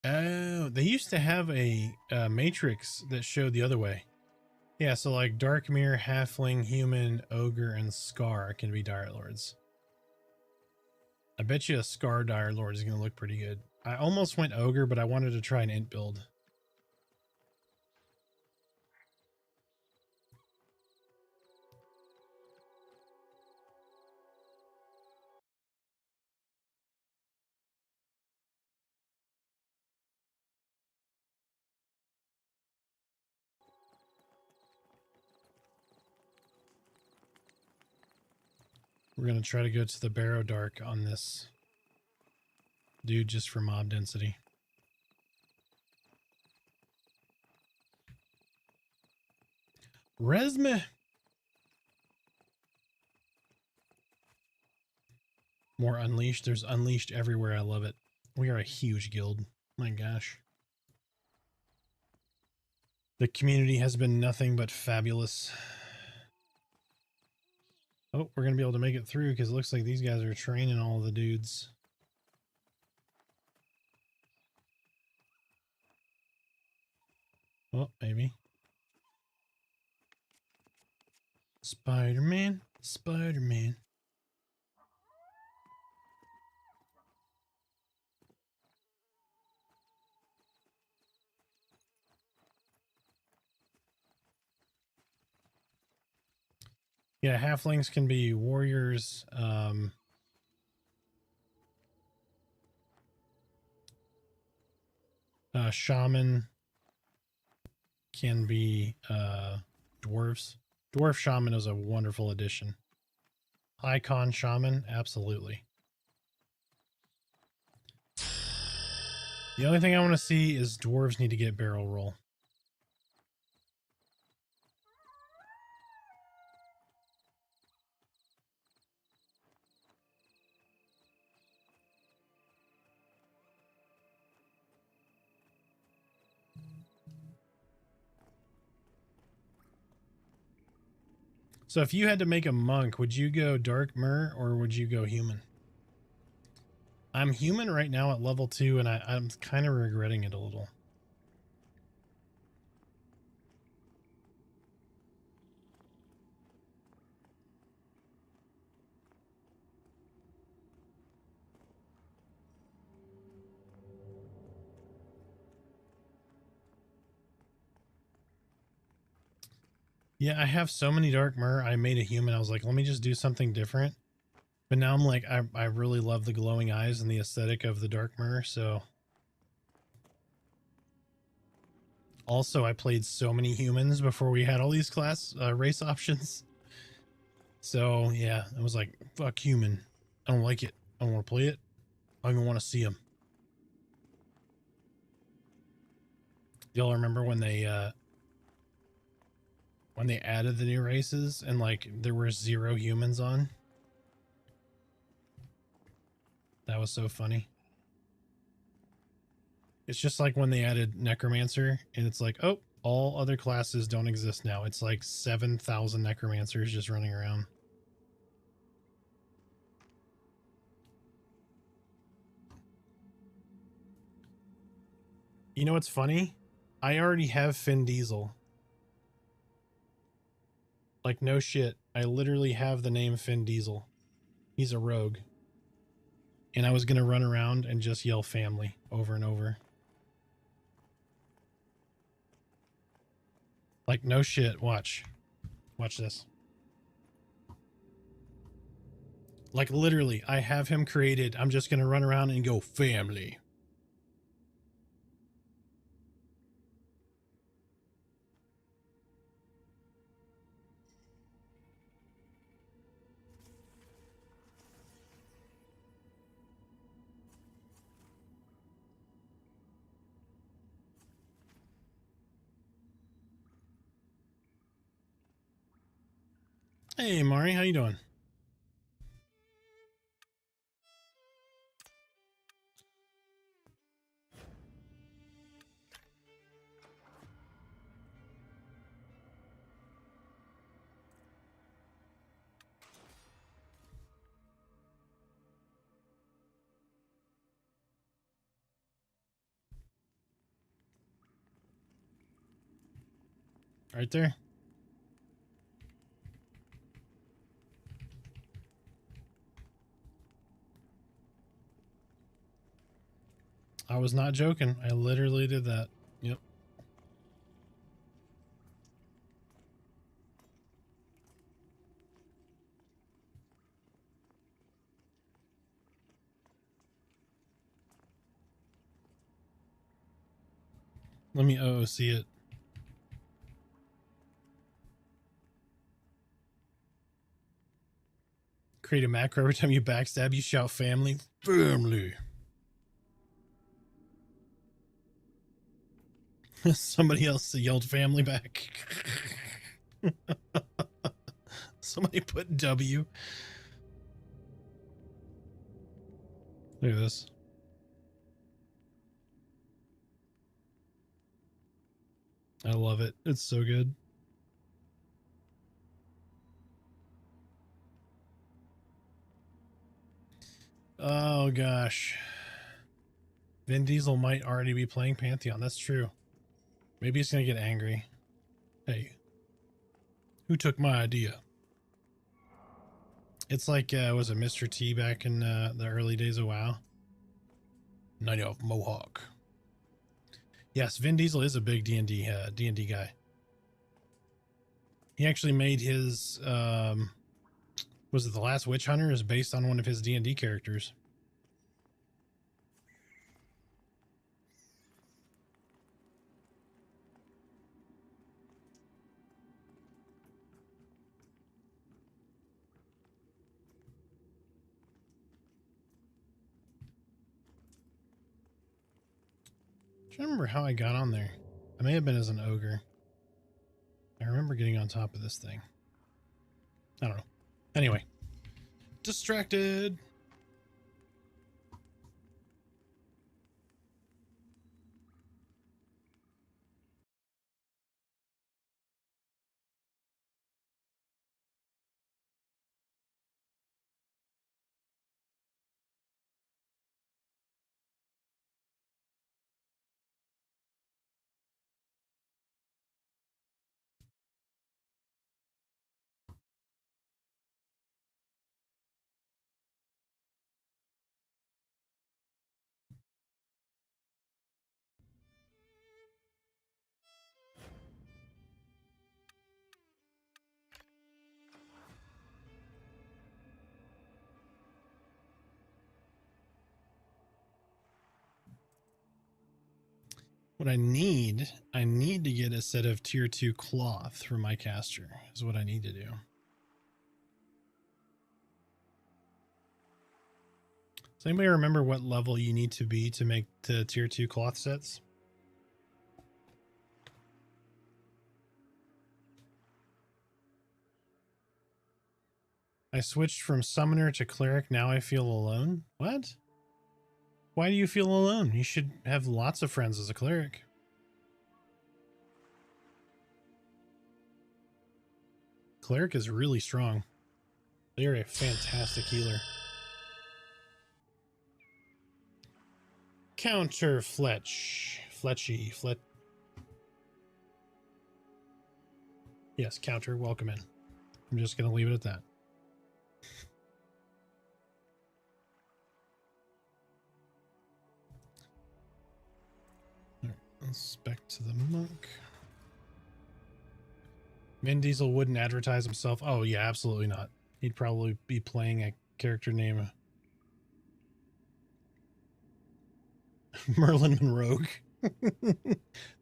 S2: Oh, they used to have a matrix that showed the other way. Yeah, so like Darkmere, Halfling, Human, Ogre, and Scar can be Dire Lords. I bet you a Scar Dire Lord is going to look pretty good. I almost went Ogre, but I wanted to try an int build. We're going to try to go to the Barrow Dark on this dude just for mob density. Resme. More Unleashed. There's Unleashed everywhere. I love it. We are a huge guild. My gosh. The community has been nothing but fabulous. Oh, we're going to be able to make it through because it looks like these guys are training all the dudes. Oh, maybe. Spider-Man, Spider-Man. Yeah, halflings can be warriors. Shaman can be dwarves. Dwarf shaman is a wonderful addition. Icon shaman, absolutely. The only thing I want to see is dwarves need to get barrel roll. So if you had to make a monk, would you go Dark Myr or would you go human? I'm human right now at level 2 and I'm kind of regretting it a little. Yeah, I have so many Dark Myr. I made a human. I was like, let me just do something different. But now I'm like, I really love the glowing eyes and the aesthetic of the Dark Myr, so Also, I played so many humans before we had all these class race options. So yeah, I was like, fuck human. I don't like it. I don't want to play it. I don't even want to see them. Y'all remember when they added the new races and like there were 0 humans on? That was so funny. It's just like when they added Necromancer and it's like, oh, all other classes don't exist now. It's like 7,000 Necromancers just running around. You know what's funny? I already have Finn Diesel. Like, no shit. I literally have the name Finn Diesel. He's a rogue. And I was going to run around and just yell family over and over. Like, no shit. Watch. Watch this. Like, literally, I have him created. I'm just going to run around and go family. Hey, Mari, how you doing? Right there. I was not joking. I literally did that. Yep. Let me OOC it. Create a macro every time you backstab, you shout family. Family. Somebody else yelled family back. Somebody put W. Look at this. I love it. It's so good. Oh gosh. Vin Diesel might already be playing Pantheon. That's true. Maybe he's gonna get angry. Hey, who took my idea? It's like, was it Mr. T back in the early days of WoW? Night of Mohawk. Yes, Vin Diesel is a big D&D guy. He actually made his, was it The Last Witch Hunter is based on one of his D&D characters. I don't remember how I got on there. I may have been as an ogre. I remember getting on top of this thing. I don't know. Anyway. Distracted. What I need to get a set of tier 2 cloth for my caster is what I need to do. Does anybody remember what level you need to be to make the tier 2 cloth sets? I switched from summoner to cleric. Now I feel alone. What? Why do you feel alone? You should have lots of friends as a cleric. Cleric is really strong. They are a fantastic healer. Counter Fletchy. Yes, counter. Welcome in. I'm just going to leave it at that. All right, let's back to the monk. Vin Diesel wouldn't advertise himself. Oh, yeah, absolutely not. He'd probably be playing a character named Merlin Monroe.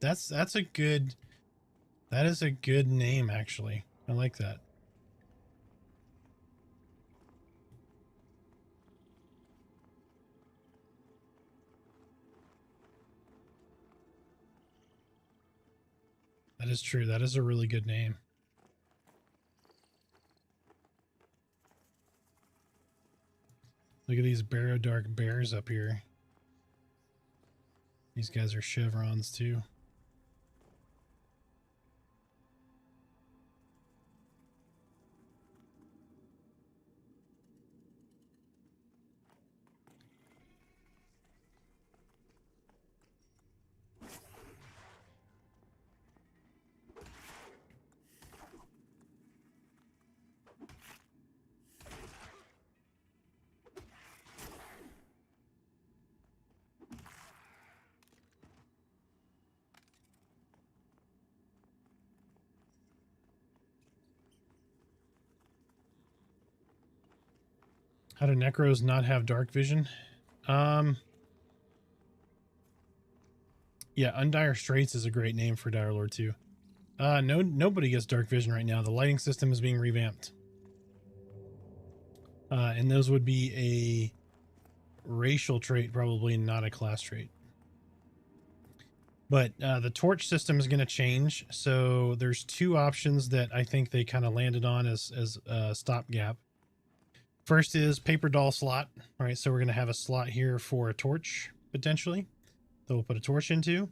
S2: That is a good name, actually. I like that. That is true. That is a really good name. Look at these Barrow Dark Bears up here. These guys are chevrons too. How do Necros not have dark vision? Yeah, Undire Straits is a great name for Dire Lord too. Nobody gets dark vision right now. The lighting system is being revamped. And those would be a racial trait, probably not a class trait. But the torch system is going to change. So there's two options that I think they kind of landed on as a stopgap. First is paper doll slot. All right, so we're going to have a slot here for a torch, potentially, that we'll put a torch into.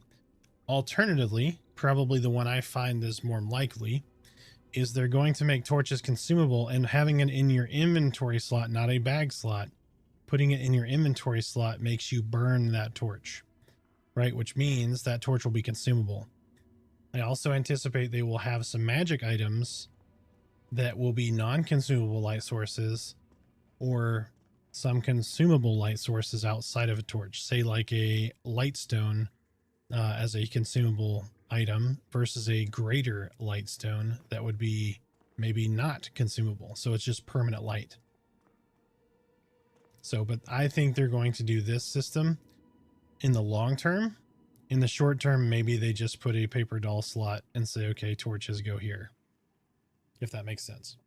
S2: Alternatively, probably the one I find is more likely, is they're going to make torches consumable, and having it in your inventory slot, not a bag slot. Putting it in your inventory slot makes you burn that torch, right? Which means that torch will be consumable. I also anticipate they will have some magic items that will be non-consumable light sources, or some consumable light sources outside of a torch, say like a light stone as a consumable item versus a greater light stone that would be maybe not consumable. So it's just permanent light. So, but I think they're going to do this system in the long term. In the short term, maybe they just put a paper doll slot and say, okay, torches go here. If that makes sense.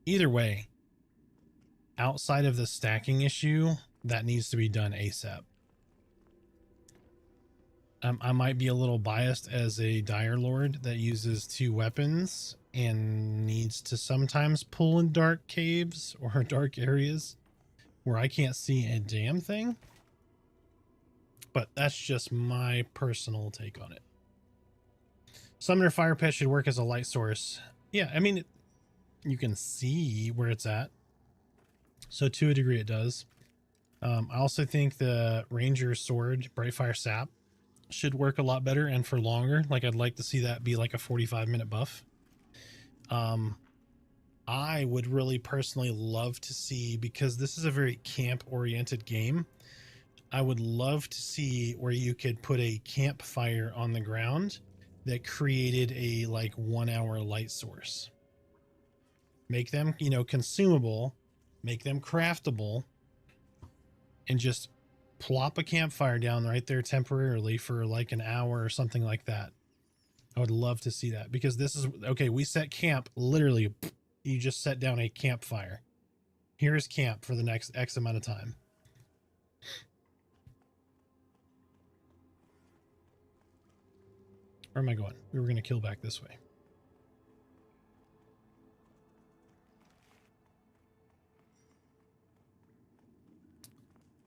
S2: Either way, outside of the stacking issue, that needs to be done ASAP. I might be a little biased as a Dire Lord that uses two weapons and needs to sometimes pull in dark caves or dark areas where I can't see a damn thing. But that's just my personal take on it. Summoner Fire Pit should work as a light source. Yeah, I mean, you can see where it's at. So to a degree it does. I also think the Ranger Sword, Brightfire Sap, should work a lot better and for longer. Like I'd like to see that be like a 45-minute buff. I would really personally love to see, because this is a very camp-oriented game, I would love to see where you could put a campfire on the ground that created a like 1 hour light source. Make them, you know, consumable, make them craftable, and just plop a campfire down right there temporarily for like an hour or something like that. I would love to see that, because this is okay. We set camp, literally you just set down a campfire. Here's camp for the next X amount of time. Where am I going? We were going to kill back this way.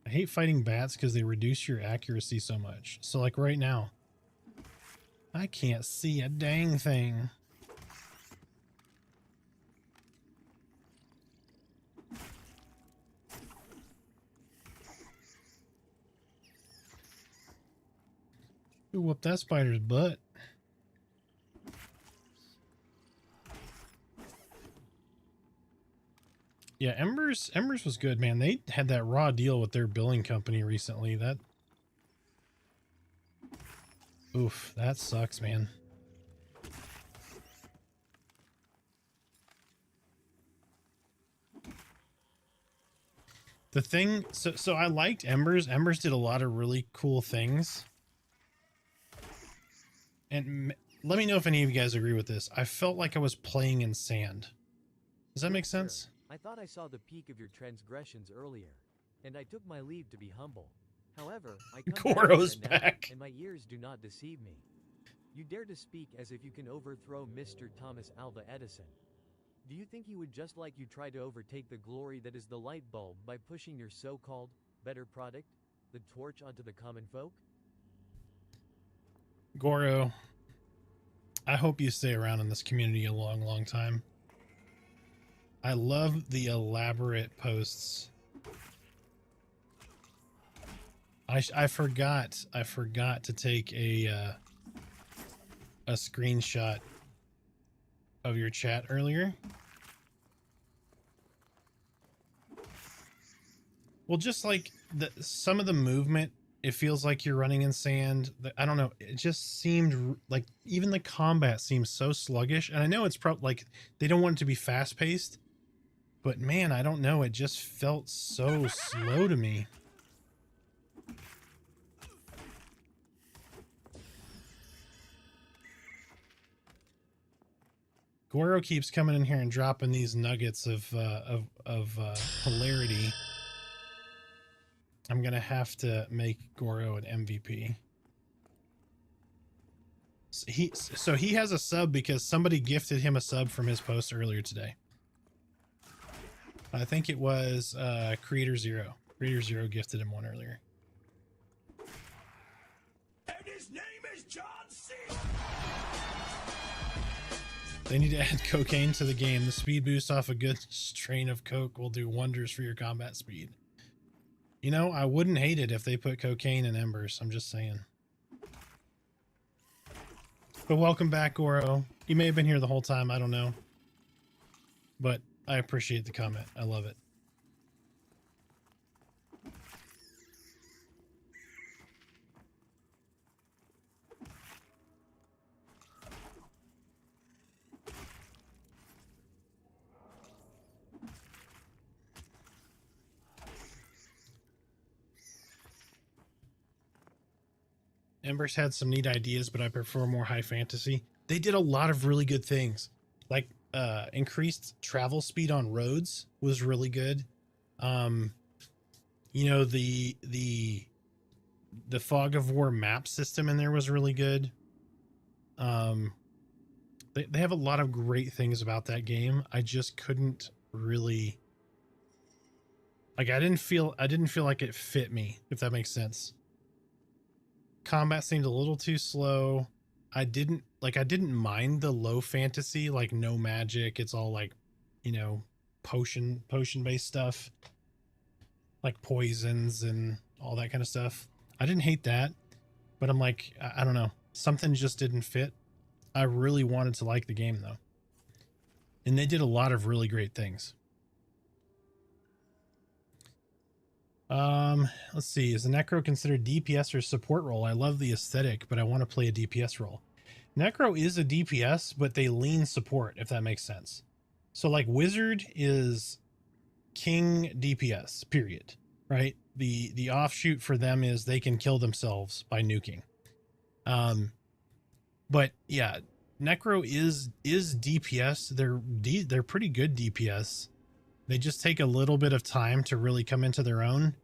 S2: I hate fighting bats because they reduce your accuracy so much. So like right now, I can't see a dang thing. Ooh, whoop that spider's butt. Yeah, Embers was good, man. They had that raw deal with their billing company recently. That, oof, that sucks, man. The thing, so I liked Embers. Embers did a lot of really cool things. And let me know if any of you guys agree with this. I felt like I was playing in sand. Does that make sense?
S3: I thought I saw the peak of your transgressions earlier, and I took my leave to be humble. However, I come
S2: Goro's
S3: back,
S2: back.
S3: And my ears do not deceive me. You dare to speak as if you can overthrow Mr. Thomas Alva Edison. Do you think he would just like you try to overtake the glory that is the light bulb by pushing your so-called better product, the torch, onto the common folk?
S2: Goro, I hope you stay around in this community a long, long time. I love the elaborate posts. I forgot to take a screenshot of your chat earlier. Well, just like some of the movement, it feels like you're running in sand. I don't know. It just seemed like even the combat seems so sluggish. And I know it's probably like they don't want it to be fast paced, but man, I don't know. It just felt so slow to me. Goro keeps coming in here and dropping these nuggets of hilarity. I'm gonna have to make Goro an MVP. So he has a sub because somebody gifted him a sub from his post earlier today. I think it was Creator Zero. Creator Zero gifted him one earlier.
S4: And his name is John C.
S2: They need to add cocaine to the game. The speed boost off a good strain of coke will do wonders for your combat speed. You know, I wouldn't hate it if they put cocaine in Embers. I'm just saying. But welcome back, Goro. You may have been here the whole time. I don't know. But I appreciate the comment. I love it. Embers had some neat ideas, but I prefer more high fantasy. They did a lot of really good things. Like increased travel speed on roads was really good. You know, the Fog of War map system in there was really good. They have a lot of great things about that game. I just couldn't really, like, I didn't feel like it fit me, if that makes sense. Combat seemed a little too slow. I didn't mind the low fantasy, like no magic. It's all like, you know, potion based stuff, like poisons and all that kind of stuff. I didn't hate that, but I'm like, I don't know. Something just didn't fit. I really wanted to like the game though. And they did a lot of really great things. Let's see. Is the Necro considered DPS or support role? I love the aesthetic, but I want to play a DPS role. Necro is a DPS, but they lean support, if that makes sense. So like Wizard is King DPS, period. right? The offshoot for them is they can kill themselves by nuking. But yeah, Necro is DPS. They're pretty good DPS. They just take a little bit of time to really come into their own,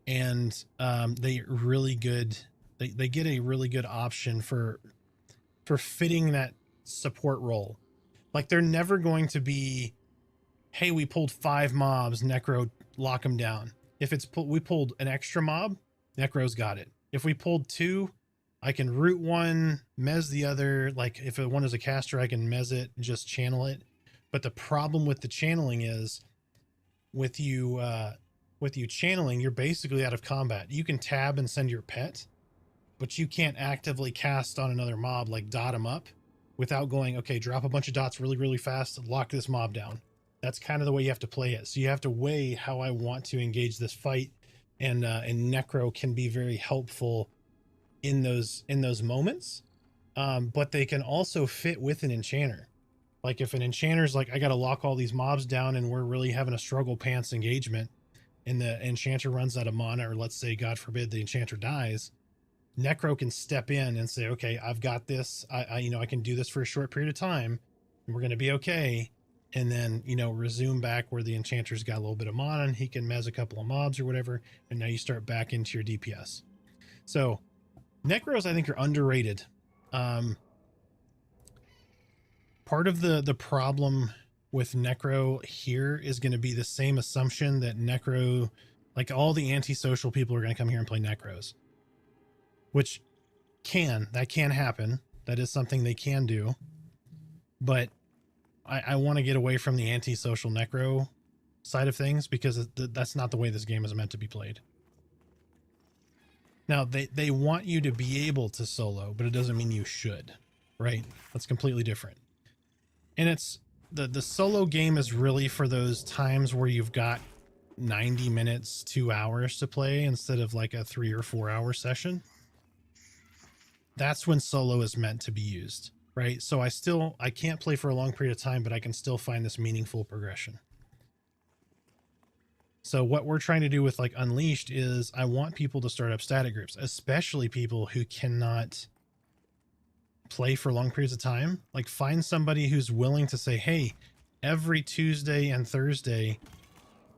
S2: and they really good. They get a really good option for fitting that support role. Like they're never going to be, hey, we pulled 5 mobs, Necro, lock them down. If it's we pulled an extra mob, Necro's got it. If we pulled 2, I can root one, mez the other. Like if one is a caster, I can mez it and just channel it. But the problem with the channeling is with you channeling, you're basically out of combat. You can tab and send your pet, but you can't actively cast on another mob, like dot them up, without going, okay, drop a bunch of dots really, really fast, lock this mob down. That's kind of the way you have to play it. So you have to weigh how I want to engage this fight, and Necro can be very helpful in those moments. But they can also fit with an enchanter. Like if an enchanter's like, I got to lock all these mobs down and we're really having a struggle pants engagement, and the enchanter runs out of mana, or let's say, God forbid, the enchanter dies, Necro can step in and say, okay, I've got this. I can do this for a short period of time and we're going to be okay. And then, resume back where the enchanter's got a little bit of mana and he can mez a couple of mobs or whatever. And now you start back into your DPS. So Necros, I think, are underrated. Part of the problem with Necro here is going to be the same assumption that Necro, like all the antisocial people are going to come here and play Necros, which can happen. That is something they can do. But I want to get away from the antisocial Necro side of things, because that's not the way this game is meant to be played. Now, they want you to be able to solo, but it doesn't mean you should, right? That's completely different. And it's the solo game is really for those times where you've got 90 minutes, 2 hours to play instead of like a 3 or 4 hour session. That's when solo is meant to be used, right? So I can't play for a long period of time, but I can still find this meaningful progression. So what we're trying to do with like Unleashed is I want people to start up static groups, especially people who cannot play for long periods of time. Like find somebody who's willing to say, hey, every Tuesday and Thursday,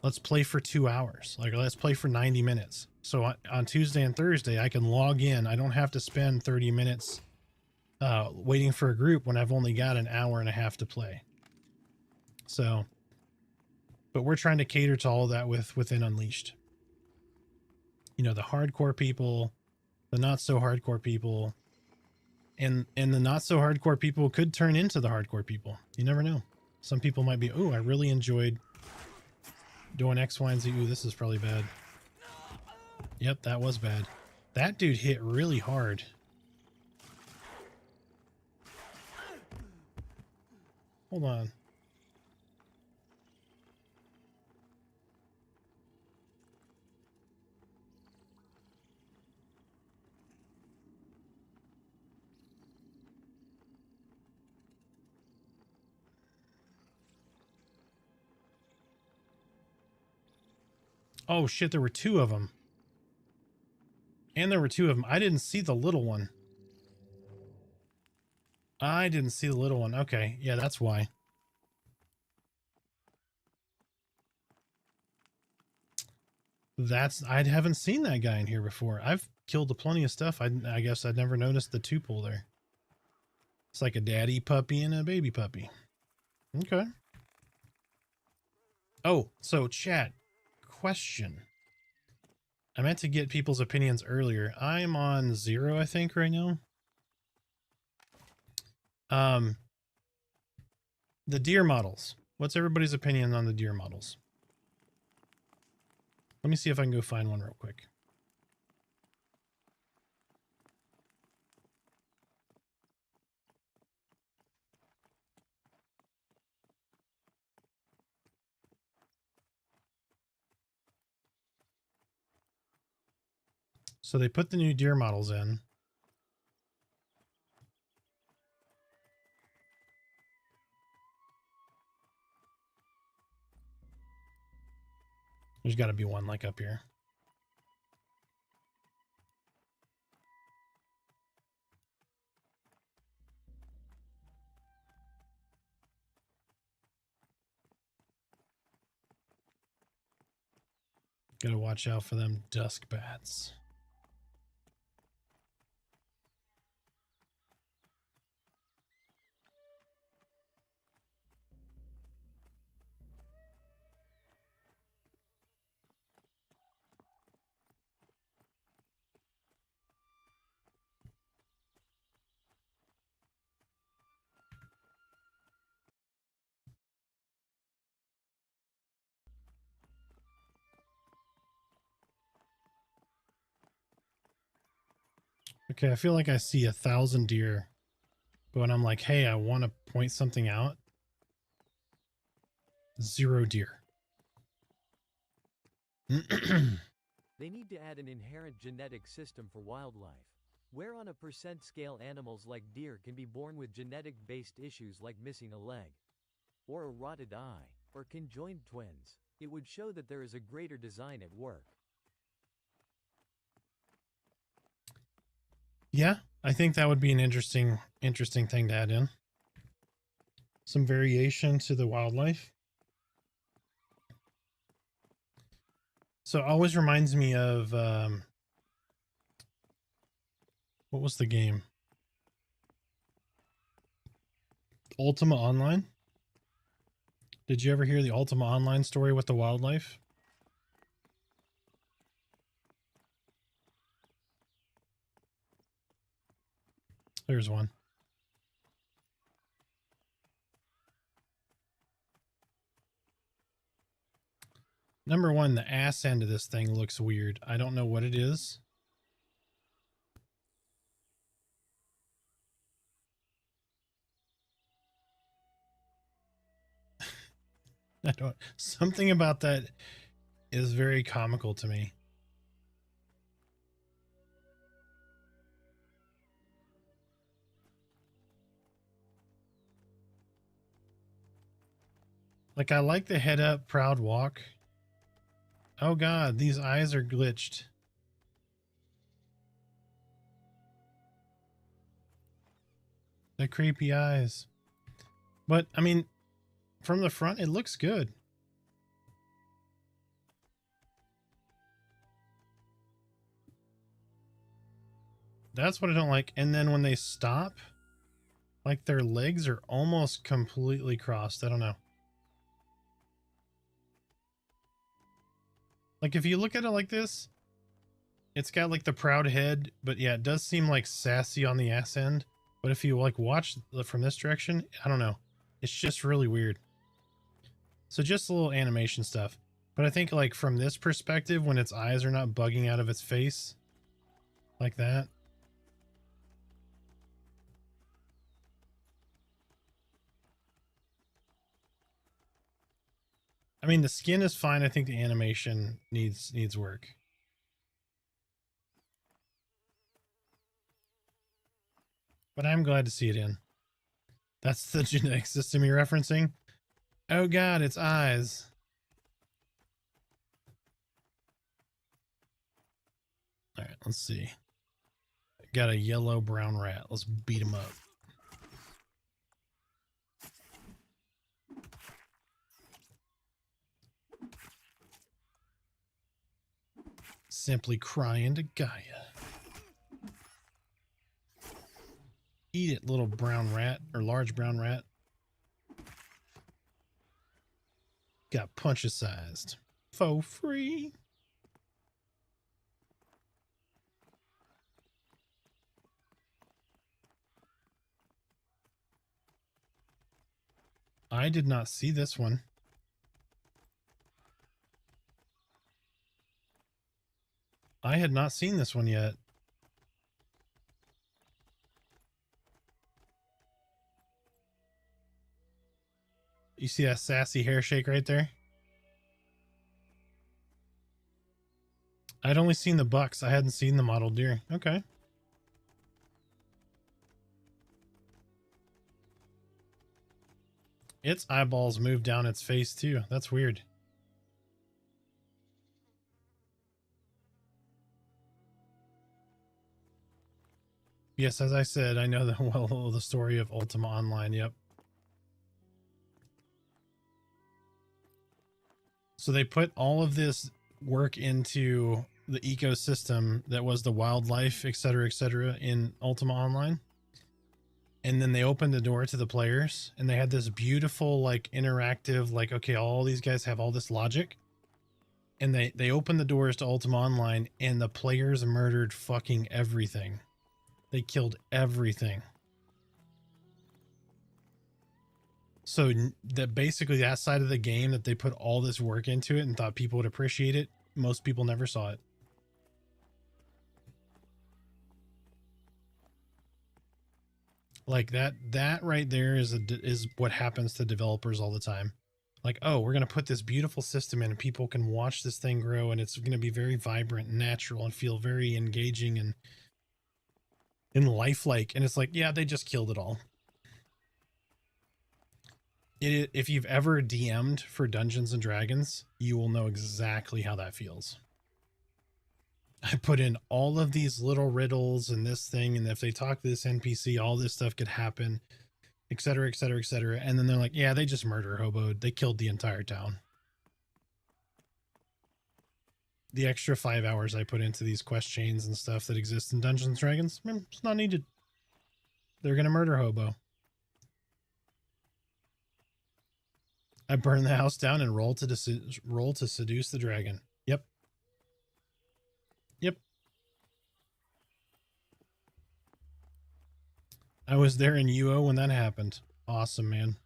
S2: let's play for 2 hours. Like let's play for 90 minutes. So on Tuesday and Thursday, I can log in. I don't have to spend 30 minutes waiting for a group when I've only got an hour and a half to play. So, but we're trying to cater to all of that within Unleashed. The hardcore people, the not so hardcore people, and the not so hardcore people could turn into the hardcore people. You never know. Some people might be, oh, I really enjoyed doing X, Y, and Z. Ooh, this is probably bad. Yep, that was bad. That dude hit really hard. Hold on. Oh shit, there were 2 of them. And there were 2 of them. I didn't see the little one. Okay, yeah, that's why. I haven't seen that guy in here before. I've killed plenty of stuff. I guess I'd never noticed the 2 pull there. It's like a daddy puppy and a baby puppy. Okay. Oh, so chat. Question. I meant to get people's opinions earlier. I'm on 0, I think, right now. The deer models. What's everybody's opinion on the deer models? Let me see if I can go find one real quick. So they put the new deer models in. There's got to be one like up here. Gotta watch out for them dusk bats. Okay, I feel like I see 1,000 deer, but when I'm like, hey, I want to point something out, 0 deer.
S3: They need to add an inherent genetic system for wildlife, where on a percent scale animals like deer can be born with genetic-based issues like missing a leg, or a rotted eye, or conjoined twins. It would show that there is a greater design at work.
S2: Yeah, I think that would be an interesting thing to add in. Some variation to the wildlife. So it always reminds me of, what was the game? Ultima Online. Did you ever hear the Ultima Online story with the wildlife? There's one. Number one, the ass end of this thing looks weird. I don't know what it is. I don't, something about that is very comical to me. Like, I like the head up, proud walk. Oh God, these eyes are glitched. The creepy eyes. But, I mean, from the front, it looks good. That's what I don't like. And then when they stop, like their legs are almost completely crossed. I don't know. Like if you look at it like this, it's got like the proud head, but yeah, it does seem like sassy on the ass end. But if you like watch from this direction, I don't know. It's just really weird. So just a little animation stuff. But I think like from this perspective, when its eyes are not bugging out of its face like that. I mean, the skin is fine. I think the animation needs work. But I'm glad to see it in. That's the genetic system you're referencing? Oh God, its eyes. All right, let's see. Got a yellow brown rat. Let's beat him up. Simply crying to Gaia. Eat it, little brown rat, or large brown rat. Got punch-sized. For free. I did not see this one. I had not seen this one yet. You see that sassy hair shake right there? I'd only seen the bucks. I hadn't seen the model deer. Okay. Its eyeballs move down its face too. That's weird. Yes, as I said, I know the story of Ultima Online. Yep. So they put all of this work into the ecosystem that was the wildlife, etc., in Ultima Online. And then they opened the door to the players, and they had this beautiful, like, interactive, like, okay, all these guys have all this logic. And they opened the doors to Ultima Online, and the players murdered fucking everything. They killed everything. So that basically that side of the game that they put all this work into it and thought people would appreciate it, most people never saw it. Like that right there is what happens to developers all the time. Like, oh, we're going to put this beautiful system in and people can watch this thing grow, and it's going to be very vibrant and natural and feel very engaging and lifelike. And it's like, yeah, they just killed it all. If you've ever DM'd for Dungeons and Dragons, you will know exactly how that feels. I put in all of these little riddles and this thing, and if they talk to this NPC, all this stuff could happen, etc., etc., etc. And then they're like, yeah, they just murder hoboed. They killed the entire town. The extra 5 hours I put into these quest chains and stuff that exist in Dungeons and Dragons, it's not needed. They're going to murder hobo. I burn the house down and roll to seduce the dragon. Yep. Yep. I was there in UO when that happened. Awesome, man.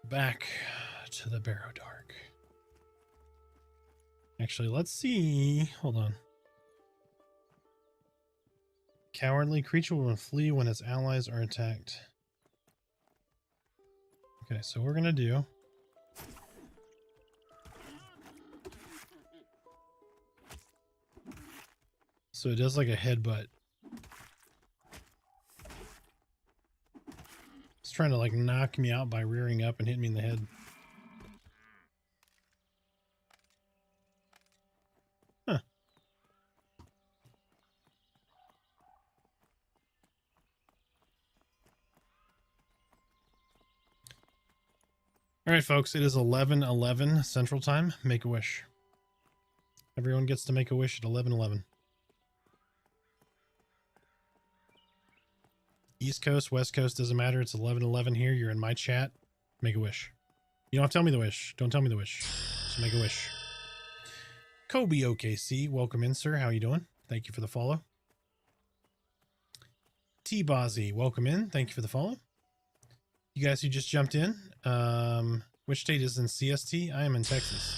S2: Back to the Barrow Dark. Actually, let's see. Hold on. Cowardly creature will flee when its allies are attacked. Okay, so we're gonna do. So it does like a headbutt. It's trying to like knock me out by rearing up and hitting me in the head. Huh. All right, folks, it is 11:11 Central Time. Make a wish. Everyone gets to make a wish at 11:11. East Coast, West Coast, doesn't matter. It's 11:11 here. You're in my chat. Make a wish. You don't have to tell me the wish. Don't tell me the wish. Just make a wish. Kobe OKC, welcome in, sir. How you doing? Thank you for the follow. T-Bozzy, welcome in. Thank you for the follow. You guys who just jumped in, which state is in CST? I am in Texas.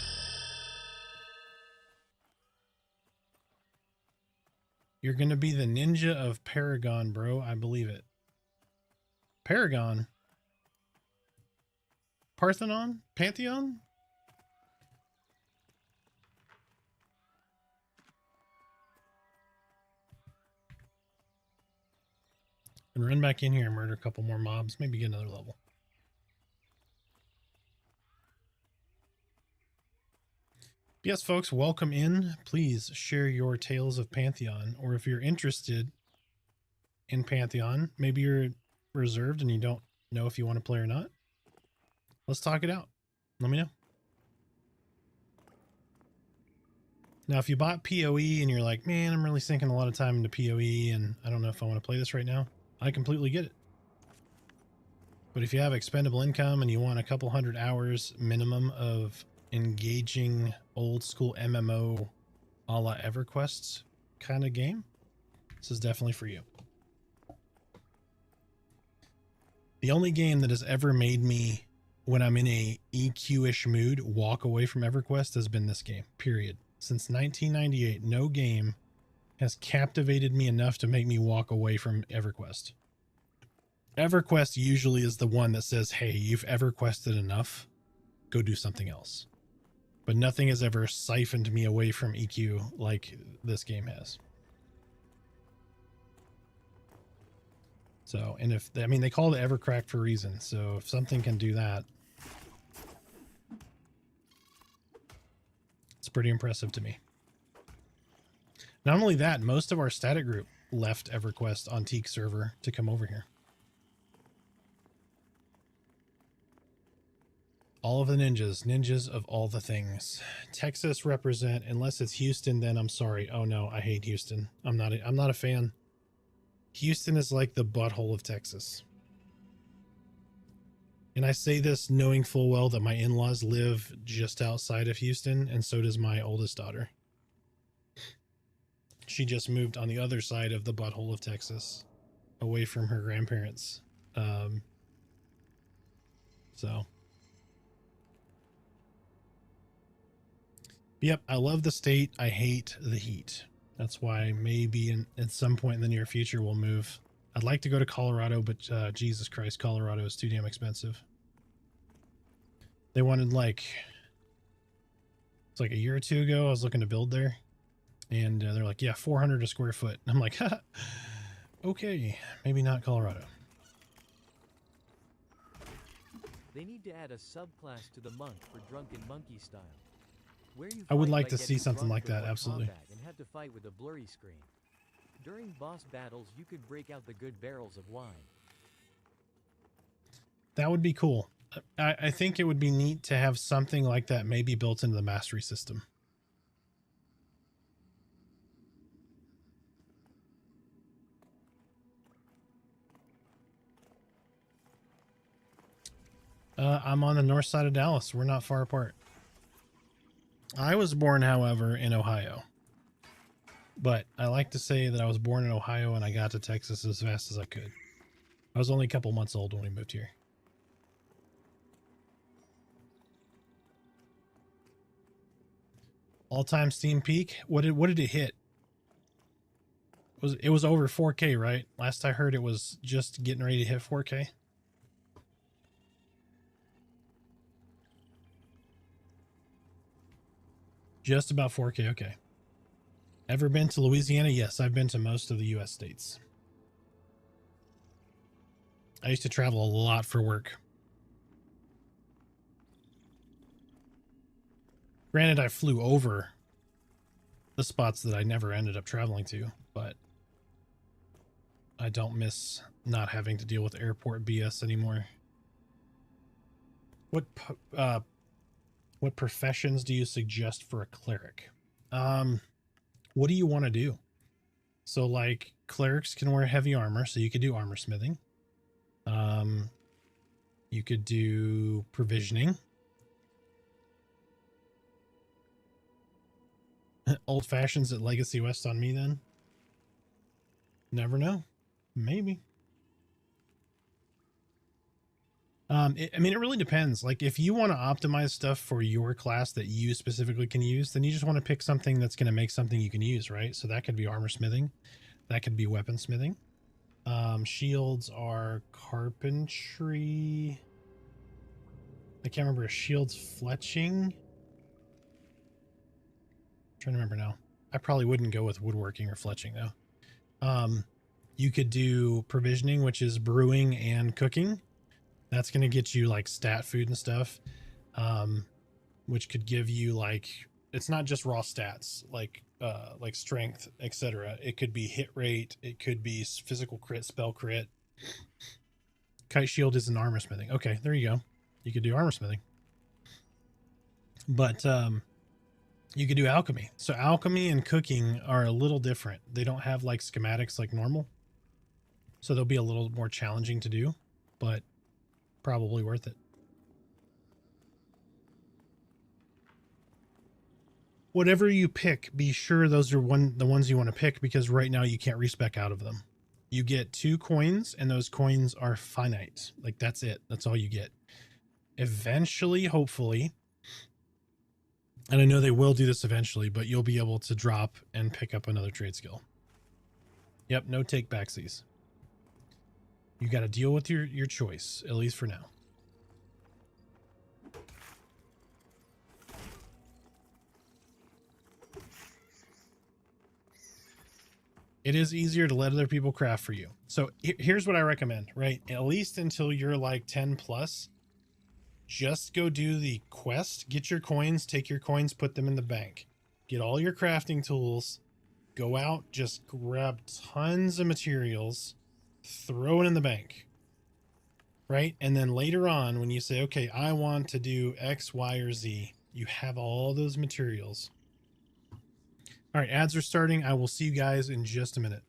S2: You're going to be the ninja of Paragon, bro. I believe it. Paragon? Parthenon? Pantheon? And run back in here and murder a couple more mobs. Maybe get another level. Yes, folks, welcome in. Please share your tales of Pantheon. Or if you're interested in Pantheon, maybe you're reserved and you don't know if you want to play or not. Let's talk it out. Let me know. Now, if you bought PoE and you're like, man, I'm really sinking a lot of time into PoE and I don't know if I want to play this right now, I completely get it. But if you have expendable income and you want a couple hundred hours minimum of engaging old school MMO a la EverQuest kind of game, this is definitely for you. The only game that has ever made me, when I'm in a EQ-ish mood, walk away from EverQuest has been this game, period. Since 1998, no game has captivated me enough to make me walk away from EverQuest. EverQuest usually is the one that says, hey, you've EverQuested enough, go do something else. But nothing has ever siphoned me away from EQ like this game has. So, and if, I mean, they call it Evercrack for a reason. So if something can do that. pretty impressive to me. Not only that, most of our static group left EverQuest on Teak server to come over here. All of the ninjas, ninjas of all the things. Texas represent, unless it's Houston, then I'm sorry. Oh no, I hate Houston. I'm not a fan. Houston is like the butthole of Texas. And I say this knowing full well that my in-laws live just outside of Houston, and so does my oldest daughter. She just moved on the other side of the butthole of Texas, away from her grandparents. So, yep, I love the state. I hate the heat. That's why maybe at some point in the near future we'll move. I'd like to go to Colorado, but Jesus Christ, Colorado is too damn expensive. They wanted it's like a year or two ago, I was looking to build there. And they're like, yeah, 400 a square foot. I'm like, okay, maybe not Colorado.
S3: They need to add a subclass to the monk for drunken monkey style. Where you
S2: I would
S3: fight
S2: like
S3: by
S2: to see
S3: getting
S2: something
S3: drunk
S2: like that,
S3: before
S2: absolutely.
S3: combat and have to fight with a blurry screen. During boss battles, you could break out the good barrels of wine.
S2: That would be cool. I think it would be neat to have something like that maybe built into the mastery system. I'm on the north side of Dallas. We're not far apart. I was born, however, in Ohio. But I like to say that I was born in Ohio and I got to Texas as fast as I could. I was only a couple months old when we moved here. All-time Steam peak? What did it hit? It was over 4K, right? Last I heard it was just getting ready to hit 4K. Just about 4K, okay. Ever been to Louisiana? Yes, I've been to most of the US states. I used to travel a lot for work. Granted, I flew over the spots that I never ended up traveling to, but I don't miss not having to deal with airport BS anymore. What professions do you suggest for a cleric? What do you want to do? So like clerics can wear heavy armor, so you could do armor smithing. You could do provisioning. Old fashions at Legacy West on me then. Never know. Maybe. I mean, it really depends. Like, if you want to optimize stuff for your class that you specifically can use, then you just want to pick something that's going to make something you can use, right? So that could be armor smithing. That could be weapon smithing. Shields are carpentry. I can't remember. Shields fletching. I'm trying to remember now. I probably wouldn't go with woodworking or fletching, though. You could do provisioning, which is brewing and cooking. That's going to get you like stat food and stuff, which could give you like, it's not just raw stats, like strength, etc. It could be hit rate. It could be physical crit, spell crit. Kite shield is an armor smithing. Okay, there you go. You could do armor smithing. But you could do alchemy. So alchemy and cooking are a little different. They don't have like schematics like normal. So they'll be a little more challenging to do, but probably worth it. Whatever you pick, be sure those are the ones you want to pick, because right now you can't respec out of them. You get 2 coins, and those coins are finite. Like, that's it. That's all you get. Eventually, hopefully, and I know they will do this eventually, but you'll be able to drop and pick up another trade skill. Yep, no take backsies. You got to deal with your choice, at least for now. It is easier to let other people craft for you. So here's what I recommend, right? At least until you're like 10 plus, just go do the quest, get your coins, take your coins, put them in the bank, get all your crafting tools, go out, just grab tons of materials, throw it in the bank, right? And then later on, when you say, okay, I want to do X, Y, or Z, you have all those materials. All right, ads are starting. I will see you guys in just a minute.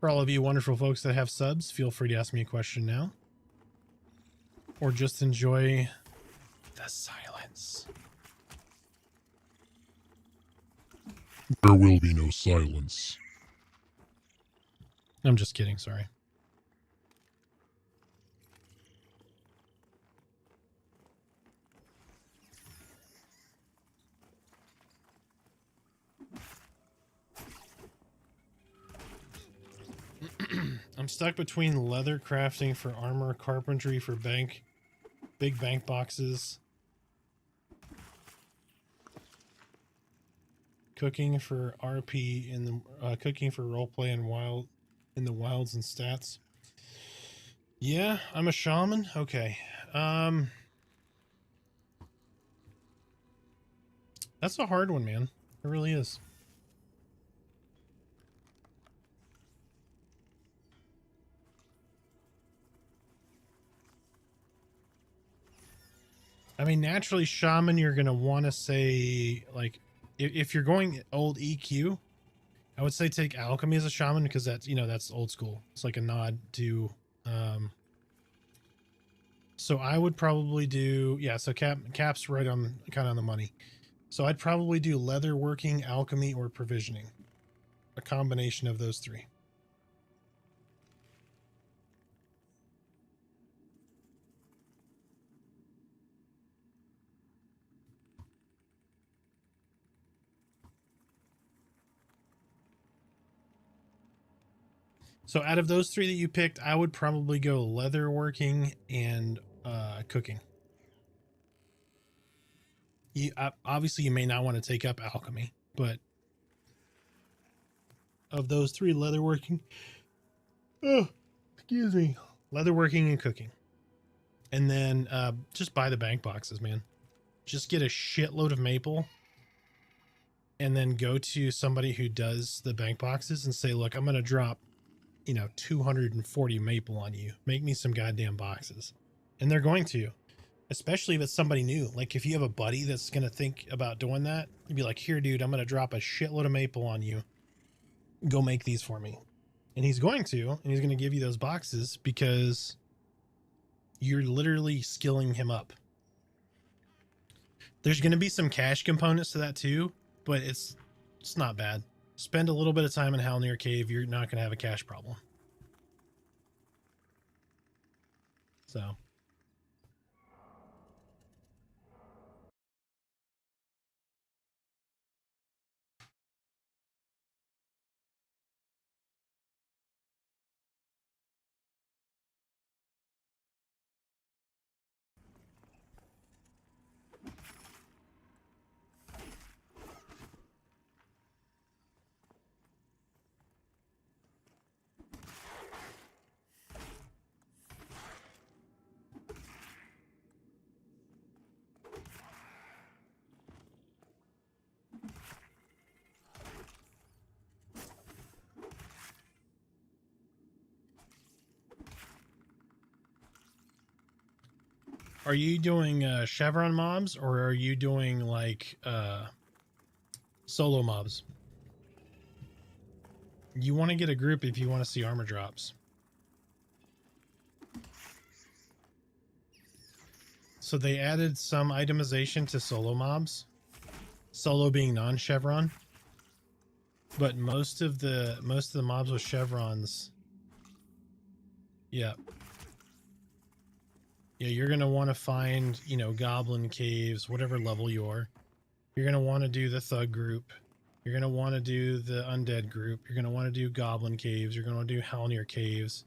S2: For all of you wonderful folks that have subs, feel free to ask me a question now. Or just enjoy the silence.
S5: There will be no silence.
S2: I'm just kidding, sorry. I'm stuck between leather crafting for armor, carpentry for big bank boxes, cooking for RP in the cooking for roleplay and in the wilds and stats. Yeah, I'm a shaman. Okay. That's a hard one, man. It really is. I mean, naturally, shaman, you're going to want to say, like, if you're going old EQ, I would say take alchemy as a shaman because that's, you know, that's old school. It's like a nod to, so I would probably do, yeah, so Cap's right on, kind of on the money. So I'd probably do leather working, alchemy, or provisioning. A combination of those three. So out of those three that you picked, I would probably go leather working and cooking. You obviously you may not want to take up alchemy, but of those three, leatherworking, oh, excuse me, leatherworking and cooking, and then just buy the bank boxes, man. Just get a shitload of maple, and then go to somebody who does the bank boxes and say, "Look, I'm gonna drop, 240 maple on you. Make me some goddamn boxes," and they're going to. Especially if it's somebody new. Like if you have a buddy that's going to think about doing that, you'd be like, here, dude, I'm going to drop a shitload of maple on you. Go make these for me. And he's going to, and he's going to give you those boxes because you're literally skilling him up. There's going to be some cash components to that too, but it's not bad. Spend a little bit of time in Halnir Cave. You're not going to have a cash problem. So... Are you doing chevron mobs or are you doing like solo mobs? You want to get a group if you want to see armor drops. So they added some itemization to solo mobs. Solo being non-chevron. But most of the mobs with chevrons. Yeah. Yeah, you're going to want to find, goblin caves, whatever level you are. You're going to want to do the thug group. You're going to want to do the undead group. You're going to want to do goblin caves. You're going to do Halnir caves,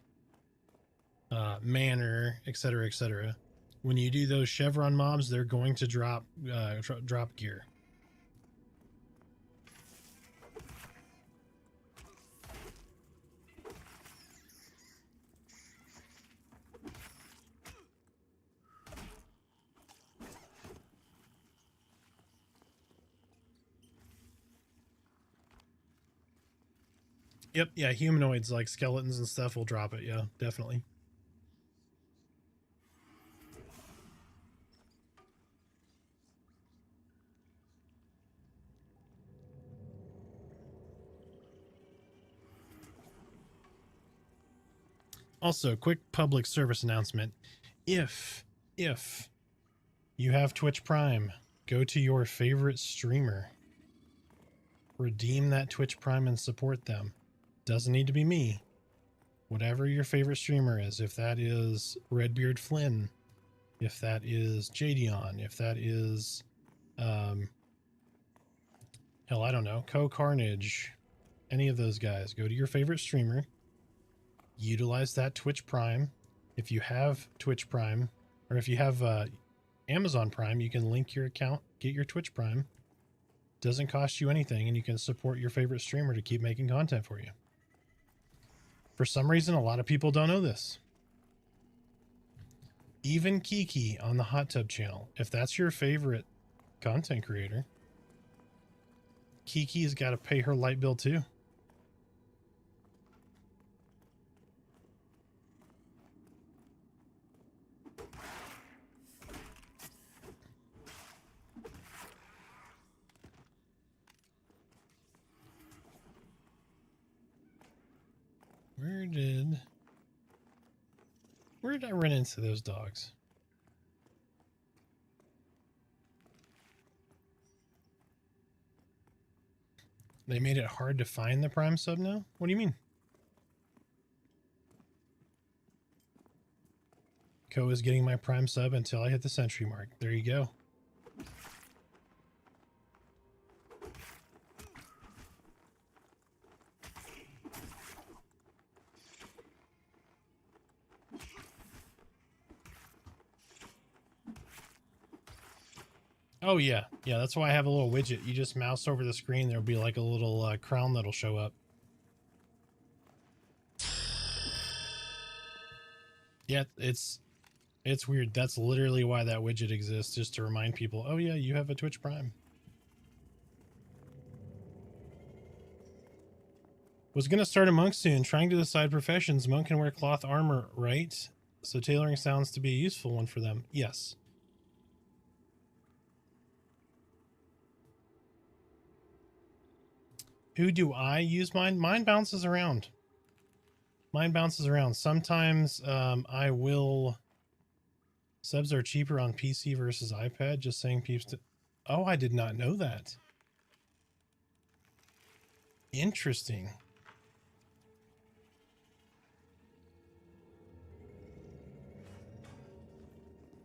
S2: manor, etc., etc. When you do those chevron mobs, they're going to drop gear. Yep, yeah, humanoids like skeletons and stuff will drop it. Yeah, definitely. Also, quick public service announcement. If you have Twitch Prime, go to your favorite streamer. Redeem that Twitch Prime and support them. Doesn't need to be me. Whatever your favorite streamer is, if that is Redbeard Flynn, if that is Jadion, if that is, hell, I don't know, Co-Carnage, any of those guys, go to your favorite streamer, utilize that Twitch Prime. If you have Twitch Prime, or if you have Amazon Prime, you can link your account, get your Twitch Prime. Doesn't cost you anything, and you can support your favorite streamer to keep making content for you. For some reason, a lot of people don't know this. Even Kiki on the Hot Tub channel, if that's your favorite content creator, Kiki's got to pay her light bill too. Where did I run into those dogs? They made it hard to find the Prime sub now? What do you mean? Co is getting my Prime sub until I hit the century mark. There you go. Oh yeah, yeah. That's why I have a little widget. You just mouse over the screen. There'll be like a little crown that'll show up. Yeah, it's weird. That's literally why that widget exists, just to remind people. Oh yeah, you have a Twitch Prime. Was gonna start a monk soon. Trying to decide professions. Monk can wear cloth armor, right? So tailoring sounds to be a useful one for them. Yes. Who do I use mine? Mine bounces around. Mine bounces around. Sometimes I will... Subs are cheaper on PC versus iPad. Just saying peeps to... Oh, I did not know that. Interesting.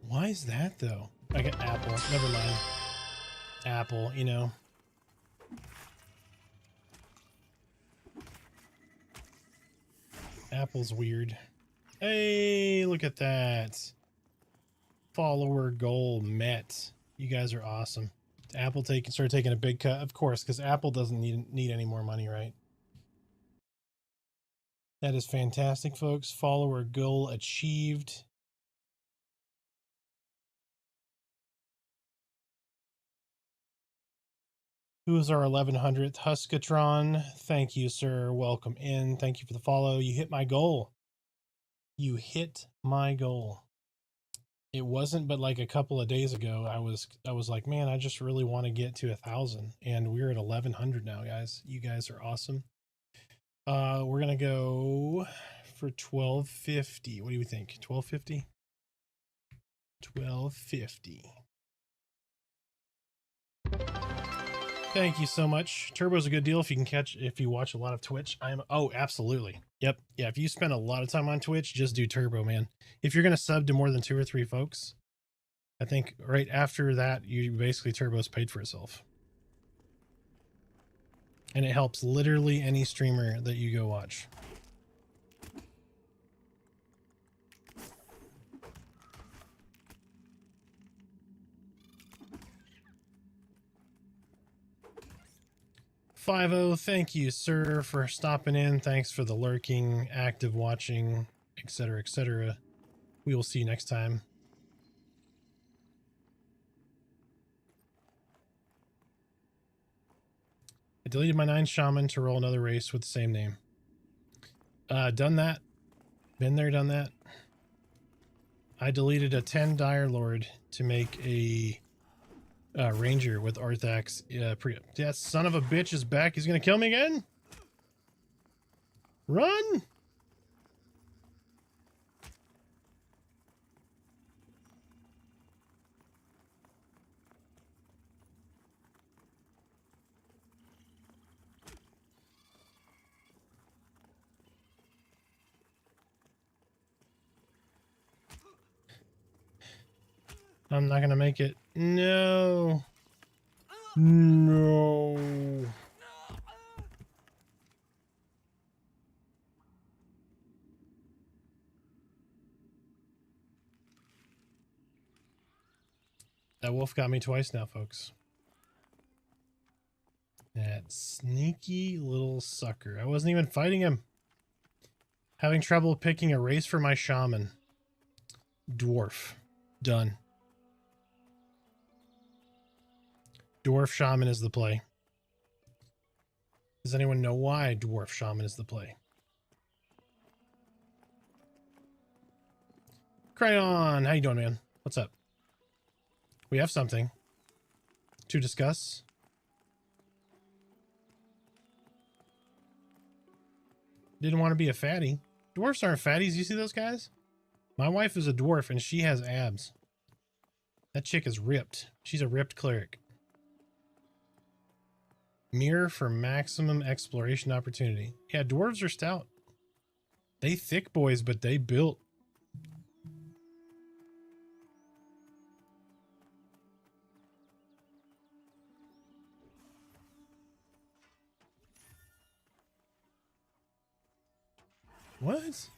S2: Why is that, though? I got Apple. Never mind. Apple, you know. Apple's weird. Hey, look at that. Follower goal met. You guys are awesome. Apple started taking a big cut, of course, because Apple doesn't need any more money, right? That is fantastic, folks. Follower goal achieved. Who is our 1100th? Huskatron. Thank you, sir. Welcome in. Thank you for the follow. You hit my goal. You hit my goal. It wasn't but like a couple of days ago. I was like, man, I just really want to get to 1,000, and we're at 1100 now, guys. You guys are awesome. We're gonna go for 1250. What do you think? 1250. 1250. Thank you so much. Turbo's a good deal if you watch a lot of Twitch. Oh, absolutely. Yep. Yeah, if you spend a lot of time on Twitch, just do Turbo, man. If you're going to sub to more than 2 or 3 folks, I think right after that, Turbo's paid for itself. And it helps literally any streamer that you go watch. Five-0, thank you, sir, for stopping in. Thanks for the lurking, active watching, etc., etc. We will see you next time. I deleted my 9 shaman to roll another race with the same name. Done that. Been there, done that. I deleted a 10 Dire Lord to make a Ranger with Arthax. That son of a bitch is back. He's gonna kill me again. Run! I'm not gonna make it. No. No. That wolf got me twice now, folks. That sneaky little sucker. I wasn't even fighting him. Having trouble picking a race for my shaman. Dwarf. Done. Dwarf shaman is the play. Does anyone know why dwarf shaman is the play? Cryon, how you doing, man? What's up? We have something to discuss. Didn't want to be a fatty. Dwarfs aren't fatties. You see those guys? My wife is a dwarf and she has abs. That chick is ripped. She's a ripped cleric. Mirror for maximum exploration opportunity. Yeah, dwarves are stout. They thick boys, but they built. What?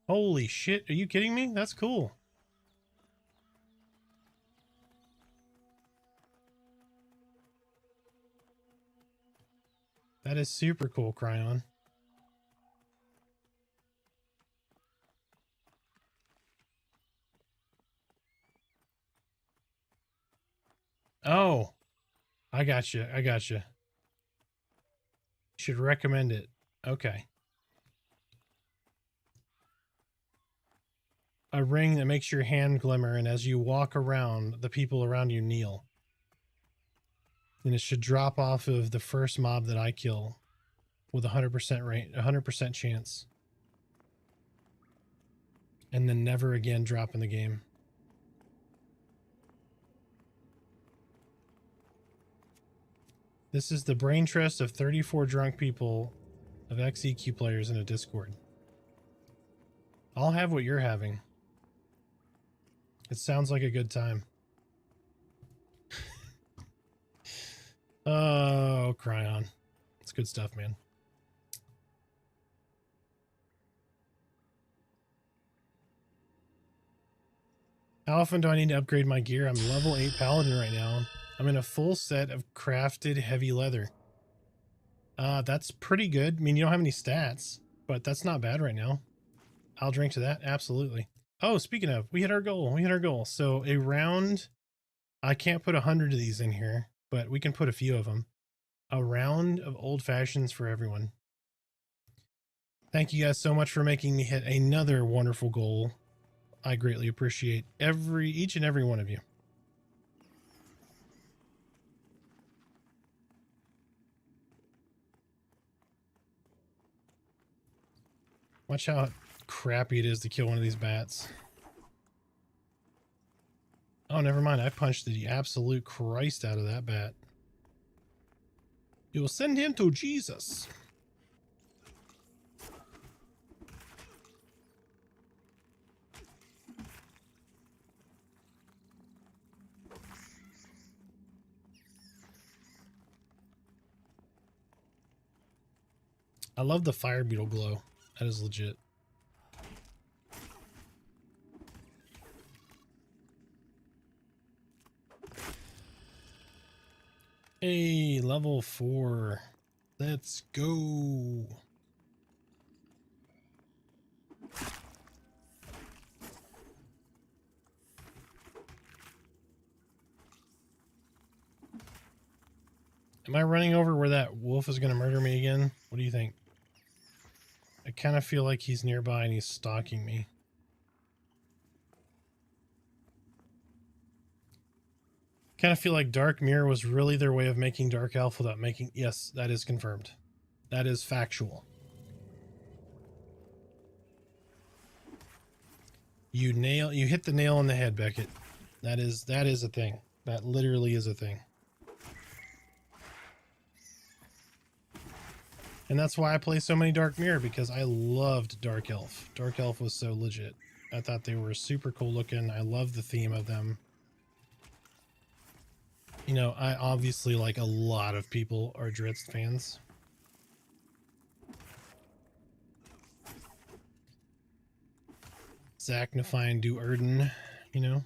S2: Holy shit, are you kidding me? That's cool. That is super cool, Cryon. Oh, I got you. I got you. Should recommend it. Okay. A ring that makes your hand glimmer, and as you walk around, the people around you kneel. And it should drop off of the first mob that I kill with 100% rate, 100% chance. And then never again drop in the game. This is the brain trust of 34 drunk people of XEQ players in a Discord. I'll have what you're having. It sounds like a good time. Oh, Cryon. It's good stuff, man. How often do I need to upgrade my gear? I'm level 8 paladin right now. I'm in a full set of crafted heavy leather. That's pretty good. I mean, you don't have any stats, but that's not bad right now. I'll drink to that. Absolutely. Oh, speaking of, we hit our goal. We hit our goal. So a round, I can't put 100 of these in here, but we can put a few of them. A round of old fashions for everyone. Thank you guys so much for making me hit another wonderful goal. I greatly appreciate each and every one of you. Watch how crappy it is to kill one of these bats. Oh, never mind. I punched the absolute Christ out of that bat. You will send him to Jesus. I love the fire beetle glow. That is legit. Hey, level 4. Let's go. Am I running over where that wolf is going to murder me again? What do you think? I kind of feel like he's nearby and he's stalking me. Kind of feel like Dark Mirror was really their way of making Dark Elf without making... Yes, that is confirmed. That is factual. You hit the nail on the head, Beckett. That is a thing. That literally is a thing. And that's why I play so many Dark Mirror, because I loved Dark Elf. Dark Elf was so legit. I thought they were super cool looking. I love the theme of them. You know, I obviously, like a lot of people, are Dritz fans. Zachnify Du Erden, you know.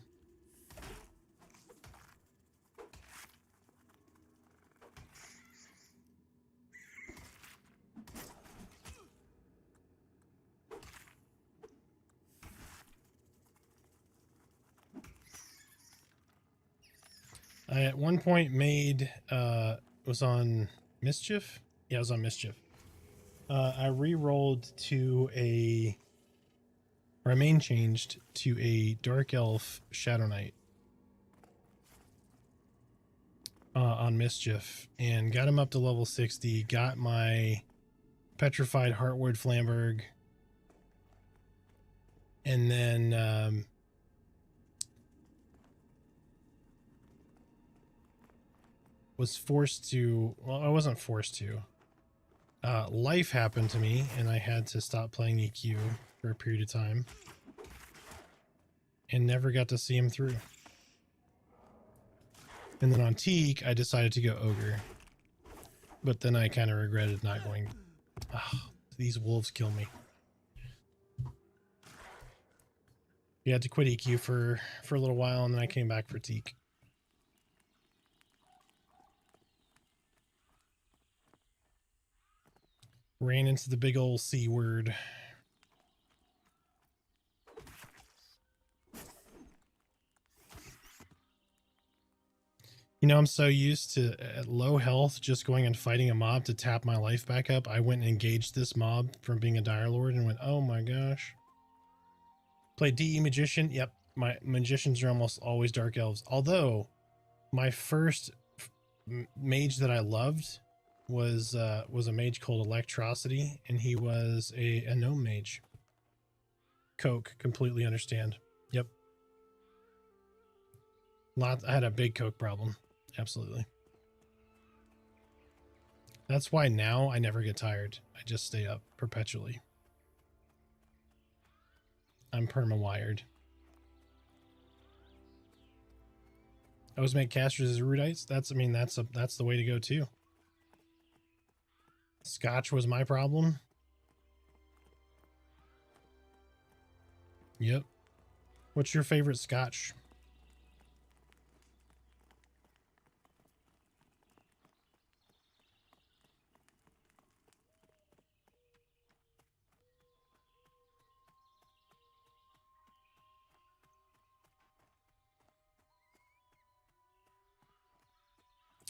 S2: I at one point made was on Mischief. Yeah, it was on Mischief. I re-rolled to I main changed to a Dark Elf Shadow Knight on Mischief and got him up to level 60. Got my Petrified Heartwood Flamberg, and then was forced to, well, I wasn't forced to. Life happened to me, and I had to stop playing EQ for a period of time, and never got to see him through. And then on Teak, I decided to go Ogre, but then I kind of regretted not going. Oh, these wolves kill me. We had to quit EQ for a little while, and then I came back for Teak. Ran into the big old C word. You know, I'm so used to, at low health, just going and fighting a mob to tap my life back up. I went and engaged this mob from being a Dire Lord and went, oh my gosh. Played DE Magician. Yep, my magicians are almost always Dark Elves. Although, my first mage that I loved was a mage called Electrocity, and he was a gnome mage. Coke, completely understand. Yep. I had a big Coke problem. Absolutely. That's why now I never get tired. I just stay up perpetually. I'm perma-wired. I always make casters as erudites. That's the way to go too. Scotch was my problem. Yep. What's your favorite Scotch?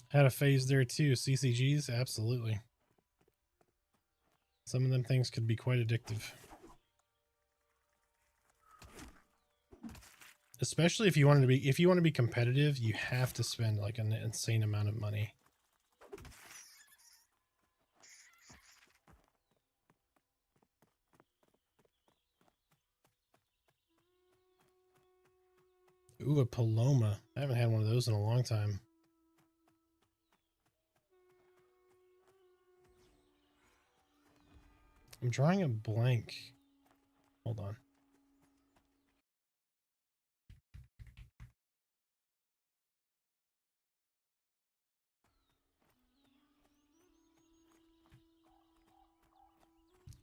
S2: Had a phase there too. CCGs, absolutely. Some of them things could be quite addictive. Especially if you want to be competitive, you have to spend like an insane amount of money. Ooh, a Paloma. I haven't had one of those in a long time. I'm drawing a blank. Hold on.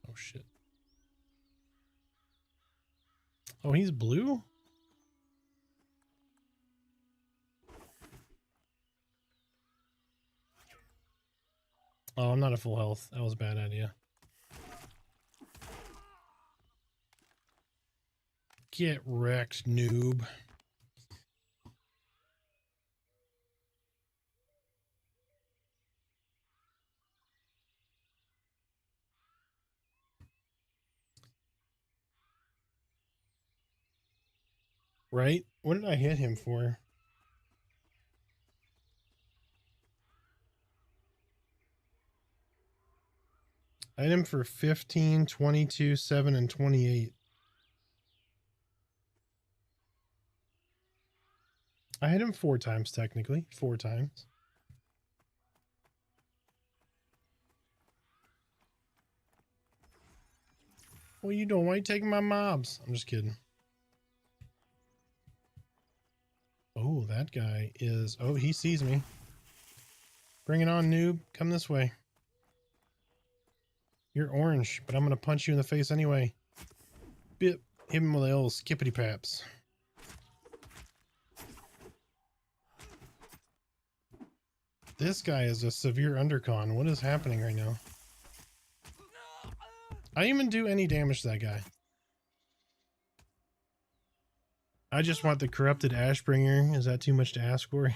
S2: Oh shit. Oh, he's blue? Oh, I'm not at full health. That was a bad idea. Get wrecked, noob. Right? What did I hit him for? I hit him for 15, 22, 7, and 28. I hit him 4 times, technically. 4 times. What are you doing? Why are you taking my mobs? I'm just kidding. Oh, that guy is... Oh, he sees me. Bring it on, noob. Come this way. You're orange, but I'm going to punch you in the face anyway. Bip. Hit him with the old skippity paps. This guy is a severe undercon. What is happening right now? I didn't even do any damage to that guy. I just want the corrupted Ashbringer. Is that too much to ask for?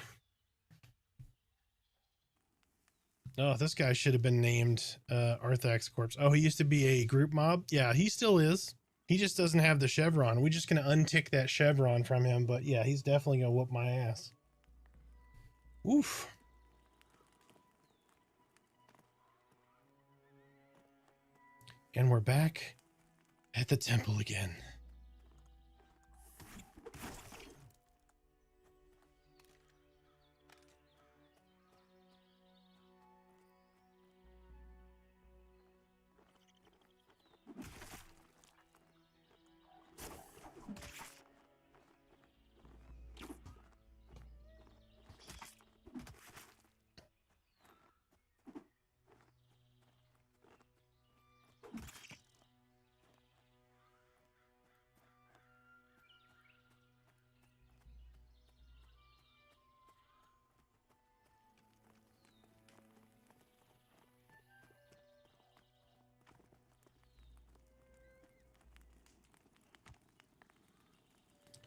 S2: Oh, this guy should have been named Arthax Corpse. Oh, he used to be a group mob? Yeah, he still is. He just doesn't have the chevron. We're just going to untick that chevron from him. But yeah, he's definitely going to whoop my ass. Oof. And we're back at the temple again.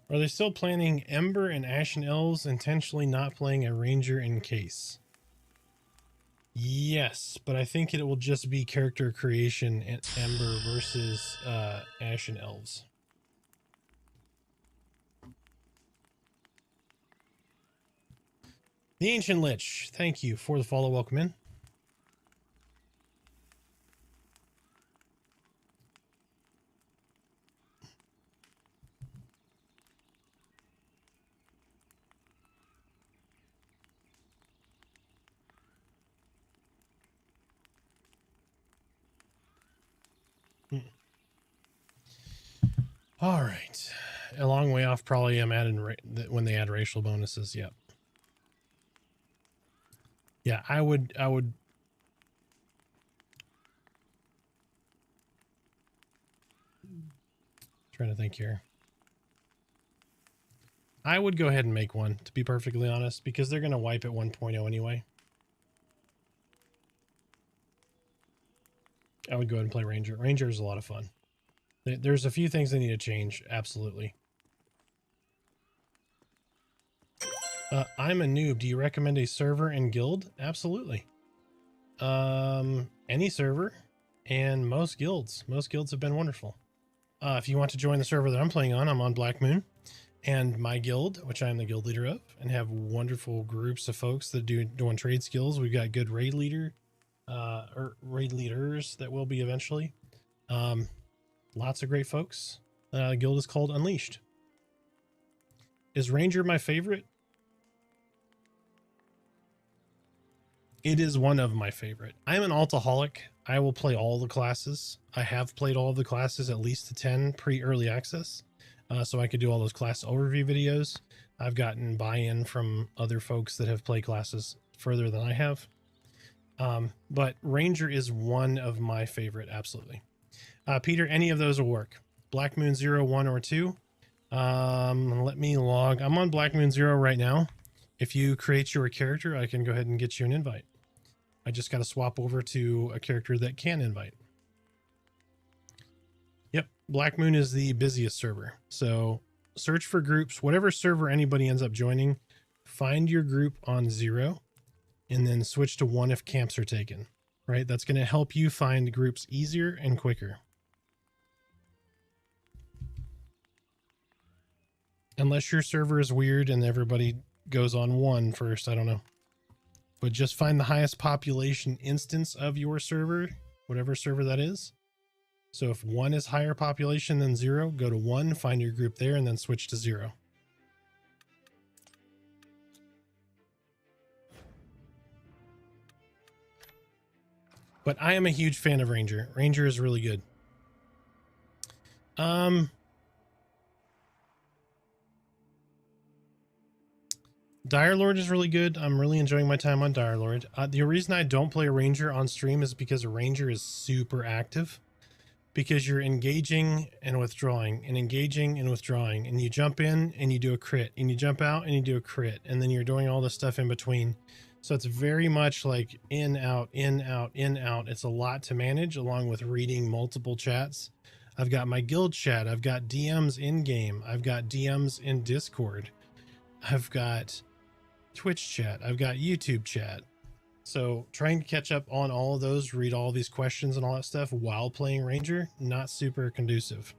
S2: Are they still planning Ember and Ashen Elves, intentionally not playing a Ranger in case? Yes, but I think it will just be character creation at Ember versus Ashen Elves. The Ancient Lich, thank you for the follow. Welcome in. All right, a long way off. Probably I'm adding when they add racial bonuses. Yep. Yeah, I would. Trying to think here. I would go ahead and make one, to be perfectly honest, because they're going to wipe at 1.0 anyway. I would go ahead and play Ranger. Ranger is a lot of fun. There's a few things they need to change. Absolutely. I'm a noob. Do you recommend a server and guild? Absolutely. Any server and most guilds. Most guilds have been wonderful. If you want to join the server that I'm playing on, I'm on Black Moon. And my guild, which I'm the guild leader of, and have wonderful groups of folks that doing trade skills. We've got good raid leader, or raid leaders that will be eventually. Lots of great folks. The guild is called Unleashed. Is Ranger my favorite? It is one of my favorite. I'm an altaholic. I will play all the classes. I have played all of the classes, at least to 10 pre-early access. So I could do all those class overview videos. I've gotten buy-in from other folks that have played classes further than I have. But Ranger is one of my favorite, absolutely. Peter, any of those will work. Black Moon 0, 1, or 2. Let me log. I'm on Black Moon 0 right now. If you create your character, I can go ahead and get you an invite. I just got to swap over to a character that can invite. Yep, Black Moon is the busiest server. So search for groups, whatever server anybody ends up joining, find your group on 0 and then switch to 1 if camps are taken, right? That's going to help you find groups easier and quicker. Unless your server is weird and everybody goes on 1 first, I don't know. But just find the highest population instance of your server, whatever server that is. So if 1 is higher population than 0, go to 1, find your group there, and then switch to 0. But I am a huge fan of Ranger. Ranger is really good. Dire Lord is really good. I'm really enjoying my time on Dire Lord. The reason I don't play Ranger on stream is because a Ranger is super active. Because you're engaging and withdrawing and engaging and withdrawing, and you jump in and you do a crit, and you jump out and you do a crit, and then you're doing all this stuff in between. So it's very much like in, out, in, out, in, out. It's a lot to manage, along with reading multiple chats. I've got my guild chat. I've got DMs in game. I've got DMs in Discord. I've got Twitch chat. I've got YouTube chat. So trying to catch up on all of those, read all these questions and all that stuff while playing Ranger, not super conducive.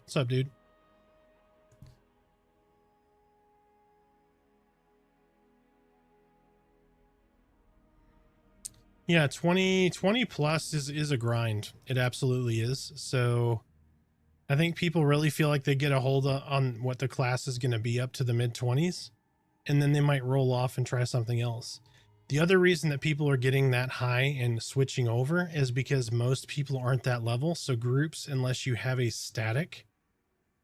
S2: What's up, dude? Yeah, 20 plus is a grind. It absolutely is. So I think people really feel like they get a hold on what the class is going to be up to the mid-20s, and then they might roll off and try something else. The other reason that people are getting that high and switching over is because most people aren't that level. So groups, unless you have a static,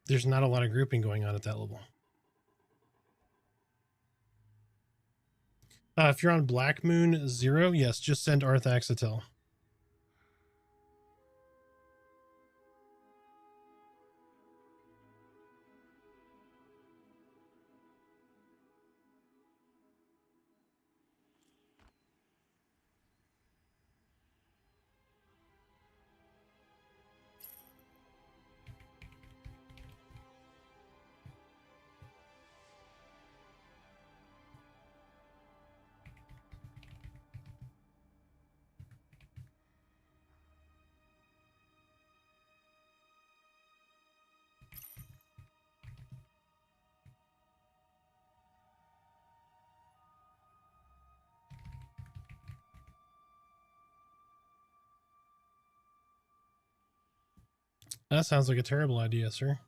S2: there's not a lot of grouping going on at that level. If you're on Black Moon 0, yes, just send Arthaxatel. That sounds like a terrible idea, sir.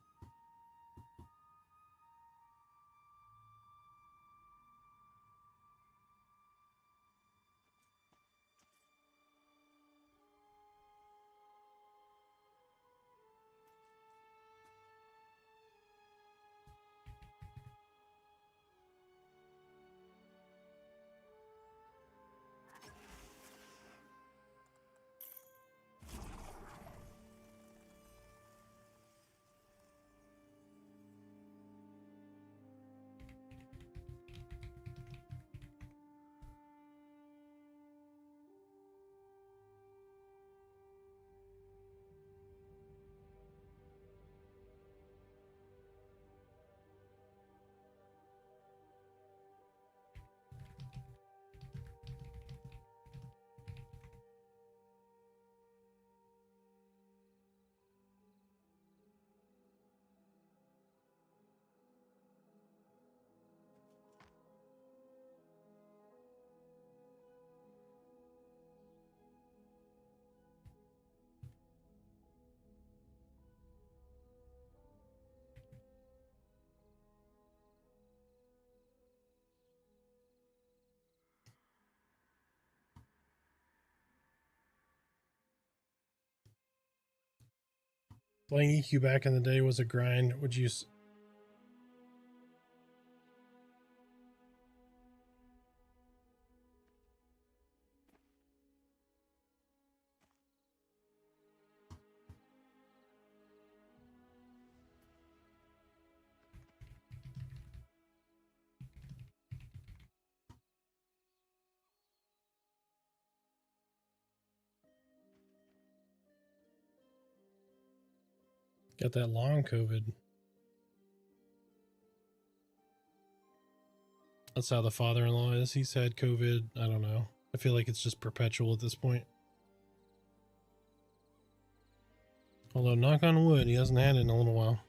S2: Playing EQ back in the day was a grind. Would you... Got that long COVID. That's how the father-in-law is. He's had COVID. I don't know. I feel like it's just perpetual at this point. Although, knock on wood, he hasn't had it in a little while.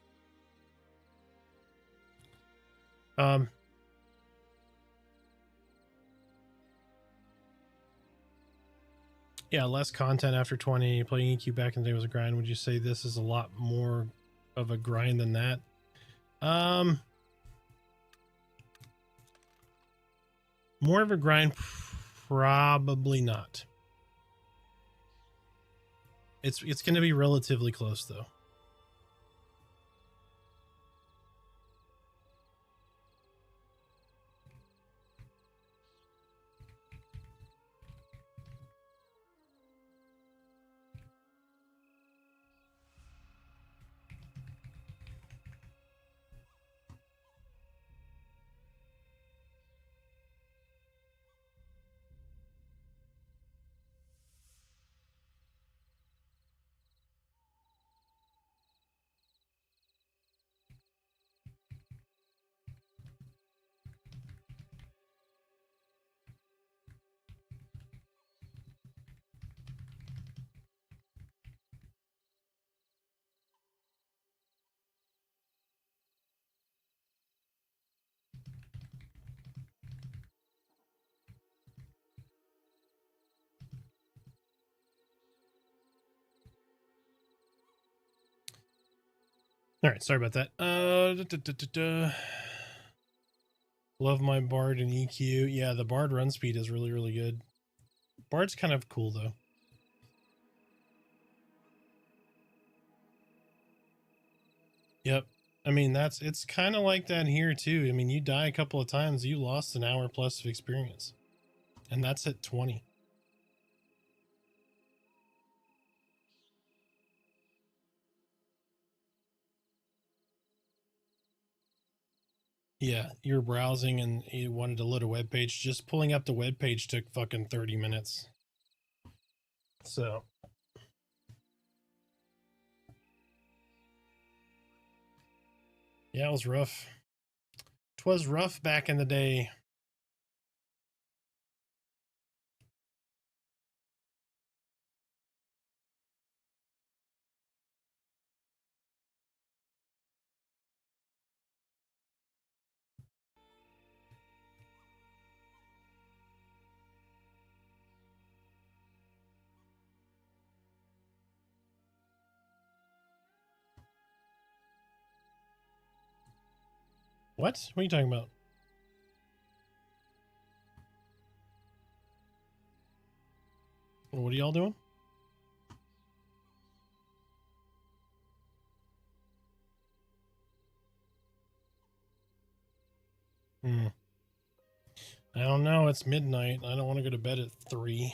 S2: Um, yeah, less content after 20. Playing EQ back in the day was a grind. Would you say this is a lot more of a grind than that? More of a grind, probably not. It's going to be relatively close though. All right, sorry about that. Love my Bard and EQ. Yeah, the Bard run speed is really, really good. Bard's kind of cool though. Yep. I mean, it's kind of like that here too. I mean, you die a couple of times, you lost an hour plus of experience. And that's at 20. Yeah, you're browsing and you wanted to load a web page. Just pulling up the web page took fucking 30 minutes. So yeah, it was rough. 'Twas rough back in the day. What? What are you talking about? What are y'all doing? I don't know. It's midnight. I don't want to go to bed at 3.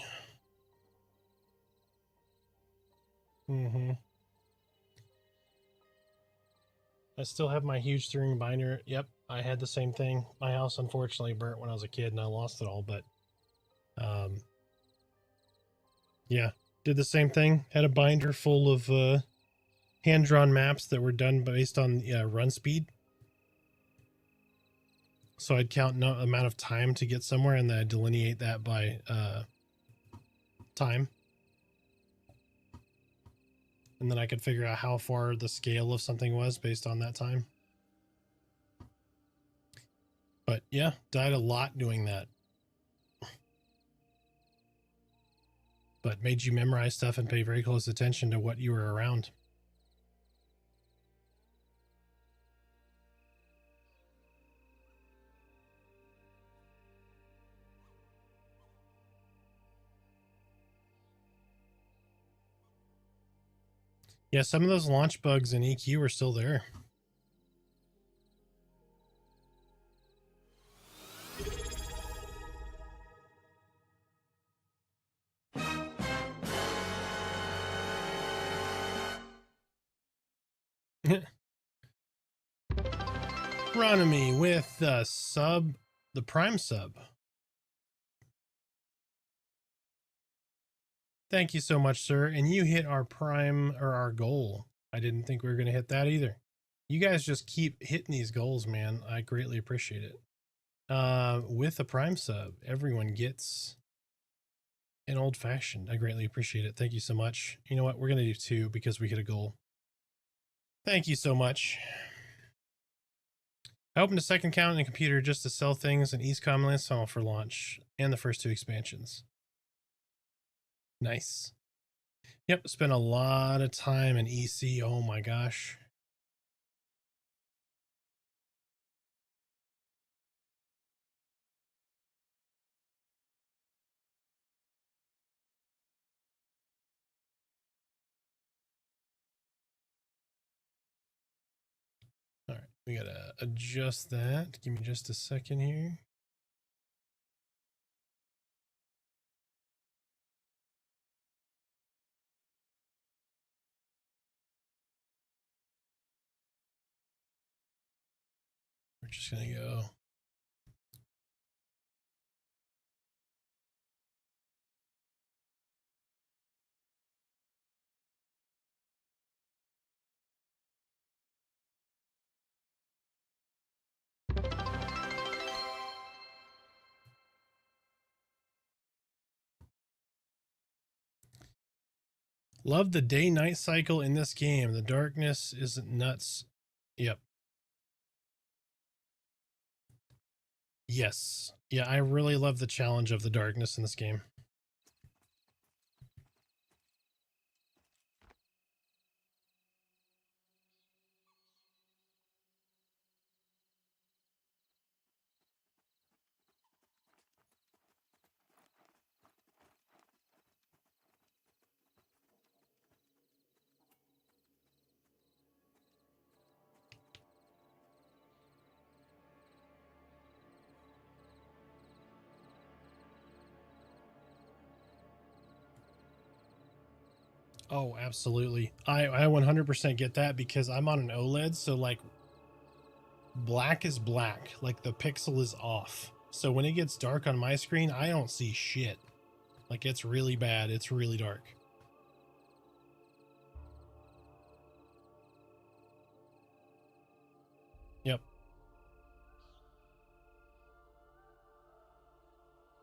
S2: I still have my huge 3-ring binder. Yep, I had the same thing. My house unfortunately burnt when I was a kid and I lost it all, but yeah, did the same thing. Had a binder full of hand-drawn maps that were done based on run speed. So I'd count no amount of time to get somewhere and then I'd delineate that by time. And then I could figure out how far the scale of something was based on that time. But yeah, died a lot doing that. But made you memorize stuff and pay very close attention to what you were around. Yeah, some of those launch bugs in EQ are still there. Ronemy with the Prime sub. Thank you so much, sir. And you hit our prime or our goal. I didn't think we were going to hit that either. You guys just keep hitting these goals, man. I greatly appreciate it. With a prime sub, everyone gets an old fashioned. I greatly appreciate it. Thank you so much. You know what? We're going to do 2 because we hit a goal. Thank you so much. I opened a second account in the computer just to sell things in East Commonwealth Tunnel for launch and the first 2 expansions. Nice. Yep, spent a lot of time in EC. Oh my gosh. All right, we gotta adjust that. Give me just a second here. We're just gonna go. Love the day-night cycle in this game. The darkness isn't nuts. Yep. Yes. Yeah, I really love the challenge of the darkness in this game. Oh, absolutely. I 100% get that because I'm on an OLED, so like black is black, like the pixel is off. So when it gets dark on my screen, I don't see shit. Like it's really bad. It's really dark. Yep.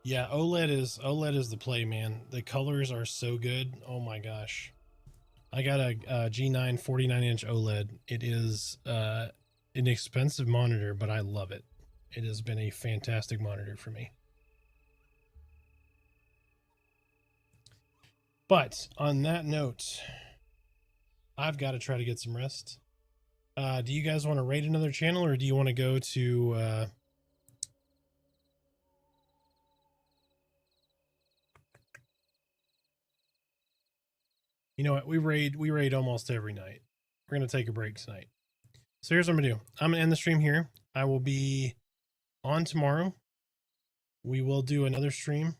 S2: Yeah, OLED is the play, man. The colors are so good. Oh my gosh. I got a G9 49-inch OLED. It is an expensive monitor, but I love it. It has been a fantastic monitor for me. But on that note, I've got to try to get some rest. Do you guys want to raid another channel, or do you want to go to you know what? We raid almost every night. We're going to take a break tonight. So here's what I'm going to do. I'm going to end the stream here. I will be on tomorrow. We will do another stream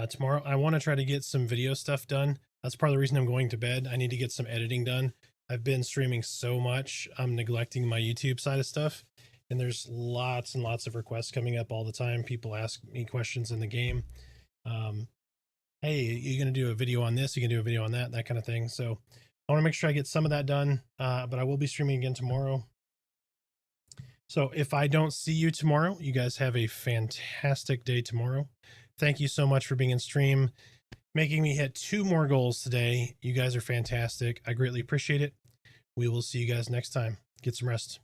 S2: tomorrow. I want to try to get some video stuff done. That's part of the reason I'm going to bed. I need to get some editing done. I've been streaming so much. I'm neglecting my YouTube side of stuff. And there's lots and lots of requests coming up all the time. People ask me questions in the game. Hey, you're going to do a video on this, you can do a video on that, that kind of thing. So I want to make sure I get some of that done, but I will be streaming again tomorrow. So if I don't see you tomorrow, you guys have a fantastic day tomorrow. Thank you so much for being in stream, making me hit 2 more goals today. You guys are fantastic. I greatly appreciate it. We will see you guys next time. Get some rest.